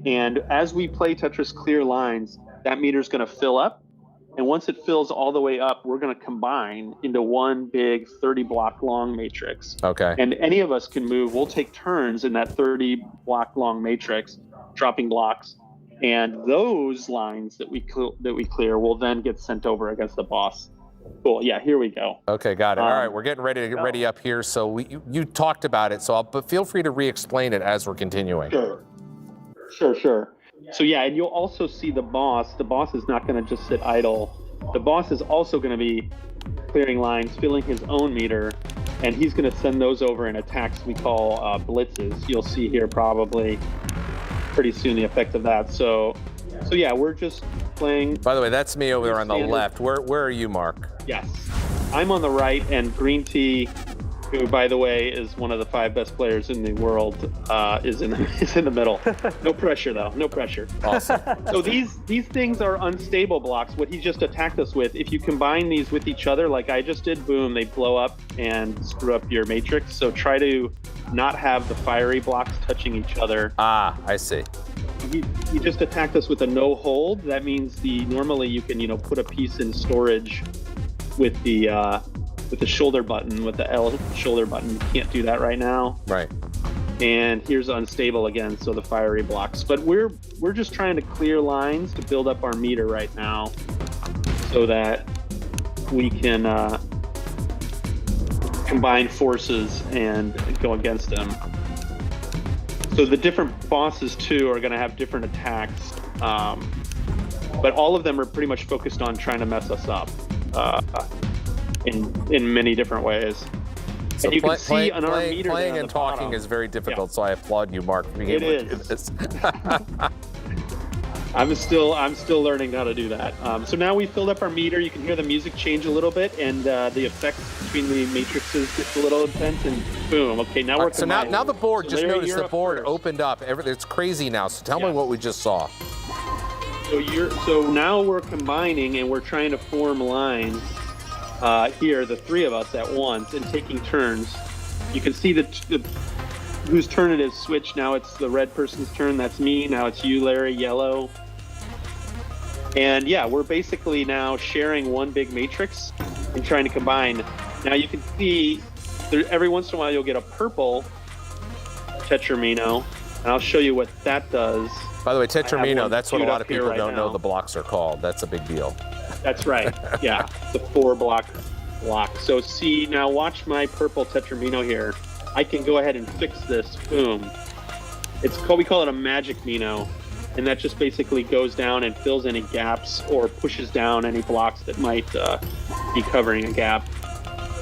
and as we play Tetris clear lines, that meter is going to fill up, and once it fills all the way up, we're going to combine into one big 30-block long matrix. Okay. And any of us can move. We'll take turns in that 30-block long matrix, dropping blocks, and those lines that we clear will then get sent over against the boss. Cool. Yeah, here we go. Okay, got it. All right, we're getting ready to get ready up here. So you talked about it, but feel free to re-explain it as we're continuing. Sure. So yeah, and you'll also see the boss. The boss is not going to just sit idle. The boss is also going to be clearing lines, filling his own meter, and he's going to send those over in attacks we call blitzes. You'll see here probably pretty soon the effect of that. So yeah, we're just playing. By the way, that's me over there on the left. Where are you, Mark? Yes, I'm on the right, and Green Tea, who, by the way, is one of the 5 best players in the world, is in the middle. No pressure, though. No pressure. Awesome. So these things are unstable blocks. What he just attacked us with, if you combine these with each other, like I just did, boom, they blow up and screw up your matrix. So try to not have the fiery blocks touching each other. Ah, I see. He just attacked us with a no hold. That means normally you can put a piece in storage with the shoulder button, with the L shoulder button. You can't do that right now. Right. And here's unstable again, so the fiery blocks. But we're just trying to clear lines to build up our meter right now, so that we can combine forces and go against them. So the different bosses too are going to have different attacks, but all of them are pretty much focused on trying to mess us up in many different ways. So and you can see on our meter playing there and talking bottom. is very difficult, so I applaud you, Mark, for being able to do this. I'm still learning how to do that. So now we filled up our meter. You can hear the music change a little bit, and the effects between the matrices gets a little intense. And boom. Okay, now we're so now the board. So just Larry, noticed the board opened up. It's crazy now. So tell me what we just saw. So now we're combining and we're trying to form lines here, the three of us at once, and taking turns. You can see the whose turn it is switched. Now it's the red person's turn. That's me. Now it's you, Larry, yellow. And yeah, we're basically now sharing one big matrix and trying to combine. Now you can see every once in a while you'll get a purple tetramino, and I'll show you what that does. By the way, tetramino, that's what a lot of people don't know the blocks are called. That's a big deal. That's right. Yeah, the 4-block block. So see, now watch my purple tetramino here. I can go ahead and fix this. Boom. We call it a magic mino, and that just basically goes down and fills any gaps or pushes down any blocks that might be covering a gap.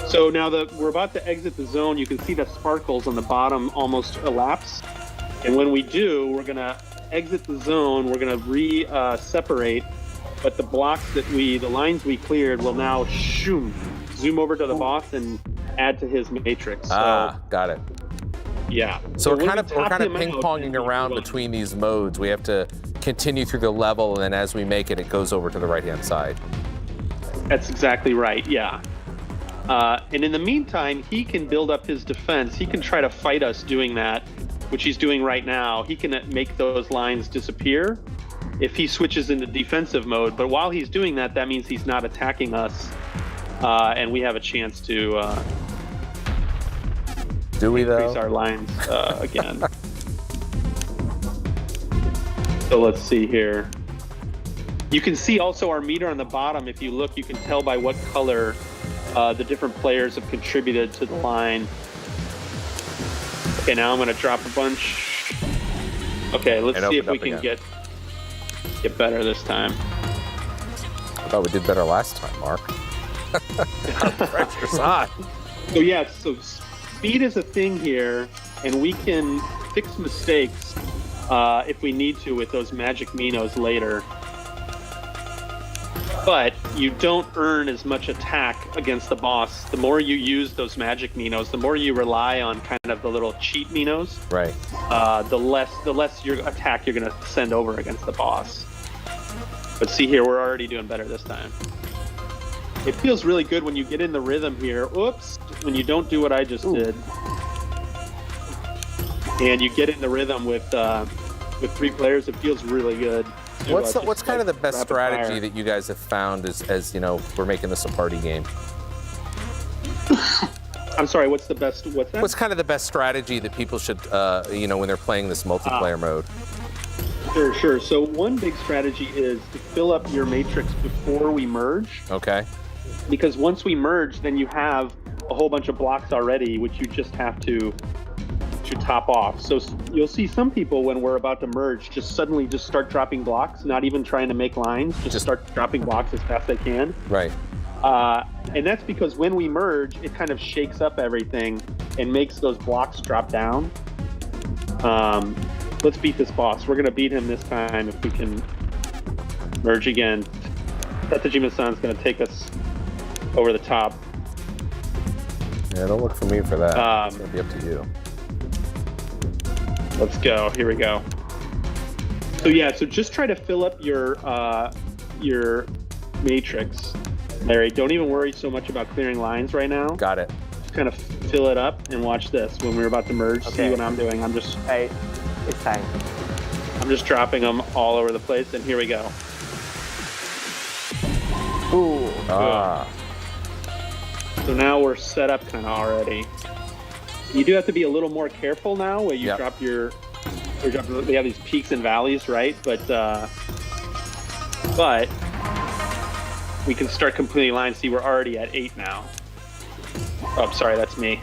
So now we're about to exit the zone. You can see the sparkles on the bottom almost elapse. And when we do, we're gonna exit the zone. We're gonna separate, but the blocks the lines we cleared will now zoom over to the boss and add to his matrix. Got it. Yeah. So we're kind of ping-ponging around between these modes. We have to continue through the level, and then as we make it, it goes over to the right-hand side. That's exactly right. Yeah. And in the meantime, he can build up his defense. He can try to fight us doing that, which he's doing right now. He can make those lines disappear if he switches into defensive mode. But while he's doing that, that means he's not attacking us, and we have a chance to increase our lines again. So let's see here. You can see also our meter on the bottom. If you look, you can tell by what color the different players have contributed to the line. Okay, now I'm going to drop a bunch. Okay, let's see if we can get better this time. I thought we did better last time, Mark. Pressure's on. So yeah, so speed is a thing here, and we can fix mistakes if we need to with those magic minos later. But you don't earn as much attack against the boss. The more you use those magic minos, the more you rely on kind of the little cheat minos. Right. The less your attack you're going to send over against the boss. But see here, we're already doing better this time. It feels really good when you get in the rhythm here. Oops, when you don't do what I just did. And you get in the rhythm with 3 players, it feels really good. What's kind of the best strategy that you guys have found as you know, we're making this a party game? I'm sorry, what's that? What's kind of the best strategy that people should, when they're playing this multiplayer mode? Sure. So one big strategy is to fill up your matrix before we merge. Okay. Because once we merge, then you have a whole bunch of blocks already, which you just have to top off. So you'll see some people when we're about to merge just suddenly start dropping blocks, not even trying to make lines, just start dropping blocks as fast as they can. Right. And that's because when we merge, it kind of shakes up everything and makes those blocks drop down. Let's beat this boss. We're going to beat him this time if we can merge again. Tatajima-san's going to take us over the top. Yeah, don't look for me for that. It's going to be up to you. Let's go. Here we go. So yeah, so just try to fill up your matrix, Larry. Don't even worry so much about clearing lines right now. Got it. Just kind of fill it up and watch this. When we're about to merge, see what I'm doing. It's time. I'm just dropping them all over the place, and here we go. Ooh. So now we're set up kind of already. You do have to be a little more careful now where you drop your... They have these peaks and valleys, right? But we can start completing lines. See, we're already at 8 now. Oh, I'm sorry, that's me.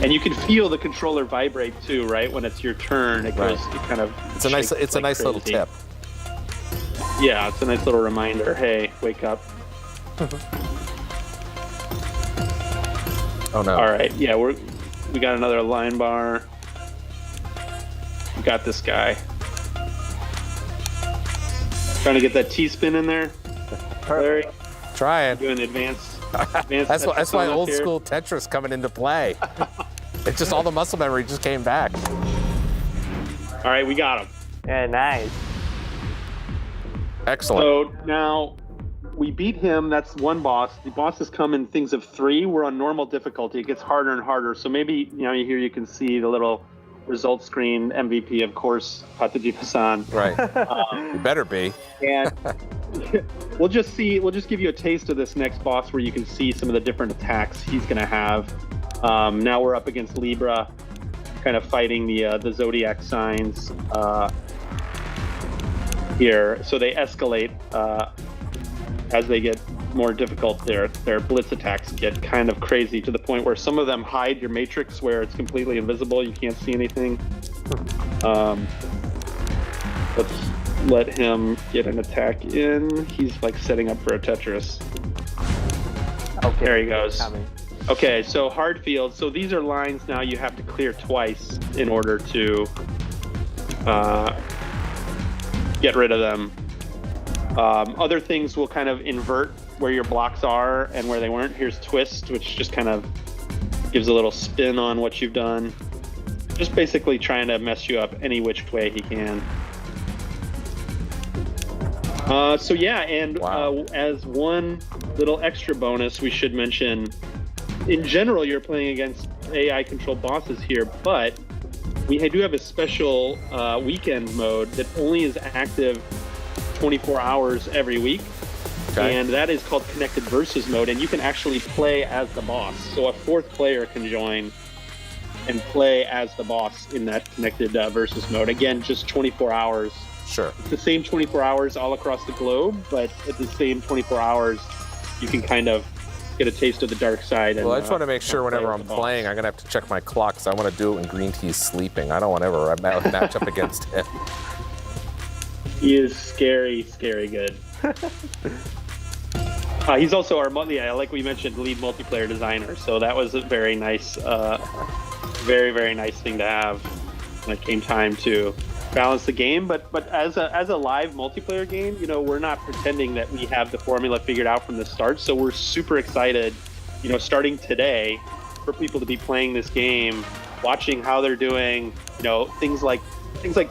And you can feel the controller vibrate too, right? When it's your turn, it goes. It kind of. It's a nice little tip. Yeah, it's a nice little reminder. Hey, wake up. Oh no. All right, yeah, we got another line bar. We got this guy. Trying to get that T-spin in there. Larry, trying. Doing advanced That's why old school Tetris coming into play. It's just all the muscle memory just came back. All right, we got him. Yeah, nice. Excellent. So now we beat him. That's one boss. The bosses come in things of 3. We're on normal difficulty. It gets harder and harder. So maybe here you can see the little result screen. MVP, of course, Hatajipa-san. Right. You better be. And we'll just give you a taste of this next boss where you can see some of the different attacks he's going to have. Now we're up against Libra, kind of fighting the zodiac signs here. So they escalate as they get more difficult. Their blitz attacks get kind of crazy to the point where some of them hide your matrix where it's completely invisible. You can't see anything. Let's let him get an attack in. He's like setting up for a Tetris. Okay. There he goes. Okay, so hard field. So these are lines now you have to clear twice in order to get rid of them. Other things will kind of invert where your blocks are and where they weren't. Here's twist, which just kind of gives a little spin on what you've done. Just basically trying to mess you up any which way he can. So yeah, and as one little extra bonus, we should mention, in general, you're playing against AI-controlled bosses here, but we do have a special weekend mode that only is active 24 hours every week. Okay. And that is called Connected Versus mode, and you can actually play as the boss. So a 4th player can join and play as the boss in that Connected Versus mode. Again, just 24 hours. Sure. It's the same 24 hours all across the globe, but at the same 24 hours, you can kind of get a taste of the dark side. Well, I just want to make sure whenever I'm playing, I'm going to have to check my clock because I want to do it when Green Tea's sleeping. I don't want to ever match up against him. He is scary, scary good. He's also our, like we mentioned, lead multiplayer designer. So that was a very nice, very, very nice thing to have when it came time to balance the game. But as a live multiplayer game, we're not pretending that we have the formula figured out from the start. So we're super excited, starting today, for people to be playing this game, watching how they're doing, things like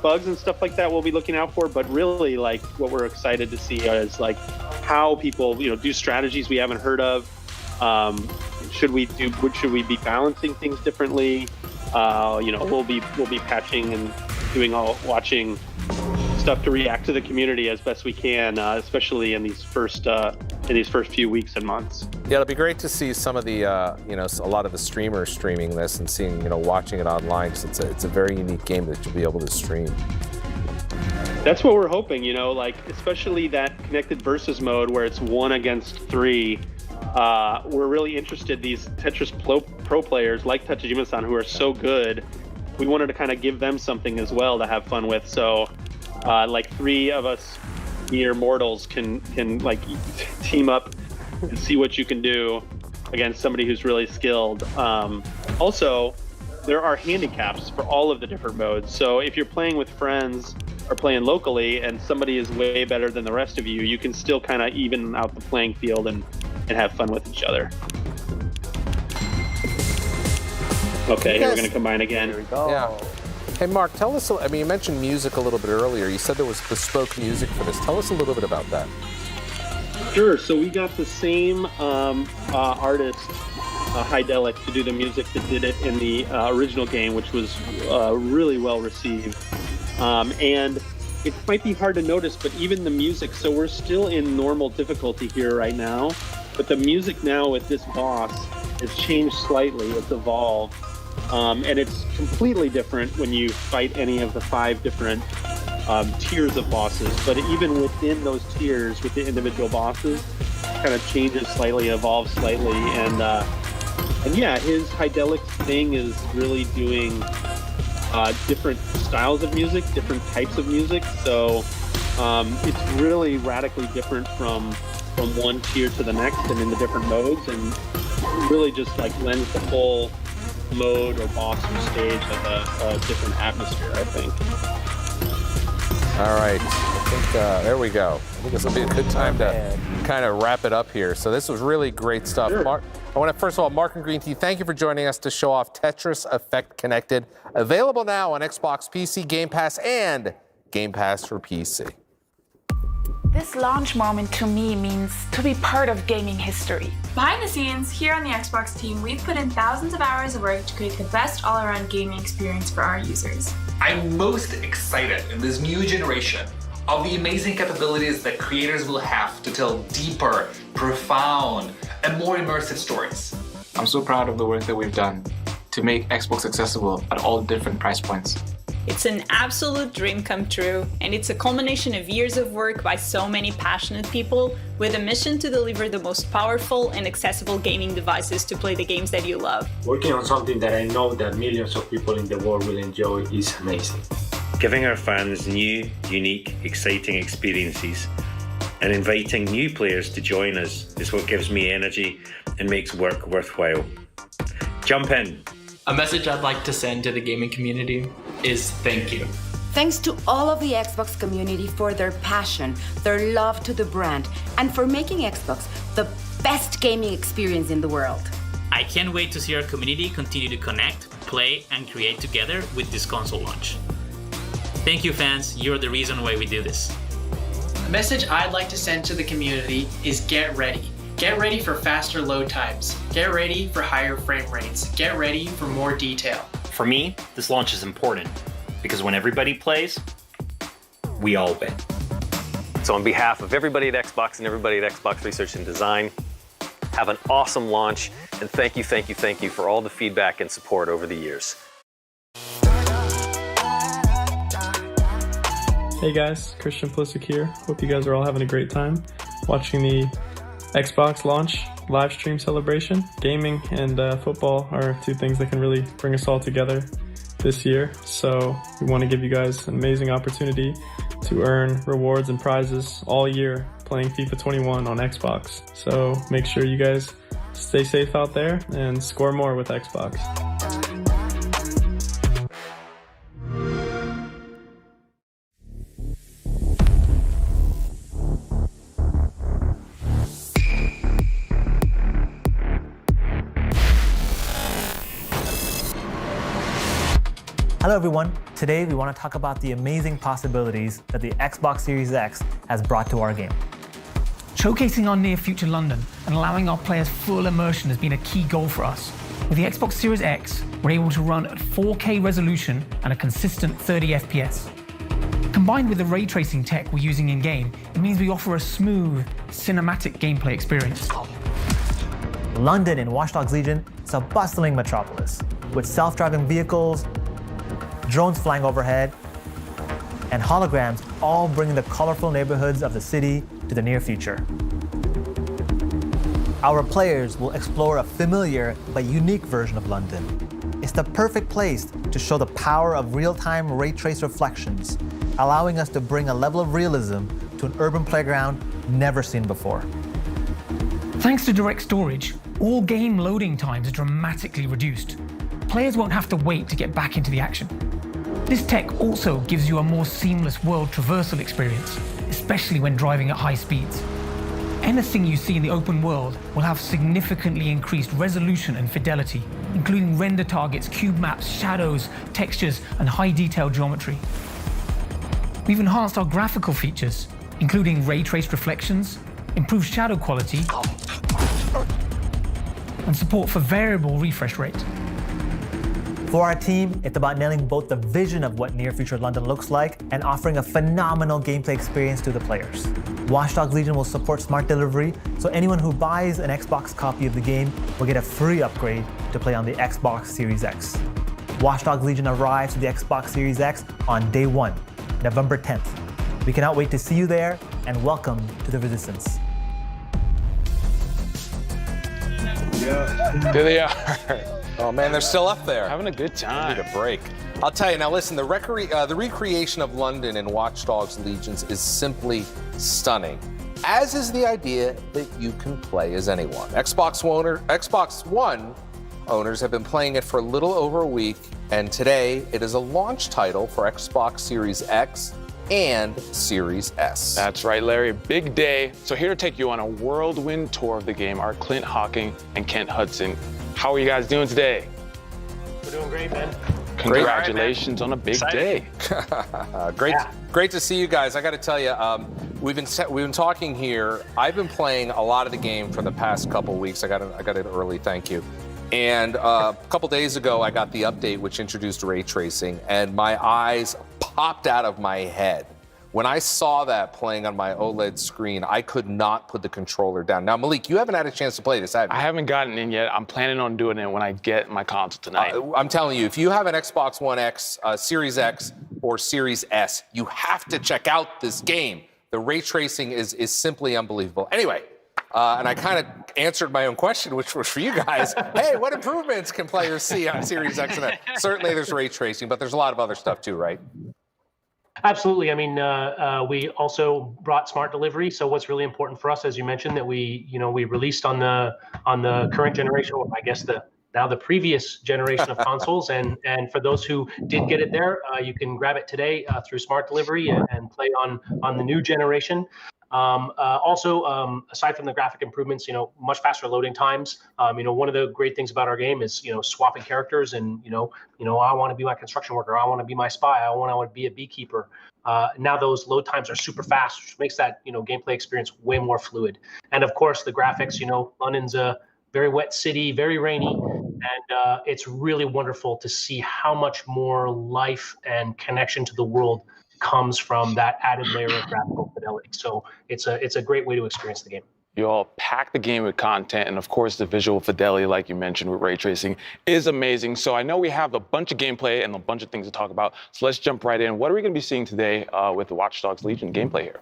bugs and stuff like that we'll be looking out for, but really like what we're excited to see is like how people do strategies we haven't heard of. Should we be balancing things differently? We'll be patching and watching stuff to react to the community as best we can, especially in these first few weeks and months. Yeah, it'll be great to see some of the a lot of the streamers streaming this and seeing watching it online, because it's a very unique game that you'll be able to stream. That's what we're hoping, especially that Connected Versus mode where it's 1 against 3. We're really interested, these Tetris pro players like Tajima-san who are so good, we wanted to kind of give them something as well to have fun with. So like 3 of us mere mortals can like team up and see what you can do against somebody who's really skilled. Also, there are handicaps for all of the different modes. So if you're playing with friends or playing locally and somebody is way better than the rest of you, you can still kind of even out the playing field and have fun with each other. Okay, here we're going to combine again. Here we go. Yeah. Hey, Mark, tell us, you mentioned music a little bit earlier. You said there was bespoke music for this. Tell us a little bit about that. Sure. So we got the same artist, Hydelic, to do the music that did it in the original game, which was really well received. And it might be hard to notice, but even the music, so we're still in normal difficulty here right now, but the music now with this boss has changed slightly. It's evolved. And it's completely different when you fight any of the 5 different tiers of bosses. But even within those tiers, with the individual bosses, kind of changes slightly, evolves slightly. And yeah, his Hydelic thing is really doing different styles of music, different types of music. So it's really radically different from one tier to the next and in the different modes, and really just like lends the whole mode or boss or stage like a different atmosphere, I think. All right, I think there we go. I think this will be a good time to kind of wrap it up here. So this was really great stuff. Sure. Mark, I want to, first of all, Mark and Green Tea, thank you for joining us to show off Tetris Effect Connected. Available now on Xbox PC, Game Pass, and Game Pass for PC. This launch moment to me means to be part of gaming history. Behind the scenes, here on the Xbox team, we've put in thousands of hours of work to create the best all-around gaming experience for our users. I'm most excited in this new generation of the amazing capabilities that creators will have to tell deeper, profound, and more immersive stories. I'm so proud of the work that we've done to make Xbox accessible at all different price points. It's an absolute dream come true, and it's a culmination of years of work by so many passionate people with a mission to deliver the most powerful and accessible gaming devices to play the games that you love. Working on something that I know that millions of people in the world will enjoy is amazing. Giving our fans new, unique, exciting experiences and inviting new players to join us is what gives me energy and makes work worthwhile. Jump in. A message I'd like to send to the gaming community is thank you. Thanks to all of the Xbox community for their passion, their love to the brand, and for making Xbox the best gaming experience in the world. I can't wait to see our community continue to connect, play, and create together with this console launch. Thank you, fans. You're the reason why we do this. A message I'd like to send to the community is get ready. Get ready for faster load times. Get ready for higher frame rates. Get ready for more detail. For me, this launch is important because when everybody plays, we all win. So on behalf of everybody at Xbox and everybody at Xbox Research and Design, have an awesome launch, and thank you for all the feedback and support over the years. Hey guys, Christian Pulisic here. Hope you guys are all having a great time watching the Xbox launch live stream celebration. Gaming and football are two things that can really bring us all together this year. So we want to give you guys an amazing opportunity to earn rewards and prizes all year playing FIFA 21 on Xbox. So make sure you guys stay safe out there and score more with Xbox. Hello everyone, today we want to talk about the amazing possibilities that the Xbox Series X has brought to our game. Showcasing our near future London and allowing our players full immersion has been a key goal for us. With the Xbox Series X, we're able to run at 4K resolution and a consistent 30 FPS. Combined with the ray tracing tech we're using in-game, it means we offer a smooth, cinematic gameplay experience. London in Watch Dogs Legion is a bustling metropolis with self-driving vehicles, drones flying overhead, and holograms all bringing the colorful neighborhoods of the city to the near future. Our players will explore a familiar but unique version of London. It's the perfect place to show the power of real-time ray trace reflections, allowing us to bring a level of realism to an urban playground never seen before. Thanks to direct storage, all game loading times are dramatically reduced. Players won't have to wait to get back into the action. This tech also gives you a more seamless world traversal experience, especially when driving at high speeds. Anything you see in the open world will have significantly increased resolution and fidelity, including render targets, cube maps, shadows, textures, and high detail geometry. We've enhanced our graphical features, including ray traced reflections, improved shadow quality, and support for variable refresh rate. For our team, it's about nailing both the vision of what near-future London looks like and offering a phenomenal gameplay experience to the players. Watch Dogs Legion will support smart delivery, so anyone who buys an Xbox copy of the game will get a free upgrade to play on the Xbox Series X. Watch Dogs Legion arrives to the Xbox Series X on day 1, November 10th. We cannot wait to see you there, and welcome to the Resistance. There they are. Oh man, they're still up there. Having a good time. Need a break. I'll tell you, now listen, the recreation of London in Watch Dogs Legions is simply stunning, as is the idea that you can play as anyone. Xbox One owners have been playing it for a little over a week, and today it is a launch title for Xbox Series X and Series S. That's right, Larry. Big day. So here to take you on a whirlwind tour of the game are Clint Hawking and Kent Hudson. How are you guys doing today? We're doing great, man. Congratulations on a big day. Great to see you guys. I got to tell you, we've been talking here. I've been playing a lot of the game for the past couple weeks. I got it early, thank you. And a couple days ago, I got the update which introduced ray tracing, and my eyes popped out of my head. When I saw that playing on my OLED screen, I could not put the controller down. Now, Malik, you haven't had a chance to play this, have you? I haven't gotten in yet. I'm planning on doing it when I get my console tonight. I'm telling you, if you have an Xbox One X, Series X, or Series S, you have to check out this game. The ray tracing is simply unbelievable. Anyway, and I kind of answered my own question, which was for you guys. Hey, what improvements can players see on Series X and S? Certainly there's ray tracing, but there's a lot of other stuff too, right? Absolutely. I mean, we also brought smart delivery. So what's really important for us, as you mentioned, that we released on the current generation, or I guess the previous generation of consoles. And for those who did get it there, you can grab it today through smart delivery and play on the new generation. Also, aside from the graphic improvements, much faster loading times. One of the great things about our game is, swapping characters and, I want to be my construction worker. I want to be my spy. I want to be a beekeeper. Now those load times are super fast, which makes that, gameplay experience way more fluid. And of course, the graphics, London's a very wet city, very rainy. And it's really wonderful to see how much more life and connection to the world comes from that added layer of graphical fidelity. So it's a great way to experience the game. You all pack the game with content, and of course the visual fidelity, like you mentioned with ray tracing, is amazing. So I know we have a bunch of gameplay and a bunch of things to talk about. So let's jump right in. What are we going to be seeing today with the Watch Dogs Legion gameplay here?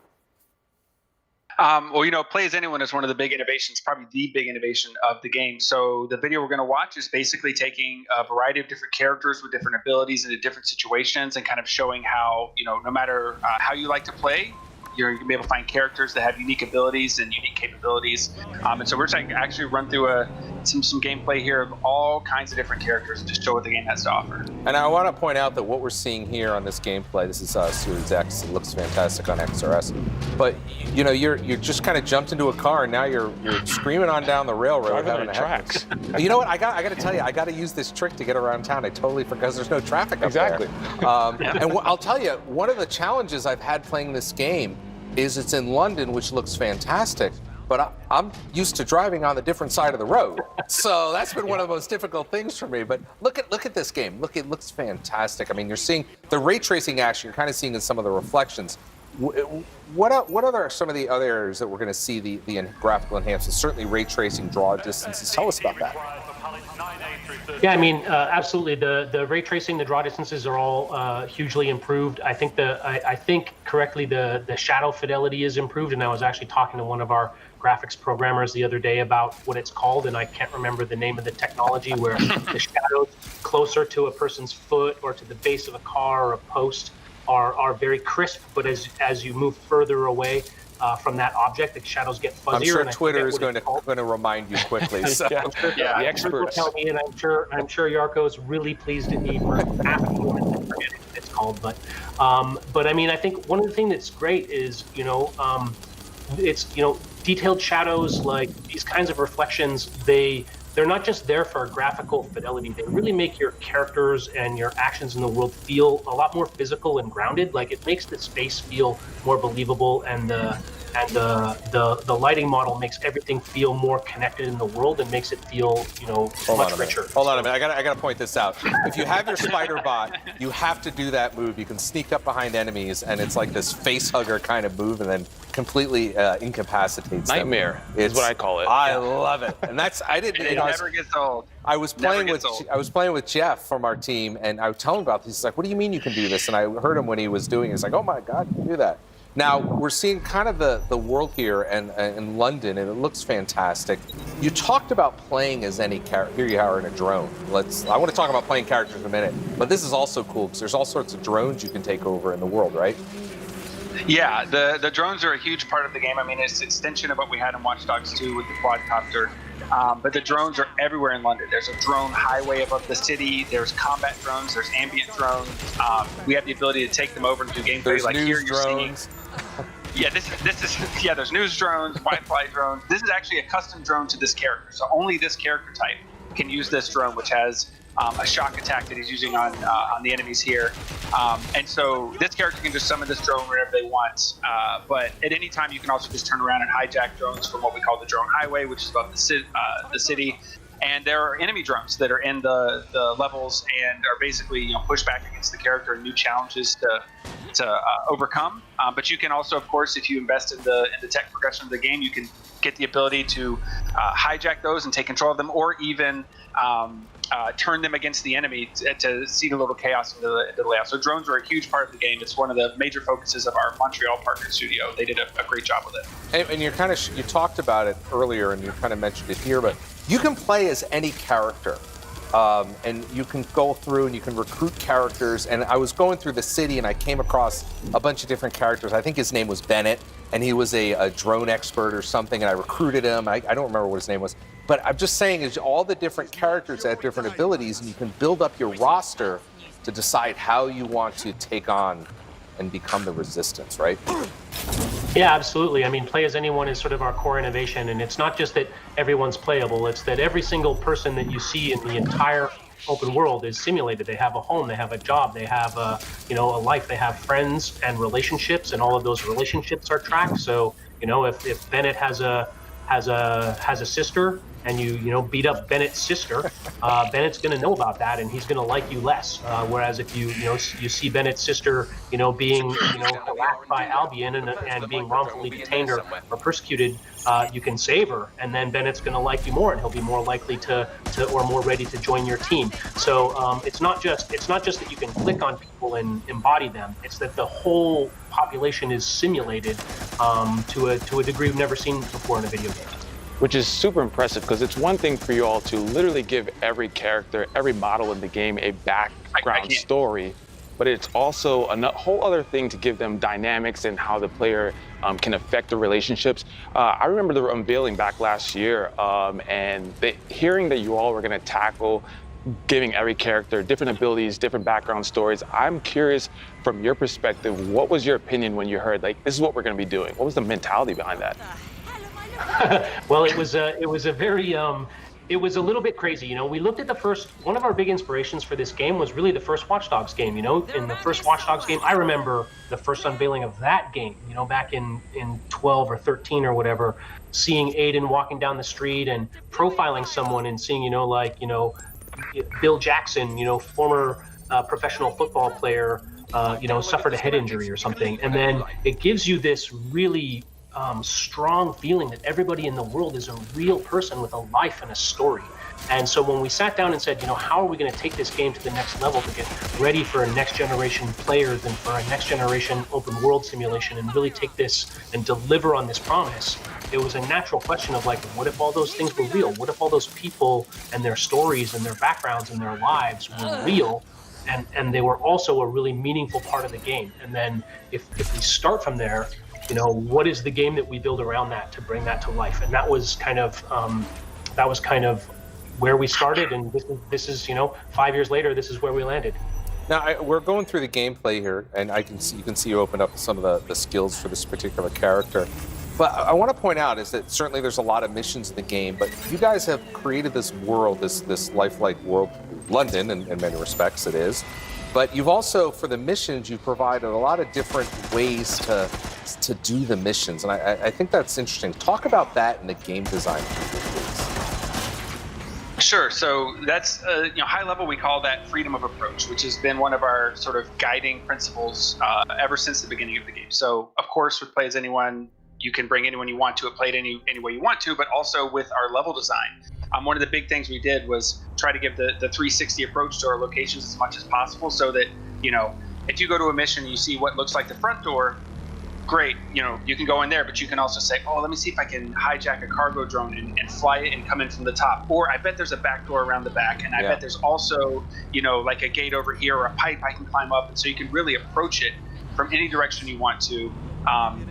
Well, Play as Anyone is one of the big innovations, probably the big innovation of the game. So the video we're going to watch is basically taking a variety of different characters with different abilities into different situations and kind of showing how, no matter how you like to play, you're going to be able to find characters that have unique abilities and unique capabilities. And so we're going to actually run through some gameplay here of all kinds of different characters to show what the game has to offer. And I want to point out that what we're seeing here on this gameplay, this is Series X. It looks fantastic on XRS. But you're just kind of jumped into a car and now you're screaming on down the railroad having a tracks. You know what? I got to tell you, I got to use this trick to get around town. I totally forgot because there's no traffic up there. And I'll tell you, one of the challenges I've had playing this game is it's in London, which looks fantastic, but I'm used to driving on the different side of the road. So that's been one of the most difficult things for me. But look at this game. It looks fantastic. I mean, you're seeing the ray tracing action. You're kind of seeing in some of the reflections. What are some of the other areas that we're going to see the graphical enhancements? Certainly ray tracing, draw distances. Tell us about that. Yeah, I mean, absolutely. The ray tracing, the draw distances are all hugely improved. I think I think correctly the shadow fidelity is improved, and I was actually talking to one of our graphics programmers the other day about what it's called, and I can't remember the name of the technology where the shadows closer to a person's foot or to the base of a car or a post are very crisp, but as you move further away from that object, the shadows get fuzzier. I'm sure Twitter is going to remind you quickly. So. The experts will tell me, and I'm sure Yarko is really pleased at me for asking him and forgetting what it's called. But I mean, I think one of the things that's great is it's detailed shadows, like these kinds of reflections. They're not just there for graphical fidelity. They really make your characters and your actions in the world feel a lot more physical and grounded. Like it makes the space feel more believable, and the lighting model makes everything feel more connected in the world and makes it feel much richer. Hold on a minute. I got to point this out. If you have your spider bot, you have to do that move. You can sneak up behind enemies, and it's like this face hugger kind of move, and then completely incapacitates Nightmare them. is what I call it. I love it, and it never gets old. I was playing with Jeff from our team, and I was telling him about this. He's like, "What do you mean you can do this?" And I heard him when he was doing it. He's like, "Oh my God, you can do that." Now we're seeing kind of the world here and in London, and it looks fantastic. You talked about playing as any character. Here you are in a drone. I want to talk about playing characters in a minute, but this is also cool because there's all sorts of drones you can take over in the world, right? Yeah, the drones are a huge part of the game. I mean, it's an extension of what we had in Watch Dogs 2 with the quadcopter. But the drones are everywhere in London. There's a drone highway above the city. There's combat drones. There's ambient drones. We have the ability to take them over and do gameplay. There's like news here, you're drones. Yeah, this is there's news drones, Wi-Fi drones. This is actually a custom drone to this character. So only this character type can use this drone, which has a shock attack that he's using on the enemies here. And so this character can just summon this drone whenever they want. But at any time, you can also just turn around and hijack drones from what we call the drone highway, which is above the city. And there are enemy drones that are in the levels and are basically pushed back against the character and new challenges to overcome. But you can also, of course, if you invest in the tech progression of the game, you can get the ability to hijack those and take control of them, or even turn them against the enemy to seed a little chaos into the layout. So drones are a huge part of the game. It's one of the major focuses of our Montreal partner studio. They did a great job with it. And you talked about it earlier, and you kind of mentioned it here, but you can play as any character. And you can go through and you can recruit characters. And I was going through the city and I came across a bunch of different characters. I think his name was Bennett, and he was a drone expert or something, and I recruited him. I don't remember what his name was. But I'm just saying, is all the different characters have different abilities, and you can build up your roster to decide how you want to take on and become the resistance, right? Yeah, absolutely. I mean, play as anyone is sort of our core innovation, and it's not just that everyone's playable, it's that every single person that you see in the entire open world is simulated. They have a home, they have a job, they have a life, they have friends and relationships, and all of those relationships are tracked. So, if Bennett has a sister, and you beat up Bennett's sister, Bennett's going to know about that, and he's going to like you less. Whereas if you see Bennett's sister being harassed by Albion and being wrongfully detained or persecuted, you can save her, and then Bennett's going to like you more, and he'll be more likely to or more ready to join your team. So it's not just that you can click on people and embody them. It's that the whole population is simulated to a degree we've never seen before in a video game. Which is super impressive, because it's one thing for you all to literally give every character, every model in the game a background story, but it's also a whole other thing to give them dynamics and how the player can affect the relationships. I remember the unveiling back last year, and hearing that you all were going to tackle giving every character different abilities, different background stories. I'm curious, from your perspective, what was your opinion when you heard, like, this is what we're going to be doing? What was the mentality behind that? Well, it was a very it was a little bit crazy. We looked at one of our big inspirations for this game was really the first Watch Dogs game. In the first Watch Dogs game, I remember the first unveiling of that game, back in 12 or 13 or whatever, seeing Aiden walking down the street and profiling someone and seeing, Bill Jackson, former professional football player, suffered a head injury or something. And then it gives you this really strong feeling that everybody in the world is a real person with a life and a story. And so when we sat down and said, how are we going to take this game to the next level to get ready for a next generation players and for a next generation open world simulation and really take this and deliver on this promise, it was a natural question of, like, what if all those things were real? What if all those people and their stories and their backgrounds and their lives were real? And they were also a really meaningful part of the game. And then if we start from there, what is the game that we build around that to bring that to life? And that was kind of where we started, and this is 5 years later, this is where we landed. Now we're going through the gameplay here, and you can see you open up some of the skills for this particular character. But I want to point out is that certainly there's a lot of missions in the game, but you guys have created this world, this lifelike world, London in many respects it is. But you've also, for the missions, you've provided a lot of different ways to do the missions, and I think that's interesting. Talk about that in the game design, please. Sure. So that's high level. We call that freedom of approach, which has been one of our sort of guiding principles ever since the beginning of the game. So of course, with Play as Anyone, you can bring anyone you want to it, play it any way you want to, but also with our level design. One of the big things we did was try to give the 360 approach to our locations as much as possible, so that if you go to a mission and you see what looks like the front door, great, you can go in there, but you can also say, oh, let me see if I can hijack a cargo drone and fly it and come in from the top. Or I bet there's a back door around the back, and I bet there's also, like a gate over here or a pipe I can climb up. And so you can really approach it from any direction you want to.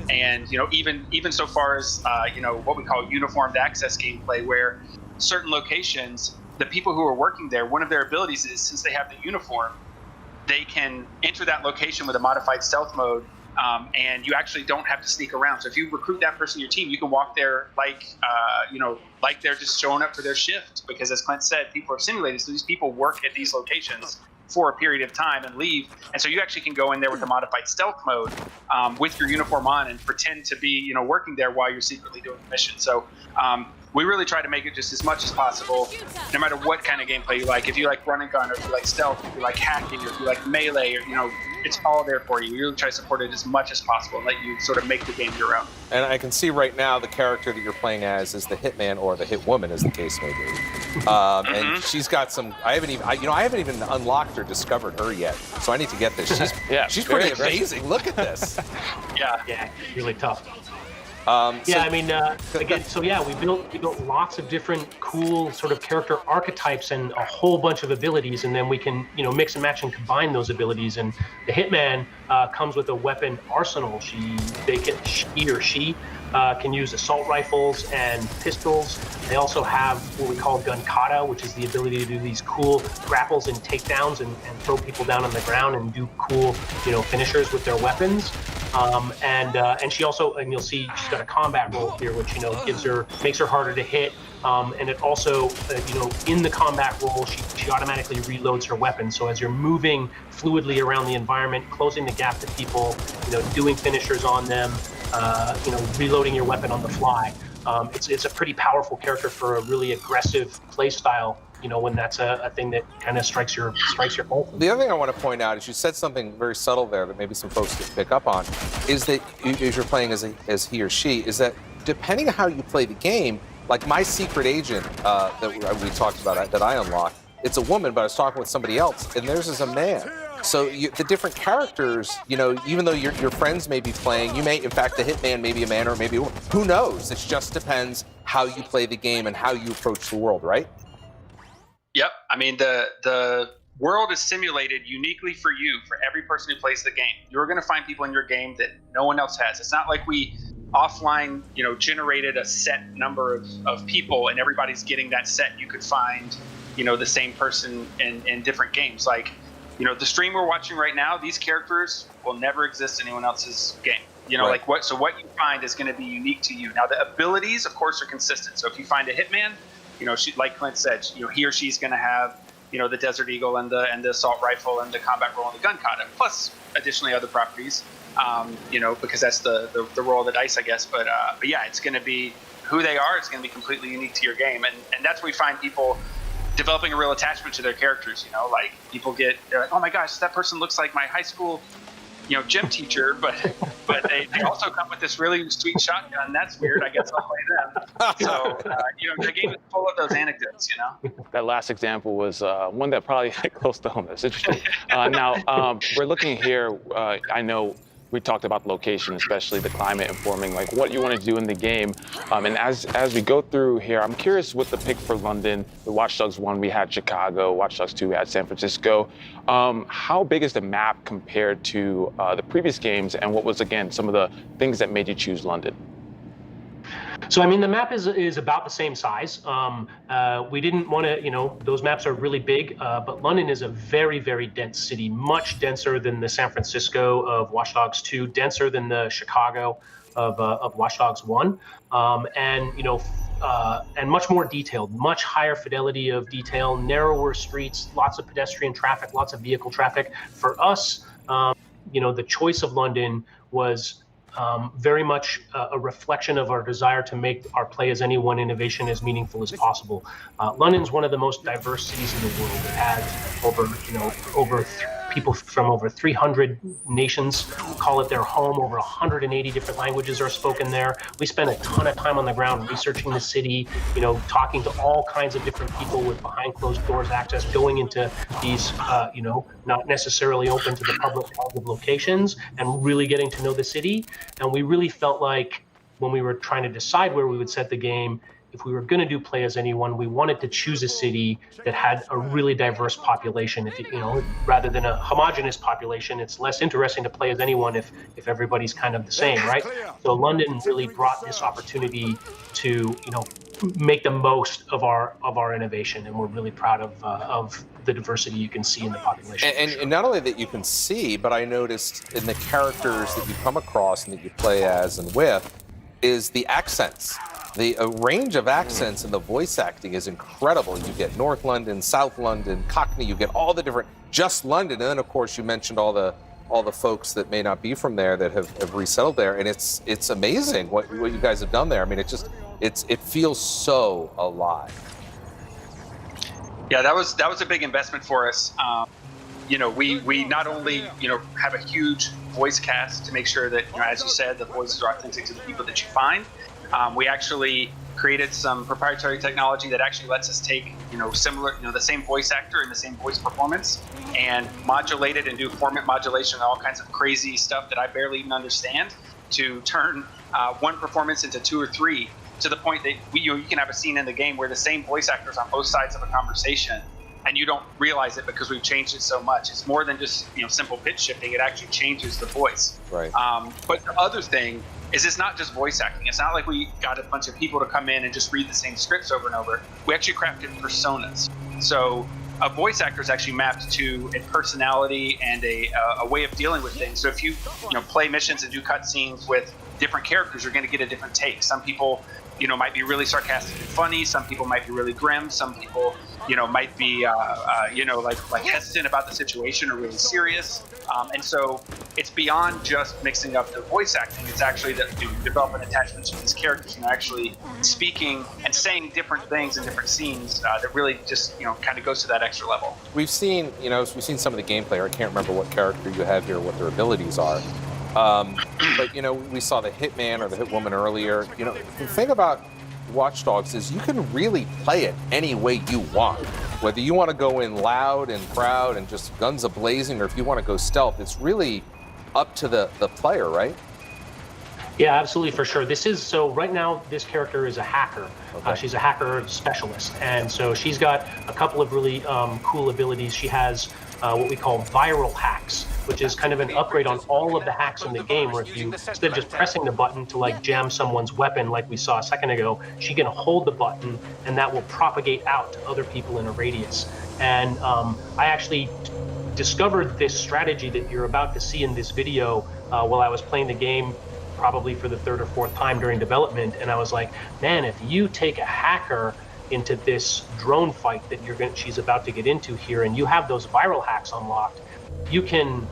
And even so far as what we call uniformed access gameplay, where certain locations, the people who are working there, one of their abilities is, since they have the uniform, they can enter that location with a modified stealth mode, and you actually don't have to sneak around. So if you recruit that person to your team, you can walk there like they're just showing up for their shift, because as Clint said, people are simulated, so these people work at these locations for a period of time and leave, and so you actually can go in there with a modified stealth mode with your uniform on and pretend to be working there while you're secretly doing the mission. So we really try to make it just as much as possible, no matter what kind of gameplay you like. If you like run and gun, or if you like stealth, if you like hacking, or if you like melee, or it's all there for you. We really try to support it as much as possible and let you sort of make the game your own. And I can see right now the character that you're playing as is the hitman, or the hitwoman, as the case may be. And she's got some. I haven't even unlocked or discovered her yet, so I need to get this. She's pretty amazing. Look at this. Yeah, really tough. We built lots of different cool sort of character archetypes and a whole bunch of abilities, and then we can mix and match and combine those abilities. And the hitman comes with a weapon arsenal. He or she can use assault rifles and pistols. They also have what we call gun kata, which is the ability to do these cool grapples and takedowns and throw people down on the ground and do cool finishers with their weapons. And she also, and you'll see she's got a combat roll here, which makes her harder to hit. And it also, in the combat roll, she automatically reloads her weapon. So as you're moving fluidly around the environment, closing the gap to people, doing finishers on them, reloading your weapon on the fly. It's a pretty powerful character for a really aggressive play style. When that's a thing that kind of strikes your pulse. The other thing I want to point out is you said something very subtle there that maybe some folks could pick up on, is that as you're playing as he or she, is that depending on how you play the game, like my secret agent that we talked about that I unlocked, it's a woman, but I was talking with somebody else, and theirs is a man. So the different characters, even though your friends may be playing, you may, in fact, the hitman may be a man or maybe a woman. Who knows? It just depends how you play the game and how you approach the world, right? Yep. I mean, the world is simulated uniquely for you, for every person who plays the game. You're going to find people in your game that no one else has. It's not like we offline, generated a set number of people and everybody's getting that set. You could find, the same person in different games. Like, the stream we're watching right now, these characters will never exist in anyone else's game. Right. So what you find is going to be unique to you. Now, the abilities, of course, are consistent. So if you find a hitman, she, like Clint said, he or she's going to have, the Desert Eagle and the assault rifle and the combat roll and the gun kata, plus additionally other properties, because that's the roll of the dice, I guess. But yeah, it's going to be who they are. It's going to be completely unique to your game, and that's where we find people developing a real attachment to their characters. Like people they're like, oh my gosh, that person looks like my high school, gym teacher, but they also come with this really sweet shotgun. That's weird. I guess I'll play them. So, the game is full of those anecdotes, That last example was one that probably hit close to home. That's interesting. Now, we're looking here. I know we talked about the location, especially the climate informing like what you want to do in the game. And as we go through here, I'm curious with the pick for London. The Watch Dogs 1, we had Chicago. Watch Dogs 2, we had San Francisco. How big is the map compared to the previous games? And what was, again, some of the things that made you choose London? So, I mean, the map is about the same size. We didn't want to, those maps are really big, but London is a very, very dense city, much denser than the San Francisco of Watch Dogs 2, denser than the Chicago of Watch Dogs 1, and much more detailed, much higher fidelity of detail, narrower streets, lots of pedestrian traffic, lots of vehicle traffic. For us, the choice of London was very much a reflection of our desire to make our play as anyone innovation as meaningful as possible. London's one of the most diverse cities in the world. It has people from over 300 nations call it their home. Over 180 different languages are spoken there. We spend a ton of time on the ground researching the city, talking to all kinds of different people with behind closed doors access, going into these, not necessarily open to the public locations, and really getting to know the city. And we really felt like when we were trying to decide where we would set the game, if we were going to do play as anyone, we wanted to choose a city that had a really diverse population. Rather than a homogenous population, it's less interesting to play as anyone if everybody's kind of the same, right? So London really brought this opportunity to, make the most of our innovation, and we're really proud of the diversity you can see in the population. And not only that you can see, but I noticed in the characters that you come across and that you play as and with, is the accents. The range of accents in the voice acting is incredible. You get North London, South London, Cockney, you get all the different, just London, and then of course you mentioned all the folks that may not be from there that have resettled there, and it's amazing what you guys have done there. I mean, it feels so alive. Yeah, that was a big investment for us. We not only have a huge voice cast to make sure that, as you said, the voices are authentic to the people that you find. We actually created some proprietary technology that actually lets us take the same voice actor and the same voice performance and modulate it and do format modulation and all kinds of crazy stuff that I barely even understand to turn one performance into 2 or 3, to the point that you can have a scene in the game where the same voice actors on both sides of a conversation, and you don't realize it because we've changed it so much. It's more than just simple pitch shifting. It actually changes the voice. Right. But the other thing is, it's not just voice acting. It's not like we got a bunch of people to come in and just read the same scripts over and over. We actually crafted personas. So a voice actor is actually mapped to a personality and a way of dealing with things. So if you play missions and do cutscenes with different characters, you're going to get a different take. Some people might be really sarcastic and funny. Some people might be really grim. Some people might be like hesitant about the situation or really serious. And so it's beyond just mixing up the voice acting. It's actually that you develop an attachment to these characters and actually speaking and saying different things in different scenes that really just kind of goes to that extra level. We've seen some of the gameplay. I can't remember what character you have here, what their abilities are. But we saw the Hitman or the Hitwoman earlier. The thing about Watch Dogs is you can really play it any way you want. Whether you want to go in loud and proud and just guns a-blazing, or if you want to go stealth, it's really up to the player, right? Yeah, absolutely, for sure. So right now, this character is a hacker. Okay. She's a hacker specialist, and so she's got a couple of really cool abilities. She has what we call viral hacks, which is kind of an upgrade on all of the hacks in the game, where if you, instead of just pressing the button to jam someone's weapon like we saw a second ago, she can hold the button and that will propagate out to other people in a radius. And I actually discovered this strategy that you're about to see in this video while I was playing the game, probably for the 3rd or 4th time during development, and I was like, man, if you take a hacker into this drone fight that she's about to get into here, and you have those viral hacks unlocked, you can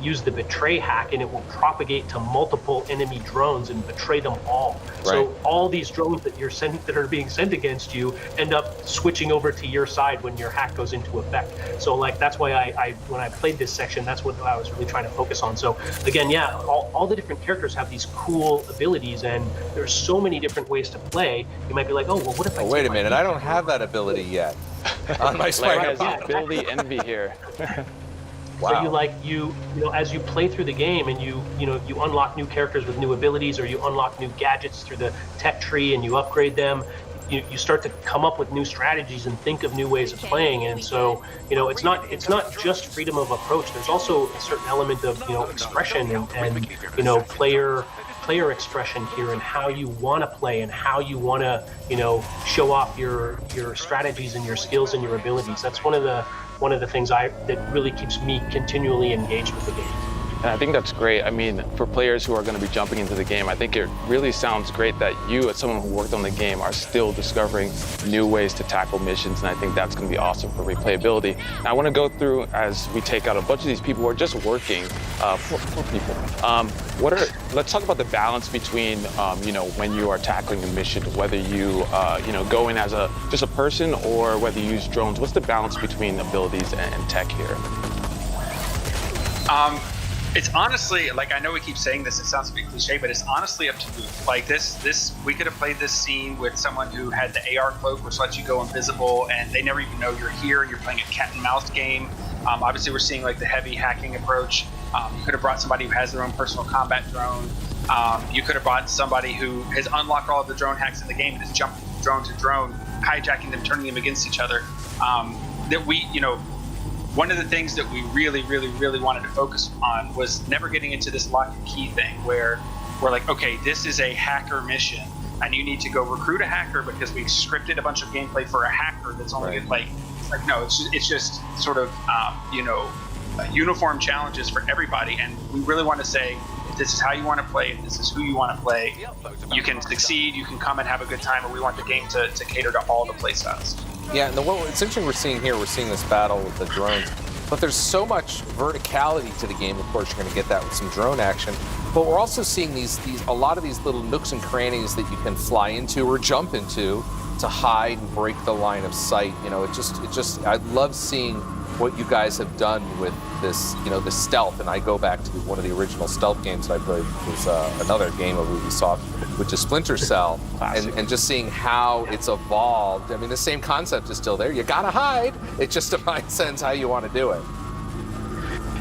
use the betray hack, and it will propagate to multiple enemy drones and betray them all. Right. So all these drones that are being sent against you end up switching over to your side when your hack goes into effect. So that's why I when I played this section, that's what I was really trying to focus on. So again, yeah, all the different characters have these cool abilities, and there's so many different ways to play. You might be like, oh, well, what if wait a minute, I don't have that ability yet on my Spider. Ability envy here. Wow. So you as you play through the game and you unlock new characters with new abilities, or you unlock new gadgets through the tech tree and you upgrade them, you start to come up with new strategies and think of new ways of playing. And so it's not just freedom of approach. There's also a certain element of expression and player expression here, and how you want to play and how you want to show off your strategies and your skills and your abilities. That's one of the things that really keeps me continually engaged with the game. And I think that's great. I mean, for players who are going to be jumping into the game, I think it really sounds great that you, as someone who worked on the game, are still discovering new ways to tackle missions, and I think that's going to be awesome for replayability. Now, I want to go through, as we take out a bunch of these people who are just working for people. Let's talk about the balance between, when you are tackling a mission, whether you, go in as just a person or whether you use drones. What's the balance between abilities and tech here? It's honestly, I know we keep saying this, it sounds a bit cliche, but it's honestly up to you. We could have played this scene with someone who had the AR cloak, which lets you go invisible, and they never even know you're here. You're playing a cat and mouse game. Obviously, we're seeing the heavy hacking approach. You could have brought somebody who has their own personal combat drone. You could have brought somebody who has unlocked all of the drone hacks in the game and is jumping from drone to drone, hijacking them, turning them against each other. One of the things that we really, really, really wanted to focus on was never getting into this lock and key thing where we're like, okay, this is a hacker mission. and you need to go recruit a hacker because we've scripted a bunch of gameplay for a hacker that's only like no, it's just sort of uniform challenges for everybody, and we really want to say, if this is how you want to play, if this is who you want to play, you can succeed, you can come and have a good time, and we want the game to cater to all the play styles. Yeah, and it's interesting we're seeing this battle with the drones, but there's so much verticality to the game. Of course, you're going to get that with some drone action, but we're also seeing a lot of these little nooks and crannies that you can fly into or jump into to hide and break the line of sight. I love seeing what you guys have done with this, the stealth. And I go back to one of the original stealth games that I played, was another game of Ubisoft, which is Splinter Cell, and just seeing how it's evolved. I mean, the same concept is still there. You gotta hide. It just defines sense how you want to do it.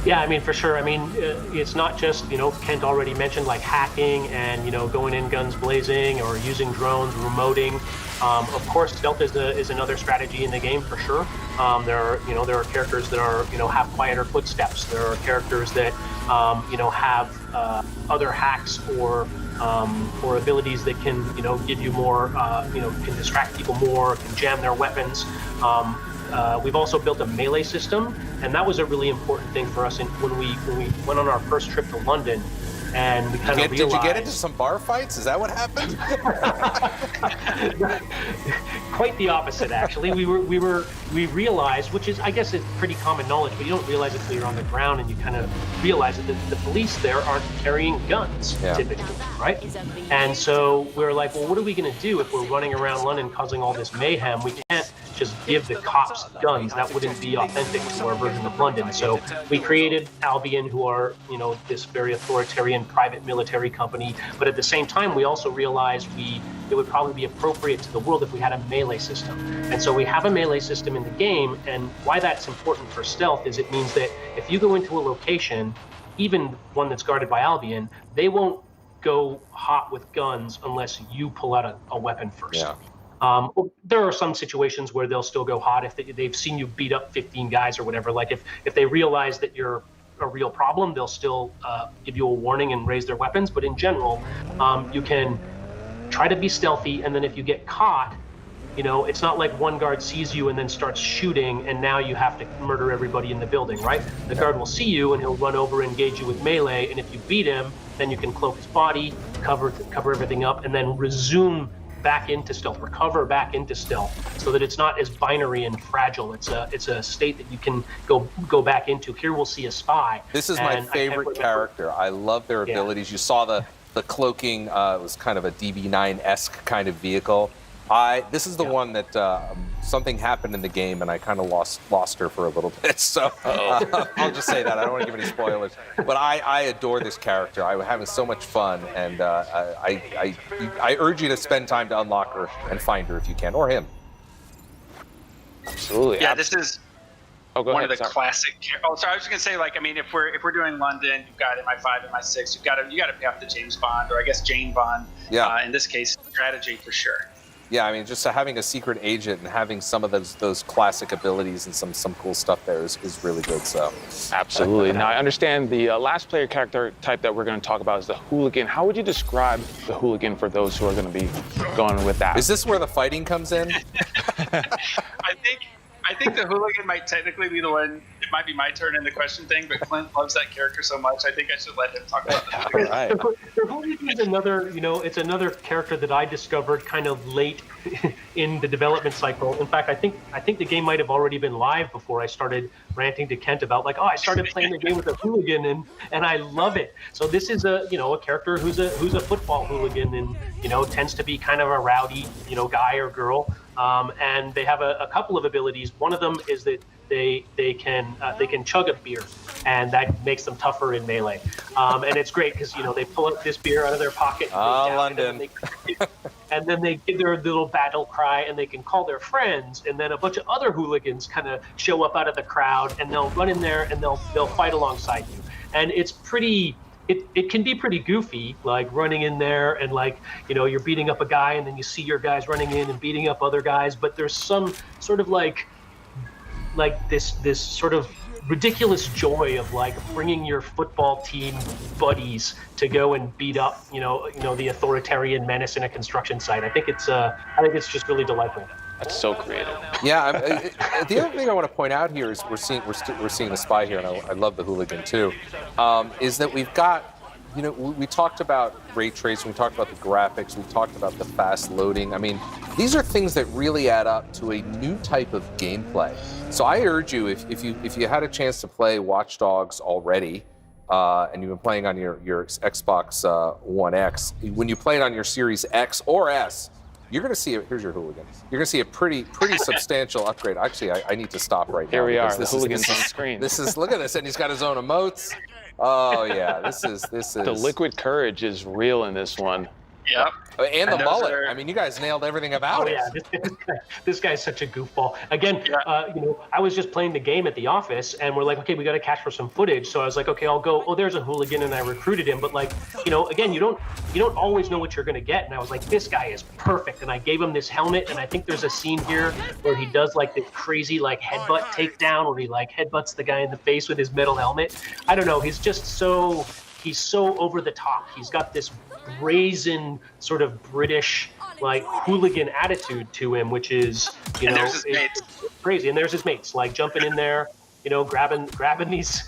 Yeah, I mean, for sure. I mean, it's not just, Kent already mentioned like hacking and, going in guns blazing or using drones, remoting. Of course, stealth is another strategy in the game for sure. There are characters that are, have quieter footsteps. There are characters that, have other hacks or abilities that can, give you more, can distract people more, can jam their weapons. We've also built a melee system, and that was a really important thing for us when we went on our first trip to London. And we kind of realized... Did you get into some bar fights? Is that what happened? Quite the opposite, actually. We realized, which is, I guess, it's pretty common knowledge, but you don't realize it until you're on the ground, and you kind of realize that the police there aren't carrying guns, typically, right? And so we were like, well, what are we going to do if we're running around London causing all this mayhem? We can't just give the cops guns. That wouldn't be authentic to our version of London. So we created Albion, who are, this very authoritarian private military company. But at the same time, we also realized it would probably be appropriate to the world if we had a melee system. And so we have a melee system in the game. And why that's important for stealth is it means that if you go into a location, even one that's guarded by Albion, they won't go hot with guns unless you pull out a weapon first. Yeah. There are some situations where they'll still go hot if they've seen you beat up 15 guys or whatever. Like if they realize that you're a real problem, they'll still give you a warning and raise their weapons. But in general, you can try to be stealthy, and then if you get caught, it's not like one guard sees you and then starts shooting, and now you have to murder everybody in the building, right? The guard will see you, and he'll run over and engage you with melee, and if you beat him, then you can cloak his body, cover everything up, and then resume back into stealth, recover back into stealth, so that it's not as binary and fragile. It's a state that you can go back into. Here we'll see a spy. This is my favorite character. I love their abilities. You saw the cloaking. It was kind of a DB9-esque kind of vehicle. This is the one that something happened in the game, and I kind of lost her for a little bit. So I'll just say that. I don't want to give any spoilers. But I adore this character. I was having so much fun, and I urge you to spend time to unlock her and find her if you can, or him. Absolutely. Yeah, this is one of the classic. Oh, sorry. I was just gonna say, like, I mean, if we're doing London, you've got MI5, MI6. You got to pay off the James Bond, or I guess Jane Bond. Yeah. In this case, strategy for sure. Yeah, I mean, just having a secret agent and having some of those classic abilities and some cool stuff there is really good. So, absolutely. Now, I understand the last player character type that we're going to talk about is the hooligan. How would you describe the hooligan for those who are going to be going with that? Is this where the fighting comes in? I think the hooligan might technically be the one. It might be my turn in the question thing, but Clint loves that character so much. I think I should let him talk about that. Right. The hooligan is another, it's another character that I discovered kind of late in the development cycle. In fact, I think the game might have already been live before I started ranting to Kent about I started playing the game with a hooligan and I love it. So this is a character who's a football hooligan and tends to be kind of a rowdy guy or girl. And they have a couple of abilities. One of them is that they can chug a beer, and that makes them tougher in melee. And it's great because they pull out this beer out of their pocket. London. And then they give their little battle cry, and they can call their friends, and then a bunch of other hooligans kind of show up out of the crowd, and they'll run in there and they'll fight alongside you. And it's pretty. It can be pretty goofy, like running in there and you're beating up a guy and then you see your guys running in and beating up other guys. But there's some sort of like this sort of ridiculous joy of like bringing your football team buddies to go and beat up, the authoritarian menace in a construction site. I think it's just really delightful. That's so creative. Yeah. The other thing I want to point out here is we're seeing the spy here, and I love the hooligan too. Is that we've got, we talked about ray tracing, we talked about the graphics, we talked about the fast loading. I mean, these are things that really add up to a new type of gameplay. So I urge you, if you had a chance to play Watch Dogs already, and you've been playing on your Xbox One X, when you play it on your Series X or S, you're going to see here's your hooligan. You're going to see a pretty substantial upgrade. Actually, I need to stop right now. Here we are, the hooligan's on the screen. Look at this, and he's got his own emotes. Oh yeah, this is. The liquid courage is real in this one. Yep. And the mullet. I mean, you guys nailed everything about it. Yeah, this guy's such a goofball. Again, I was just playing the game at the office, and we're like, okay, we got to catch for some footage. So I was like, okay, I'll go. Oh, there's a hooligan, and I recruited him. But like, again, you don't always know what you're gonna get. And I was like, this guy is perfect. And I gave him this helmet, and I think there's a scene here where he does like this crazy like headbutt takedown, where he like headbutts the guy in the face with his metal helmet. I don't know. He's so over the top. He's got this brazen sort of British like hooligan attitude to him, which is it's crazy. And there's his mates like jumping in there, grabbing these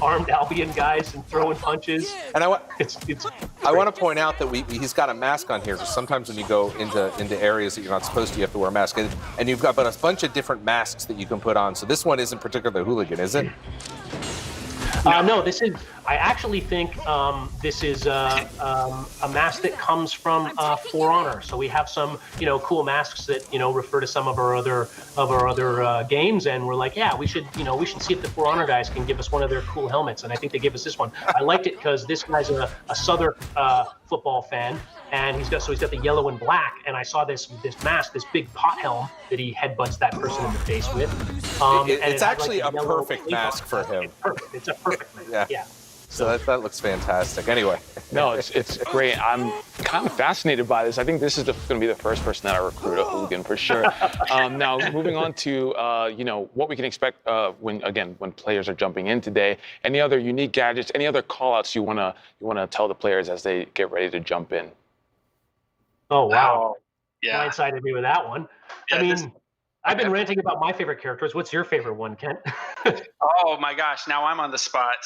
armed Albion guys and throwing punches. And I want to point out that he's got a mask on here, because sometimes when you go into areas that you're not supposed to, you have to wear a mask. And you've got a bunch of different masks that you can put on. So this one isn't particularly hooligan, is it? No, this is. I actually think this is a mask that comes from For Honor. So we have some, cool masks that refer to some of our other games, and we're like, yeah, we should see if the For Honor guys can give us one of their cool helmets, and I think they gave us this one. I liked it because this guy's a Southern football fan, and he's got the yellow and black, and I saw this mask, this big pot helm that he headbutts that person in the face with. It's actually a perfect mask for him. It's a perfect mask. Yeah. So that looks fantastic. Anyway. No, it's great. I'm kind of fascinated by this. I think this is going to be the first person that I recruit a hooligan for sure. Now, moving on to what we can expect when players are jumping in today. Any other unique gadgets? Any other callouts you wanna tell the players as they get ready to jump in? Oh wow! Yeah, blindsided me with that one. Yeah, I've been ranting about my favorite characters. What's your favorite one, Kent? Oh my gosh, now I'm on the spot.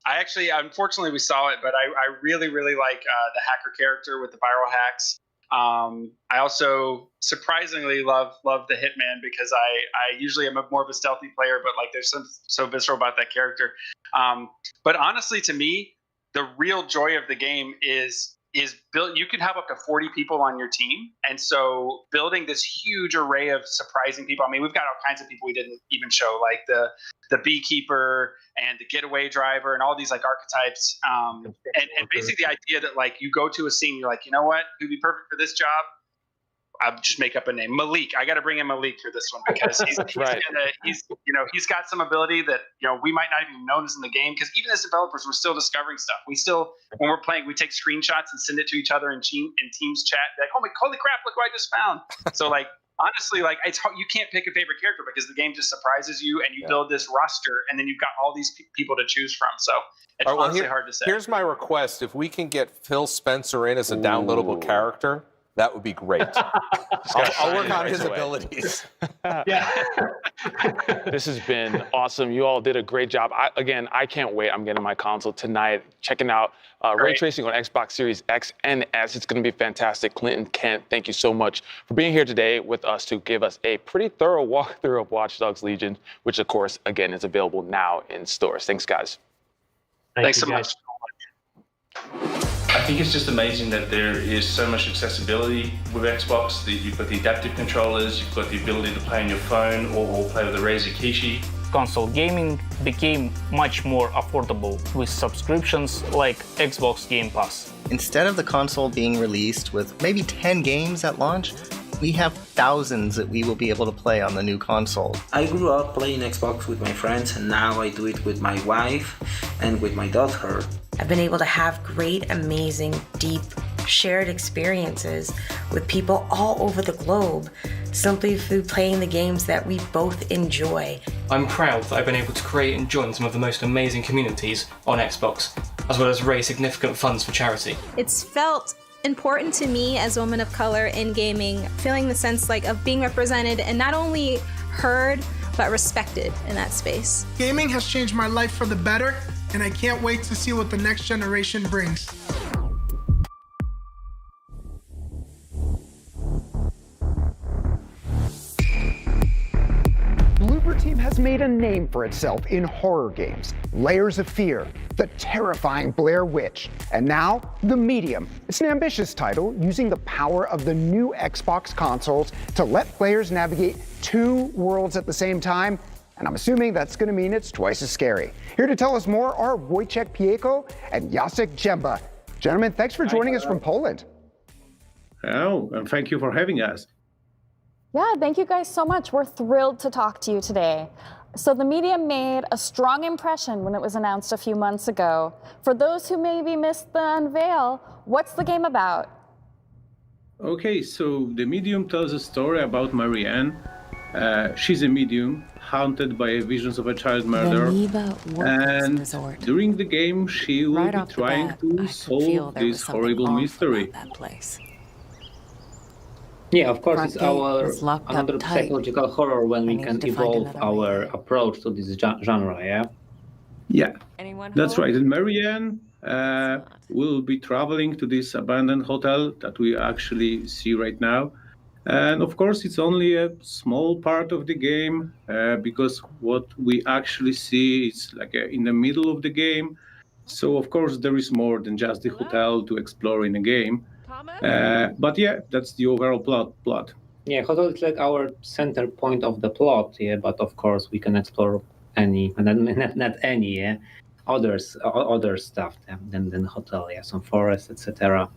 Unfortunately we saw it, but I really like the hacker character with the viral hacks. I also surprisingly love the Hitman, because I usually am more of a stealthy player, but like there's something so visceral about that character. But honestly, to me, the real joy of the game is built. You can have up to 40 people on your team, and so building this huge array of surprising people. I mean, we've got all kinds of people we didn't even show, like the beekeeper and the getaway driver and all these like archetypes. And basically the idea that like you go to a scene, you're like, you know what, who'd be perfect for this job? I'll just make up a name. Malik. I got to bring in Malik for this one, because he's got some ability that we might not even know is in the game, because even as developers, we're still discovering stuff. We still, when we're playing, we take screenshots and send it to each other in Teams chat. Like, holy crap! Look what I just found. So like honestly, like it's hard, you can't pick a favorite character, because the game just surprises you, and you build this roster, and then you've got all these people to choose from. So it's honestly hard to say. Here's my request: if we can get Phil Spencer in as a downloadable character, that would be great. I'll work on his abilities. Yeah. This has been awesome. You all did a great job. I can't wait. I'm getting my console tonight, checking out ray tracing on Xbox Series X and S. It's going to be fantastic. Clinton, Kent, thank you so much for being here today with us to give us a pretty thorough walkthrough of Watch Dogs Legion, which, of course, again, is available now in stores. Thanks, guys. Thanks so much. I think it's just amazing that there is so much accessibility with Xbox. You've got the adaptive controllers, you've got the ability to play on your phone or play with the Razer Kishi. Console gaming became much more affordable with subscriptions like Xbox Game Pass. Instead of the console being released with maybe 10 games at launch, we have thousands that we will be able to play on the new console. I grew up playing Xbox with my friends, and now I do it with my wife and with my daughter. I've been able to have great, amazing, deep, shared experiences with people all over the globe simply through playing the games that we both enjoy. I'm proud that I've been able to create and join some of the most amazing communities on Xbox, as well as raise significant funds for charity. It's felt important to me as a woman of color in gaming, feeling the sense like of being represented and not only heard, but respected in that space. Gaming has changed my life for the better, and I can't wait to see what the next generation brings. Bloober Team has made a name for itself in horror games. Layers of Fear, the terrifying Blair Witch, and now The Medium. It's an ambitious title using the power of the new Xbox consoles to let players navigate 2 worlds at the same time, and I'm assuming that's going to mean it's twice as scary. Here to tell us more are Wojciech Pieko and Jacek Jemba. Gentlemen, thanks for joining us from Poland. Oh, and thank you for having us. Yeah, thank you guys so much. We're thrilled to talk to you today. So The Medium made a strong impression when it was announced a few months ago. For those who maybe missed the unveil, what's the game about? Okay, so The Medium tells a story about Marianne. She's a medium, haunted by visions of a child murder. And during the game, she will be trying to solve this horrible mystery. Yeah, of course, it's our another psychological horror when we can evolve our approach to this genre, yeah? Yeah, that's right. And Marianne will be traveling to this abandoned hotel that we actually see right now. And of course, it's only a small part of the game because what we actually see is like in the middle of the game. So of course, there is more than just the hotel to explore in a game. But yeah, that's the overall plot. Yeah, hotel is like our center point of the plot, yeah, but of course we can explore any, not any, yeah, other stuff than hotel, yeah, some forest, etc.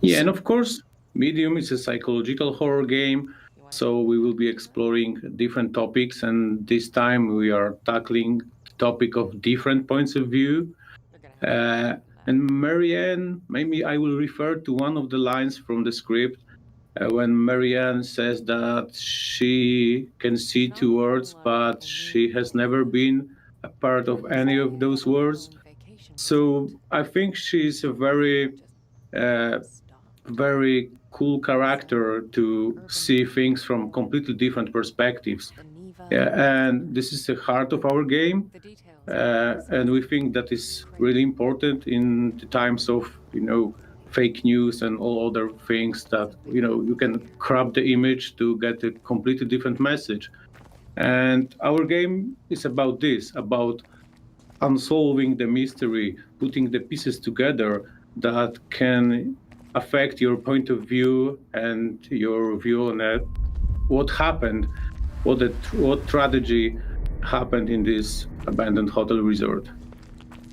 Yeah, and of course, Medium is a psychological horror game, so we will be exploring different topics, and this time we are tackling the topic of different points of view. And Marianne, maybe I will refer to one of the lines from the script when Marianne says that she can see 2 words, but she has never been a part of any of those words. So I think she's a very, very cool character to see things from completely different perspectives. Yeah, and this is the heart of our game. And we think that is really important in the times of, fake news and all other things that, you can crop the image to get a completely different message. And our game is about this, about unsolving the mystery, putting the pieces together that can affect your point of view and your view on what happened, what tragedy happened in this abandoned hotel resort.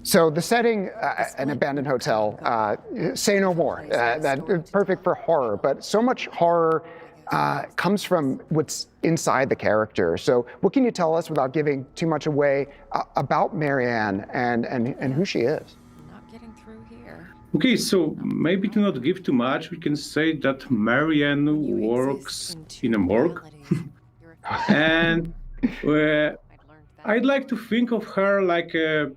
So the setting, an abandoned hotel, say no more. That's perfect for horror, but so much horror comes from what's inside the character. So what can you tell us without giving too much away about Marianne and who she is? Okay, so maybe to not give too much, we can say that Marianne works in a morgue. And I'd like to think of her like a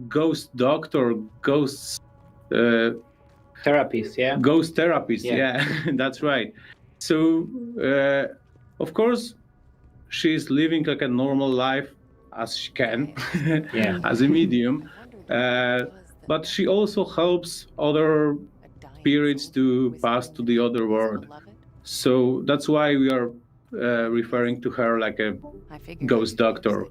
ghost doctor, ghost therapist, yeah? Ghost therapist, yeah, that's right. So, of course, she's living like a normal life as she can, as a medium. But she also helps other spirits to pass to the other world. So that's why we are referring to her like a ghost doctor.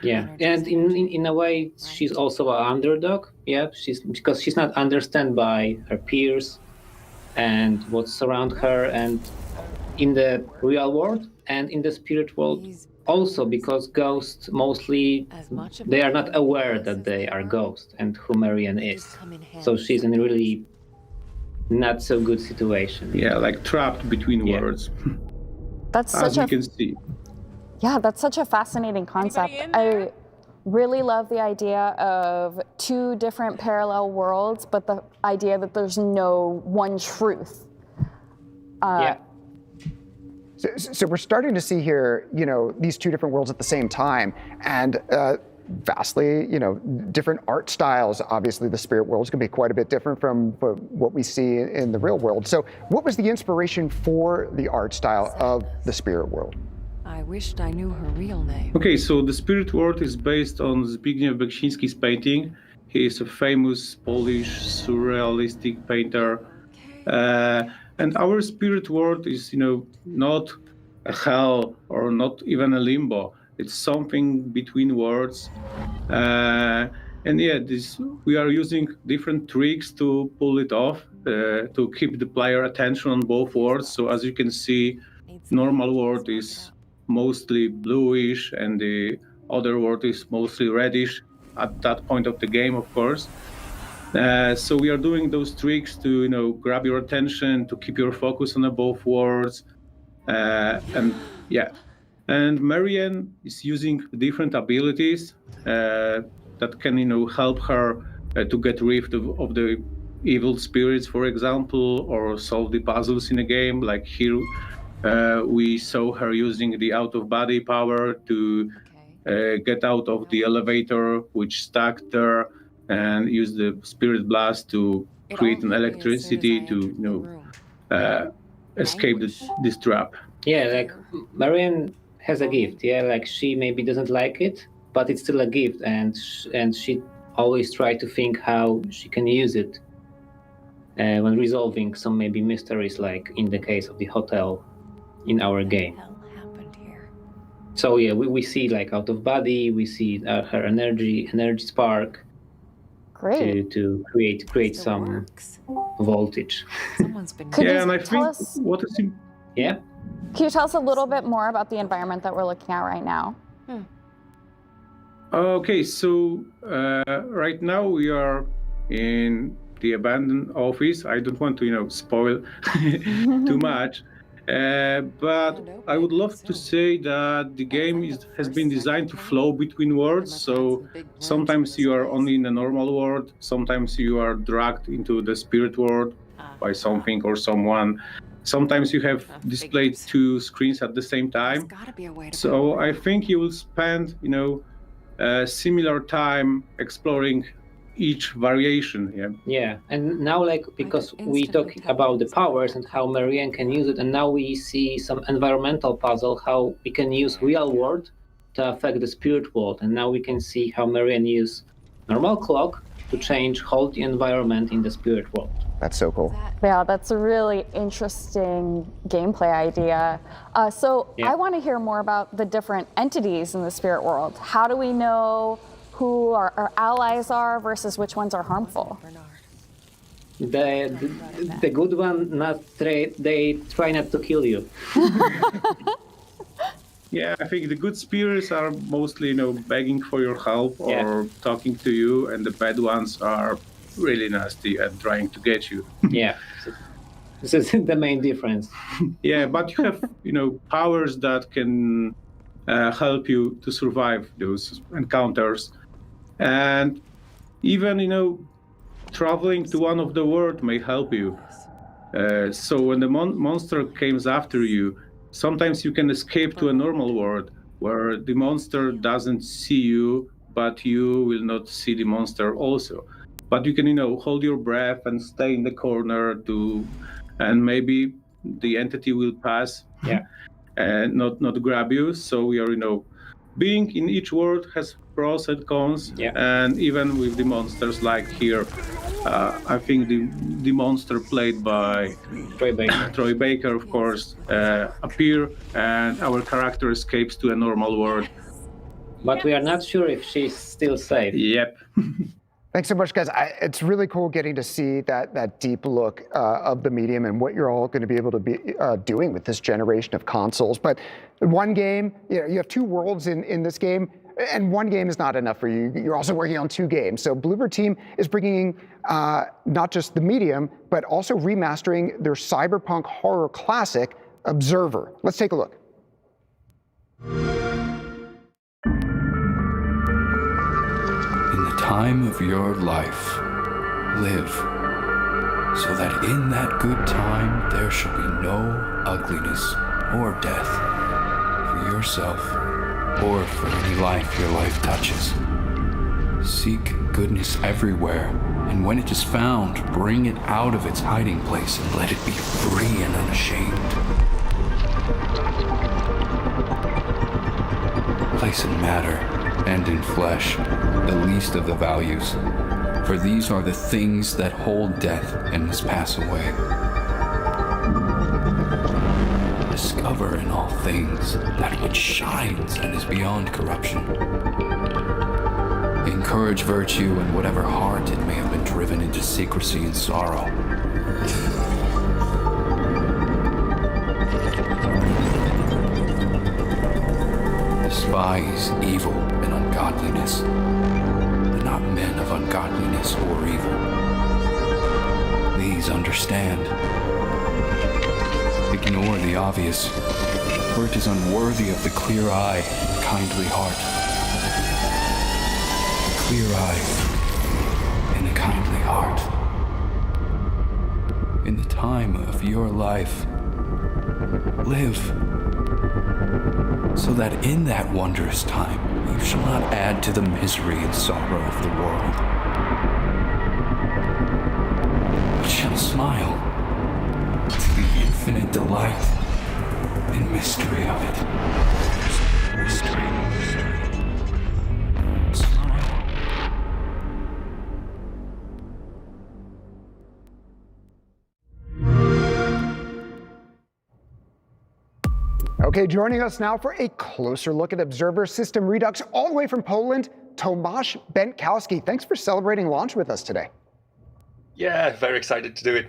Yeah, and in a way, she's also an underdog. Yeah, because she's not understood by her peers and what's around her, and in the real world and in the spirit world also, because ghosts mostly they are not aware that they are ghosts and who Marianne is. So she's in a really not so good situation. Yeah, like trapped between worlds. That's as you can see. Yeah, that's such a fascinating concept. I really love the idea of 2 different parallel worlds, but the idea that there's no one truth. So we're starting to see here, these two different worlds at the same time, and vastly, different art styles. Obviously, the spirit world is going to be quite a bit different from what we see in the real world. So what was the inspiration for the art style of the spirit world? I wished I knew her real name. Okay, so the spirit world is based on Zbigniew Beksiński's painting. He is a famous Polish surrealistic painter. And our spirit world is, not a hell or not even a limbo. It's something between worlds. We are using different tricks to pull it off, to keep the player attention on both worlds. So as you can see, normal world is mostly bluish and the other world is mostly reddish at that point of the game, of course. So we are doing those tricks to, grab your attention, to keep your focus on both worlds. And Marianne is using different abilities that can, help her to get rid of the evil spirits, for example, or solve the puzzles in a game. Like here, we saw her using the out-of-body power to get out of the elevator, which stuck there, and use the spirit blast to create an electricity to, escape this trap. Yeah, like Marianne has a gift. Yeah, like she maybe doesn't like it, but it's still a gift, and she always tries to think how she can use it when resolving some maybe mysteries, like in the case of the hotel in our game. So yeah, we see like out of body, we see her energy spark. Great. To create some voltage. Could yeah, you and I tell think us? what is Yeah. Can you tell us a little bit more about the environment that we're looking at right now? Okay, so right now we are in the abandoned office. I don't want to, spoil too much, but I would love to say that the game has been designed to flow between worlds. So sometimes you are only in the normal world, sometimes you are dragged into the spirit world by something or someone. Sometimes you have displayed two screens at the same time. So I think you will spend, similar time exploring each variation. Yeah, and now because we talk about the powers and how Marianne can use it, and now we see some environmental puzzle, how we can use real world to affect the spirit world, and now we can see how Marianne use normal clock to change whole the environment in the spirit world. That's so cool. Yeah, that's a really interesting gameplay idea. I want to hear more about the different entities in the spirit world. How do we know who our allies are versus which ones are harmful? The good one, they try not to kill you. Yeah, I think the good spirits are mostly, begging for your help or talking to you, and the bad ones are really nasty and trying to get you. Yeah, this is the main difference. Yeah, but you have, powers that can help you to survive those encounters. And even, traveling to one of the world may help you. So when the monster comes after you, sometimes you can escape to a normal world where the monster doesn't see you, but you will not see the monster also. But you can, hold your breath and stay in the corner and maybe the entity will pass and not grab you. So we are, being in each world has pros and cons. And even with the monsters like here, I think the monster played by Troy Baker, of course, appear and our character escapes to a normal world. But we are not sure if she's still safe. Yep. Thanks so much, guys. It's really cool getting to see that deep look of the medium and what you're all going to be able to be doing with this generation of consoles. But one game, you have two worlds in this game, and one game is not enough for you. You're also working on two games. So Bloober Team is bringing not just the medium, but also remastering their cyberpunk horror classic, Observer. Let's take a look. Time of your life, live, so that in that good time there shall be no ugliness or death, for yourself, or for any life your life touches. Seek goodness everywhere, and when it is found, bring it out of its hiding place and let it be free and unashamed. Place in matter and in flesh the least of the values, for these are the things that hold death and must pass away. Discover in all things that which shines and is beyond corruption. Encourage virtue in whatever heart it may have been driven into secrecy and sorrow. Despise evil and ungodliness, but not men of ungodliness or evil. These understand. Ignore the obvious, for it is unworthy of the clear eye and kindly heart. Clear eye and a kindly heart. In the time of your life, live, so that in that wondrous time you shall not add to the misery and sorrow of the world, but shall smile to the infinite delight and mystery of it. Mystery. Okay, joining us now for a closer look at Observer System Redux all the way from Poland, Tomasz Bentkowski. Thanks for celebrating launch with us today. Yeah, very excited to do it.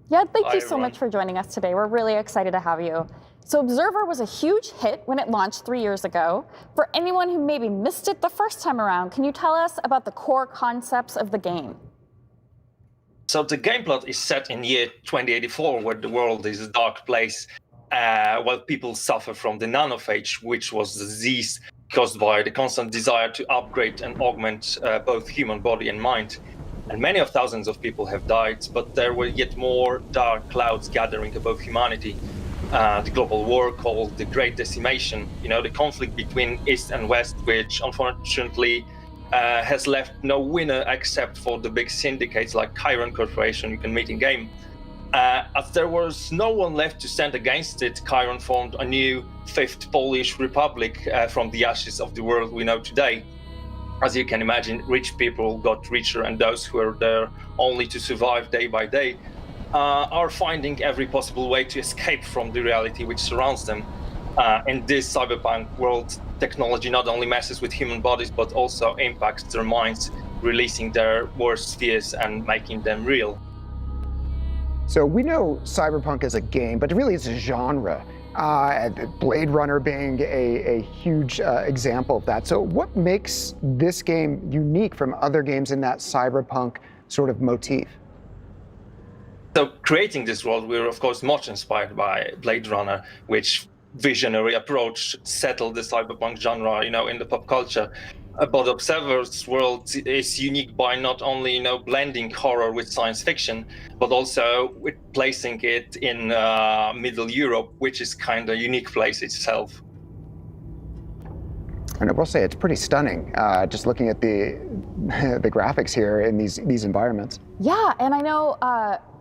Yeah, thank you so much for joining us today. We're really excited to have you. So Observer was a huge hit when it launched 3 years ago. For anyone who maybe missed it the first time around, can you tell us about the core concepts of the game? So the game plot is set in year 2084, where the world is a dark place, while people suffer from the nanophage, which was a disease caused by the constant desire to upgrade and augment both human body and mind. And many of thousands of people have died, but there were yet more dark clouds gathering above humanity. The global war called the Great Decimation, the conflict between East and West, which unfortunately has left no winner except for the big syndicates like Chiron Corporation you can meet in game. As there was no one left to stand against it, Chiron formed a new Fifth Polish Republic from the ashes of the world we know today. As you can imagine, rich people got richer, and those who were there only to survive day by day are finding every possible way to escape from the reality which surrounds them. In this cyberpunk world, technology not only messes with human bodies, but also impacts their minds, releasing their worst fears and making them real. So we know cyberpunk is a game, but really it's a genre. Blade Runner being a huge example of that. So what makes this game unique from other games in that cyberpunk sort of motif? So creating this world, we were of course much inspired by Blade Runner, which visionary approach settled the cyberpunk genre, in the pop culture. But Observer's world is unique by not only, blending horror with science fiction, but also with placing it in Middle Europe, which is kind of a unique place itself. And I will say it's pretty stunning, just looking at the graphics here in these environments. Yeah, and I know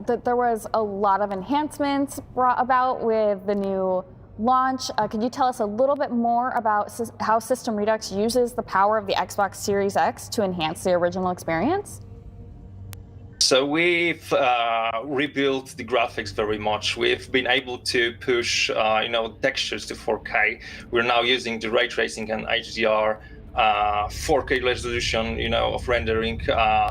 that there was a lot of enhancements brought about with the new launch. Could you tell us a little bit more about how System Redux uses the power of the Xbox Series X to enhance the original experience? So we've rebuilt the graphics very much. We've been able to push, textures to 4K. We're now using the ray tracing and HDR, 4K resolution, of rendering,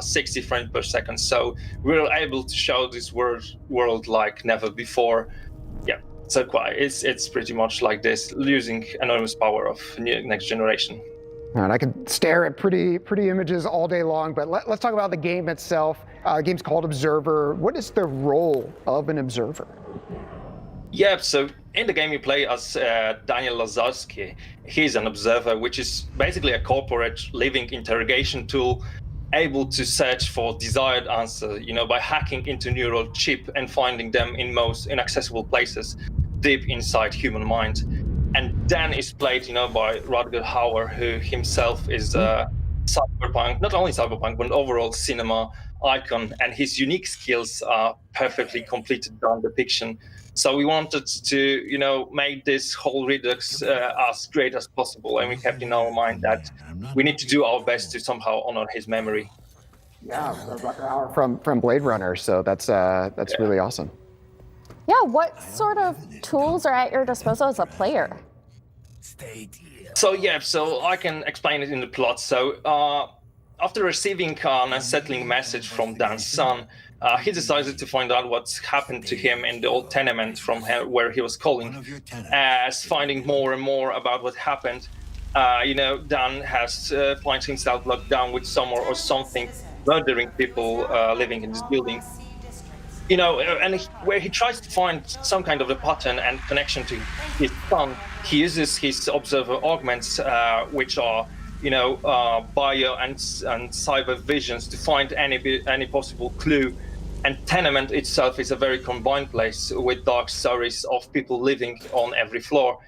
60 frames per second. So we're able to show this world like never before. Yeah. So it's pretty much like this, using enormous power of next generation. All right, I could stare at pretty images all day long, but let's talk about the game itself. The game's called Observer. What is the role of an observer? Yeah, so in the game you play as Daniel Lazarski. He's an observer, which is basically a corporate living interrogation tool, able to search for desired answer, by hacking into neural chip and finding them in most inaccessible places. deep inside human mind. And Dan is played, by Rutger Hauer, who himself is cyberpunk, not only cyberpunk, but overall cinema icon, and his unique skills are perfectly completed on depiction. So we wanted to, make this whole Redux as great as possible, and we kept in our mind that we need to do our best to somehow honor his memory. Yeah, from Blade Runner, so that's really awesome. Yeah, what sort of tools are at your disposal as a player? So I can explain it in the plot. So after receiving an unsettling message from Dan's son, he decided to find out what's happened to him in the old tenement from where he was calling. As finding more and more about what happened, Dan has finds himself locked down with someone or something murdering people living in this building. Where he tries to find some kind of a pattern and connection to his son, he uses his observer augments, which are, bio and cyber visions, to find any possible clue. And tenement itself is a very combined place with dark stories of people living on every floor.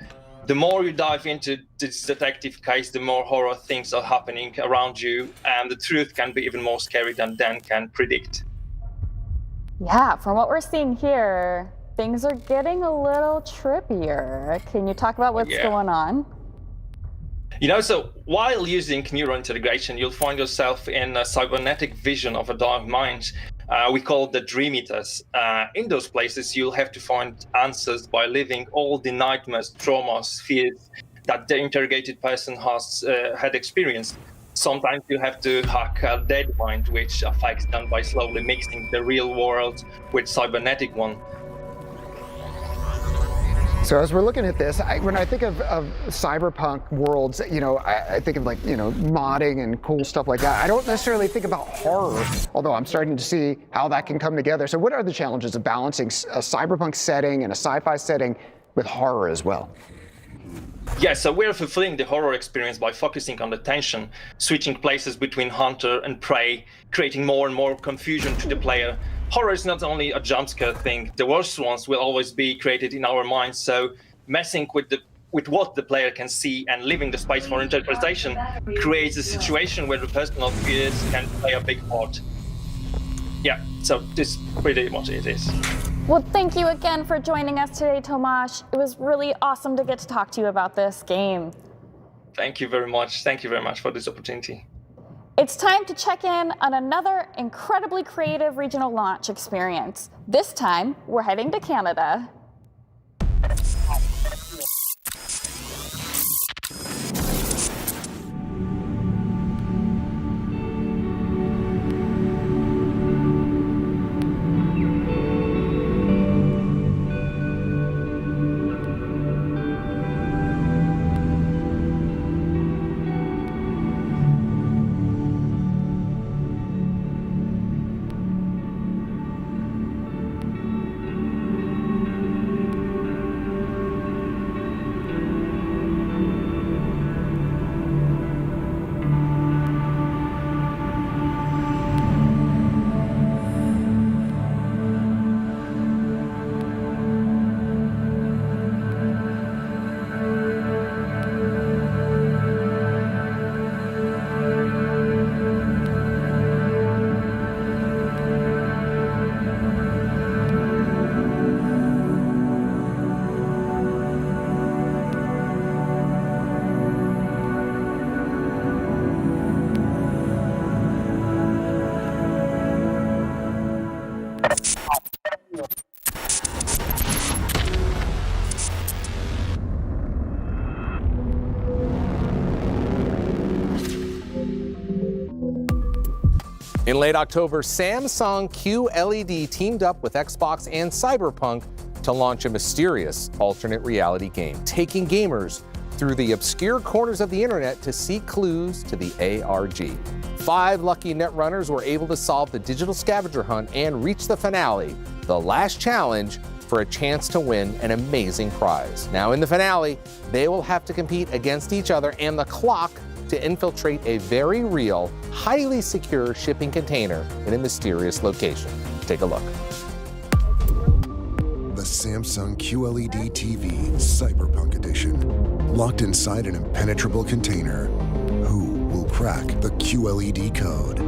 The more you dive into this detective case, the more horror things are happening around you, and the truth can be even more scary than Dan can predict. Yeah, from what we're seeing here, things are getting a little trippier. Can you talk about what's going on? So while using neural integration, you'll find yourself in a cybernetic vision of a dark mind. We call it the Dream Eaters. In those places, you'll have to find answers by living all the nightmares, traumas, fears that the interrogated person has had experienced. Sometimes you have to hack a dead mind, which affects them by slowly mixing the real world with cybernetic one. So as we're looking at this, when I think of cyberpunk worlds, I think of modding and cool stuff like that. I don't necessarily think about horror, although I'm starting to see how that can come together. So what are the challenges of balancing a cyberpunk setting and a sci-fi setting with horror as well? Yeah, so we're fulfilling the horror experience by focusing on the tension, switching places between hunter and prey, creating more and more confusion to the player. Horror is not only a jump scare thing, the worst ones will always be created in our minds, so messing with what the player can see and leaving the space for interpretation creates a situation where the personal fears can play a big part. Yeah, so this is pretty much it is. Well, thank you again for joining us today, Tomasz. It was really awesome to get to talk to you about this game. Thank you very much. Thank you very much for this opportunity. It's time to check in on another incredibly creative regional launch experience. This time, we're heading to Canada. In late October, Samsung QLED teamed up with Xbox and Cyberpunk to launch a mysterious alternate reality game, taking gamers through the obscure corners of the internet to seek clues to the ARG. 5 lucky netrunners were able to solve the digital scavenger hunt and reach the finale, the last challenge, for a chance to win an amazing prize. Now in the finale, they will have to compete against each other and the clock to infiltrate a very real, highly secure shipping container in a mysterious location. Take a look. The Samsung QLED TV Cyberpunk Edition. Locked inside an impenetrable container. Who will crack the QLED code?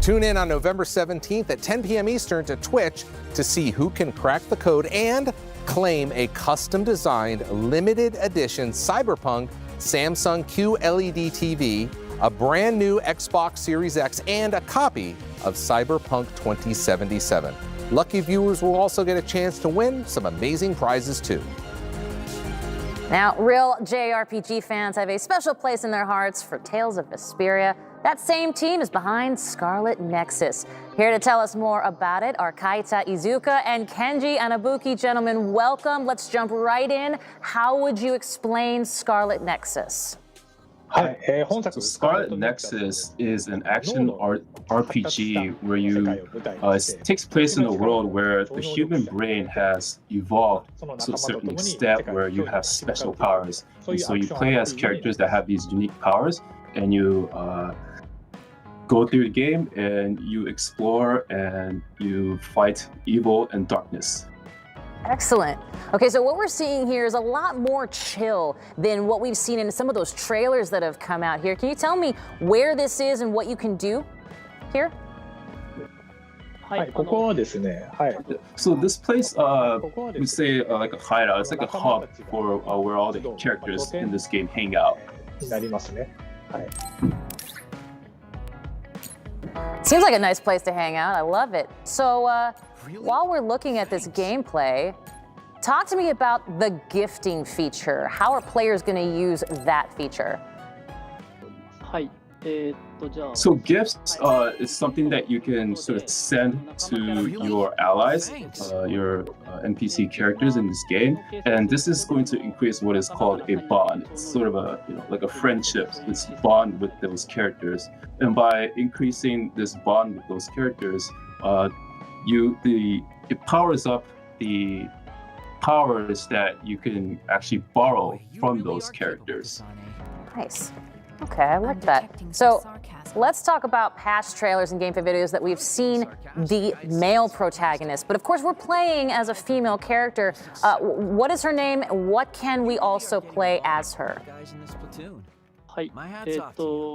Tune in on November 17th at 10 p.m. Eastern to Twitch to see who can crack the code and claim a custom-designed limited edition Cyberpunk Samsung QLED TV, a brand new Xbox Series X, and a copy of Cyberpunk 2077. Lucky viewers will also get a chance to win some amazing prizes too. Now, real JRPG fans have a special place in their hearts for Tales of Vesperia. That same team is behind Scarlet Nexus. Here to tell us more about it are Kaita Izuka and Kenji Anabuki. Gentlemen, welcome. Let's jump right in. How would you explain Scarlet Nexus? So Scarlet Nexus is an action RPG where it takes place in a world where the human brain has evolved to a certain extent where you have special powers. And so you play as characters that have these unique powers, and you go through the game and you explore and you fight evil and darkness. Excellent. Okay, so what we're seeing here is a lot more chill than what we've seen in some of those trailers that have come out here. Can you tell me where this is and what you can do here? So this place, we say like a hideout. It's like a hub for where all the characters in this game hang out. Seems like a nice place to hang out. I love it. So while we're looking at this gameplay, talk to me about the gifting feature. How are players going to use that feature? So gifts is something that you can sort of send to your allies, your NPC characters in this game, and this is going to increase what is called a bond. It's sort of a like a friendship, this bond with those characters, and by increasing this bond with those characters, it powers up the powers that you can actually borrow from those characters. Nice. Okay, I like that. So let's talk about past trailers and gameplay videos that we've seen the male protagonist. But of course, we're playing as a female character. What is her name? What can we also play as her?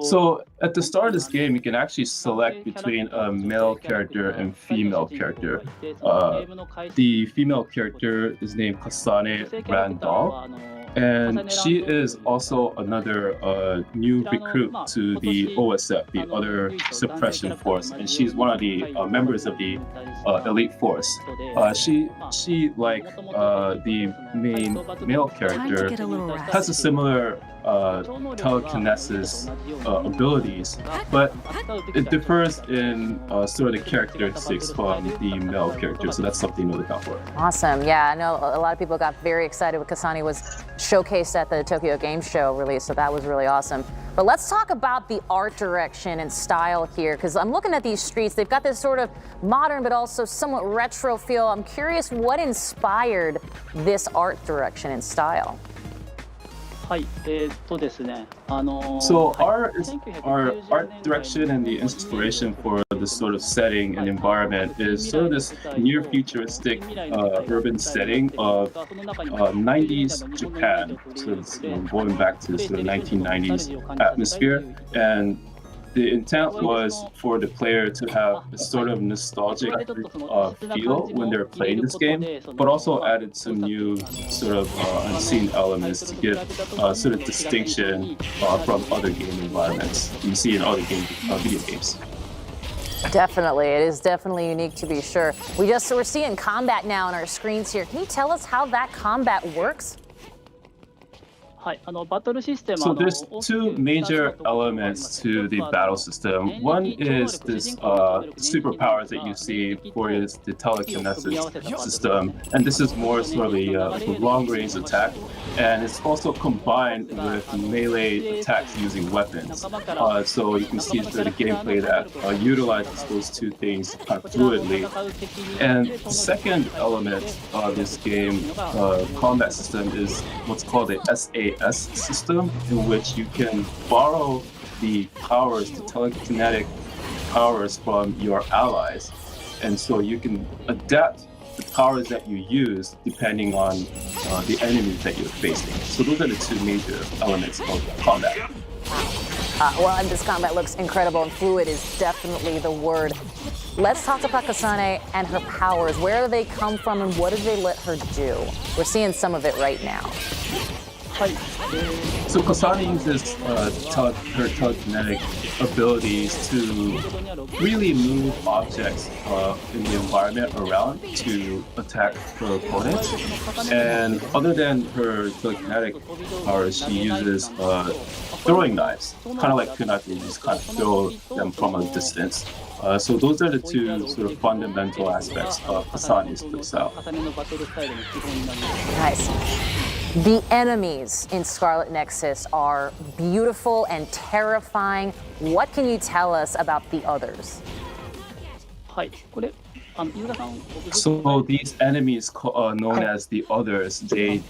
So at the start of this game, you can actually select between a male character and female character. The female character is named Kasane Randall, and she is also another new recruit to the OSF, the other suppression force, and she's one of the members of the elite force. She like the main male character, has a similar telekinesis abilities, but it differs in sort of the characteristics from the male character, so that's something to look out for. Awesome. Yeah, I know a lot of people got very excited when Kasane was showcased at the Tokyo Game Show release, so that was really awesome. But let's talk about the art direction and style here, because I'm looking at these streets. They've got this sort of modern but also somewhat retro feel. I'm curious what inspired this art direction and style. So our art direction and the inspiration for this sort of setting and environment is sort of this near futuristic urban setting of 90s Japan. So it's going back to the sort of 1990s atmosphere, and the intent was for the player to have a sort of nostalgic feel when they're playing this game, but also added some new sort of unseen elements to give sort of distinction from other game environments you see in other video games. Definitely, it is definitely unique to be sure. We're seeing combat now on our screens here. Can you tell us how that combat works? So there's two major elements to the battle system. One is this superpowers that you see for is the telekinesis system, and this is more sort of a long-range attack, and it's also combined with melee attacks using weapons. So you can see through the gameplay that utilizes those two things kind of fluidly. And the second element of this game combat system is what's called the SAS system, in which you can borrow the powers, the telekinetic powers from your allies. And so you can adapt the powers that you use depending on the enemies that you're facing. So those are the two major elements of combat. Well, and this combat looks incredible, and fluid is definitely the word. Let's talk about Kasane and her powers. Where do they come from, and what did they let her do? We're seeing some of it right now. So Kasane uses her telekinetic abilities to really move objects in the environment around to attack her opponents. And other than her telekinetic powers, she uses throwing knives, kind of like kunai, you just kind of throw them from a distance. So those are the two sort of fundamental aspects of Kasane's playstyle. Nice. The enemies in Scarlet Nexus are beautiful and terrifying. What can you tell us about the others? So these enemies known as the others, they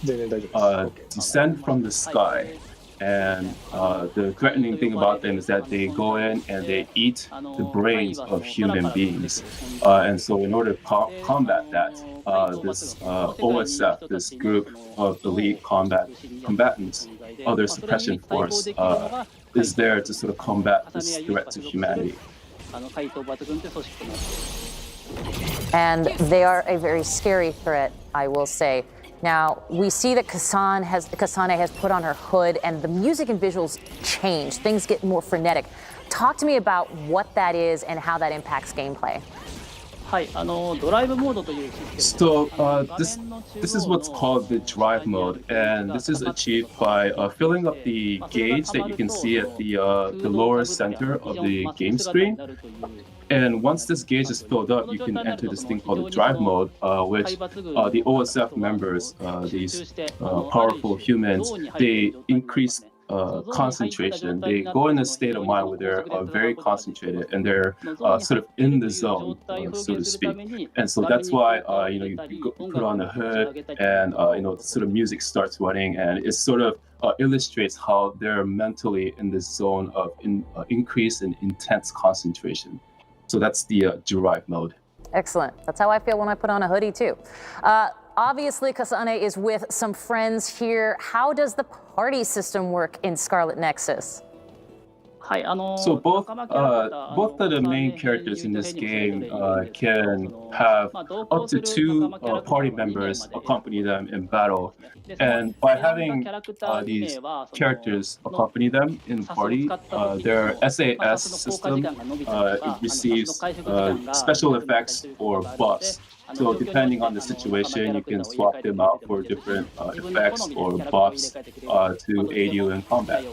descend from the sky. And the threatening thing about them is that they go in and they eat the brains of human beings. And so in order to combat that, this OSF, this group of elite combatants, other suppression force, is there to sort of combat this threat to humanity. And they are a very scary threat, I will say. Now, we see that Kasane has put on her hood, and the music and visuals change. Things get more frenetic. Talk to me about what that is and how that impacts gameplay. So this is what's called the drive mode, and this is achieved by filling up the gauge that you can see at the lower center of the game screen. And once this gauge is filled up, you can enter this thing called the drive mode, which the OSF members, these powerful humans, they increase concentration. They go in a state of mind where they're very concentrated and they're sort of in the zone, so to speak. And so that's why you put on the hood and sort of music starts running, and it sort of illustrates how they're mentally in this zone of increase and intense concentration. So that's the drive mode. Excellent. That's how I feel when I put on a hoodie too. Obviously, Kasane is with some friends here. How does the party system work in Scarlet Nexus? So both of the main characters in this game can have up to 2 party members accompany them in battle. And by having these characters accompany them in party, their SAS system receives special effects or buffs. So depending on the situation, you can swap them out for different effects or buffs to aid you in combat.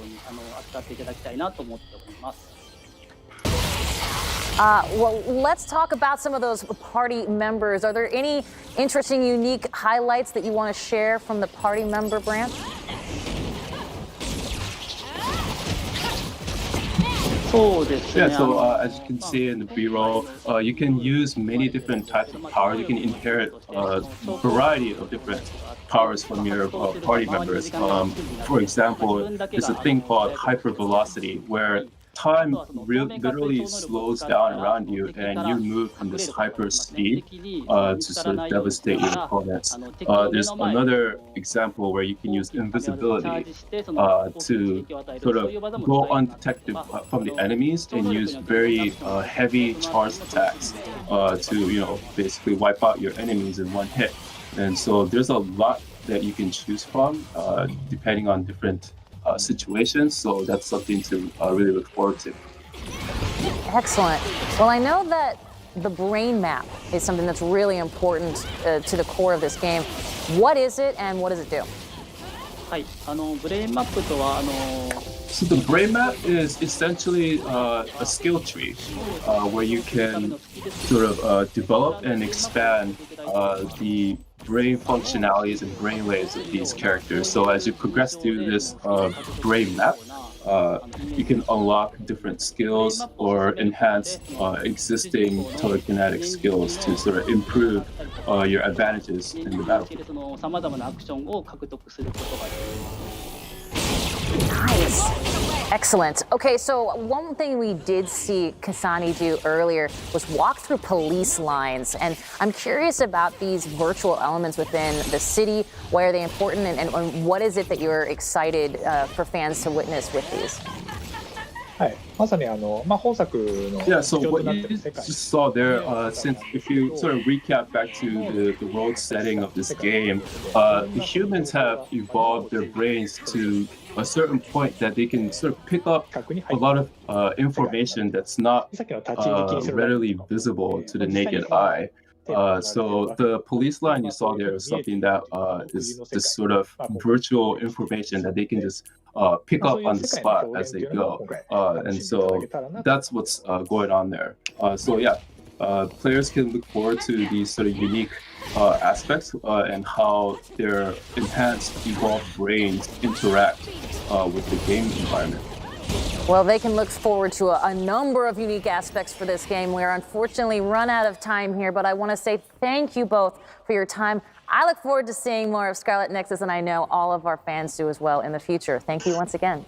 Well, let's talk about some of those party members. Are there any interesting, unique highlights that you want to share from the party member branch? Yeah, so as you can see in the B-roll, you can use many different types of powers. You can inherit a variety of different powers from your party members. For example, there's a thing called hypervelocity, where time literally slows down around you and you move from this hyper speed to sort of devastate your opponents. There's another example where you can use invisibility to sort of go undetected from the enemies and use very heavy charged attacks to basically wipe out your enemies in one hit. And so there's a lot that you can choose from depending on different situations, so that's something to really look forward to. Excellent. Well, I know that the brain map is something that's really important to the core of this game. What is it and what does it do? So the brain map is essentially a skill tree where you can sort of develop and expand the brain functionalities and brain waves of these characters. So as you progress through this brain map, you can unlock different skills or enhance existing telekinetic skills to sort of improve your advantages in the battlefield. Nice. Excellent. Okay, so one thing we did see Kasani do earlier was walk through police lines. And I'm curious about these virtual elements within the city. Why are they important, and what is it that you're excited for fans to witness with these? Yeah, so what you just saw there, since if you sort of recap back to the world setting of this game, the humans have evolved their brains to a certain point that they can sort of pick up a lot of information that's not readily visible to the naked eye. So the police line you saw there is something that is this sort of virtual information that they can just pick up on the spot as they go. And so that's what's going on there. So yeah, players can look forward to these sort of unique aspects and how their enhanced, evolved brains interact with the game environment. Well, they can look forward to a number of unique aspects for this game. We're unfortunately run out of time here, but I want to say thank you both for your time. I look forward to seeing more of Scarlet Nexus, and I know all of our fans do as well in the future. Thank you once again.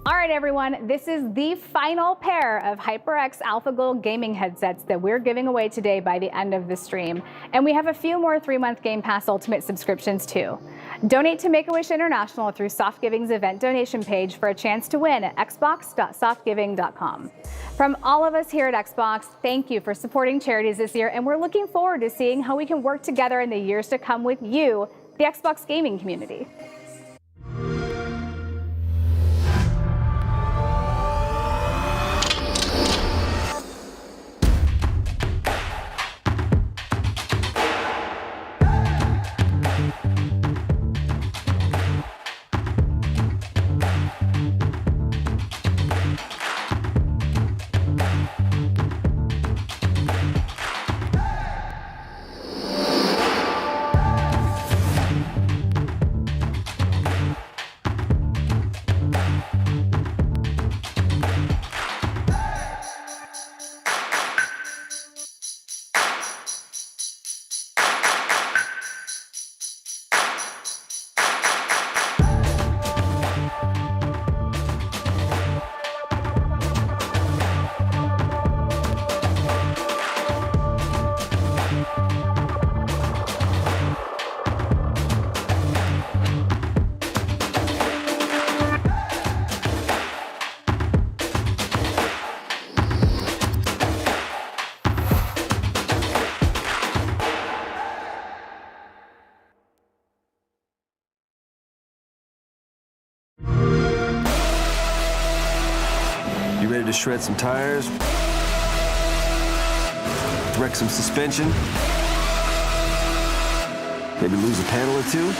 All right, everyone, this is the final pair of HyperX AlphaGold gaming headsets that we're giving away today by the end of the stream. And we have a few more 3-month Game Pass Ultimate subscriptions too. Donate to Make-A-Wish International through SoftGiving's event donation page for a chance to win at xbox.softgiving.com. From all of us here at Xbox, thank you for supporting charities this year, and we're looking forward to seeing how we can work together in the years to come with you, the Xbox gaming community. Ready to shred some tires, wreck some suspension, maybe lose a panel or two?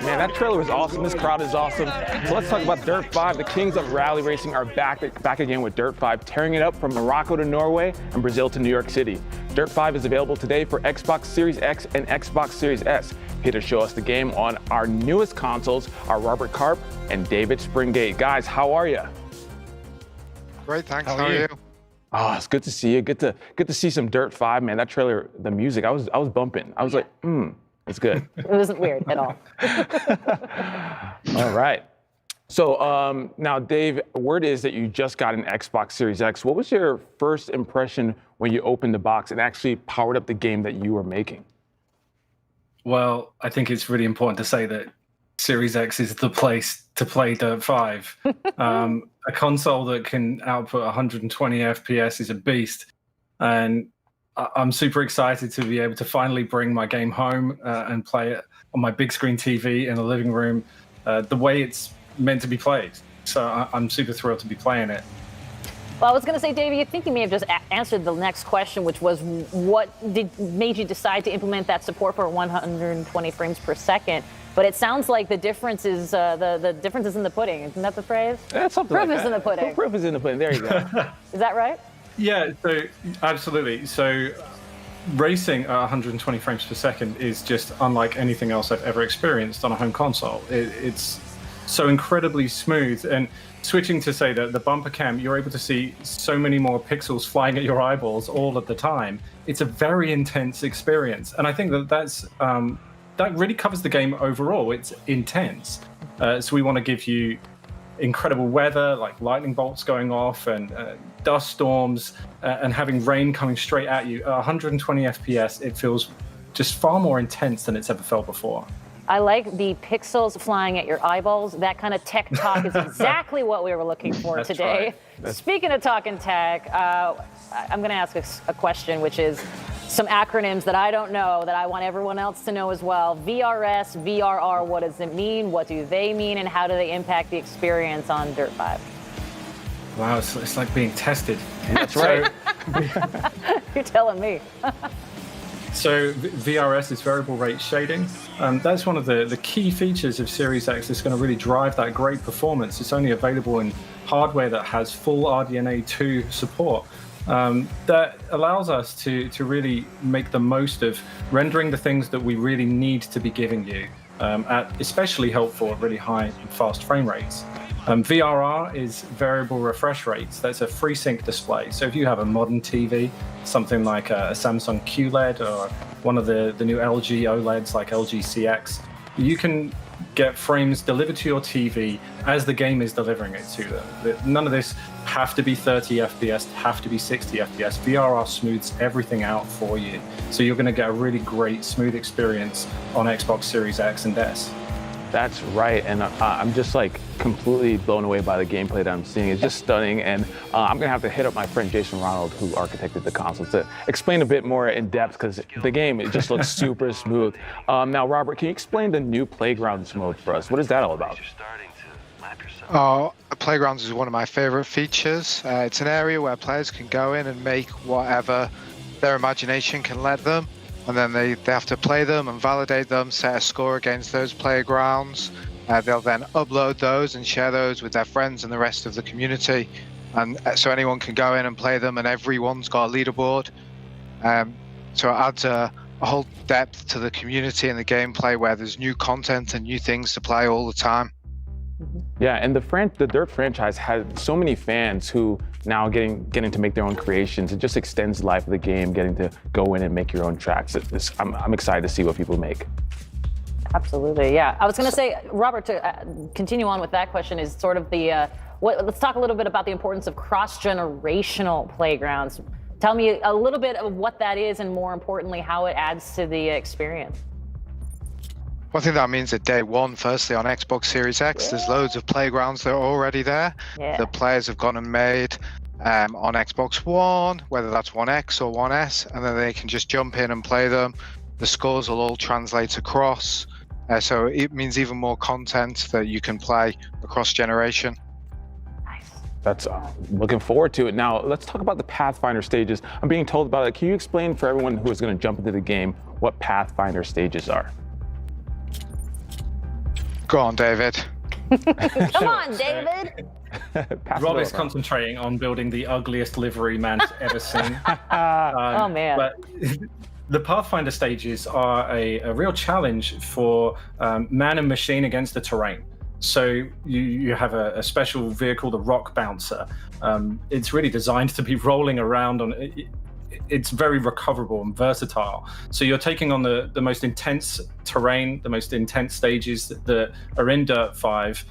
Man, that trailer was awesome. This crowd is awesome. So let's talk about Dirt 5. The kings of rally racing are back again with Dirt 5, tearing it up from Morocco to Norway and Brazil to New York City. Dirt 5 is available today for Xbox Series X and Xbox Series S. Here to show us the game on our newest consoles are Robert Karp and David Springate. Guys, how are you? Great, thanks. How are you? Oh, it's good to see you. Good to see some Dirt 5, man. That trailer, the music, I was bumping. I was like, it's good. It wasn't weird at all. All right. So now, Dave, word is that you just got an Xbox Series X. What was your first impression when you opened the box and actually powered up the game that you were making? Well, I think it's really important to say that Series X is the place to play Dirt 5. A console that can output 120 FPS is a beast. And I'm super excited to be able to finally bring my game home and play it on my big screen TV in the living room the way it's meant to be played. So I'm super thrilled to be playing it. Well, I was going to say, Davey, I think you may have just answered the next question, which was what made you decide to implement that support for 120 frames per second? But it sounds like the difference is the difference is in the pudding. Isn't that the phrase? Yeah, something Proof like is in the pudding. Proof is in the pudding. There you go. Is that right? Yeah, so absolutely. So racing at 120 frames per second is just unlike anything else I've ever experienced on a home console. It's so incredibly smooth. And switching to, say, the bumper cam, you're able to see so many more pixels flying at your eyeballs all of the time. It's a very intense experience. And I think that really covers the game overall. It's intense. So we want to give you incredible weather, like lightning bolts going off and dust storms and having rain coming straight at you. 120 FPS, it feels just far more intense than it's ever felt before. I like the pixels flying at your eyeballs. That kind of tech talk is exactly what we were looking for today. Right. Speaking of talking tech, I'm going to ask a question, which is some acronyms that I don't know that I want everyone else to know as well. VRS, VRR, what does it mean? What do they mean? And how do they impact the experience on Dirt 5? Wow, it's like being tested. That's right. You're telling me. So VRS is variable rate shading. That's one of the key features of Series X that's going to really drive that great performance. It's only available in hardware that has full RDNA 2 support. That allows us to really make the most of rendering the things that we really need to be giving you, especially helpful at really high and fast frame rates. VRR is variable refresh rates. That's a FreeSync display. So if you have a modern TV, something like a Samsung QLED or one of the new LG OLEDs like LG CX, you can get frames delivered to your TV as the game is delivering it to them. None of this have to be 30 FPS, have to be 60 FPS. VRR smooths everything out for you. So you're going to get a really great, smooth experience on Xbox Series X and S. That's right, and I'm just like completely blown away by the gameplay that I'm seeing. It's just stunning, and I'm gonna have to hit up my friend Jason Ronald, who architected the console, to explain a bit more in depth, because the game, it just looks super smooth. Now, Robert, can you explain the new Playgrounds mode for us? What is that all about? Playgrounds is one of my favorite features. It's an area where players can go in and make whatever their imagination can let them. And then they have to play them and validate them, set a score against those playgrounds. They'll then upload those and share those with their friends and the rest of the community. And so anyone can go in and play them, and everyone's got a leaderboard. So it adds a whole depth to the community and the gameplay, where there's new content and new things to play all the time. Yeah, and the Dirt franchise has so many fans who now getting to make their own creations. It just extends the life of the game, getting to go in and make your own tracks. I'm excited to see what people make. Absolutely, yeah. I was going to say, Robert, to continue on with that question, is sort of the, let's talk a little bit about the importance of cross-generational playgrounds. Tell me a little bit of what that is, and more importantly, how it adds to the experience. One thing that means at day one, firstly, on Xbox Series X, there's loads of playgrounds that are already there. The players have gone and made on Xbox One, whether that's One X or One S, and then they can just jump in and play them. The scores will all translate across. So it means even more content that you can play across generation. That's looking forward to it. Now, let's talk about the Pathfinder stages. I'm being told about it. Can you explain for everyone who is going to jump into the game what Pathfinder stages are? Go on, David. Come on, David. Rob is concentrating on building the ugliest livery man's ever seen. Oh, man. But the Pathfinder stages are a real challenge for man and machine against the terrain. So you have a special vehicle, the Rock Bouncer. It's really designed to be rolling around on it's very recoverable and versatile. So you're taking on the most intense terrain, the most intense stages that are in Dirt 5,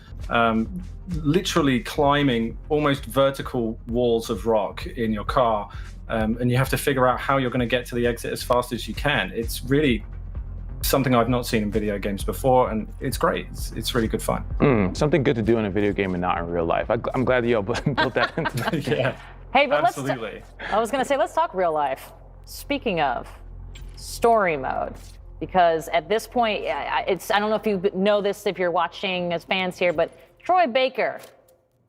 literally climbing almost vertical walls of rock in your car, and you have to figure out how you're going to get to the exit as fast as you can. It's really something I've not seen in video games before, and it's great. It's really good fun. Something good to do in a video game and not in real life. I'm glad that you built that into the game. Yeah. Hey, but absolutely. I was going to say, let's talk real life. Speaking of story mode, because at this point, I don't know if you know this if you're watching as fans here, but Troy Baker,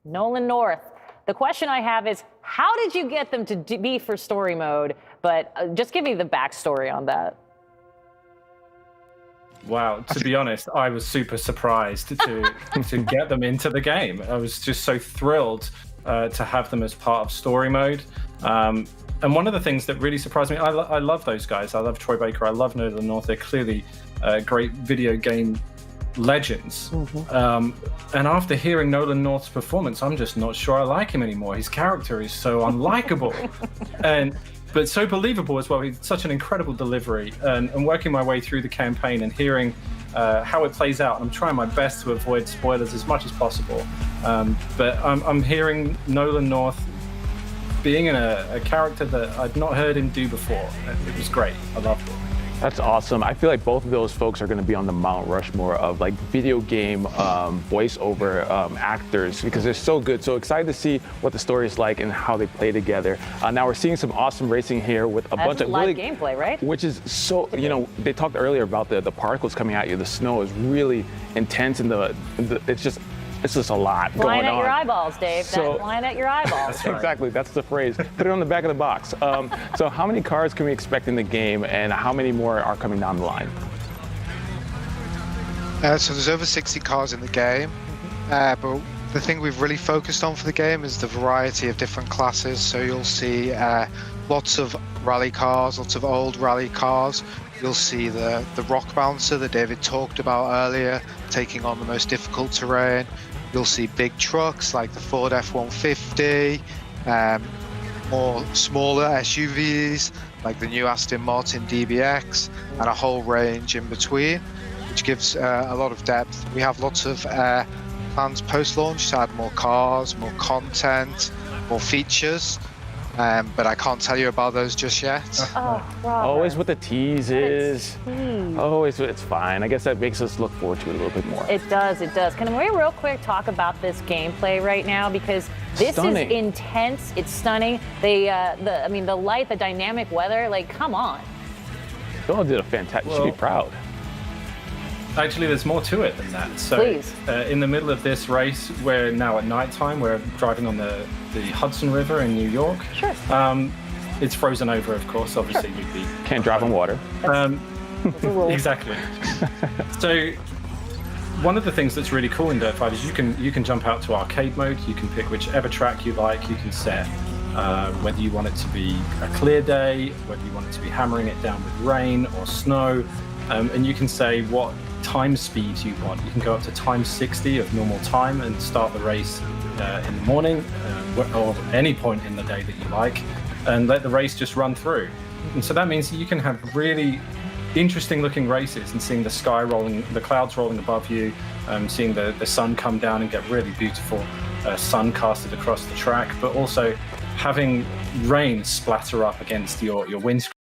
Nolan North. The question I have is, how did you get them to be for story mode? But just give me the backstory on that. Wow, to be honest, I was super surprised to get them into the game. I was just so thrilled to have them as part of story mode. And one of the things that really surprised me, I love those guys. I love Troy Baker. I love Nolan North. They're clearly great video game legends. And after hearing Nolan North's performance, I'm just not sure I like him anymore. His character is so unlikable, but so believable as well. He's such an incredible delivery. And working my way through the campaign and hearing how it plays out, I'm trying my best to avoid spoilers as much as possible. But I'm hearing Nolan North being in a character that I'd not heard him do before. It was great. I loved it. That's awesome. I feel like both of those folks are going to be on the Mount Rushmore of like video game voiceover actors, because they're so good. So excited to see what the story is like and how they play together. Now we're seeing some awesome racing here with a bunch of live gameplay, right? Which is so, they talked earlier about the particles coming at you. The snow is really intense, and it's just a lot flying going on. Flying at your eyeballs, Dave. Flying at your eyeballs. Exactly, that's the phrase. Put it on the back of the box. So how many cars can we expect in the game, and how many more are coming down the line? So there's over 60 cars in the game, but the thing we've really focused on for the game is the variety of different classes. So you'll see lots of rally cars, lots of old rally cars. You'll see the rock bouncer that David talked about earlier, taking on the most difficult terrain. You'll see big trucks like the Ford F-150, more smaller SUVs like the new Aston Martin DBX, and a whole range in between, which gives a lot of depth. We have lots of plans post-launch to add more cars, more content, more features. But I can't tell you about those just yet. Always with the teases. Always, it's fine. I guess that makes us look forward to it a little bit more. It does. Can we real quick talk about this gameplay right now, because this is intense. It's stunning. The light, the dynamic weather. Like, come on. Dylan did a fantastic. You should be proud. Actually, there's more to it than that. So, please. In the middle of this race, we're now at nighttime. We're driving on the Hudson River in New York. Sure. It's frozen over, of course. Obviously, you'd be can't drive on water. Exactly. So, one of the things that's really cool in Dirt 5 is you can jump out to arcade mode. You can pick whichever track you like. You can set whether you want it to be a clear day, whether you want it to be hammering it down with rain or snow, and you can say what time speed you want. You can go up to time 60 of normal time and start the race in the morning or any point in the day that you like, and let the race just run through. And so that means that you can have really interesting looking races and seeing the sky rolling, the clouds rolling above you, seeing the sun come down and get really beautiful sun casted across the track, but also having rain splatter up against your windscreen.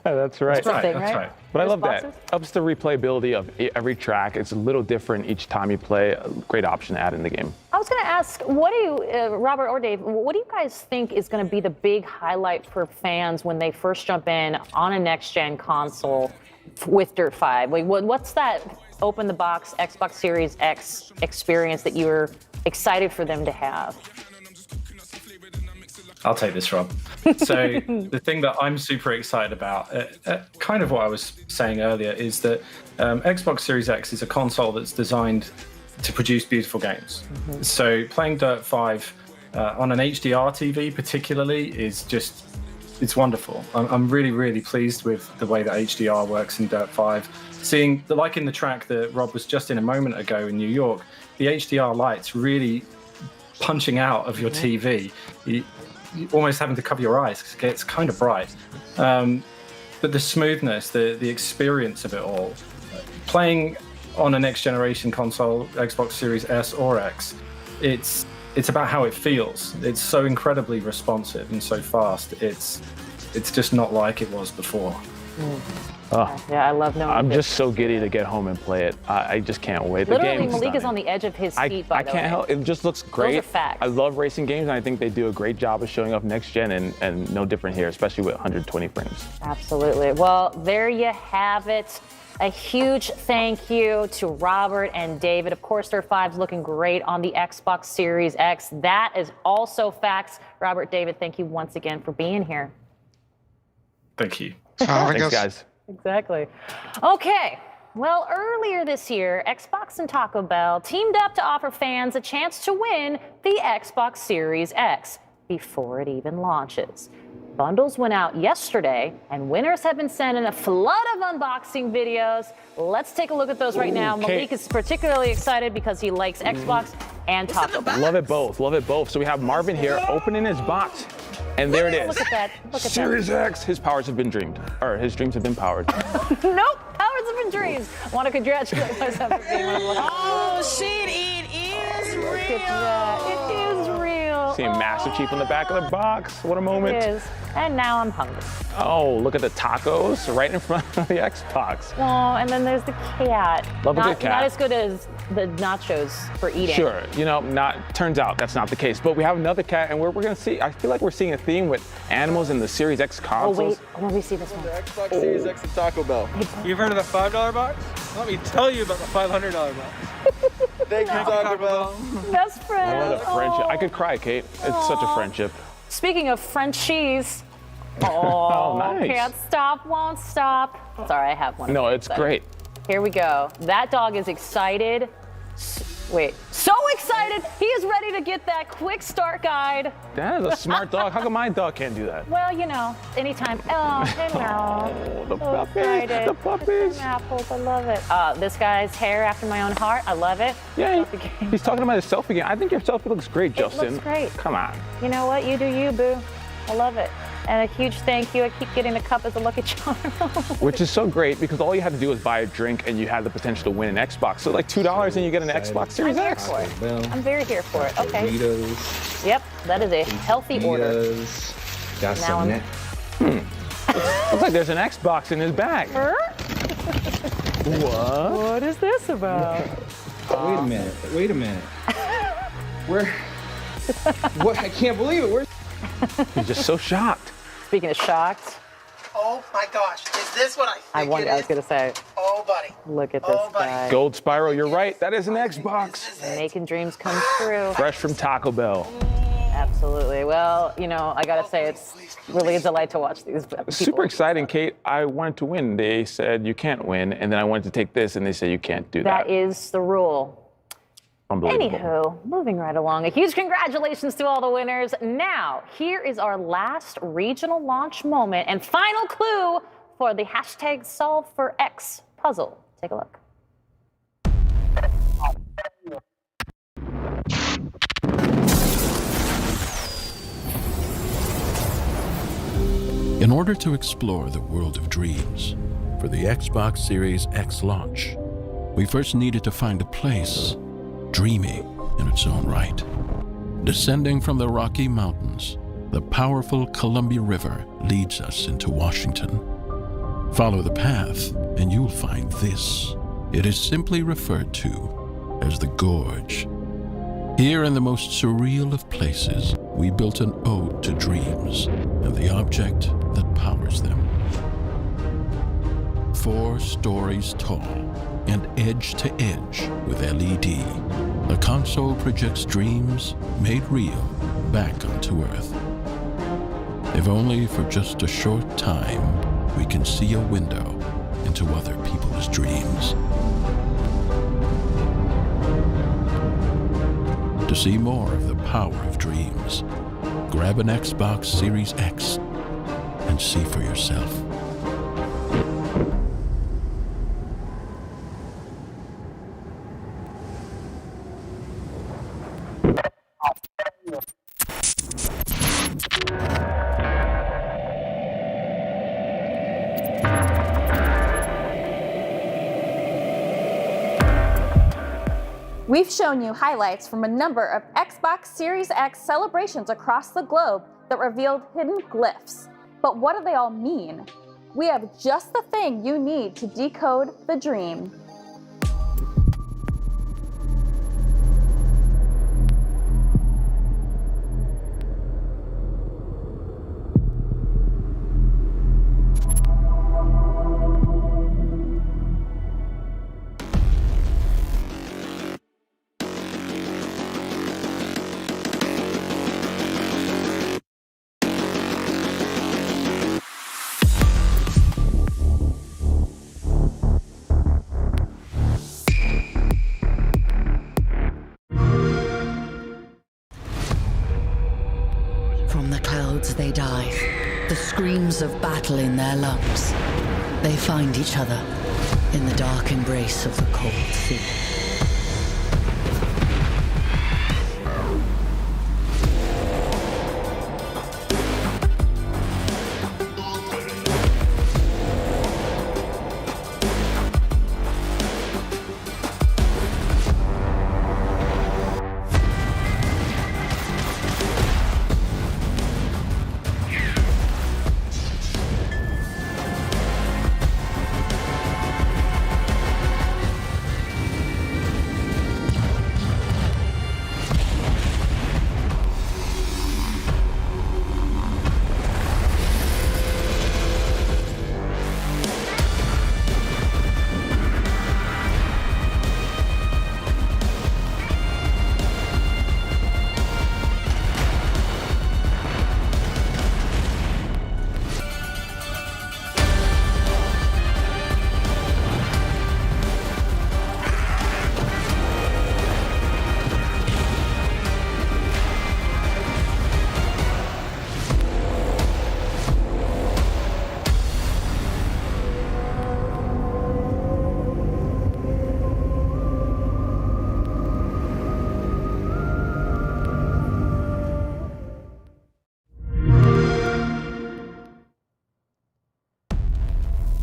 That's right. That's right. But I love that. Ups the replayability of every track. It's a little different each time you play. A great option to add in the game. I was going to ask, what do you, Robert or Dave, what do you guys think is going to be the big highlight for fans when they first jump in on a next-gen console with Dirt 5? Like, what's that open the box Xbox Series X experience that you're excited for them to have? I'll take this, Rob. So the thing that I'm super excited about, kind of what I was saying earlier, is that Xbox Series X is a console that's designed to produce beautiful games. Mm-hmm. So playing Dirt 5 on an HDR TV particularly is it's wonderful. I'm really, really pleased with the way that HDR works in Dirt 5. Seeing, like in the track that Rob was just in a moment ago in New York, the HDR lights really punching out of your TV. You're almost having to cover your eyes because it gets kind of bright. But the smoothness, the experience of it all, playing on a next generation console, Xbox Series S or X, it's about how it feels. It's so incredibly responsive and so fast. It's just not like it was before. Yeah, I love knowing. I'm just so giddy to get home and play it. I just can't wait. Literally, the game's Malik is stunning. on the edge of his seat, by the way. I can't help. It just looks great. Those are facts. I love racing games, and I think they do a great job of showing off next gen, and no different here, especially with 120 frames. Absolutely. Well, there you have it. A huge thank you to Robert and David. Of course, Dirt 5's looking great on the Xbox Series X. That is also facts. Robert, David, thank you once again for being here. Thank you. Thanks, guys. Exactly. Okay. Well, earlier this year, Xbox and Taco Bell teamed up to offer fans a chance to win the Xbox Series X before it even launches. Bundles went out yesterday, and winners have been sent in a flood of unboxing videos. Let's take a look at those right now. Malik is particularly excited because he likes Xbox and Taco Bell. Love it both. Love it both. So we have Marvin here opening his box. And there it is. Look at that. Look at Series X. His powers have been dreamed. Or his dreams have been powered. Nope. Powers have been dreams. Want to congratulate myself for being one of the Oh, shit, it is real. Look at that. It is real. Seeing Master Chief on the back of the box. What a moment. It is. And now I'm hungry. Oh, look at the tacos right in front of the Xbox. Oh, and then there's the cat. Love a good cat. Not as good as the nachos for eating. Sure, turns out that's not the case. But we have another cat, and we're going to see, I feel like we're seeing a theme with animals in the Series X consoles. Oh, wait, let me see this one. Xbox Series X and Taco Bell. You've heard of the $5 box? Let me tell you about the $500 box. Thank you, Taco Bell. Best friend. What a friendship. I could cry, Kate. It's such a friendship. Speaking of Frenchies. Oh, nice. Can't stop, won't stop. Sorry, I have one. No, it's great. Here we go. That dog is excited. So excited. He is ready to get that quick start guide. That is a smart dog. How come my dog can't do that? Well, anytime. Oh, hello. The puppies. Excited. The puppies. Apples, I love it. This guy's hair after my own heart. I love it. Yeah, he's talking about his selfie game. I think your selfie looks great, Justin. It looks great. Come on. You know what? You do you, boo. I love it. And a huge thank you. I keep getting the cup as a Lucky Charm. Which is so great because all you had to do was buy a drink and you had the potential to win an Xbox. So like $2 and you get an Xbox Series X. I'm here for it. I'm very here for it. Okay. Doritos. Yep, that is a healthy order. Got some net. Looks like there's an Xbox in his bag. What? What is this about? Wait a minute. Where? What? I can't believe it. Where's? He's just so shocked. Speaking of shocked. Oh my gosh, is this what I think I was going to say. Oh, buddy. Look at this guy. Gold Spiral, you're right. That is an Xbox. Making dreams come true. Fresh from Taco Bell. Absolutely. Well, I got to say, it's really a delight to watch these people. Super exciting, Kate. I wanted to win. They said you can't win. And then I wanted to take this, and they said you can't do that. That is the rule. Unbelievable. Anywho, moving right along. A huge congratulations to all the winners. Now, here is our last regional launch moment and final clue for the hashtag Solve for X puzzle. Take a look. In order to explore the world of dreams for the Xbox Series X launch, we first needed to find a place dreamy in its own right. Descending from the Rocky Mountains, the powerful Columbia River leads us into Washington. Follow the path and you'll find this. It is simply referred to as the Gorge. Here in the most surreal of places, we built an ode to dreams and the object that powers them. 4 stories tall and edge to edge with LED, the console projects dreams made real back onto Earth. If only for just a short time, we can see a window into other people's dreams. To see more of the power of dreams, grab an Xbox Series X and see for yourself. We've shown you highlights from a number of Xbox Series X celebrations across the globe that revealed hidden glyphs. But what do they all mean? We have just the thing you need to decode the dream. From the clouds they dive, the screams of battle in their lungs. They find each other in the dark embrace of the cold sea.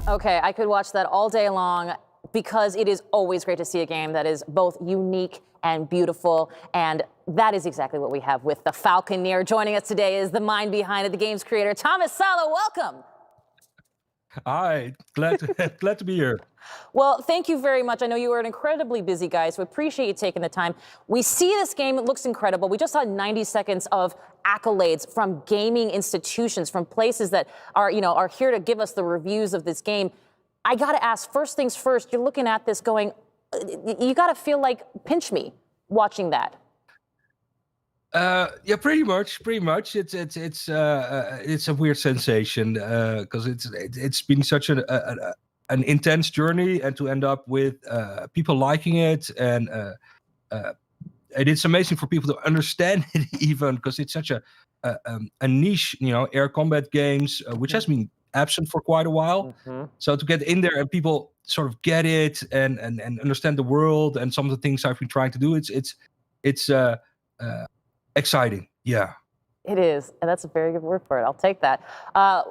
Okay, I could watch that all day long because it is always great to see a game that is both unique and beautiful, and that is exactly what we have with the Falconeer. Joining us today is the mind behind it, the game's creator, Thomas Salo. Welcome. Hi, glad to be here. Well, thank you very much. I know you are an incredibly busy guy, so appreciate you taking the time. We see this game, it looks incredible. We just saw 90 seconds of accolades from gaming institutions, from places that are here to give us the reviews of this game. I gotta ask, first things first, you're looking at this going, you gotta feel like pinch me watching that. Yeah, pretty much. It's a weird sensation because it's been such an intense journey, and to end up with people liking it, and it's amazing for people to understand it even, because it's such a niche, air combat games, which has been absent for quite a while. So to get in there and people sort of get it and understand the world and some of the things I've been trying to do, it's exciting. Yeah. It is, and that's a very good word for it. I'll take that.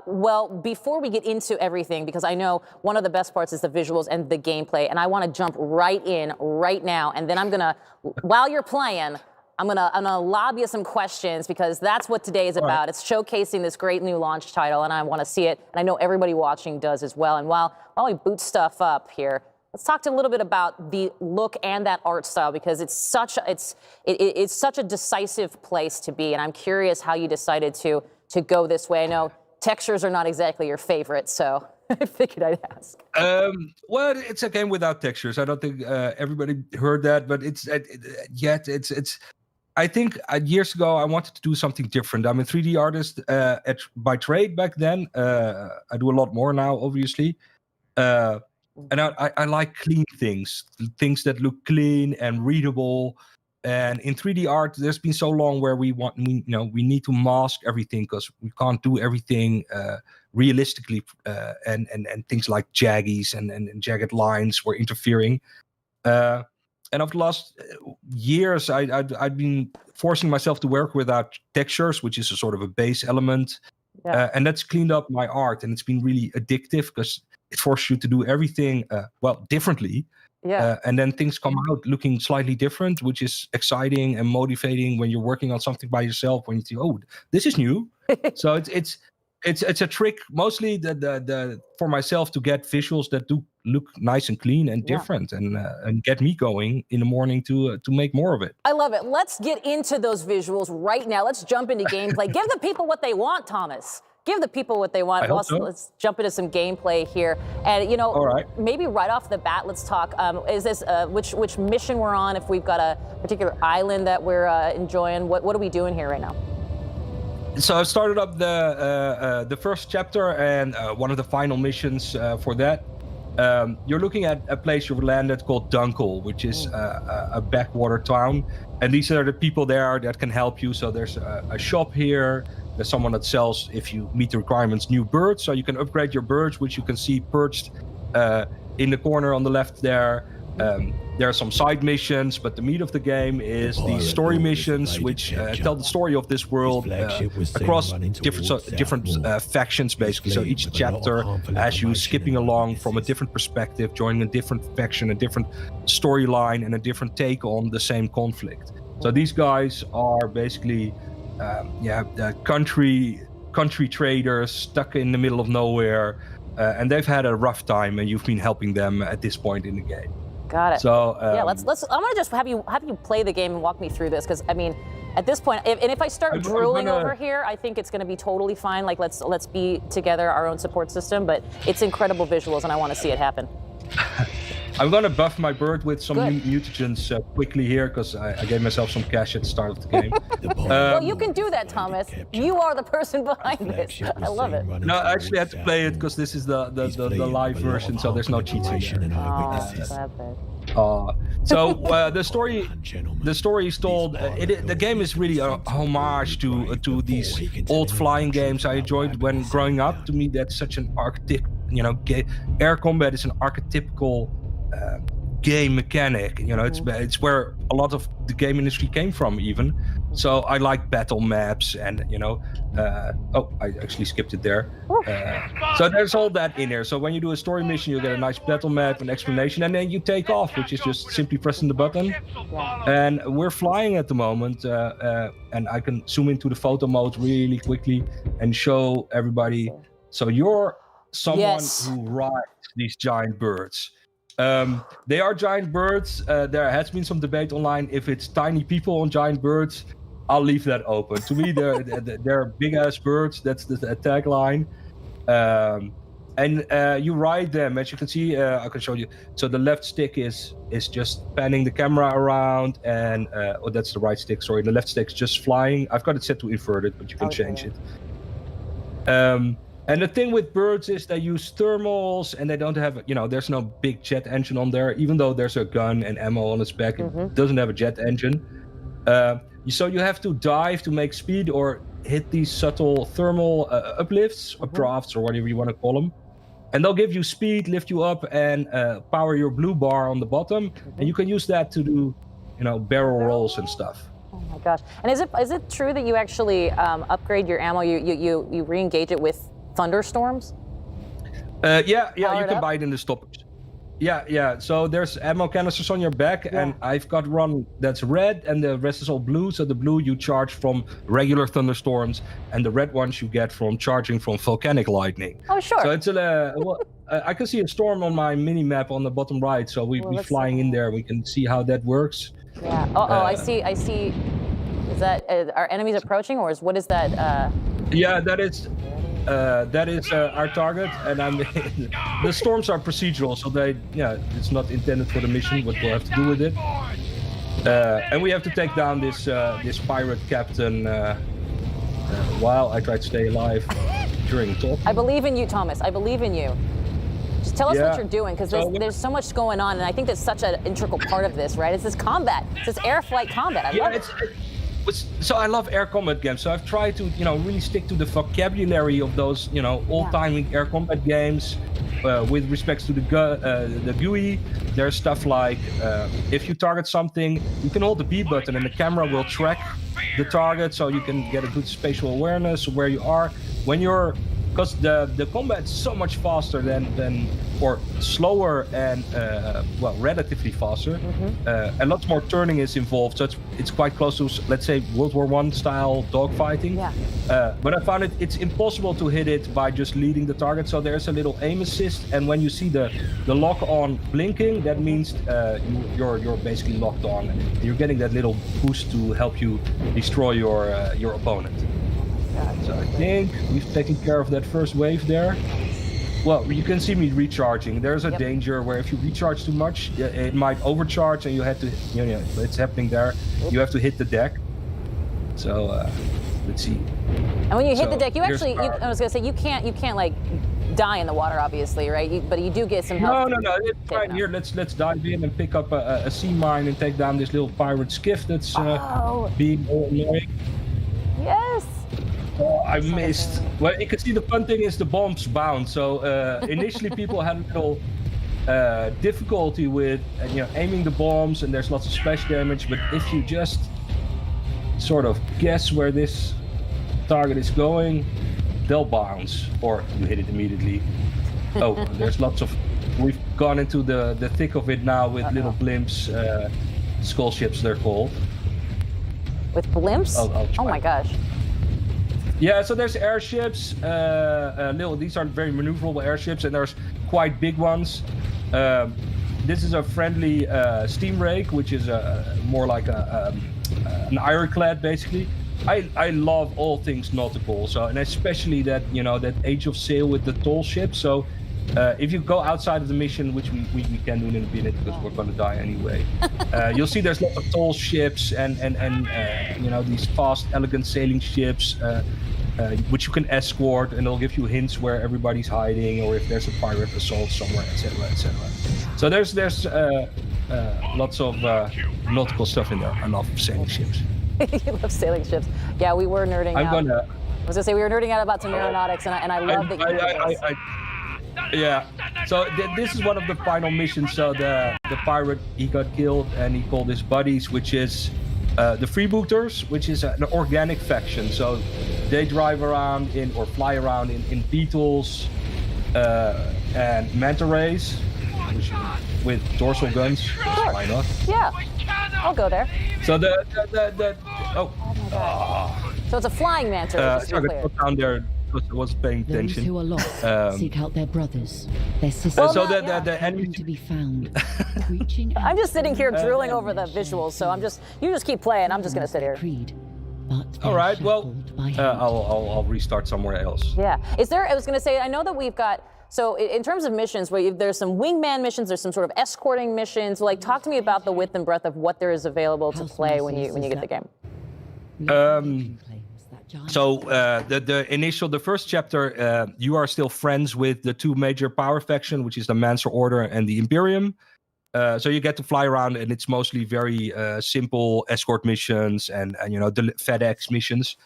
Well, before we get into everything, because I know one of the best parts is the visuals and the gameplay, and I want to jump right in right now, and then I'm gonna, while you're playing, I'm gonna lob you some questions, because that's what today is about. It's showcasing this great new launch title, and I want to see it, and I know everybody watching does as well. And while we boot stuff up here, let's talk a little bit about the look and that art style, because it's such a decisive place to be, and I'm curious how you decided to go this way. I know textures are not exactly your favorite, so I figured I'd ask. Well, it's a game without textures. I don't think everybody heard that, but it's I think years ago I wanted to do something different. I'm a 3D artist by trade back then. I do a lot more now, obviously. And I like clean things that look clean and readable. And in 3D art, there's been so long where we need to mask everything, because we can't do everything realistically, and things like jaggies and jagged lines were interfering. And over the last years, I've been forcing myself to work without textures, which is a sort of a base element. And that's cleaned up my art, and it's been really addictive because it forces you to do everything, differently. And then things come out looking slightly different, which is exciting and motivating when you're working on something by yourself, when you think, oh, this is new. So it's a trick mostly for myself to get visuals that do look nice and clean and different, and get me going in the morning to make more of it. I love it. Let's get into those visuals right now. Let's jump into gameplay. Give the people what they want, Thomas. Give the people what they want. Let's jump into some gameplay here. And, maybe right off the bat, let's talk. Is this which mission we're on? If we've got a particular island that we're enjoying, what are we doing here right now? So I started up the first chapter, and one of the final missions for that. You're looking at a place you've landed called Dunkel, which is a backwater town. And these are the people there that can help you. So there's a shop here. There's someone that sells, if you meet the requirements, new birds. So you can upgrade your birds, which you can see perched in the corner on the left there. There are some side missions, but the meat of the game is the story missions, which tell the story of this world across different factions, basically. So each chapter has you skipping along from a different perspective, joining a different faction, a different storyline, and a different take on the same conflict. So these guys are basically country traders stuck in the middle of nowhere, and they've had a rough time, and you've been helping them at this point in the game. Got it. So let's. I'm gonna just have you play the game and walk me through this, because I mean, at this point, if I start drooling over here, I think it's gonna be totally fine. Like let's be together, our own support system. But it's incredible visuals, and I want to see it happen. I'm gonna buff my bird with some mutagens quickly here, because I gave myself some cash at the start of the game. Well, you can do that, Thomas. You are the person behind this. I love it. No, I actually had to play it because this is the live version, so there's no cheats in here. So the story is told. The game is really a homage to these old flying games I enjoyed when growing up. To me, that's such an archetype. Air combat is an archetypical game mechanic. It's where a lot of the game industry came from, even. So I like battle maps, and I actually skipped it there. So there's all that in there. So when you do a story mission, you get a nice battle map, an explanation, and then you take off, which is just simply pressing the button. And we're flying at the moment, and I can zoom into the photo mode really quickly and show everybody. So you're someone who rides these giant birds. They are giant birds. There has been some debate online if it's tiny people on giant birds. I'll leave that open. To me, they're big-ass birds. That's the tagline. And you ride them. As you can see, I can show you. So the left stick is just panning the camera around, and that's the right stick. Sorry, the left stick's just flying. I've got it set to inverted, but you can change it. And the thing with birds is they use thermals, and they don't have, there's no big jet engine on there. Even though there's a gun and ammo on its back, it doesn't have a jet engine. So you have to dive to make speed or hit these subtle thermal uplifts, updrafts, or whatever you want to call them. And they'll give you speed, lift you up, and power your blue bar on the bottom. And you can use that to do, barrel rolls and stuff. Oh my gosh! And is it true that you actually upgrade your ammo? You re-engage it with thunderstorms? You can buy it in the stoppage. Yeah. So there's ammo canisters on your back, and I've got one that's red, and the rest is all blue. So the blue you charge from regular thunderstorms, and the red ones you get from charging from volcanic lightning. Oh, sure. So it's I can see a storm on my mini map on the bottom right. So we're flying in there. We can see how that works. Yeah. I see. Is that are enemies approaching, or what is that? Yeah, that is our target, and the storms are procedural, so it's not intended for the mission, but we'll have to do with it. And we have to take down this pirate captain while I try to stay alive during talk. I believe in you, Thomas. I believe in you. Just tell us what you're doing, because there's so much going on, and I think that's such an integral part of this, right? It's this combat. It's this air flight combat. I love it. So I love air combat games. So I've tried to, really stick to the vocabulary of those, old-timey air combat games. With respects to the GUI, there's stuff like if you target something, you can hold the B button and the camera will track the target, so you can get a good spatial awareness of where you are when you're. Because the combat is so much faster than or slower and relatively faster. A lot more turning is involved, so it's quite close to, let's say, World War I style dogfighting. But I found it's impossible to hit it by just leading the target. So there's a little aim assist, and when you see the lock on blinking, that means you're basically locked on, and you're getting that little boost to help you destroy your opponent. So I think we've taken care of that first wave there. Well, you can see me recharging. There's a danger where if you recharge too much, it might overcharge, and you have to, it's happening there. You have to hit the deck. So let's see. And when you hit the deck, I was gonna say you can't like die in the water, obviously, right? But you do get some help. No. It's right here. Let's dive in and pick up a sea mine and take down this little pirate skiff that's being all annoying. Yes. Oh, I missed. Well, you can see the fun thing is the bombs bounce. So initially people had a little difficulty with aiming the bombs, and there's lots of splash damage. But if you just sort of guess where this target is going, they'll bounce, or you hit it immediately. Oh, there's lots of. We've gone into the thick of it now with little blimps, skull ships they're called. With blimps? Oh my gosh. Yeah, so there's airships. These are very maneuverable airships, and there's quite big ones. This is a friendly steam rake, which is more like an ironclad, basically. I love all things nautical, and especially that that Age of Sail with the tall ship. So if you go outside of the mission, which we can do in a minute because we're going to die anyway, you'll see there's lots of tall ships and these fast, elegant sailing ships. Which you can escort, and they'll give you hints where everybody's hiding, or if there's a pirate assault somewhere, etc., etc. So there's lots of nautical stuff in there. I love sailing ships. You love sailing ships. Yeah, we were nerding out. I was gonna say we were nerding out about some aeronautics, and I love that. Yeah. So this is one of the final missions. So the pirate, he got killed, and he called his buddies, which is the freebooters, which is an organic faction. So they drive around or fly around in beetles and manta rays with dorsal guns. Sure. Why not? Yeah, I'll go there. So So it's a flying manta. Sorry, I got down there because I wasn't paying attention. Those who are lost seek out their brothers, their sisters. So the enemy to be found. I'm just sitting here drooling over the visuals, so you just keep playing. I'm just gonna sit here. All right. Well, I'll restart somewhere else. Yeah. I was gonna say, I know that we've got. So in terms of missions, there's some wingman missions, there's some sort of escorting missions. Like, talk to me about the width and breadth of what there is available to play when you get the game. So the first chapter, you are still friends with the two major power faction, which is the Mancer Order and the Imperium. So you get to fly around, and it's mostly very simple escort missions and the FedEx missions.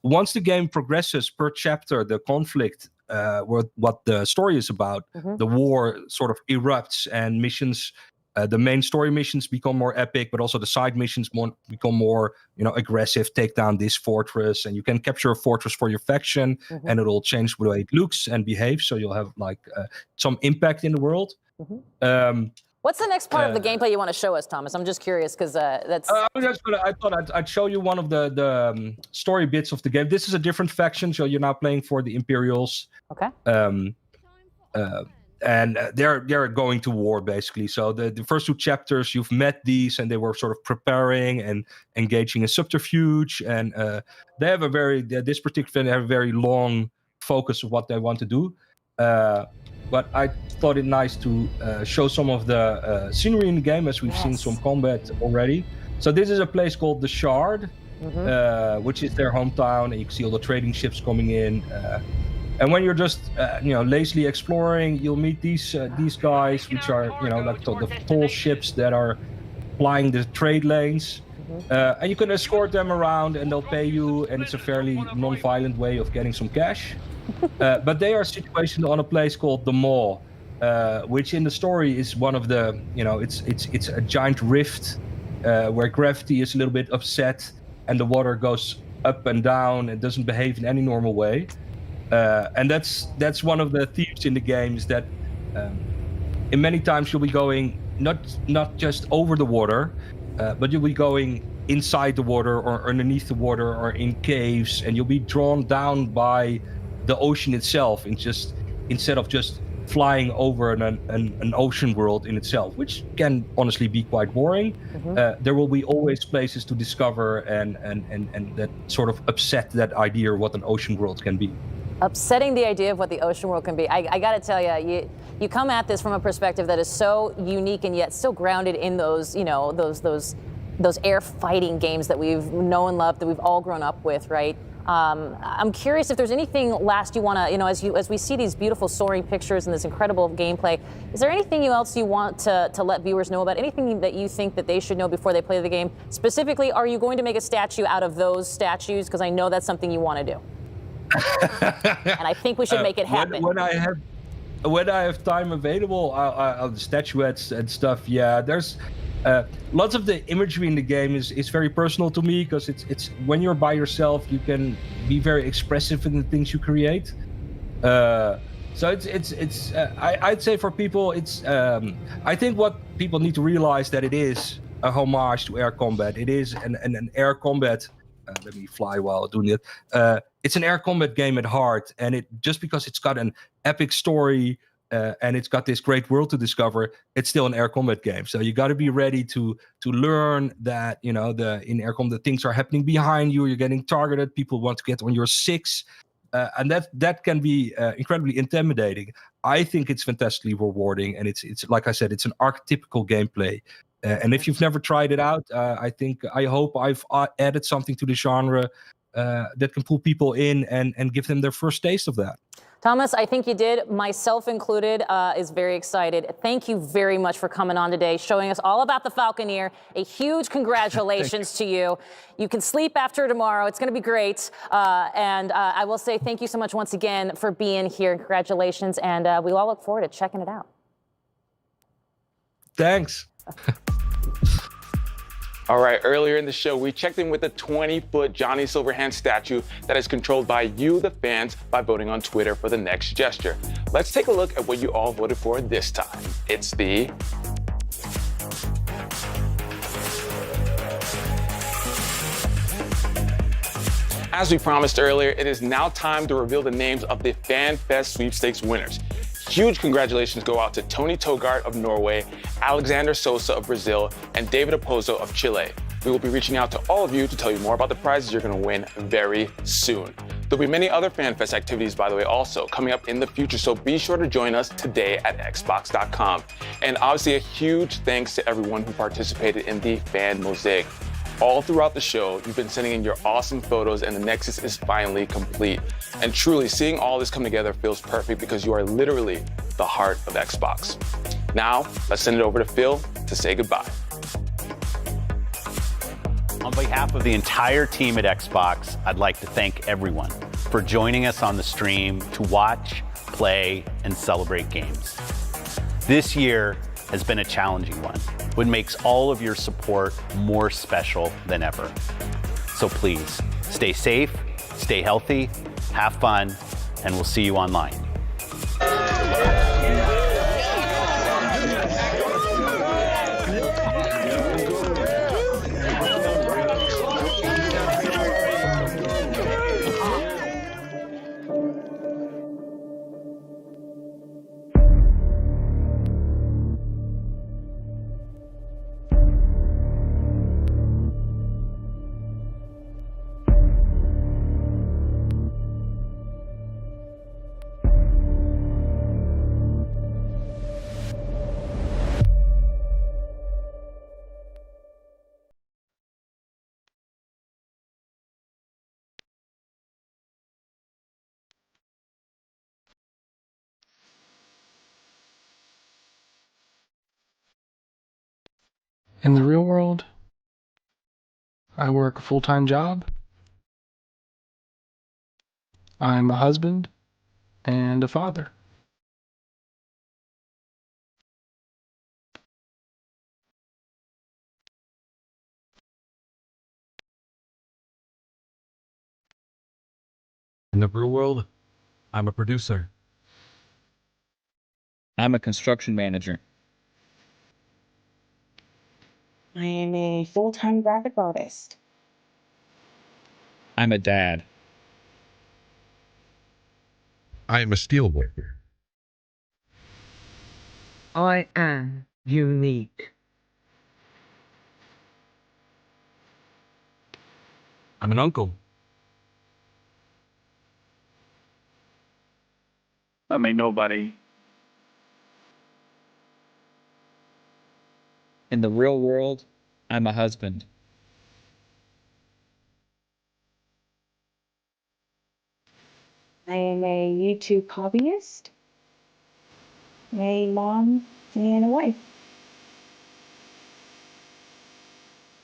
Once the game progresses per chapter, the conflict, what the story is about, the war sort of erupts, and missions. The main story missions become more epic, but also the side missions become more, aggressive. Take down this fortress, and you can capture a fortress for your faction, and it'll change the way it looks and behaves. So you'll have some impact in the world. What's the next part of the gameplay you want to show us, Thomas? I'm just curious because that's. I thought I'd show you one of the story bits of the game. This is a different faction, so you're now playing for the Imperials. Okay. And they're going to war, basically. So the first two chapters, you've met these, and they were sort of preparing and engaging in subterfuge. And they have this particular fan have a very long focus of what they want to do. But I thought it nice to show some of the scenery in the game, as we've seen some combat already. So this is a place called the Shard, which is their hometown, and you can see all the trading ships coming in. And when you're just, lazily exploring, you'll meet these guys, which are, like the tall ships that are plying the trade lanes. And you can escort them around and they'll pay you, and it's a fairly non-violent way of getting some cash. But they are situated on a place called the Mall, which in the story is one of the, it's a giant rift where gravity is a little bit upset and the water goes up and down and doesn't behave in any normal way. And that's one of the themes in the game, is that in many times you'll be going not just over the water, but you'll be going inside the water or underneath the water or in caves, and you'll be drawn down by the ocean itself, instead of just flying over an ocean world in itself, which can honestly be quite boring. There will be always places to discover and that sort of upset that idea of what an ocean world can be. Upsetting the idea of what the ocean world can be. I got to tell you, you come at this from a perspective that is so unique and yet still grounded in those, those air fighting games that we've known and loved, that we've all grown up with, right? I'm curious if there's anything last you want to, as we see these beautiful soaring pictures and this incredible gameplay, is there anything else you want to let viewers know about? Anything that you think that they should know before they play the game? Specifically, are you going to make a statue out of those statues? Because I know that's something you want to do. And I think we should make it happen. When I have time available, the statuettes and stuff, yeah, there's lots of the imagery in the game is very personal to me, because it's when you're by yourself, you can be very expressive in the things you create. So I'd say for people, I think what people need to realize, that it is a homage to air combat. It is an air combat. Let me fly while doing it. It's an air combat game at heart, and just because it's got an epic story and it's got this great world to discover, it's still an air combat game. So you got to be ready to learn that in air combat things are happening behind you. You're getting targeted. People want to get on your six, and that can be incredibly intimidating. I think it's fantastically rewarding, and it's like I said, it's an archetypical gameplay. And if you've never tried it out, I hope I've added something to the genre that can pull people in and give them their first taste of that. Thomas, I think you did. Myself included is very excited. Thank you very much for coming on today, showing us all about the Falconeer. A huge congratulations to you. You can sleep after tomorrow. It's going to be great. And I will say thank you so much once again for being here. Congratulations. And we all look forward to checking it out. Thanks. All right, earlier in the show, we checked in with a 20-foot Johnny Silverhand statue that is controlled by you, the fans, by voting on Twitter for the next gesture. Let's take a look at what you all voted for this time. It's the As we promised earlier, it is now time to reveal the names of the FanFest sweepstakes winners. Huge congratulations go out to Tony Togart of Norway, Alexander Sosa of Brazil, and David Opozo of Chile. We will be reaching out to all of you to tell you more about the prizes you're going to win very soon. There'll be many other FanFest activities, by the way, also coming up in the future, so be sure to join us today at xbox.com. And obviously a huge thanks to everyone who participated in the Fan Mosaic. All throughout the show, you've been sending in your awesome photos, and the Nexus is finally complete. And truly, seeing all this come together feels perfect, because you are literally the heart of Xbox. Now, let's send it over to Phil to say goodbye. On behalf of the entire team at Xbox, I'd like to thank everyone for joining us on the stream to watch, play, and celebrate games. This year has been a challenging one, which makes all of your support more special than ever. So please, stay safe, stay healthy, have fun, and we'll see you online. In the real world, I work a full-time job. I'm a husband and a father. In the real world, I'm a producer. I'm a construction manager. I am a full-time graphic artist. I'm a dad. I am a steelworker. I am unique. I'm an uncle. I'm a nobody. In the real world, I'm a husband. I am a YouTube hobbyist, a mom, and a wife.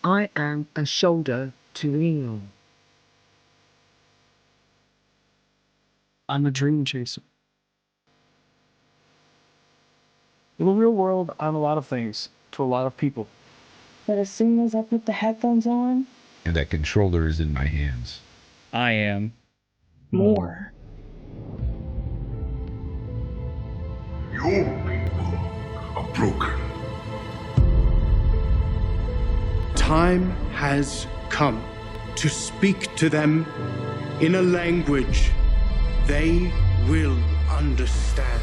I am a shoulder to lean on. I'm a dream chaser. In the real world, I'm a lot of things to a lot of people. But as soon as I put the headphones on, And that controller is in my hands. I am more. Your people are broken. Time has come to speak to them in a language they will understand.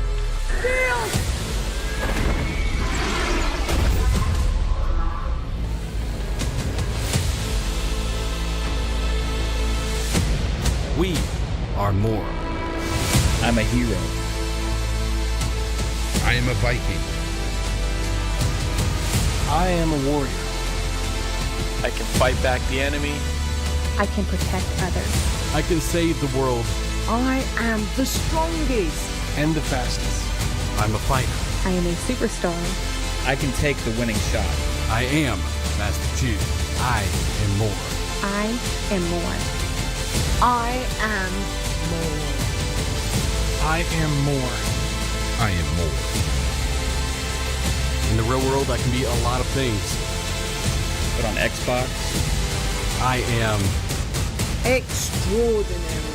We are more. I'm a hero. I am a Viking. I am a warrior. I can fight back the enemy. I can protect others. I can save the world. I am the strongest. And the fastest. I'm a fighter. I am a superstar. I can take the winning shot. I am Master Chief. I am more. I am more. I am more. I am more. I am more. In the real world, I can be a lot of things. But on Xbox, I am Extraordinary.